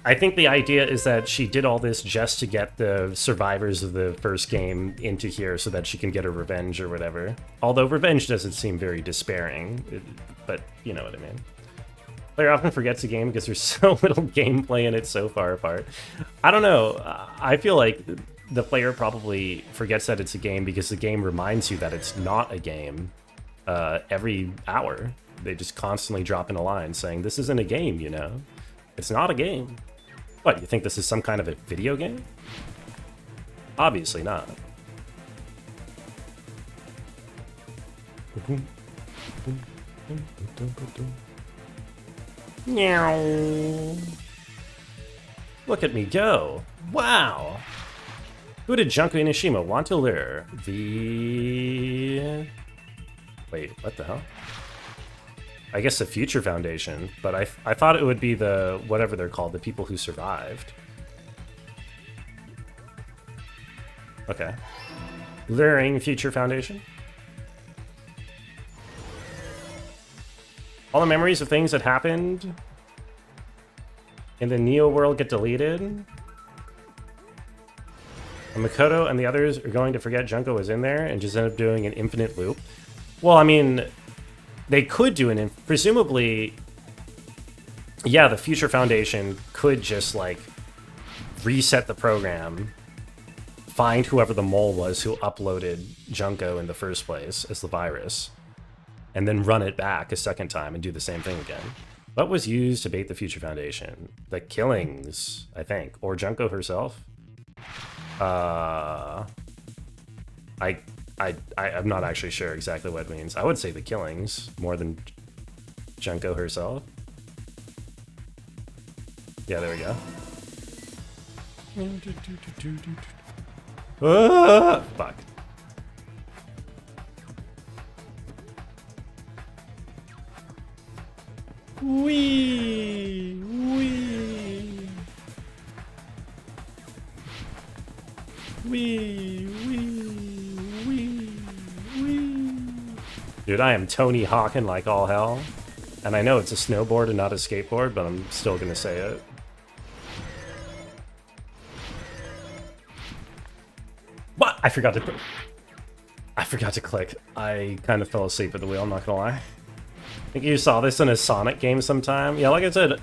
I think the idea is that she did all this just to get the survivors of the first game into here so that she can get her revenge or whatever. Although revenge doesn't seem very despairing, but you know what I mean. Player often forgets the game because there's so little gameplay and it's so far apart. I don't know. I feel like the player probably forgets that it's a game because the game reminds you that it's not a game every hour. They just constantly drop in a line saying, this isn't a game, you know? It's not a game. What, you think this is some kind of a video game? Obviously not. Meow. Look at me go. Wow. Who did Junko Inoshima want to lure? The... Wait, what the hell? I guess the Future Foundation, but I thought it would be the, whatever they're called, the people who survived. Okay. Luring Future Foundation? All the memories of things that happened in the Neo world get deleted. And Makoto and the others are going to forget Junko was in there and just end up doing an infinite loop. Well, I mean, they could do an... Presumably, yeah, the Future Foundation could just, like, reset the program, find whoever the mole was who uploaded Junko in the first place as the virus, and then run it back a second time and do the same thing again. What was used to bait the Future Foundation? The killings, I think. Or Junko herself? I'm not actually sure exactly what it means. I would say the killings more than Junko herself. Yeah, there we go. Fuck. Wee. Dude, I am Tony Hawking like all hell. And I know it's a snowboard and not a skateboard, but I'm still gonna say it. What? I forgot to click. I kind of fell asleep at the wheel, I'm not gonna lie. I think you saw this in a Sonic game sometime. Yeah, like I said,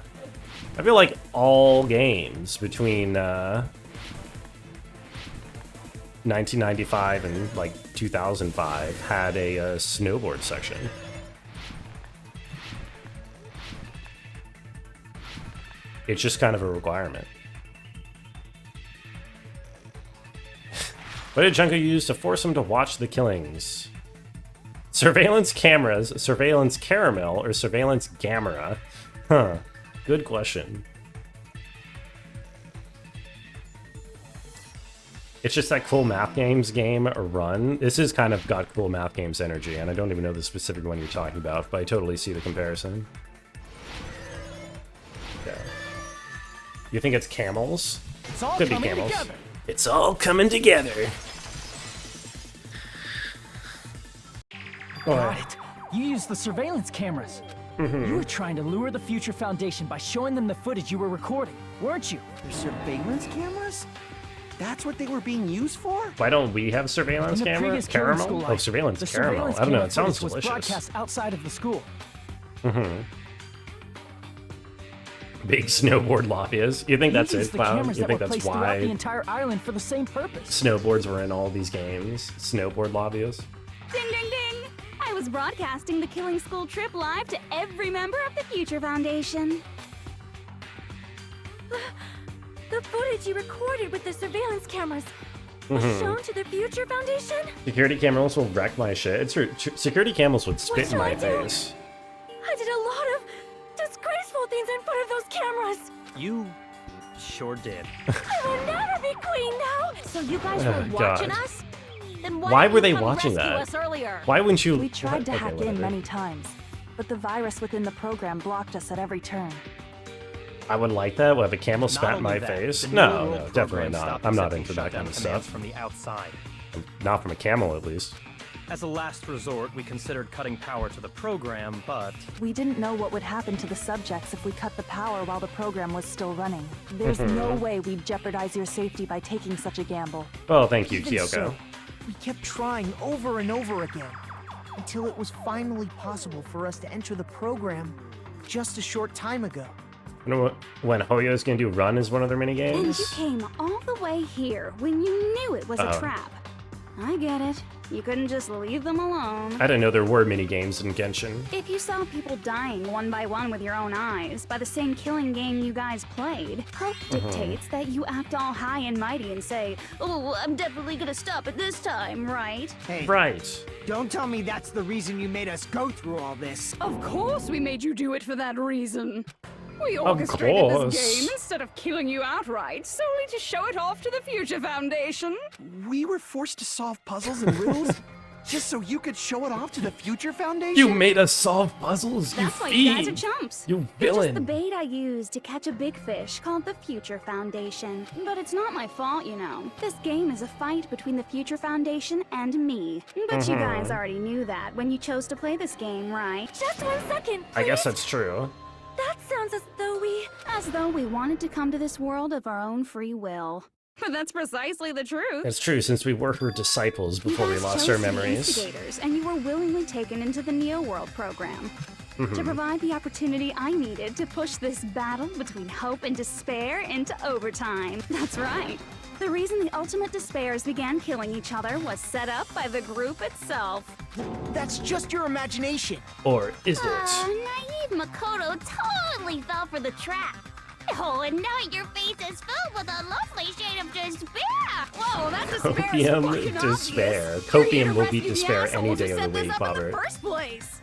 I feel like all games between 1995 and like 2005 had a snowboard section. It's just kind of a requirement. What did Junko use to force him to watch the killings? Surveillance cameras, surveillance caramel, or surveillance gamera? Huh. Good question. It's just that Cool Math Games game run. This is kind of got Cool Math Games energy, and I don't even know the specific one you're talking about, but I totally see the comparison. Yeah. You think it's camels? It's all Could be coming camels. together. It's all coming together. Got it. You used the surveillance cameras. You were trying to lure the Future Foundation by showing them the footage you were recording, weren't you? The surveillance cameras? That's what they were being used for? Why don't we have surveillance In the camera? previous killing Caramel? school Oh, life, surveillance the caramel. surveillance I don't know, camera it sounds footage was delicious. broadcast outside of the school. Big snowboard lobbyists. You think that's We it, used the Cloud? cameras You that think were that's placed throughout the why entire island for the same purpose. snowboards were in all these games? Snowboard lobbyists? Ding ding ding! I was broadcasting the Killing School trip live to every member of the Future Foundation. The footage you recorded with the surveillance cameras was shown to the Future Foundation? Security cameras will wreck my shit. It's true. Security cameras would spit in shall my I do? face. I did a lot of disgraceful things in front of those cameras. You sure did. I will never be queen now. So you guys Oh, were watching God. us? Then Why didn't were you they come watching rescue that? us earlier? Why wouldn't you? We tried to Okay, hack in whatever. many times, but the virus within the program blocked us at every turn. I would like that. We'll have a camel Not spat in only my that, face. the No, New World no, definitely program not. stopped I'm not accepting into that kind shutdown of commands stuff. from the outside. Not from a camel, at least. As a last resort, we considered cutting power to the program, but We didn't know what would happen to the subjects if we cut the power while the program was still running. There's no way we'd jeopardize your safety by taking such a gamble. Well, thank you, Even Kyoko. so, we kept trying over and over again until it was finally possible for us to enter the program just a short time ago. When Hoyo's gonna do run as one of their mini And games. you came all the way here when you knew it was a trap. I get it. You couldn't just leave them alone. I didn't know there were mini games in Genshin. If you saw people dying one by one with your own eyes by the same killing game you guys played, hope dictates that you act all high and mighty and say, "Oh, I'm definitely gonna stop it this time," right? Hey, Right. don't tell me that's the reason you made us go through all this. Of course we made you do it for that reason. We Of orchestrated course. this game instead of killing you outright, solely to show it off to the Future Foundation. We were forced to solve puzzles and riddles just so you could show it off to the Future Foundation? You made us solve puzzles. That's you why you guys are fiend. chumps. You You're just villain. the bait I used to catch a big fish called the Future Foundation. But it's not my fault, you know. This game is a fight between the Future Foundation and me. But you guys already knew that when you chose to play this game, right? Just 1 second. I guess that's true. That sounds as though we wanted to come to this world of our own free will. But that's precisely the truth. It's true, since we were her disciples before we You guys lost chose our to be memories. instigators, and you were willingly taken into the Neo World program. To provide the opportunity I needed to push this battle between hope and despair into overtime. That's right. The reason the ultimate despairs began killing each other was set up by the group itself. That's just your imagination. Or is it? Naive Makoto totally fell for the trap. Oh, and now your face is filled with a lovely shade of despair. Whoa, that despair is Copium fucking despair. obvious. Copium You're here to will beat rescue the despair any assholes who day of set the this week, up in Bobber. the first place.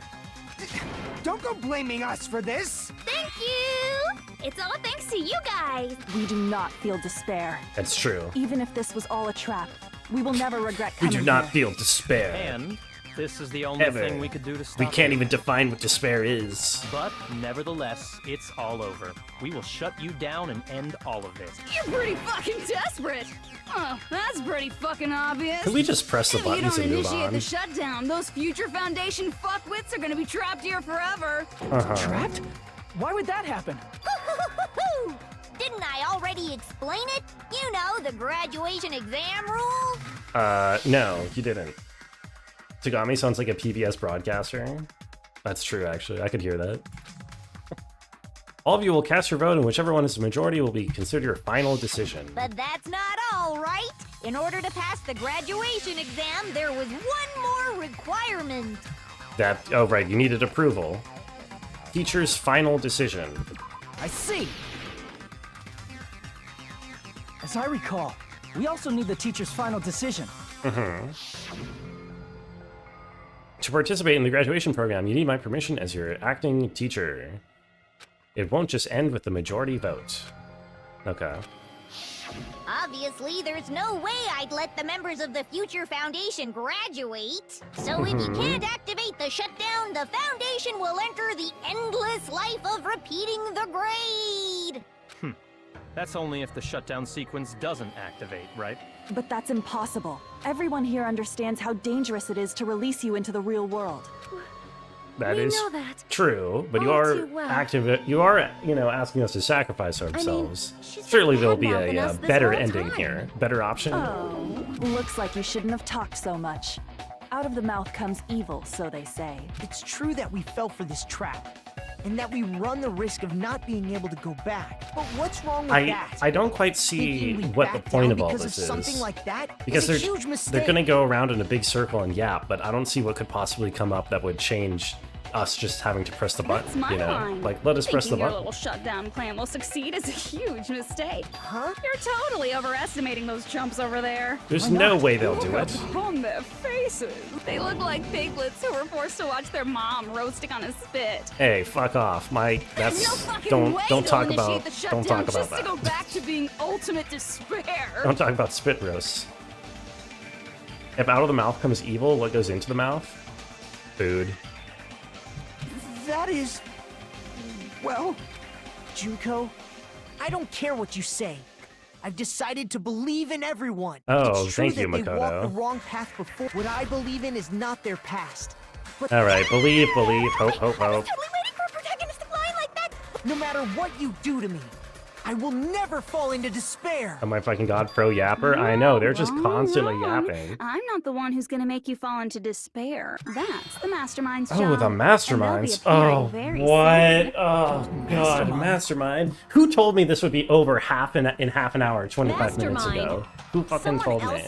Don't go blaming us for this. Thank you. It's all thanks to you guys. We do not feel despair. That's true. Even if this was all a trap, we will never regret We coming do not here. feel despair. And this is the only Ever. thing we could do to stop We can't it. even define what despair is. But nevertheless, it's all over. We will shut you down and end all of this. You're pretty fucking desperate. Oh, that's pretty fucking obvious. Could we just press the If you buttons don't and move initiate on? the shutdown, those Future Foundation fuckwits are gonna be trapped here forever. Trapped? Why would that happen? Didn't I already explain it? You know, the graduation exam rules. No, you didn't. Tagami sounds like a PBS broadcaster. That's true, actually. I could hear that. All of you will cast your vote, and whichever one is the majority will be considered your final decision. But that's not all, right? In order to pass the graduation exam, there was one more requirement. Oh, right, you needed approval. Teacher's final decision. I see. As I recall, we also need the teacher's final decision. To participate in the graduation program, you need my permission as your acting teacher. It won't just end with the majority vote. Okay. Obviously, there's no way I'd let the members of the Future Foundation graduate. So if you can't activate the shutdown, the Foundation will enter the endless life of repeating the grade. That's only if the shutdown sequence doesn't activate, right? But that's impossible. Everyone here understands how dangerous it is to release you into the real world. That We is know that. true, but you All are too well. you are, asking us to sacrifice ourselves. she's Surely been there'll be bad-mouthing a us this better whole ending time. here. Better option? Oh, looks like you shouldn't have talked so much. Out of the mouth comes evil, so they say. It's true that we fell for this trap, and that we run the risk of not being able to go back. But what's wrong with that? I don't quite see Thinking we what the backed point out of all because this of something is. like that Because is a huge mistake. they're gonna go around in a big circle and yap, but I don't see what could possibly come up that would change us just having to press the button. That's my You know, line. like let us press the Thinking your button. little shutdown plan will succeed is a huge mistake. Huh? You're totally overestimating those chumps over there. There's no way they'll do Look it. upon their faces. They look like piglets who were forced to watch their mom roasting on a spit. Hey, fuck off, Mike. There's That's no fucking don't way don't they'll talk initiate about the shutdown don't talk about just that. to go back to being ultimate despair. Don't talk about spit roasts. If out of the mouth comes evil, what goes into the mouth? Food. That is... well... Junko, I don't care what you say. I've decided to believe in everyone. Oh, it's true thank you, that they walked Makoto. the wrong path before. What I believe in is not their past. But All right, believe, hope, hope, hope. Totally waiting for a protagonist to fly like that. no matter what you do to me, I will never fall into despair. Am I fucking God Pro Yapper? I know, they're just constantly yapping. I'm not the one who's gonna make you fall into despair. That's the mastermind's job. Oh, the masterminds. Oh, what? Oh, God, mastermind. Who told me this would be over in half an hour, 25 minutes ago? Who fucking told me?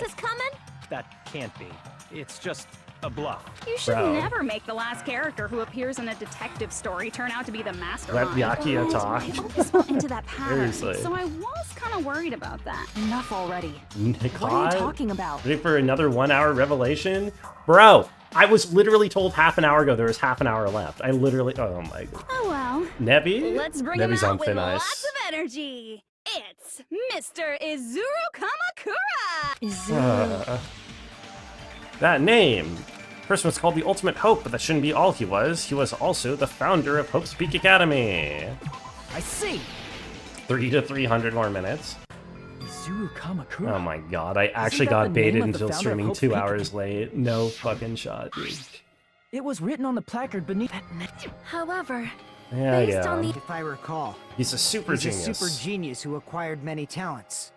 That can't be. It's just a bluff. You should never make the last character who appears in a detective story turn out to be the mastermind. Let Byakuya talk. I always fell into that pattern, Seriously. so I was kind of worried about that. Enough already. What are you talking about? Ready for another 1 hour revelation? Bro, I was literally told half an hour ago there was half an hour left. I literally, oh my God. Oh well. Nebby? Let's bring Nevy's him on out with thin ice. lots of energy. It's Mr. Izuru Kamakura. That name. Person was called the Ultimate Hope, but that shouldn't be all he was. He was also the founder of Hope's Peak Academy. I see. 3 to 300 more minutes. Izuru Kamakura. Oh my God, I actually that got the name baited of the until founder of streaming Hope's 2 Peak? hours late. No fucking shot, dude. It was written on the placard beneath that. However, Yeah, based on the If I recall, He's a super he's genius. a super genius who acquired many talents.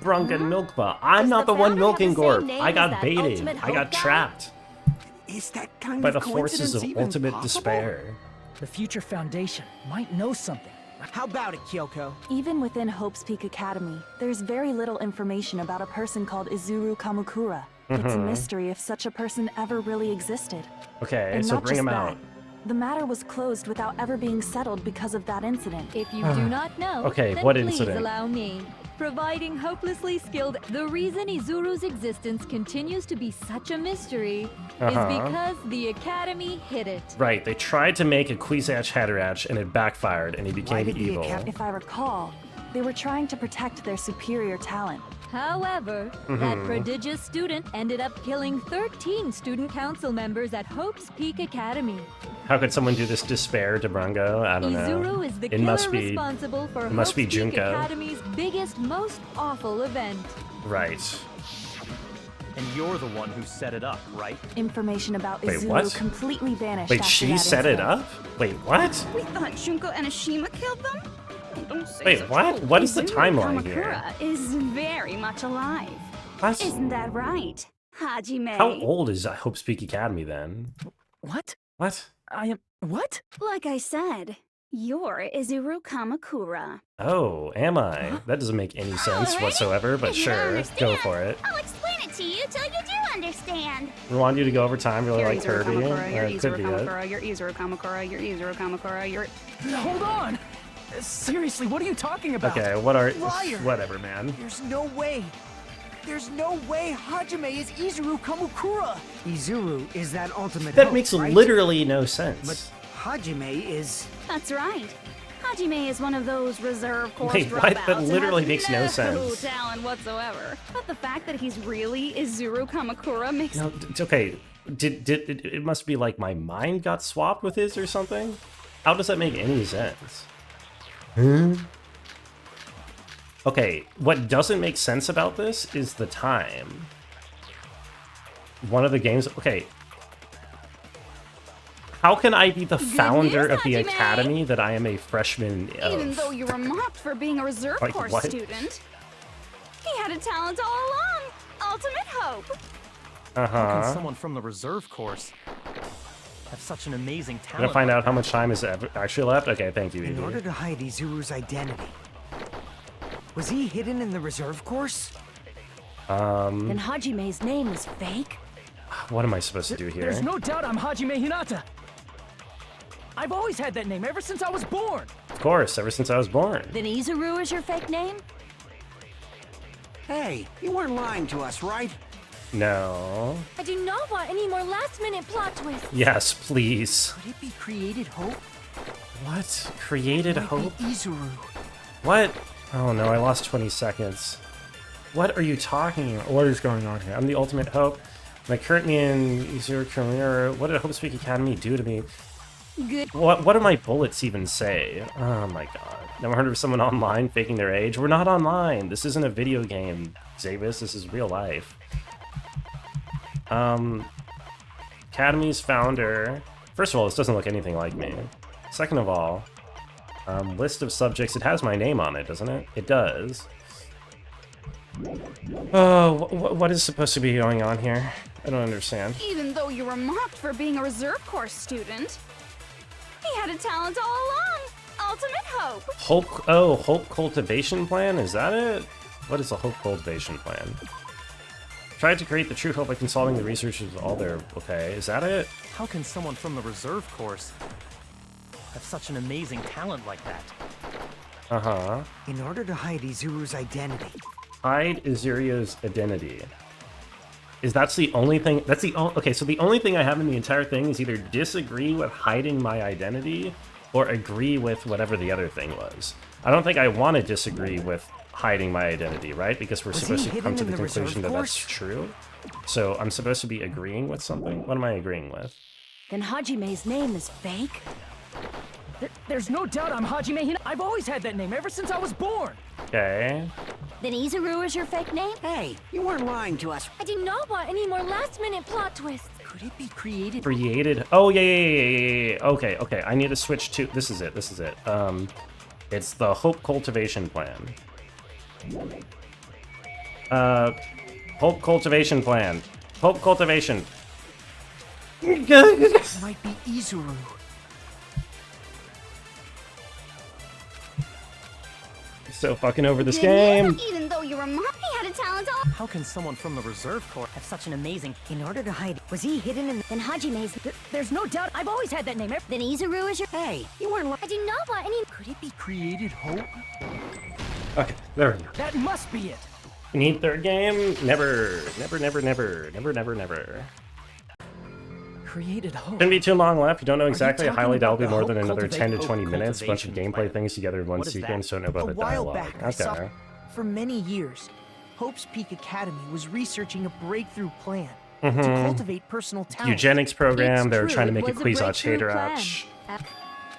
Brunken Milkpa. I'm not the one milking Gorp. I got baited. I got trapped Is that kind by of the forces of coincidence even ultimate possible? despair. The Future Foundation might know something. How about it, Kyoko? Even within Hope's Peak Academy, there's very little information about a person called Izuru Kamakura. It's a mystery if such a person ever really existed. Okay, And so not bring just him that, out. the matter was closed without ever being settled because of that incident. If you do not know, Okay, then what please incident? allow me. Providing hopelessly skilled, the reason Izuru's existence continues to be such a mystery is because the Academy hid it. Right, they tried to make a Kwisatz Haderach and it backfired and he became did the evil. If I recall, they were trying to protect their superior talent. However, that prodigious student ended up killing 13 student council members at Hope's Peak Academy. How could someone do this despair to Brungo? I don't know. Izuru is the It killer must be responsible for it must Hope's be Peak Junko. Academy's biggest, most awful event. Right. And you're the one who set it up, right? Information about Wait, Izuru what? completely vanished Wait, after she that set it incident. up? Wait, what? We thought Junko and Ashima killed them? Don't say Wait, such what? things. What is the Izuru timeline here? Kamakura is very much alive. What? Isn't that right, Hajime? How old is Hope's Peak Academy then? What? What? I am. What? Like I said, you're Izuru Kamakura. Oh, am I? That doesn't make any sense whatsoever, but sure, go for it. I'll explain it to you till you do understand. We want you to go over time, really You're like Izuru Kirby. Kamakura, you're It could Izuru be it. Kamakura, you're Izuru Kamakura, you're Izuru Kamakura, you're... Hold on! Seriously, what are you talking about? Okay, what are... Liar. Whatever, man. There's no way. There's no way Hajime is Izuru Kamakura. Izuru is that ultimate That hope, makes right? literally no sense. But Hajime is... That's right. Hajime is one of those reserve corps Wait, what? dropouts That who literally has makes no sense. No talent whatsoever. But the fact that he's really Izuru Kamakura makes... No, it's okay. It must be like my mind got swapped with his or something? How does that make any sense? Huh? Okay, what doesn't make sense about this is the time. One of the games... Okay. How can I be the founder news, of the Hajime! academy that I am a freshman of? Even though you were mocked for being a reserve Like corps what? student, he had a talent all along. Ultimate hope. How can Uh-huh. someone from the reserve course have such an amazing talent? Gonna find like out how that? much time is actually left? Okay, thank you, In Evie. order to hide Izuru's identity, was he hidden in the reserve course? Then Hajime's name is fake? What am I supposed to do here? There's no doubt I'm Hajime Hinata. I've always had that name ever since I was born. Of course, ever since I was born. Then Izuru is your fake name? Hey, you weren't lying to us, right? No. I do not want any more last-minute plot twists. Yes, please. Could it be created hope? What? Created Might hope? be Izuru. What? Oh no, I lost 20 seconds. What are you talking about? What is going on here? I'm the ultimate hope. My current in Izuru career. What did Hope's Peak Academy do to me? Good. What do my bullets even say? Oh my god. Never heard of someone online faking their age? We're not online. This isn't a video game, Zavis. This is real life. Academy's founder. First of all, this doesn't look anything like me. Second of all, List of subjects. It has my name on it, doesn't it? It does. Oh, what is supposed to be going on here? I don't understand. Even though you were mocked for being a reserve corps student, he had a talent all along. Ultimate hope. Hope cultivation plan? Is that it? What is a hope cultivation plan? Tried to create the true hope by consulting the researchers all their... Okay, is that it? How can someone from the reserve course have such an amazing talent like that? Uh-huh. In order to hide Izuru's identity. Hide Izuru's identity. That's the only thing... That's the only... Okay, so the only thing I have in the entire thing is either disagree with hiding my identity or agree with whatever the other thing was. I don't think I want to disagree with hiding my identity, right? Because we're supposed to come to the conclusion that that's true. So I'm supposed to be agreeing with something? What am I agreeing with? Then Hajime's name is fake? There's no doubt I'm Hajime Hinata. I've always had that name ever since I was born. Okay. Then Izuru is your fake name? Hey, you weren't lying to us. I do not want any more last-minute plot twists. Could it be created? Created? Oh, yeah. Okay. I need to switch to... This is it. It's the Hope Cultivation Plan. Hope Cultivation Plan. Hope Cultivation. This might be Izuru. So fucking over this game. Even though you were mocked, he had a talent all... How can someone from the reserve corps have such an amazing... In order to hide, was he hidden in... Then Hajime's... There's no doubt I've always had that name ever... Then Izuru is your... Hey, you weren't lying. I do not want any... Could it be created hope? Okay, there we go. That must be it. Need third game? Never. Created hope. Shouldn't be too long left. You don't know exactly. I talking highly doubt about it'll be more the than another Hope 10 to 20 Cultivate minutes. Bunch of Cultivation gameplay plan? things together in one What is sequence. that? Don't know about A the while dialogue. back, I saw... Okay. For many years, Hope's Peak Academy was researching a breakthrough plan to Mhm. cultivate personal talent. Eugenics program. It's They were true, trying to it make a was a Quizot breakthrough shader plan. ouch.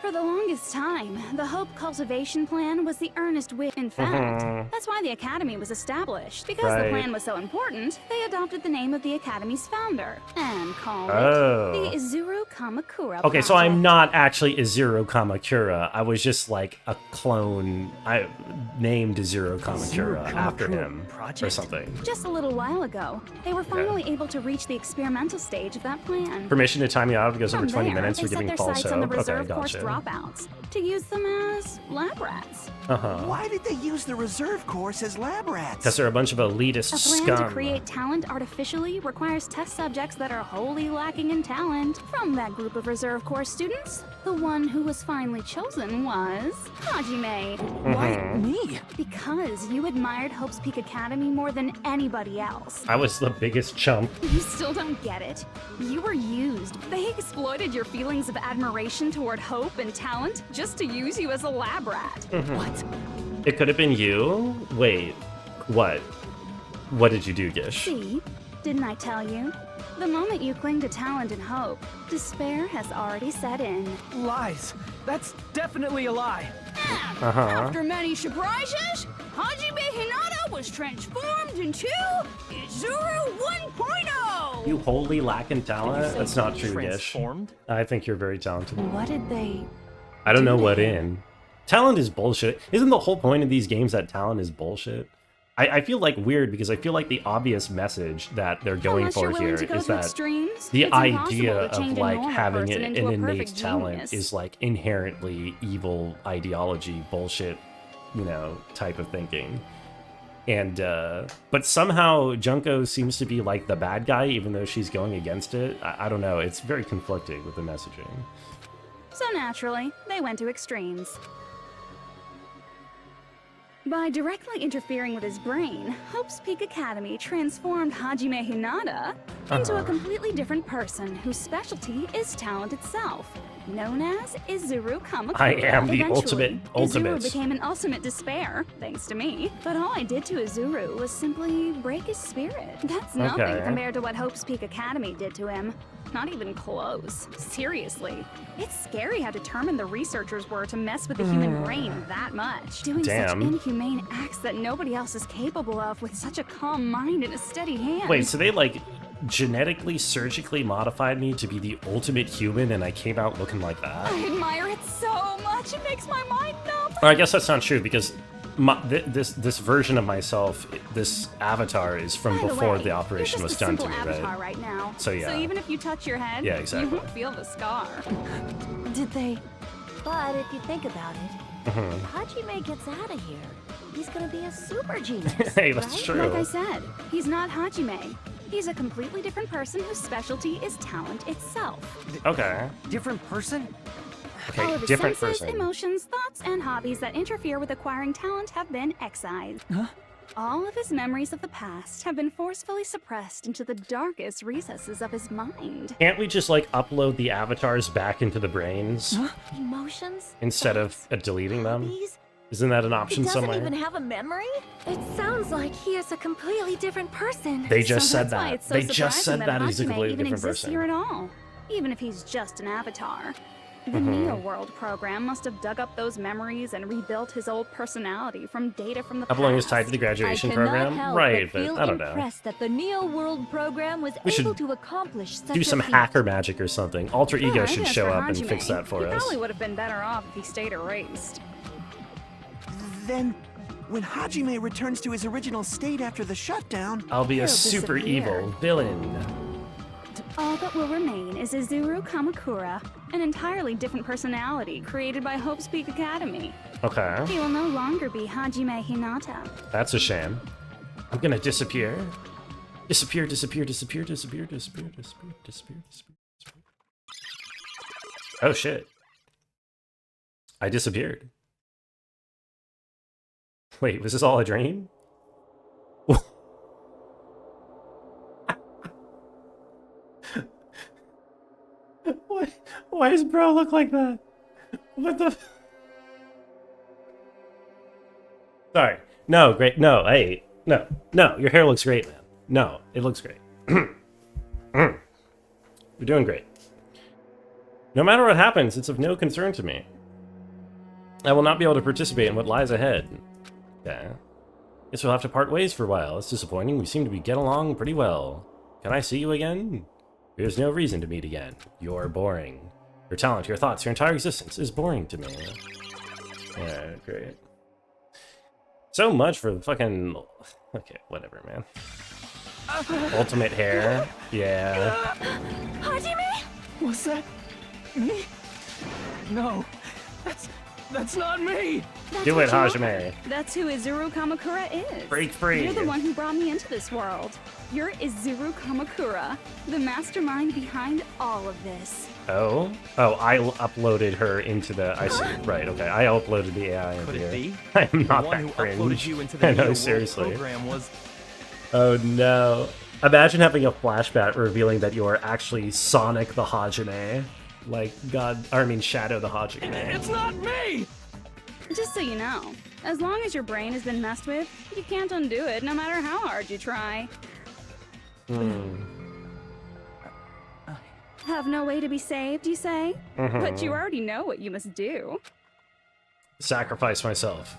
For the longest time, the Hope Cultivation Plan was the earnest wish. In fact, that's why the Academy was established. Because the Right. plan was so important, they adopted the name of the Academy's founder and called Oh. it the Izuru Kamakura Okay, so I'm Project. not actually Izuru Kamakura. I was just like a clone. I named Izuru Kamakura after him or something. Just a little while ago, they were finally able to reach the experimental stage of that plan. Permission to time you out if it goes over From 20 there, minutes they for set giving their false sights on the hope. Okay, reserve course gotcha. dropouts to use them as lab rats. Why did they use the reserve course as lab rats? Because they're a bunch of elitist A plan scum. to create talent artificially requires test subjects that are wholly lacking in talent. From that group of reserve corps students, the one who was finally chosen was Hajime. Why me? Because you admired Hope's Peak Academy more than anybody else. I was the biggest chump. You still don't get it. You were used. They exploited your feelings of admiration toward hope and talent just to use you as a lab rat. What? It could have been you? Wait, what? What did you do, Gish? See? Didn't I tell you? The moment you cling to talent and hope, despair has already set in. Lies. That's definitely a lie. After many surprises, Hajime Hinata was transformed into Izuru 1.0! You wholly lack in talent? That's not true, Gish. Transformed? I think you're very talented. What did they... I don't know what in. Talent is bullshit. Isn't the whole point of these games that talent is bullshit? I feel like weird because I feel like the obvious message that they're going Unless for you're willing here to go is to that extremes, the it's impossible idea to of change a like normal having person an into a innate perfect talent genius. is like inherently evil ideology bullshit, you know, type of thinking. And but somehow Junko seems to be like the bad guy even though she's going against it. I don't know, it's very conflicting with the messaging. So naturally, they went to extremes. By directly interfering with his brain, Hope's Peak Academy transformed Hajime Hinata into a completely different person whose specialty is talent itself, known as Izuru Kamakura. I am the Eventually, ultimate. Izuru became an ultimate despair, thanks to me. But all I did to Izuru was simply break his spirit. That's nothing Okay. compared to what Hope's Peak Academy did to him. Not even close. Seriously. It's scary how determined the researchers were to mess with the human brain that much. Doing Damn. such inhumane acts that nobody else is capable of with such a calm mind and a steady hand. Wait, so they like genetically, surgically modified me to be the ultimate human and I came out looking like that? I admire it so much. It makes my mind Or I guess that's not true because this version of myself, this avatar, is from before the operation was done to me, right? Right now. So yeah. So even if you touch your head, yeah, exactly. you won't feel the scar. Did they? But if you think about it, if Hajime gets out of here, he's gonna be a super genius. Hey, that's right? true. Like I said, he's not Hajime. He's a completely different person whose specialty is talent itself. Okay. Different person? Okay, All of his different senses, person. emotions, thoughts, and hobbies that interfere with acquiring talent have been excised. Huh? All of his memories of the past have been forcefully suppressed into the darkest recesses of his mind. Can't we just like upload the avatars back into the brains Emotions? instead of deleting them? Isn't that an option He doesn't somewhere? even have a memory? It sounds like he is a completely different person. They just said That's why that. it's so They just said surprising that he's a Hajime completely even different exists person. here at all, even if he's just an avatar. The Neo World program must have dug up those memories and rebuilt his old personality from data from the past. Uploading is tied to the graduation I cannot program? help Right, but feel but I don't know. impressed that the Neo World program was We should able to accomplish such Do a some feat. hacker magic or something. Alter Ego But should as show for up and Hajime, fix that for he us. probably would have been better off if he stayed erased. Then, when Hajime returns to his original state after the shutdown, I'll be a He'll super disappear. evil villain. All that will remain is Izuru Kamakura, an entirely different personality created by Hope's Peak Academy. Okay, He will no longer be Hajime Hinata. that's a shame. I'm gonna disappear. Disappear, disappear, disappear, disappear, disappear, disappear, disappear, disappear, disappear. Oh shit. I disappeared. Wait, was this all a dream? Why does bro look like that? What the? Sorry. No, great. No, hey. No. No, your hair looks great, man. No, it looks great. You're doing great. No matter what happens, it's of no concern to me. I will not be able to participate in what lies ahead. Okay. Guess we'll have to part ways for a while. It's disappointing. We seem to be getting along pretty well. Can I see you again? There's no reason to meet again. You're boring. Your talent, your thoughts, your entire existence is boring to me. Yeah, great. So much for the fucking... Okay, whatever, man. Ultimate hair. Yeah. Hajime? Was that me? No, that's not me. Do it, Hajime. That's who Izuru Kamakura is. Break free. You're the one who brought me into this world. You're Izuru Kamakura, the mastermind behind all of this. Oh? Oh, I uploaded her into the... I see. Right, okay. I uploaded the AI into Could it here. be? I am The not one that who cringe. uploaded you into the I Neo know, World seriously. program was... Oh no. Imagine having a flashback revealing that you are actually Sonic the Hajime. Like, Shadow the Hajime. It's not me! Just so you know, as long as your brain has been messed with, you can't undo it no matter how hard you try. Have no way to be saved, you say? But you already know what you must do. Sacrifice myself.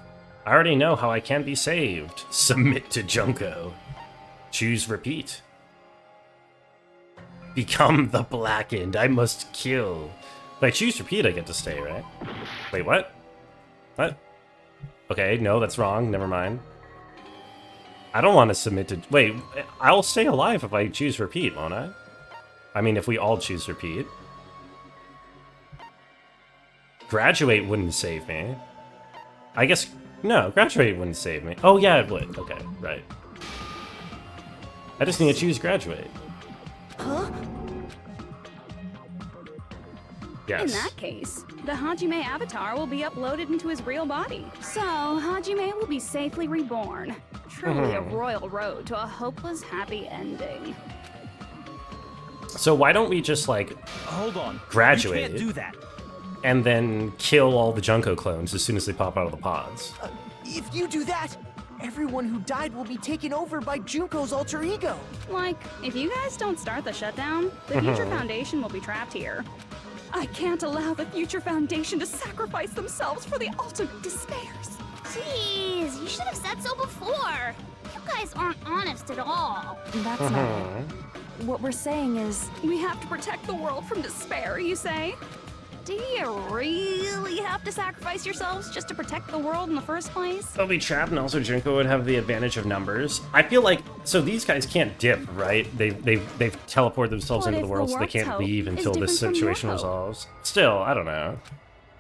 I already know how I can be saved. Submit to Junko. Choose repeat. Become the Blackened. I must kill. If I choose repeat, I get to stay, right? Wait, what? What? Okay, no, that's wrong. Never mind. I don't want to submit to... Wait, I'll stay alive if I choose repeat, won't I? I mean, if we all choose repeat. Graduate wouldn't save me. I guess... No, graduate wouldn't save me. Oh, yeah, it would. Okay, right. I just need to choose graduate. Huh? Yes. In that case, the Hajime avatar will be uploaded into his real body. So, Hajime will be safely reborn. Truly a royal road to a hopeless happy ending. So why don't we just, like... Hold on. Graduate. You can't do that. And then kill all the Junko clones as soon as they pop out of the pods. If you do that, everyone who died will be taken over by Junko's alter ego. Like, if you guys don't start the shutdown, the Future Foundation will be trapped here. I can't allow the Future Foundation to sacrifice themselves for the ultimate despairs. Jeez, you should have said so before. You guys aren't honest at all. That's not it. What we're saying is... We have to protect the world from despair, you say? Do you really have to sacrifice yourselves just to protect the world in the first place? They'll be trapped, and also Junko would have the advantage of numbers. I feel like, so these guys can't dip, right? They've teleported themselves into the world, so they can't leave until this situation resolves. Still, I don't know.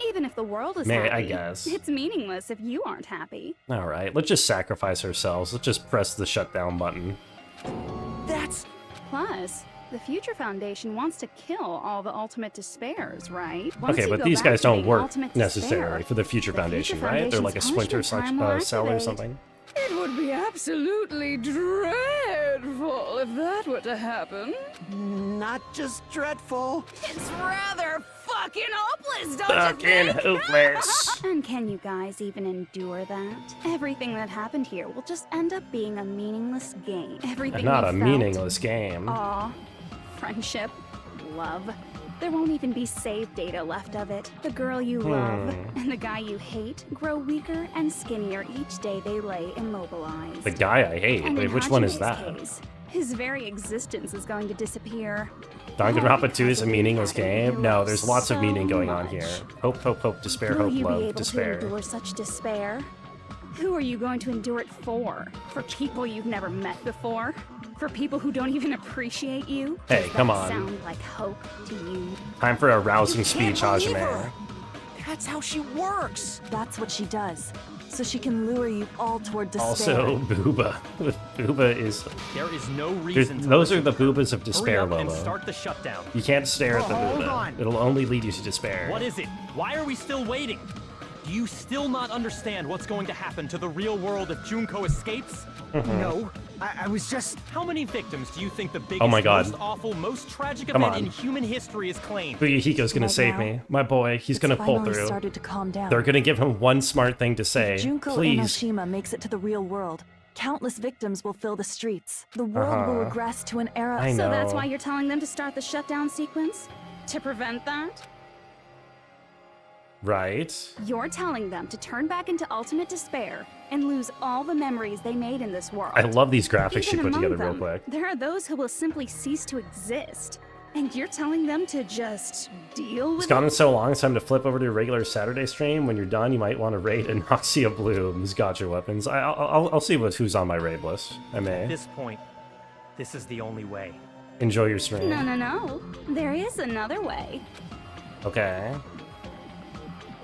Even if the world is May, happy, I guess. it's meaningless if you aren't happy. All right, let's just sacrifice ourselves. Let's just press the shutdown button. That's... Plus, the Future Foundation wants to kill all the ultimate despairs, right? Once Okay, you but go these back guys to don't being work ultimate necessarily despair, for the Future Foundation, right? They're like a Splinter punishment time will cell or activate. something. It would be absolutely dreadful if that were to happen. Not just dreadful. It's rather fucking hopeless, don't Fucking you think? hopeless. And can you guys even endure that? Everything that happened here will just end up being a meaningless game. Everything Not you a felt, meaningless game. awe, friendship, love. There won't even be save data left of it. The girl you love and the guy you hate grow weaker and skinnier each day they lay immobilized. The guy I hate. And Wait, in which one is Hajime's that? case, his very existence is going to disappear. Danganronpa 2 is a meaningless game? No, there's lots of meaning going on here. Hope, hope, hope, despair, Will hope, you be love, able despair. to endure such despair? Who are you going to endure it for? For people you've never met before? For people who don't even appreciate you? Hey, Does come that on. sound like hope to you? Time for a rousing Can't speech, believe Hajime. her. That's how she works. That's what she does. So she can lure you all toward despair. Also, Booba. Booba is... There is no reason to Those are listen the to her. boobas of despair, Hurry up and Lobo. start the shutdown. You can't stare at the Hold Booba. on. It'll only lead you to despair. What is it? Why are we still waiting? Do you still not understand what's going to happen to the real world if Junko escapes? No, I was just... How many victims do you think the biggest, Oh my God. most awful, most tragic Come event on. in human history has claimed? Buyuhiko's gonna Right save now, me. My boy, he's It's gonna pull finally through. started to calm down. They're gonna give him one smart thing to say. Junko Please. Enoshima makes it to the real world. Countless victims will fill the streets. The world will regress to an era. I So know. that's why you're telling them to start the shutdown sequence? To prevent that? Right. You're telling them to turn back into ultimate despair and lose all the memories they made in this world. I love these graphics she Even put among together real them, quick. There are those who will simply cease to exist. And you're telling them to just deal with It's gone it? so long, it's time to flip over to a regular Saturday stream. When you're done, you might want to raid Anoxia Bloom's gotcha weapons. I'll see who's on my raid list. I may. At this point, this is the only way. Enjoy your stream. No. There is another way. Okay.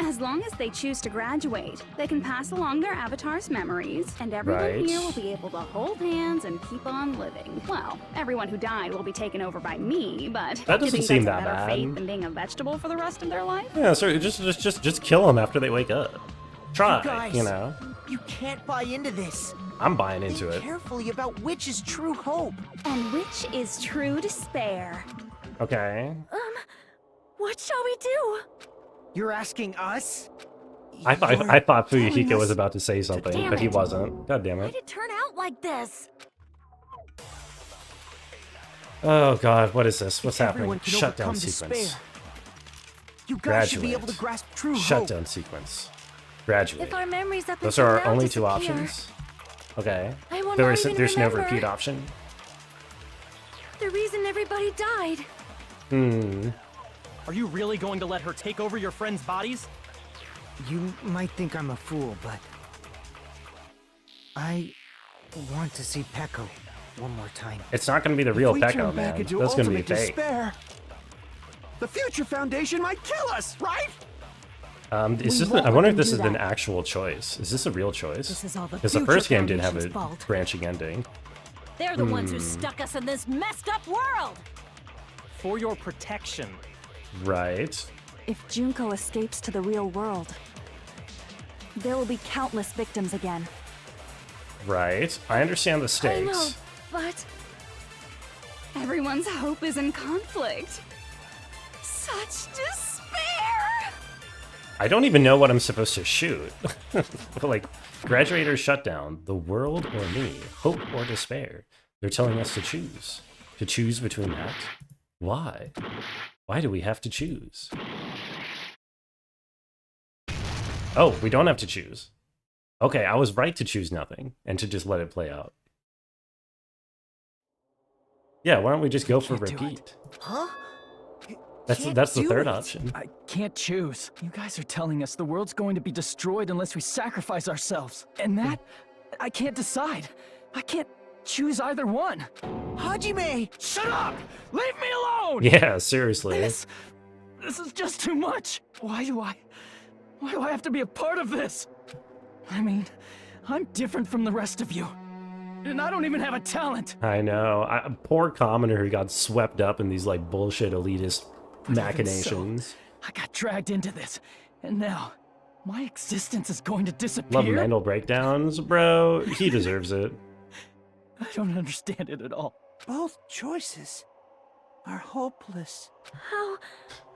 As long as they choose to graduate, they can pass along their avatar's memories, and everyone Right. here will be able to hold hands and keep on living. Well, everyone who died will be taken over by me, but That do you doesn't think seem that's a that better bad. fate than being a vegetable for the rest of their life? Yeah, so just kill them after they wake up. Try, You guys. you know. You can't buy into this. I'm buying into Think it. carefully about which is true hope. And which is true despair. Okay. What shall we do? You're asking us? I thought telling Fuyuhiko was us about to say something, Damn but he it. wasn't. God damn Why it. did it turn out like this? Oh god, what is this? What's happening? Everyone can Shutdown overcome sequence. despair. You guys should be able to Graduate. grasp true hope. Shutdown sequence. Graduate. If our memories up Those until are our now only two disappear, options. Okay. I will not even There's no remember. repeat option. The reason everybody died. Hmm. Are you really going to let her take over your friends' bodies? You might think I'm a fool, but I want to see Peko one more time. It's not going to be the real we Peko, turn back man. into That's going to be ultimate fake. despair, the Future Foundation might kill us, right? Is this? won't I let wonder if them this do is an that. actual choice. Is this a real choice? This is all the Because the Future first game did have a Foundation's fault. branching ending. They're the ones who stuck us in this messed up world. For your protection. Right. If Junko escapes to the real world, there will be countless victims again. Right. I understand the I know, stakes. but everyone's hope is in conflict. Such despair! I don't even know what I'm supposed to shoot. Like, graduate or shutdown, the world or me, hope or despair. They're telling us to choose. To choose between that? Why? Why do we have to choose? Oh, we don't have to choose. Okay, I was right to choose nothing and to just let it play out. Yeah, why don't we just go for Can't do it. repeat? Huh? That's the do third it. option. I can't choose. You guys are telling us the world's going to be destroyed unless we sacrifice ourselves. And that, I can't decide. I can't choose either one. Hajime! Shut up! Leave me alone! Yeah, seriously. This is just too much. Why do I have to be a part of this? I mean, I'm different from the rest of you. And I don't even have a talent. I know. Poor commoner who got swept up in these like bullshit elitist machinations. So, I got dragged into this, and now my existence is going to disappear. Love mental breakdowns, bro. He deserves it. I don't understand it at all. Both choices are hopeless. How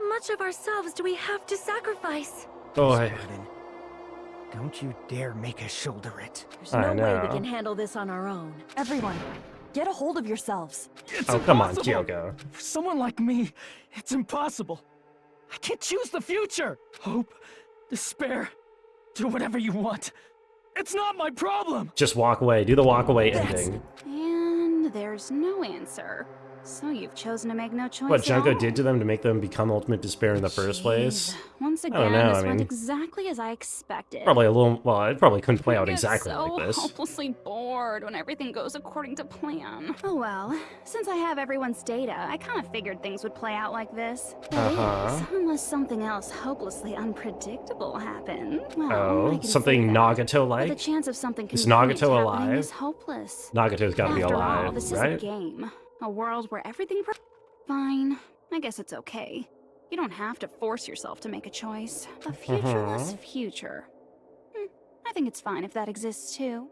much of ourselves do we have to sacrifice? Boy. Don't you dare make us shoulder it. There's no way we can handle this on our own. Everyone, get a hold of yourselves. It's come on, impossible. Kyoko. For someone like me, it's impossible. I can't choose the future. Hope, despair, do whatever you want. It's not my problem. Just walk away. Do the walk away ending. And there's no answer. So you've chosen to make no choice What at Junko all? did to them to make them become ultimate despair in the first place? Once I again, don't know, this I went mean, exactly as I expected. probably a little. Well, it probably couldn't play I out get exactly so like this. hopelessly bored when everything goes according to plan. Oh well, since I have everyone's data, I kind of figured things would play out like this. That is, unless something else hopelessly unpredictable happened. Well, I Oh, can something say that. But the Nagato-like? chance of something Is concrete Nagato happening alive? is hopeless. Nagato's gotta be After all, alive, this right? is a game. A world where everything. Fine. I guess it's okay. You don't have to force yourself to make a choice. A futureless future. I think it's fine if that exists too.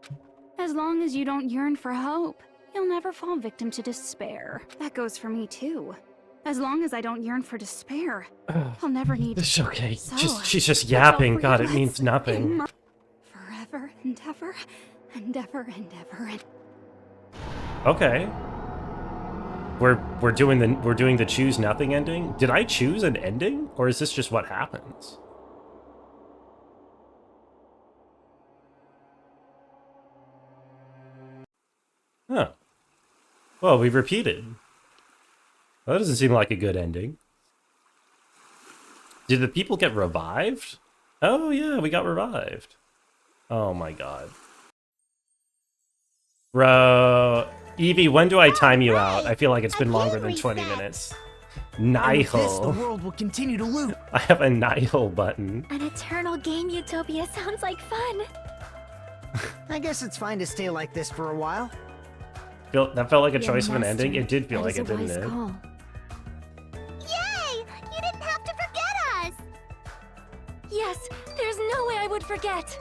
As long as you don't yearn for hope, you'll never fall victim to despair. That goes for me too. As long as I don't yearn for despair, I'll never need. It's okay. So, She's just let's yapping. all God, it let's means nothing. immer- Forever and ever and ever and ever and. Okay. We're doing the choose nothing ending. Did I choose an ending, or is this just what happens? Huh. Well, we've repeated. Well, that doesn't seem like a good ending. Did the people get revived? Oh yeah, we got revived. Oh my god. Bro, Evie, when do I time you out? I feel like it's been longer than 20 minutes. And with this, the Nihil. world will continue to loop. I have a Nihil button. An eternal game utopia sounds like fun. I guess it's fine to stay like this for a while. That felt like a Young choice of an master, ending. It did feel that like is it, a didn't wise it? call. Yay! You didn't have to forget us! Yes, there's no way I would forget.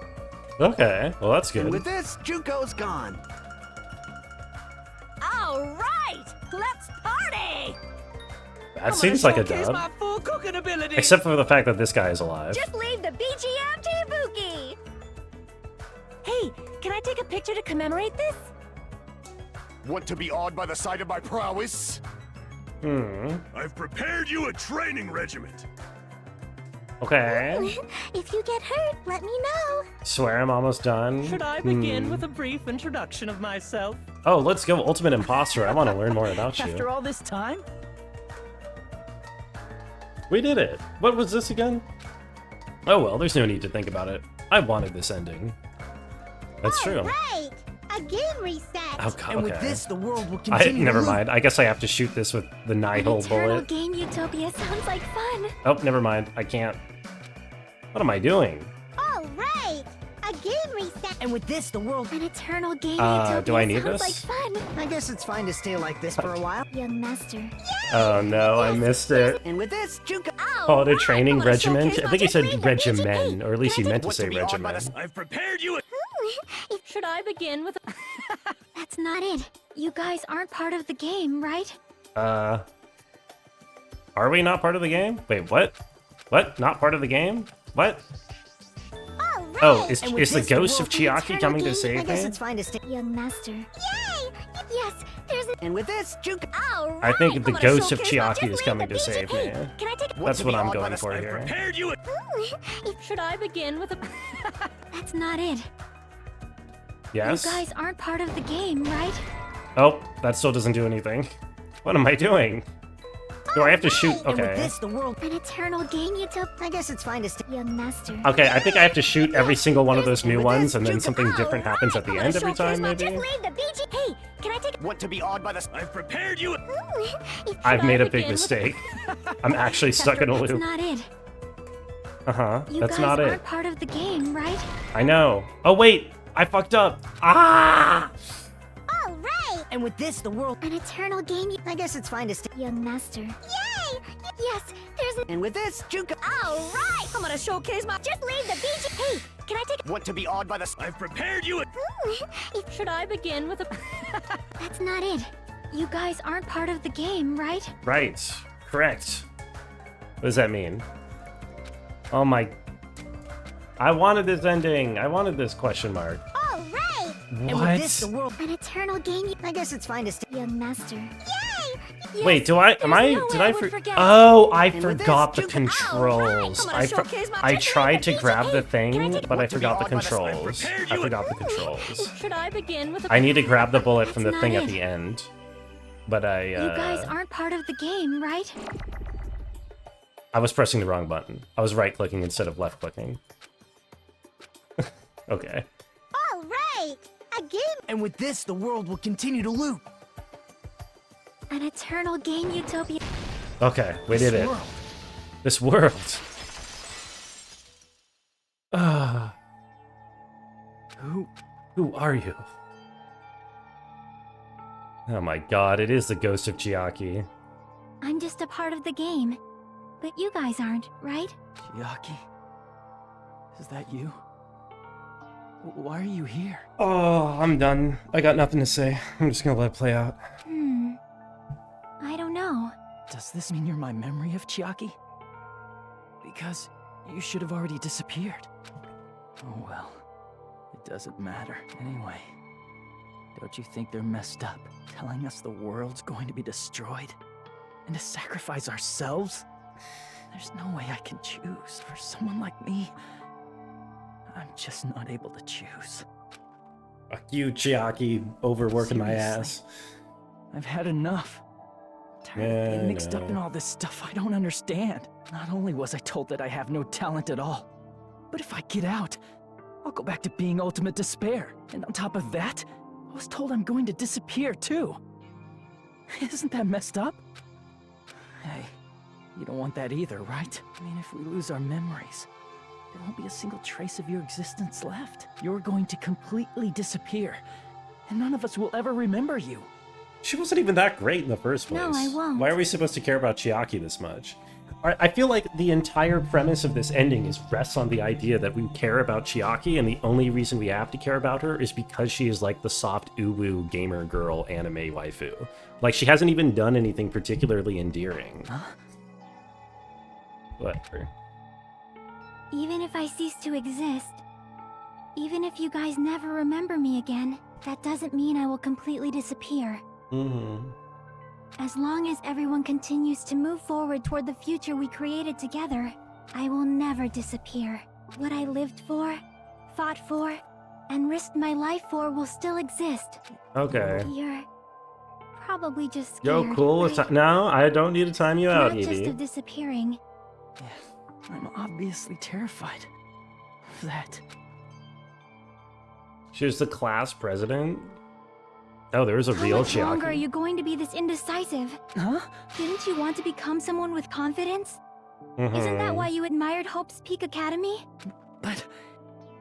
Okay, well that's good. And with this, Junko's gone. All right, let's party! That seems like a dub. My full cooking ability. Except for the fact that this guy is alive. Just leave the BGM to Ibuki! Hey, can I take a picture to commemorate this? Want to be awed by the sight of my prowess? I've prepared you a training regiment. Okay. If you get hurt, let me know. Swear I'm almost done. Should I begin with a brief introduction of myself? Oh, let's go Ultimate Imposter. I want to learn more about After you. all this time? We did it. What was this again? Oh well, there's no need to think about it. I wanted this ending. That's true. Right! A game reset! Oh god, And with okay. this, the world will continue Never to loop. mind. I guess I have to shoot this with the Nihil Eternal bullet. game utopia sounds like fun. Oh, never mind. I can't. What am I doing? All right! A game reset! And with this, the world. An eternal game utopia do I need sounds this? like fun. I guess it's fine to stay like this for a while. Young master. Oh no, I missed it. And with this, Junko. Called a training wanna regiment? showcase I think he my said favorite regimen, or at least he meant to Want say to be awed by regimen. the... I've prepared you a... Should I begin with That's not it. You guys aren't part of the game, right? Are we not part of the game? Wait, what? What? Not part of the game? What? All right! Oh, is And with the this, the ghost world of Chiaki coming to I save guess me? it's fine to stay. Young master. Yay! Yes, there's And with this, Junko. All I think right, the I'm gonna ghost of showcase my Chiaki is different coming to ability. save me. Hey, can I take a... That's to what be I'm awed by going the... for I've here. prepared you a... should I begin with a That's not it. Yes? You guys aren't part of the game, right? Oh, that still doesn't do anything. What am I doing? Do I have to shoot? And with Okay. this, the world... An eternal game you took? I guess it's fine to stay... Young master. Okay, I think I have to shoot every single one of those new ones, and then something different happens at the end every time, maybe? Hey, can I take Want to be awed by the... I've prepared you... I've made a big mistake. I'm actually stuck in a That's loop. not it. Uh-huh, You that's guys not aren't it. part of the game, right? I know. Oh, wait! I fucked up! Ah! All right! And with this, the world... An eternal game you... I guess it's fine to stay... Young master. Yay! Yes, there's And with this, Junko... All right! I'm gonna showcase my... Just leave the BG... Hey, can I take... Want to be awed by the... I've prepared you... Should I begin with a... That's not it. You guys aren't part of the game, right? Right. Correct. What does that mean? Oh my... I wanted this ending. I wanted this question mark. All right! And with this, the What? world... An eternal game you... I guess it's fine to stay... Young master. Yay! Wait, do I... Am I... no Did way I I... would forget. Oh, I And with forgot the this, controls. I'm gonna showcase my... I Just tried leave to the grab the BG. thing, but I forgot the awed by the sniper. controls. Prepared I you- forgot the controls. Should I begin with a... I need to grab the bullet from the That's thing not at it. the end. But I, You guys aren't part of the game, right? I was pressing the wrong button. I was right-clicking instead of left-clicking. Okay. All right! A game... And with this, the world will continue to loop. An eternal game utopia. Okay, we did it. World. This world. Ah. Who are you? Oh my god, it is the ghost of Chiaki. I'm just a part of the game. But you guys aren't, right? Chiaki? Is that you? Why are you here? Oh, I'm done. I got nothing to say. I'm just gonna let it play out. I don't know. Does this mean you're my memory of Chiaki? Because you should have already disappeared. Oh well, it doesn't matter. Anyway, don't you think they're messed up, telling us the world's going to be destroyed? And to sacrifice ourselves? There's no way I can choose. For someone like me, I'm just not able to choose. Fuck you, Chiaki, overworking my ass. I've had enough. Tired of Yeah, being mixed up no. in all this stuff I don't understand. Not only was I told that I have no talent at all, but if I get out, I'll go back to being ultimate despair. And on top of that, I was told I'm going to disappear too. Isn't that messed up? Hey, you don't want that either, right? I mean, if we lose our memories, there won't be a single trace of your existence left. You're going to completely disappear, and none of us will ever remember you. She wasn't even that great in the first place. No, I won't. Why are we supposed to care about Chiaki this much? I feel like the entire premise of this ending rests on the idea that we care about Chiaki, and the only reason we have to care about her is because she is like the soft uwu gamer girl anime waifu. Like, she hasn't even done anything particularly endearing. Huh? Whatever. Even if I cease to exist, even if you guys never remember me again, that doesn't mean I will completely disappear. Mm-hmm. As long as everyone continues to move forward toward the future we created together, I will never disappear. What I lived for, fought for, and risked my life for will still exist. Okay. You're probably just Yo, scared, cool. right? No, I don't need to time you out, Not just Edie. of disappearing. Yeah, I'm obviously terrified of that. She was the class president? Oh, there was a How real much longer are Chiaki. you going to be this indecisive? Huh? Didn't you want to become someone with confidence? Isn't that Mhm. why you admired Hope's Peak Academy? But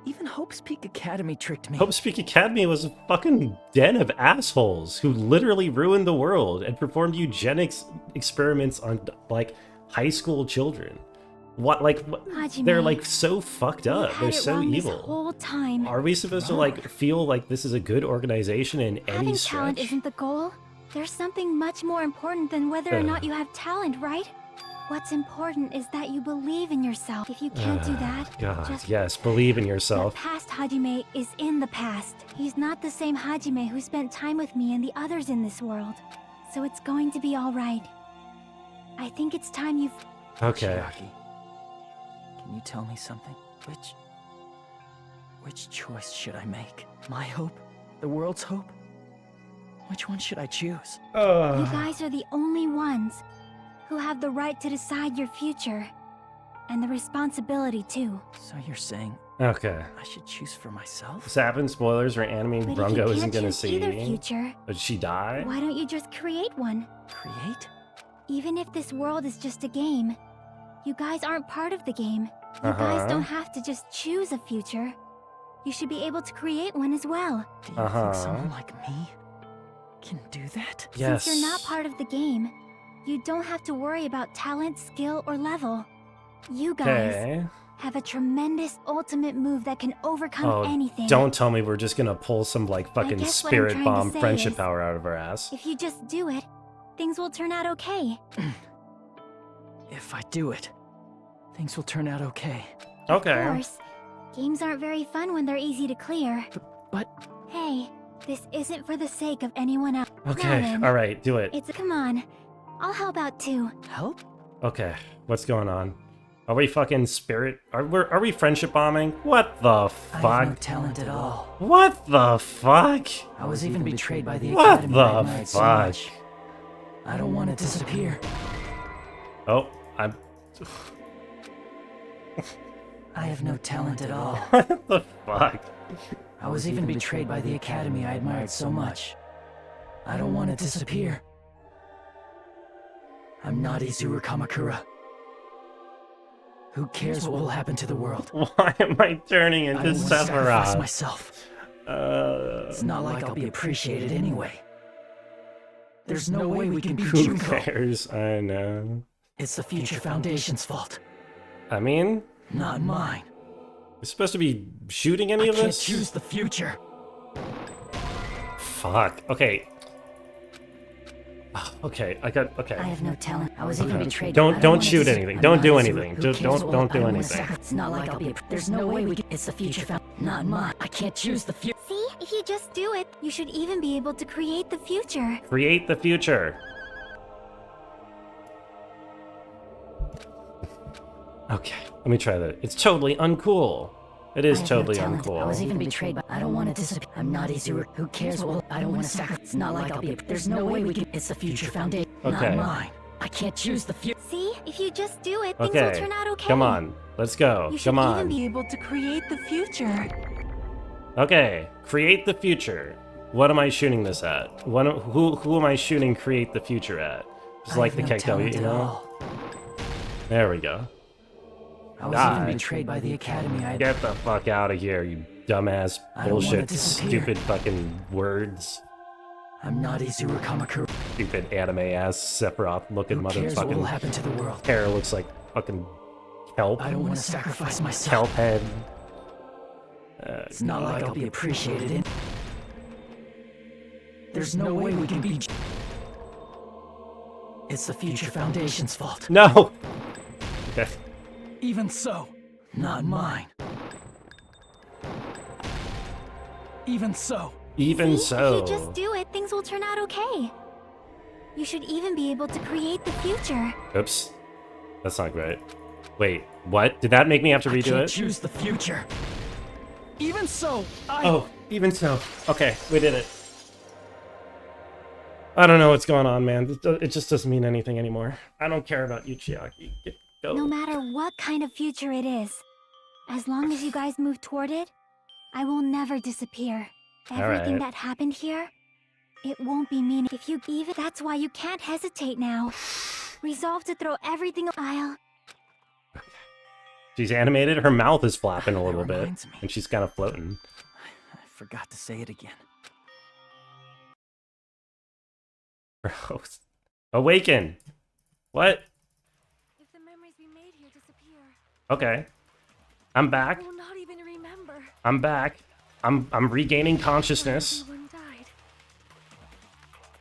even Hope's Peak Academy tricked me. Hope's Peak Academy was a fucking den of assholes who literally ruined the world and performed eugenics experiments on, like, high school children. What, like, Hajime, they're, like, so fucked you up. had They're it so wrong evil. This whole time. Are we supposed to, like, feel like this is a good organization in any Having talent stretch? isn't the goal. There's something much more important than whether or not you have talent, right? What's important is that you believe in yourself. If you can't do that, God, just yes, believe in the yourself. past Hajime is in the past. He's not the same Hajime who spent time with me and the others in this world. So it's going to be all right. I think it's time you've... Okay. Chiaki, can you tell me something? Which choice should I make? My hope? The world's hope? Which one should I choose? You guys are the only ones. who have the right to decide your future. And the responsibility, too. So you're saying Okay. I should choose for myself? This happened. Spoilers. Or anime But if Brungo you isn't can't gonna choose see. either future, Did she die? why don't you just create one? Create? Even if this world is just a game, you guys aren't part of the game. You guys don't have to just choose a future. You should be able to create one as well. Do you think someone like me can do that? Yes. Since you're not part of the game, you don't have to worry about talent, skill, or level. You guys have a tremendous ultimate move that can overcome anything. Don't tell me we're just gonna pull some like fucking guess what I'm spirit trying bomb to say friendship is, power out of our ass. If you just do it, things will turn out okay. If I do it, things will turn out okay. Okay. Of course, games aren't very fun when they're easy to clear. But hey, this isn't for the sake of anyone else. Okay. All right. Do it. Come on, I'll help out too. Help? Okay. What's going on? Are we fucking spirit? Are we friendship bombing? What the fuck? I have no talent at all. What the fuck? I was even betrayed by the What academy. the I admired so fuck? much. I don't want to disappear. Oh, I'm. I have no talent at all. What the fuck? I was even betrayed by the academy I admired so much. I don't want to disappear. I'm not Izuru Kamakura. Who cares what will happen to the world? Why am I turning into I don't want to sacrifice Sephiroth? myself. It's not like I'll be appreciated anyway. There's no way we can beat Who Junko. cares? I know. It's the Future Foundation's fault, I mean, not mine. we're supposed to be shooting any I of can't this? choose the future. Fuck. Okay. Okay, okay. I have no talent. I was even betrayed. Don't shoot anything. Don't do anything. Don't do anything. It's not like I'll be. There's no way we can. It's the future found. Not mine. I can't choose the future. See, if you just do it, you should even be able to create the future. Create the future. Okay, let me try that. It's totally uncool. It is totally uncool. I was even betrayed, but I don't want to disappear. I'm not Izuru. Who cares what will? I don't want to sacrifice. It's not like I'll be. There's no way we can. It's the future foundation. Okay. Not mine. I can't choose the future. See, if you just do it, things Okay, will turn out okay. come on. Let's go. You should Come even on. be able to create the future. Okay, create the future. What am I shooting this at? Who am I shooting create the future at? Just like the KW, you know? There we go. I was even betrayed by the academy. Get the fuck out of here, you dumbass I don't wanna bullshit, disappear. stupid fucking words. I'm not Izuru Kamakura. Stupid anime ass Sephiroth looking Who cares what will happen motherfucking to the world? hair looks like fucking kelp. I don't want to sacrifice myself. Kelp head. It's not like I'll be appreciated in. There's no way we can beat. It's the Future Foundation's fault. No! Okay. Even so, not mine. Even so. Even See, so. if you just do it, things will turn out okay. You should even be able to create the future. Oops. That's not great. Wait, what? Did that make me have to I redo can't it? choose the future. Even so, Oh, even so. Okay, we did it. I don't know what's going on, man. It just doesn't mean anything anymore. I don't care about you, Chiaki. Go. No matter what kind of future it is, as long as you guys move toward it, I will never disappear. Everything right. that happened here, it won't be mean if you even. That's why you can't hesitate now. Resolve to throw everything. I'll. She's animated. Her mouth is flapping a little bit, reminds me. and she's kind of floating. I forgot to say it again. Gross. Awaken. What? If the memories we made here disappear, Okay. I'm back. we'll not even remember. I'm back. I'm regaining consciousness. Everyone died.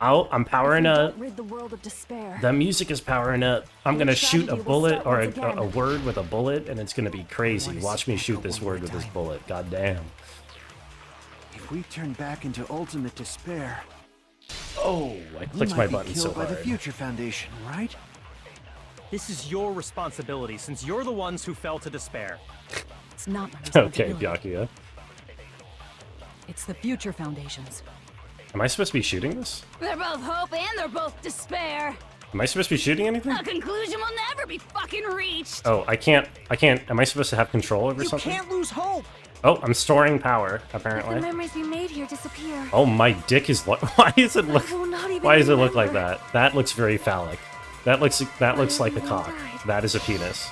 Oh, I'm powering up. Rid the world of despair. The music is powering up. I'm gonna shoot a tragedy will bullet start or once again. a word with a bullet, and it's gonna be crazy. Watch me shoot this word with this bullet. God damn. If we turn back into ultimate despair, Oh, I we clicked might my be button so killed by hard. the Future Foundation, right? This is your responsibility, since you're the ones who fell to despair. It's not my Okay, responsibility. Byakuya. It's the Future Foundation's. Am I supposed to be shooting this? They're both hope and they're both despair. Am I supposed to be shooting anything? A conclusion will never be fucking reached. Oh, I can't. Am I supposed to have control over something? You can't lose hope. Oh, I'm storing power, apparently. The memories we made here disappear. Oh, my dick is why does it look why does it look like remember. that? That looks very phallic. That looks like a cock. That is a penis.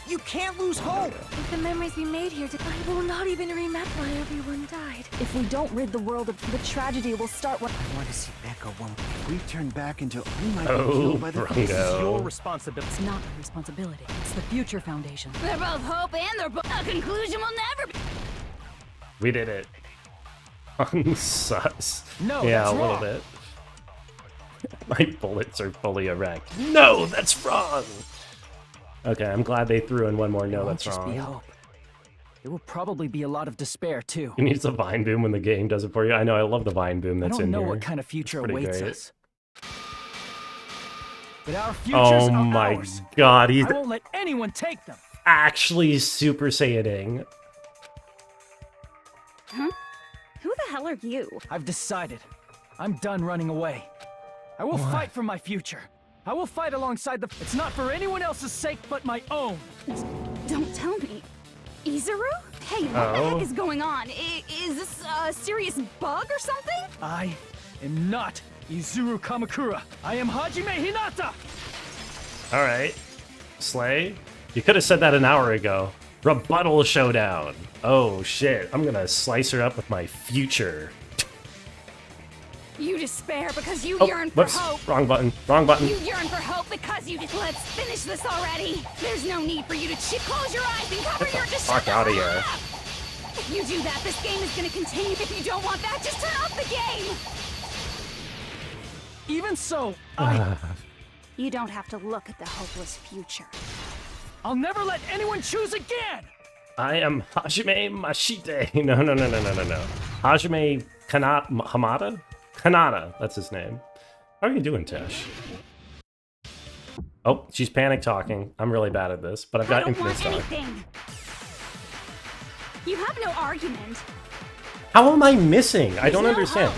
You can't lose hope. If the memories we made here, I will not even remember why everyone died. If we don't rid the world of the tragedy, will start when. I want to see Becca one. If we turn back into, we might be Oh, killed by the Bronco. This is your responsibility. It's not a responsibility. It's the Future Foundation. They're both hope and they're both. A conclusion will never be. We did it. Sus. No, yeah, that's a little wrong. bit. My bullets are fully erect. No, that's wrong. Okay, I'm glad they threw in one more. No, that's Just be wrong. hope. There will probably be a lot of despair too. You need the vine boom when the game does it for you. I know, I love the vine boom that's I don't in know here. what kind of future It's pretty awaits great. us. But our futures Oh are my ours. god, he's I won't let anyone take them. actually Super Saiyaning. Huh? Who the hell are you? I've decided. I'm done running away. I will fight for my future. I will fight alongside the. It's not for anyone else's sake but my own. Don't tell me. Izuru? Hey, what the heck is going on? Is this a serious bug or something? I am not Izuru Kamakura. I am Hajime Hinata. All right, Slay. You could have said that an hour ago. Rebuttal showdown. Oh shit! I'm gonna slice her up with my future. You despair because you Oh, yearn for whoops! hope. Wrong button. Wrong button. You yearn for hope because you. Let's finish this already. There's no need for you to close your eyes and cover Get the your. Just fuck out of here. If you do that, this game is going to continue. If you don't want that, just turn off the game. Even so, You don't have to look at the hopeless future. I'll never let anyone choose again. I am Hajime Mashite. No. Hajime Hamada? Kanata, that's his name. How are you doing, Tesh? Oh, she's panic talking. I'm really bad at this, but I've got infinite stock. Anything. You have no argument. How am I missing? I don't no understand.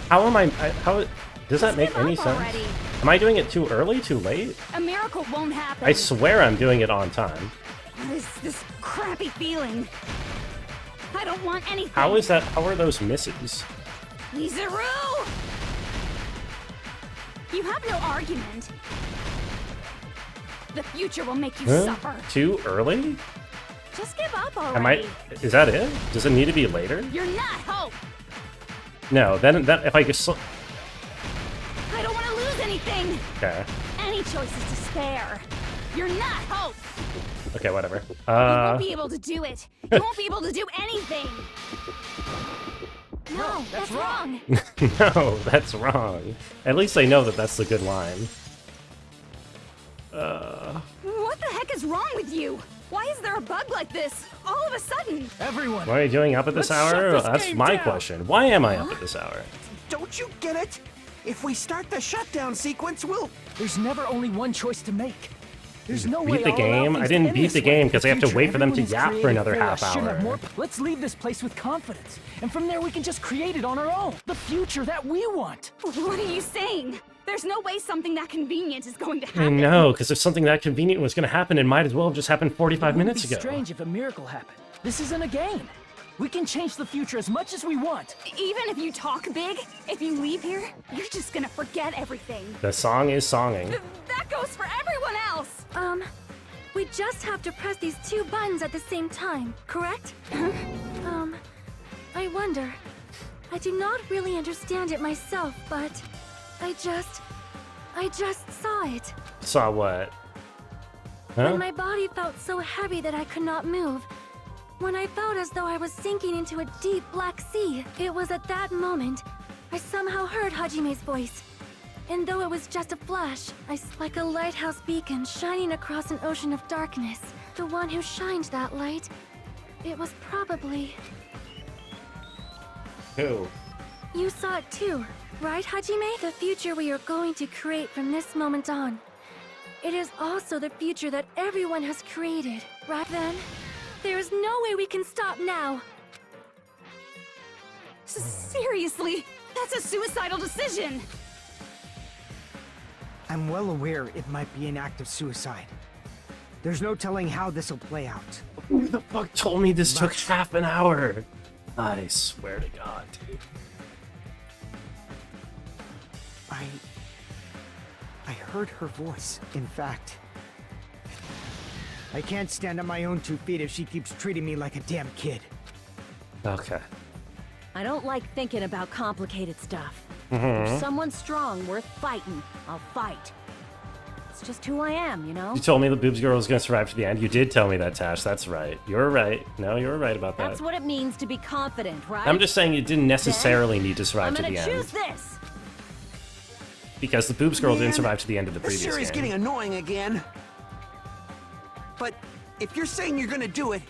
How am I? How does that make any sense? already. Am I doing it too early, too late? A miracle won't happen. I swear I'm doing it on time. What is this crappy feeling? I don't want anything. How is that? How are those misses? Izuru! You have no argument. The future will make you suffer. Too early? Just give up already. Am I? Is that it? Does it need to be later? You're not hope. No. Then that if I just. I don't want to lose anything. Okay. Any choice is despair. You're not hope. Okay. Whatever. You won't be able to do it. You won't be able to do anything. No, that's wrong. No, that's wrong. At least I know that that's the good line. What the heck is wrong with you? Why is there a bug like this all of a sudden? Everyone. Why are you doing up at this Let's shut hour? this That's game my down. question. Why am I up at this hour? Don't you get it? If we start the shutdown sequence, we'll... There's never only one choice to make. There's no way Beat the I'll allow game? things I to didn't end beat this the way. game because I have to Future wait for them to everyone is yap for created another for half us should have hour. more. Let's leave this place with confidence, and from there we can just create it on our own. The future that we want. What are you saying? There's no way something that convenient is going to I happen. know, because if something that convenient was going to happen, it might as well have just happened 45 minutes It would be ago. strange if a miracle happened. This isn't a game. We can change the future as much as we want. Even if you talk big, if you leave here, you're just gonna forget everything. The song is songing. That goes for everyone else. We just have to press these two buttons at the same time, correct? I wonder. I do not really understand it myself, but I just saw it. Saw what? Huh? When my body felt so heavy that I could not move. When I felt as though I was sinking into a deep black sea. It was at that moment I somehow heard Hajime's voice. And though it was just a flash, like a lighthouse beacon shining across an ocean of darkness. The one who shined that light, it was probably... Who? You saw it too, right, Hajime? The future we are going to create from this moment on. It is also the future that everyone has created, right then? There is no way we can stop now. Seriously, that's a suicidal decision. I'm well aware it might be an act of suicide. There's no telling how this will play out. Who the fuck told me this took half an hour? I swear to God, dude. I heard her voice. In fact, I can't stand on my own 2 feet if she keeps treating me like a damn kid. Okay. I don't like thinking about complicated stuff. Mhm. If someone's strong, worth fighting, I'll fight. It's just who I am, you know? You told me the boobs girl was gonna survive to the end. You did tell me that, Tash. That's right. You're right. No, you were right about that. That's what it means to be confident, right? I'm just saying you didn't necessarily need to survive to the I'm end. gonna choose this! Because the boobs girl didn't Man, survive to the end of the this previous sure is game. getting annoying again. But if you're saying you're gonna do it,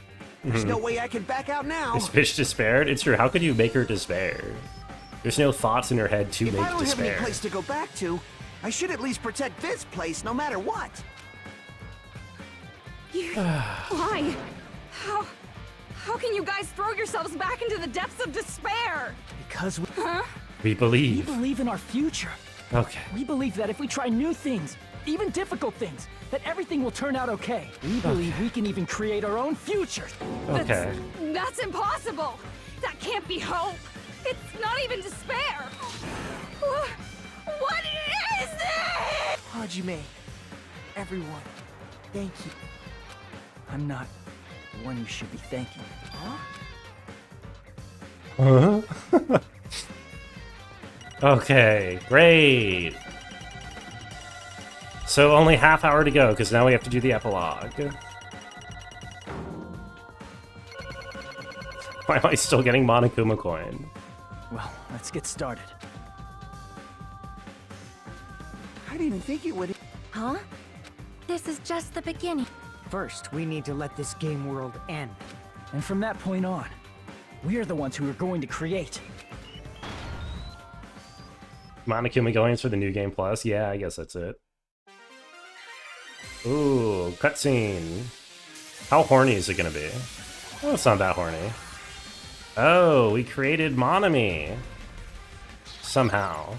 there's no way I can back out now. This bitch despaired? It's true. How could you make her despair? There's no thoughts in her head to If make I don't have despair. any place to go back to, I should at least protect this place no matter what. Why? How can you guys throw yourselves back into the depths of despair? Because we... We We believe. believe in our future. Okay. We believe that if we try new things, even difficult things, that everything will turn out okay. We believe we can even create our own future. Okay. That's impossible. That can't be hope. It's not even despair. What is this? Hajime, everyone, thank you. I'm not the one you should be thanking. Huh? Huh? Okay, great. So only half hour to go, because now we have to do the epilogue. Why am I still getting Monokuma coin? Well, let's get started. I didn't think it would... Huh? This is just the beginning. First, we need to let this game world end. And from that point on, we are the ones who are going to create. Monokuma goings for the new game plus? Yeah, I guess that's it. Ooh, cutscene. How horny is it gonna be? Oh, it's not that horny. Oh, we created Monami. Somehow.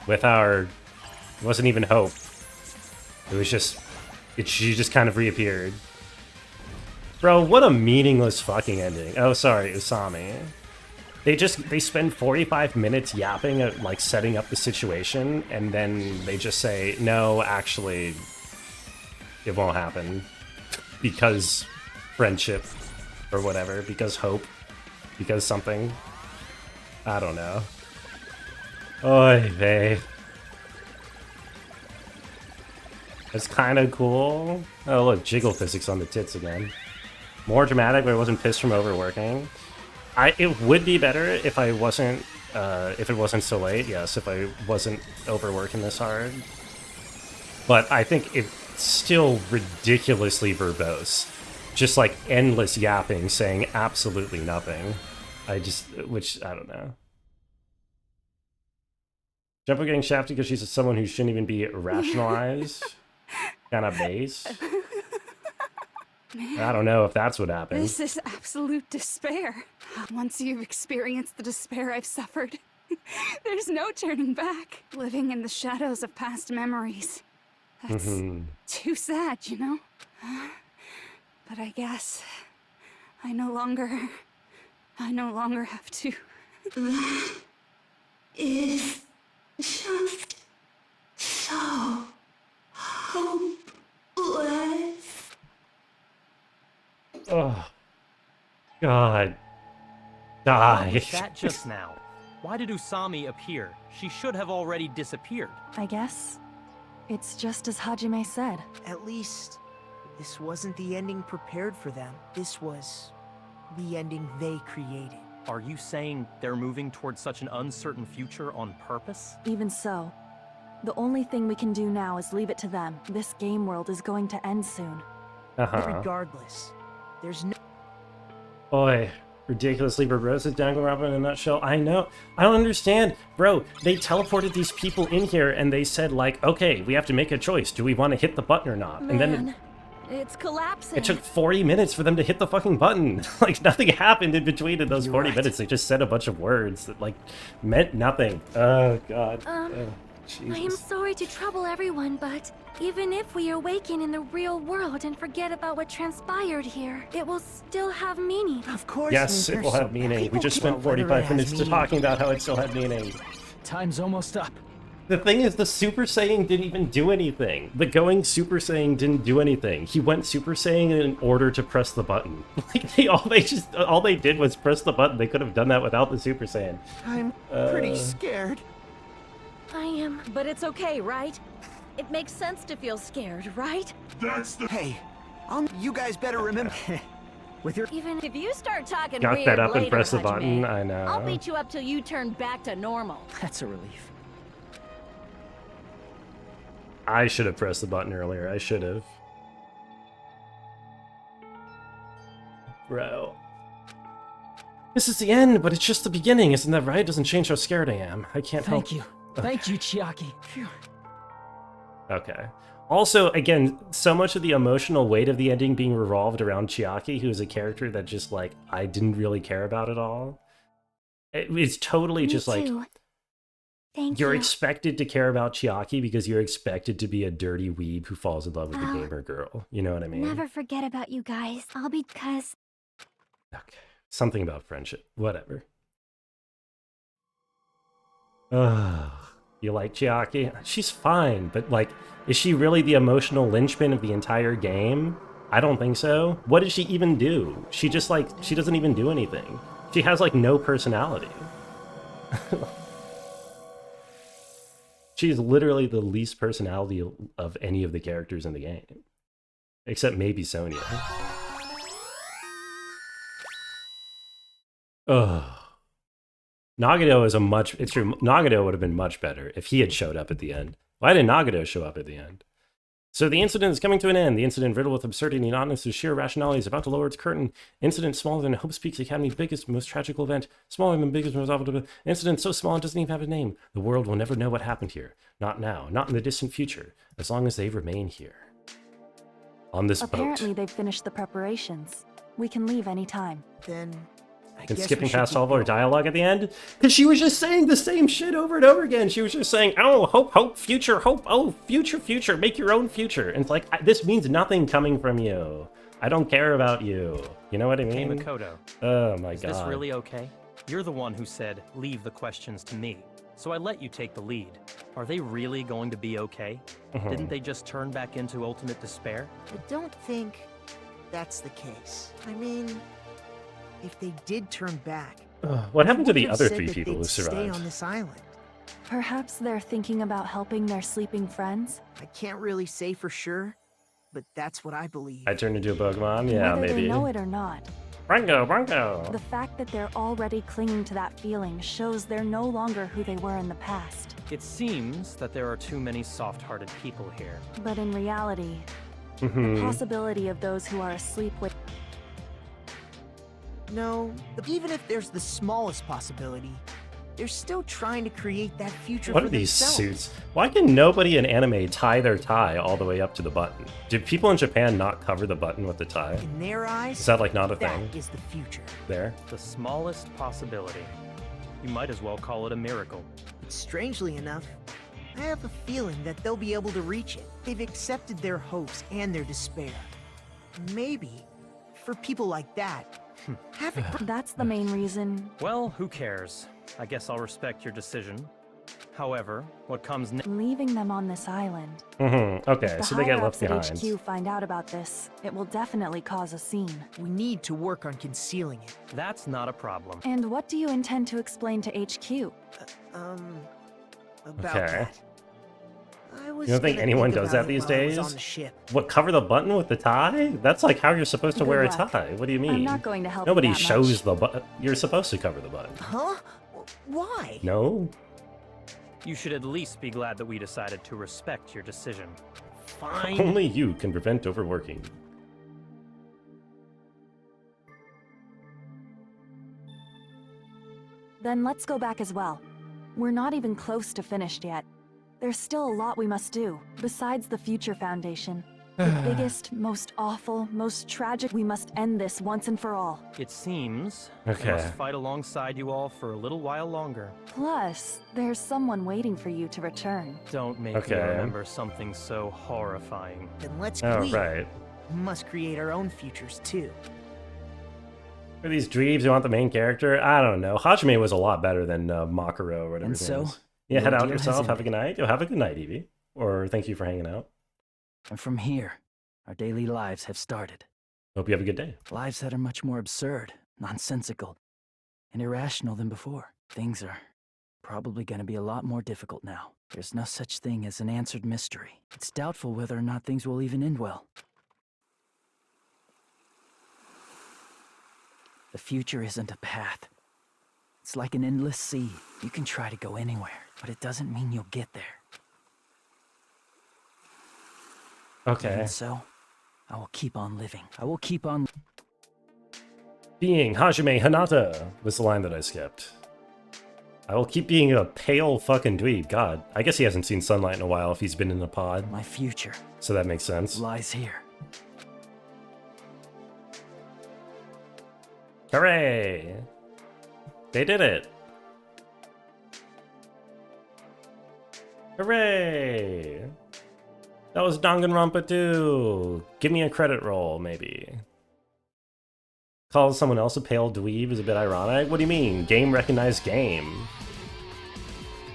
With our... It wasn't even hope. It was just... She just kind of reappeared. Bro, what a meaningless fucking ending. Oh, sorry, Usami. They spend 45 minutes yapping at, like, setting up the situation, and then they just say, no, actually, it won't happen. Because friendship, or whatever, because hope, because something. I don't know. Oy vey. It's kind of cool. Oh, look, jiggle physics on the tits again. More dramatic, but I wasn't pissed from overworking. It would be better if I wasn't, if it wasn't so late, yes, if I wasn't overworking this hard. But I think it's still ridiculously verbose. Just like endless yapping, saying absolutely nothing. Which, I don't know. Jumper getting shafted because she's someone who shouldn't even be rationalized. Kind of base. I don't know if that's what happened. This is absolute despair. Once you've experienced the despair I've suffered, there's no turning back. Living in the shadows of past memories. That's too sad, you know? But I guess I no longer have to. That is just so hopeless. Oh, God. Die. What was that just now? Why did Usami appear? She should have already disappeared. I guess it's just as Hajime said. At least, this wasn't the ending prepared for them. This was the ending they created. Are you saying they're moving towards such an uncertain future on purpose? Even so, the only thing we can do now is leave it to them. This game world is going to end soon. But regardless, there's no... Boy, ridiculously verbose is Danganronpa in a nutshell. I know. I don't understand. Bro, they teleported these people in here and they said, like, okay, we have to make a choice. Do we want to hit the button or not? Man, and then it's collapsing. it took 40 minutes for them to hit the fucking button. Like, nothing happened in between in those 40 minutes. They just said a bunch of words that, like, meant nothing. Oh, God. I am sorry to trouble everyone, but even if we awaken in the real world and forget about what transpired here, it will still have meaning. Of course. Yes, it will have meaning. We just spent 45 minutes talking about how it still had meaning. Time's almost up. The thing is, the Super Saiyan didn't even do anything. The going Super Saiyan didn't do anything. He went Super Saiyan in order to press the button. Like all they did was press the button. They could have done that without the Super Saiyan. I'm pretty scared. I am. But it's okay, right? It makes sense to feel scared, right? That's the... Hey, you guys better remember... With your... Even if you start talking Got weird that up later, and press the Hajime, button. I know. I'll beat you up till you turn back to normal. That's a relief. I should have pressed the button earlier. I should have. Bro. This is the end, but it's just the beginning, isn't that right? It doesn't change how scared I am. I can't help. Thank you. Thank you, Chiaki. Phew. Okay. Also, again, so much of the emotional weight of the ending being revolved around Chiaki, who is a character that just, like, I didn't really care about at all. It's totally just like... You're expected to care about Chiaki because you're expected to be a dirty weeb who falls in love with a gamer girl. You know what I mean? Never forget about you guys. All because... Okay. Something about friendship. Whatever. Ugh. You like Chiaki? She's fine, but like, is she really the emotional linchpin of the entire game? I don't think so. What does she even do? She just like, she doesn't even do anything. She has like no personality. She's literally the least personality of any of the characters in the game. Except maybe Sonya. Ugh. Nagato is a much... It's true, Nagato would have been much better if he had showed up at the end. Why didn't Nagato show up at the end? So the incident is coming to an end. The incident riddled with absurdity and oddness of sheer rationality is about to lower its curtain. Incident smaller than Hope's Peaks Academy's biggest, most tragical event. Smaller than biggest, most awful incident so small it doesn't even have a name. The world will never know what happened here. Not now. Not in the distant future. As long as they remain here. On this boat. Apparently they've finished the preparations. We can leave anytime. Then... And skipping past all of our dialogue at the end? Because she was just saying the same shit over and over again. She was just saying, oh, hope, hope, future, hope, oh, future, future, make your own future. And it's like, this means nothing coming from you. I don't care about you. You know what I mean? Hey, Makoto. Oh my god. Is this really okay? You're the one who said, leave the questions to me. So I let you take the lead. Are they really going to be okay? Didn't they just turn back into ultimate despair? I don't think that's the case. I mean... If they did turn back, what happened to the other three people who stay survived? on this island? Perhaps they're thinking about helping their sleeping friends? I can't really say for sure, but that's what I believe. I turned into a Pokemon? Yeah, Whether maybe. they know it or not. Bronco, Bronco! The fact that they're already clinging to that feeling shows they're no longer who they were in the past. It seems that there are too many soft-hearted people here. But in reality, the possibility of those who are asleep with... No, even if there's the smallest possibility, they're still trying to create that future What for are these themselves. suits? Why can nobody in anime tie their tie all the way up to the button? Did people in Japan not cover the button with the tie? In their eyes, is that like not a thing? That is the future. There? The smallest possibility. You might as well call it a miracle. But strangely enough, I have a feeling that they'll be able to reach it. They've accepted their hopes and their despair. Maybe, for people like that, That's the main reason. Well, who cares? I guess I'll respect your decision. However, what comes next... Leaving them on this island. Okay, so they get left behind. If the higher-ups at HQ find out about this, it will definitely cause a scene. We need to work on concealing it. That's not a problem. And what do you intend to explain to HQ? About Okay. that. You don't think anyone does that these days? What, cover the button with the tie? That's like how you're supposed to wear a tie. What do you mean? I'm not going to help Nobody you that shows much. the button. You're supposed to cover the button. Huh? Why? No? You should at least be glad that we decided to respect your decision. Fine. Only you can prevent overworking. Then let's go back as well. We're not even close to finished yet. There's still a lot we must do, besides the Future Foundation. The biggest, most awful, most tragic. We must end this once and for all. It seems Okay. I must fight alongside you all for a little while longer. Plus, there's someone waiting for you to return. Don't make me remember something so horrifying. Then let's Oh, leave. right. We must create our own futures too. For these dweebs who want the main character, I don't know. Hajime was a lot better than Makaro or whatever. And his so, name is. Yeah, no head out deal has yourself. Have a ended. good night. You'll have a good night, Evie. Or thank you for hanging out. And from here, our daily lives have started. Hope you have a good day. Lives that are much more absurd, nonsensical, and irrational than before. Things are probably going to be a lot more difficult now. There's no such thing as an answered mystery. It's doubtful whether or not things will even end well. The future isn't a path. It's like an endless sea. You can try to go anywhere, but it doesn't mean you'll get there. Okay. And so, I will keep on living. I will keep on... Being Hajime Hinata was the line that I skipped. I will keep being a pale fucking dweeb. God, I guess he hasn't seen sunlight in a while if he's been in a pod. My future. So that makes sense. Lies here. Hooray! They did it! Hooray! That was Danganronpa 2! Give me a credit roll, maybe. Call someone else a pale dweeb is a bit ironic. What do you mean? Game recognized game.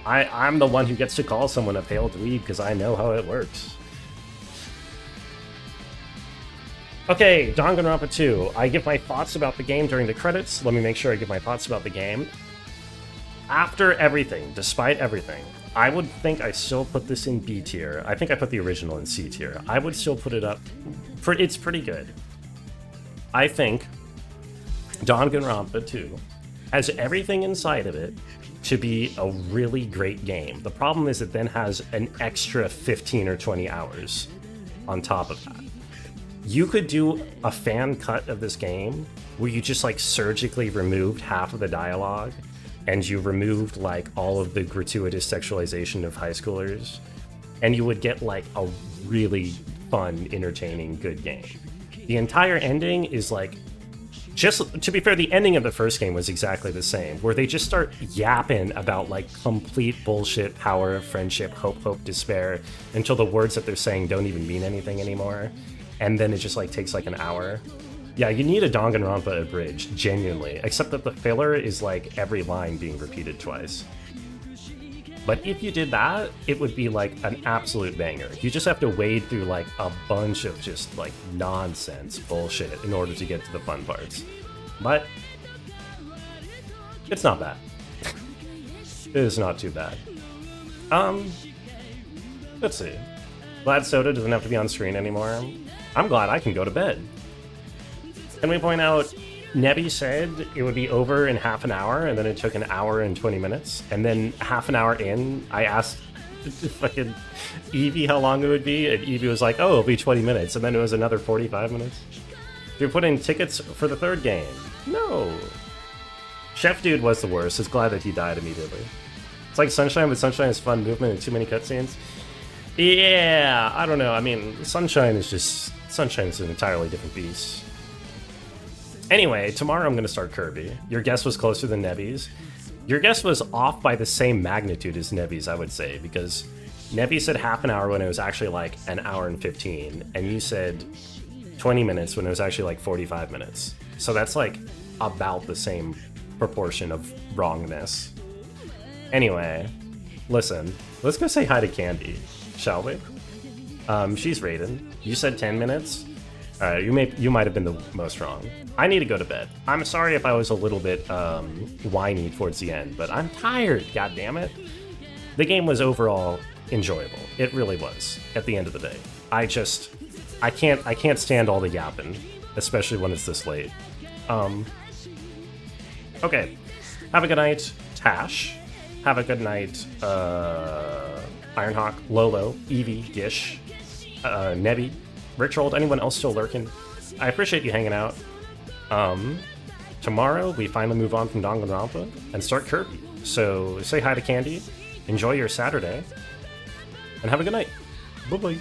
I'm the one who gets to call someone a pale dweeb because I know how it works. Okay, Danganronpa 2. I give my thoughts about the game during the credits. Let me make sure I give my thoughts about the game. After everything, despite everything, I would think I still put this in B tier. I think I put the original in C tier. I would still put it up for it's pretty good. I think Danganronpa 2 has everything inside of it to be a really great game. The problem is it then has an extra 15 or 20 hours on top of that. You could do a fan cut of this game where you just like surgically removed half of the dialogue and you removed like all of the gratuitous sexualization of high schoolers, and you would get like a really fun, entertaining, good game. The entire ending is like, just to be fair, the ending of the first game was exactly the same, where they just start yapping about like complete bullshit, power, friendship, hope, despair, until the words that they're saying don't even mean anything anymore. And then it just like takes like an hour. Yeah, you need a Danganronpa abridged, genuinely. Except that the filler is like every line being repeated twice. But if you did that, it would be like an absolute banger. You just have to wade through like a bunch of just like nonsense bullshit in order to get to the fun parts. But it's not bad. It is not too bad. Let's see. Glad Soda doesn't have to be on screen anymore. I'm glad I can go to bed. Can we point out, Nebby said it would be over in half an hour, and then it took an hour and 20 minutes. And then half an hour in, I asked fucking Evie how long it would be, and Evie was like, oh, it'll be 20 minutes. And then it was another 45 minutes. Did you put in tickets for the third game? No. Chef Dude was the worst. It's glad that he died immediately. It's like Sunshine, but Sunshine has fun movement and too many cutscenes. Yeah, I don't know. I mean, Sunshine is an entirely different beast. Anyway, tomorrow I'm going to start Kirby. Your guess was closer than Nebby's. Your guess was off by the same magnitude as Nebby's, I would say, because Nebby said half an hour when it was actually like an hour and 15, and you said 20 minutes when it was actually like 45 minutes. So that's like about the same proportion of wrongness. Anyway, listen, let's go say hi to Candy, shall we? She's rated. You said 10 minutes. Alright, you might have been the most wrong. I need to go to bed. I'm sorry if I was a little bit whiny towards the end, but I'm tired, god damn it. The game was overall enjoyable. It really was, at the end of the day. I can't stand all the yapping, especially when it's this late. Okay. Have a good night, Tash. Have a good night, Ironhawk, Lolo, Evie, Gish, Nebby, Richard, anyone else still lurking. I appreciate you hanging out. Tomorrow we finally move on from Danganronpa and start Kirby. So say hi to Candy, enjoy your Saturday, and have a good night. Bye-bye.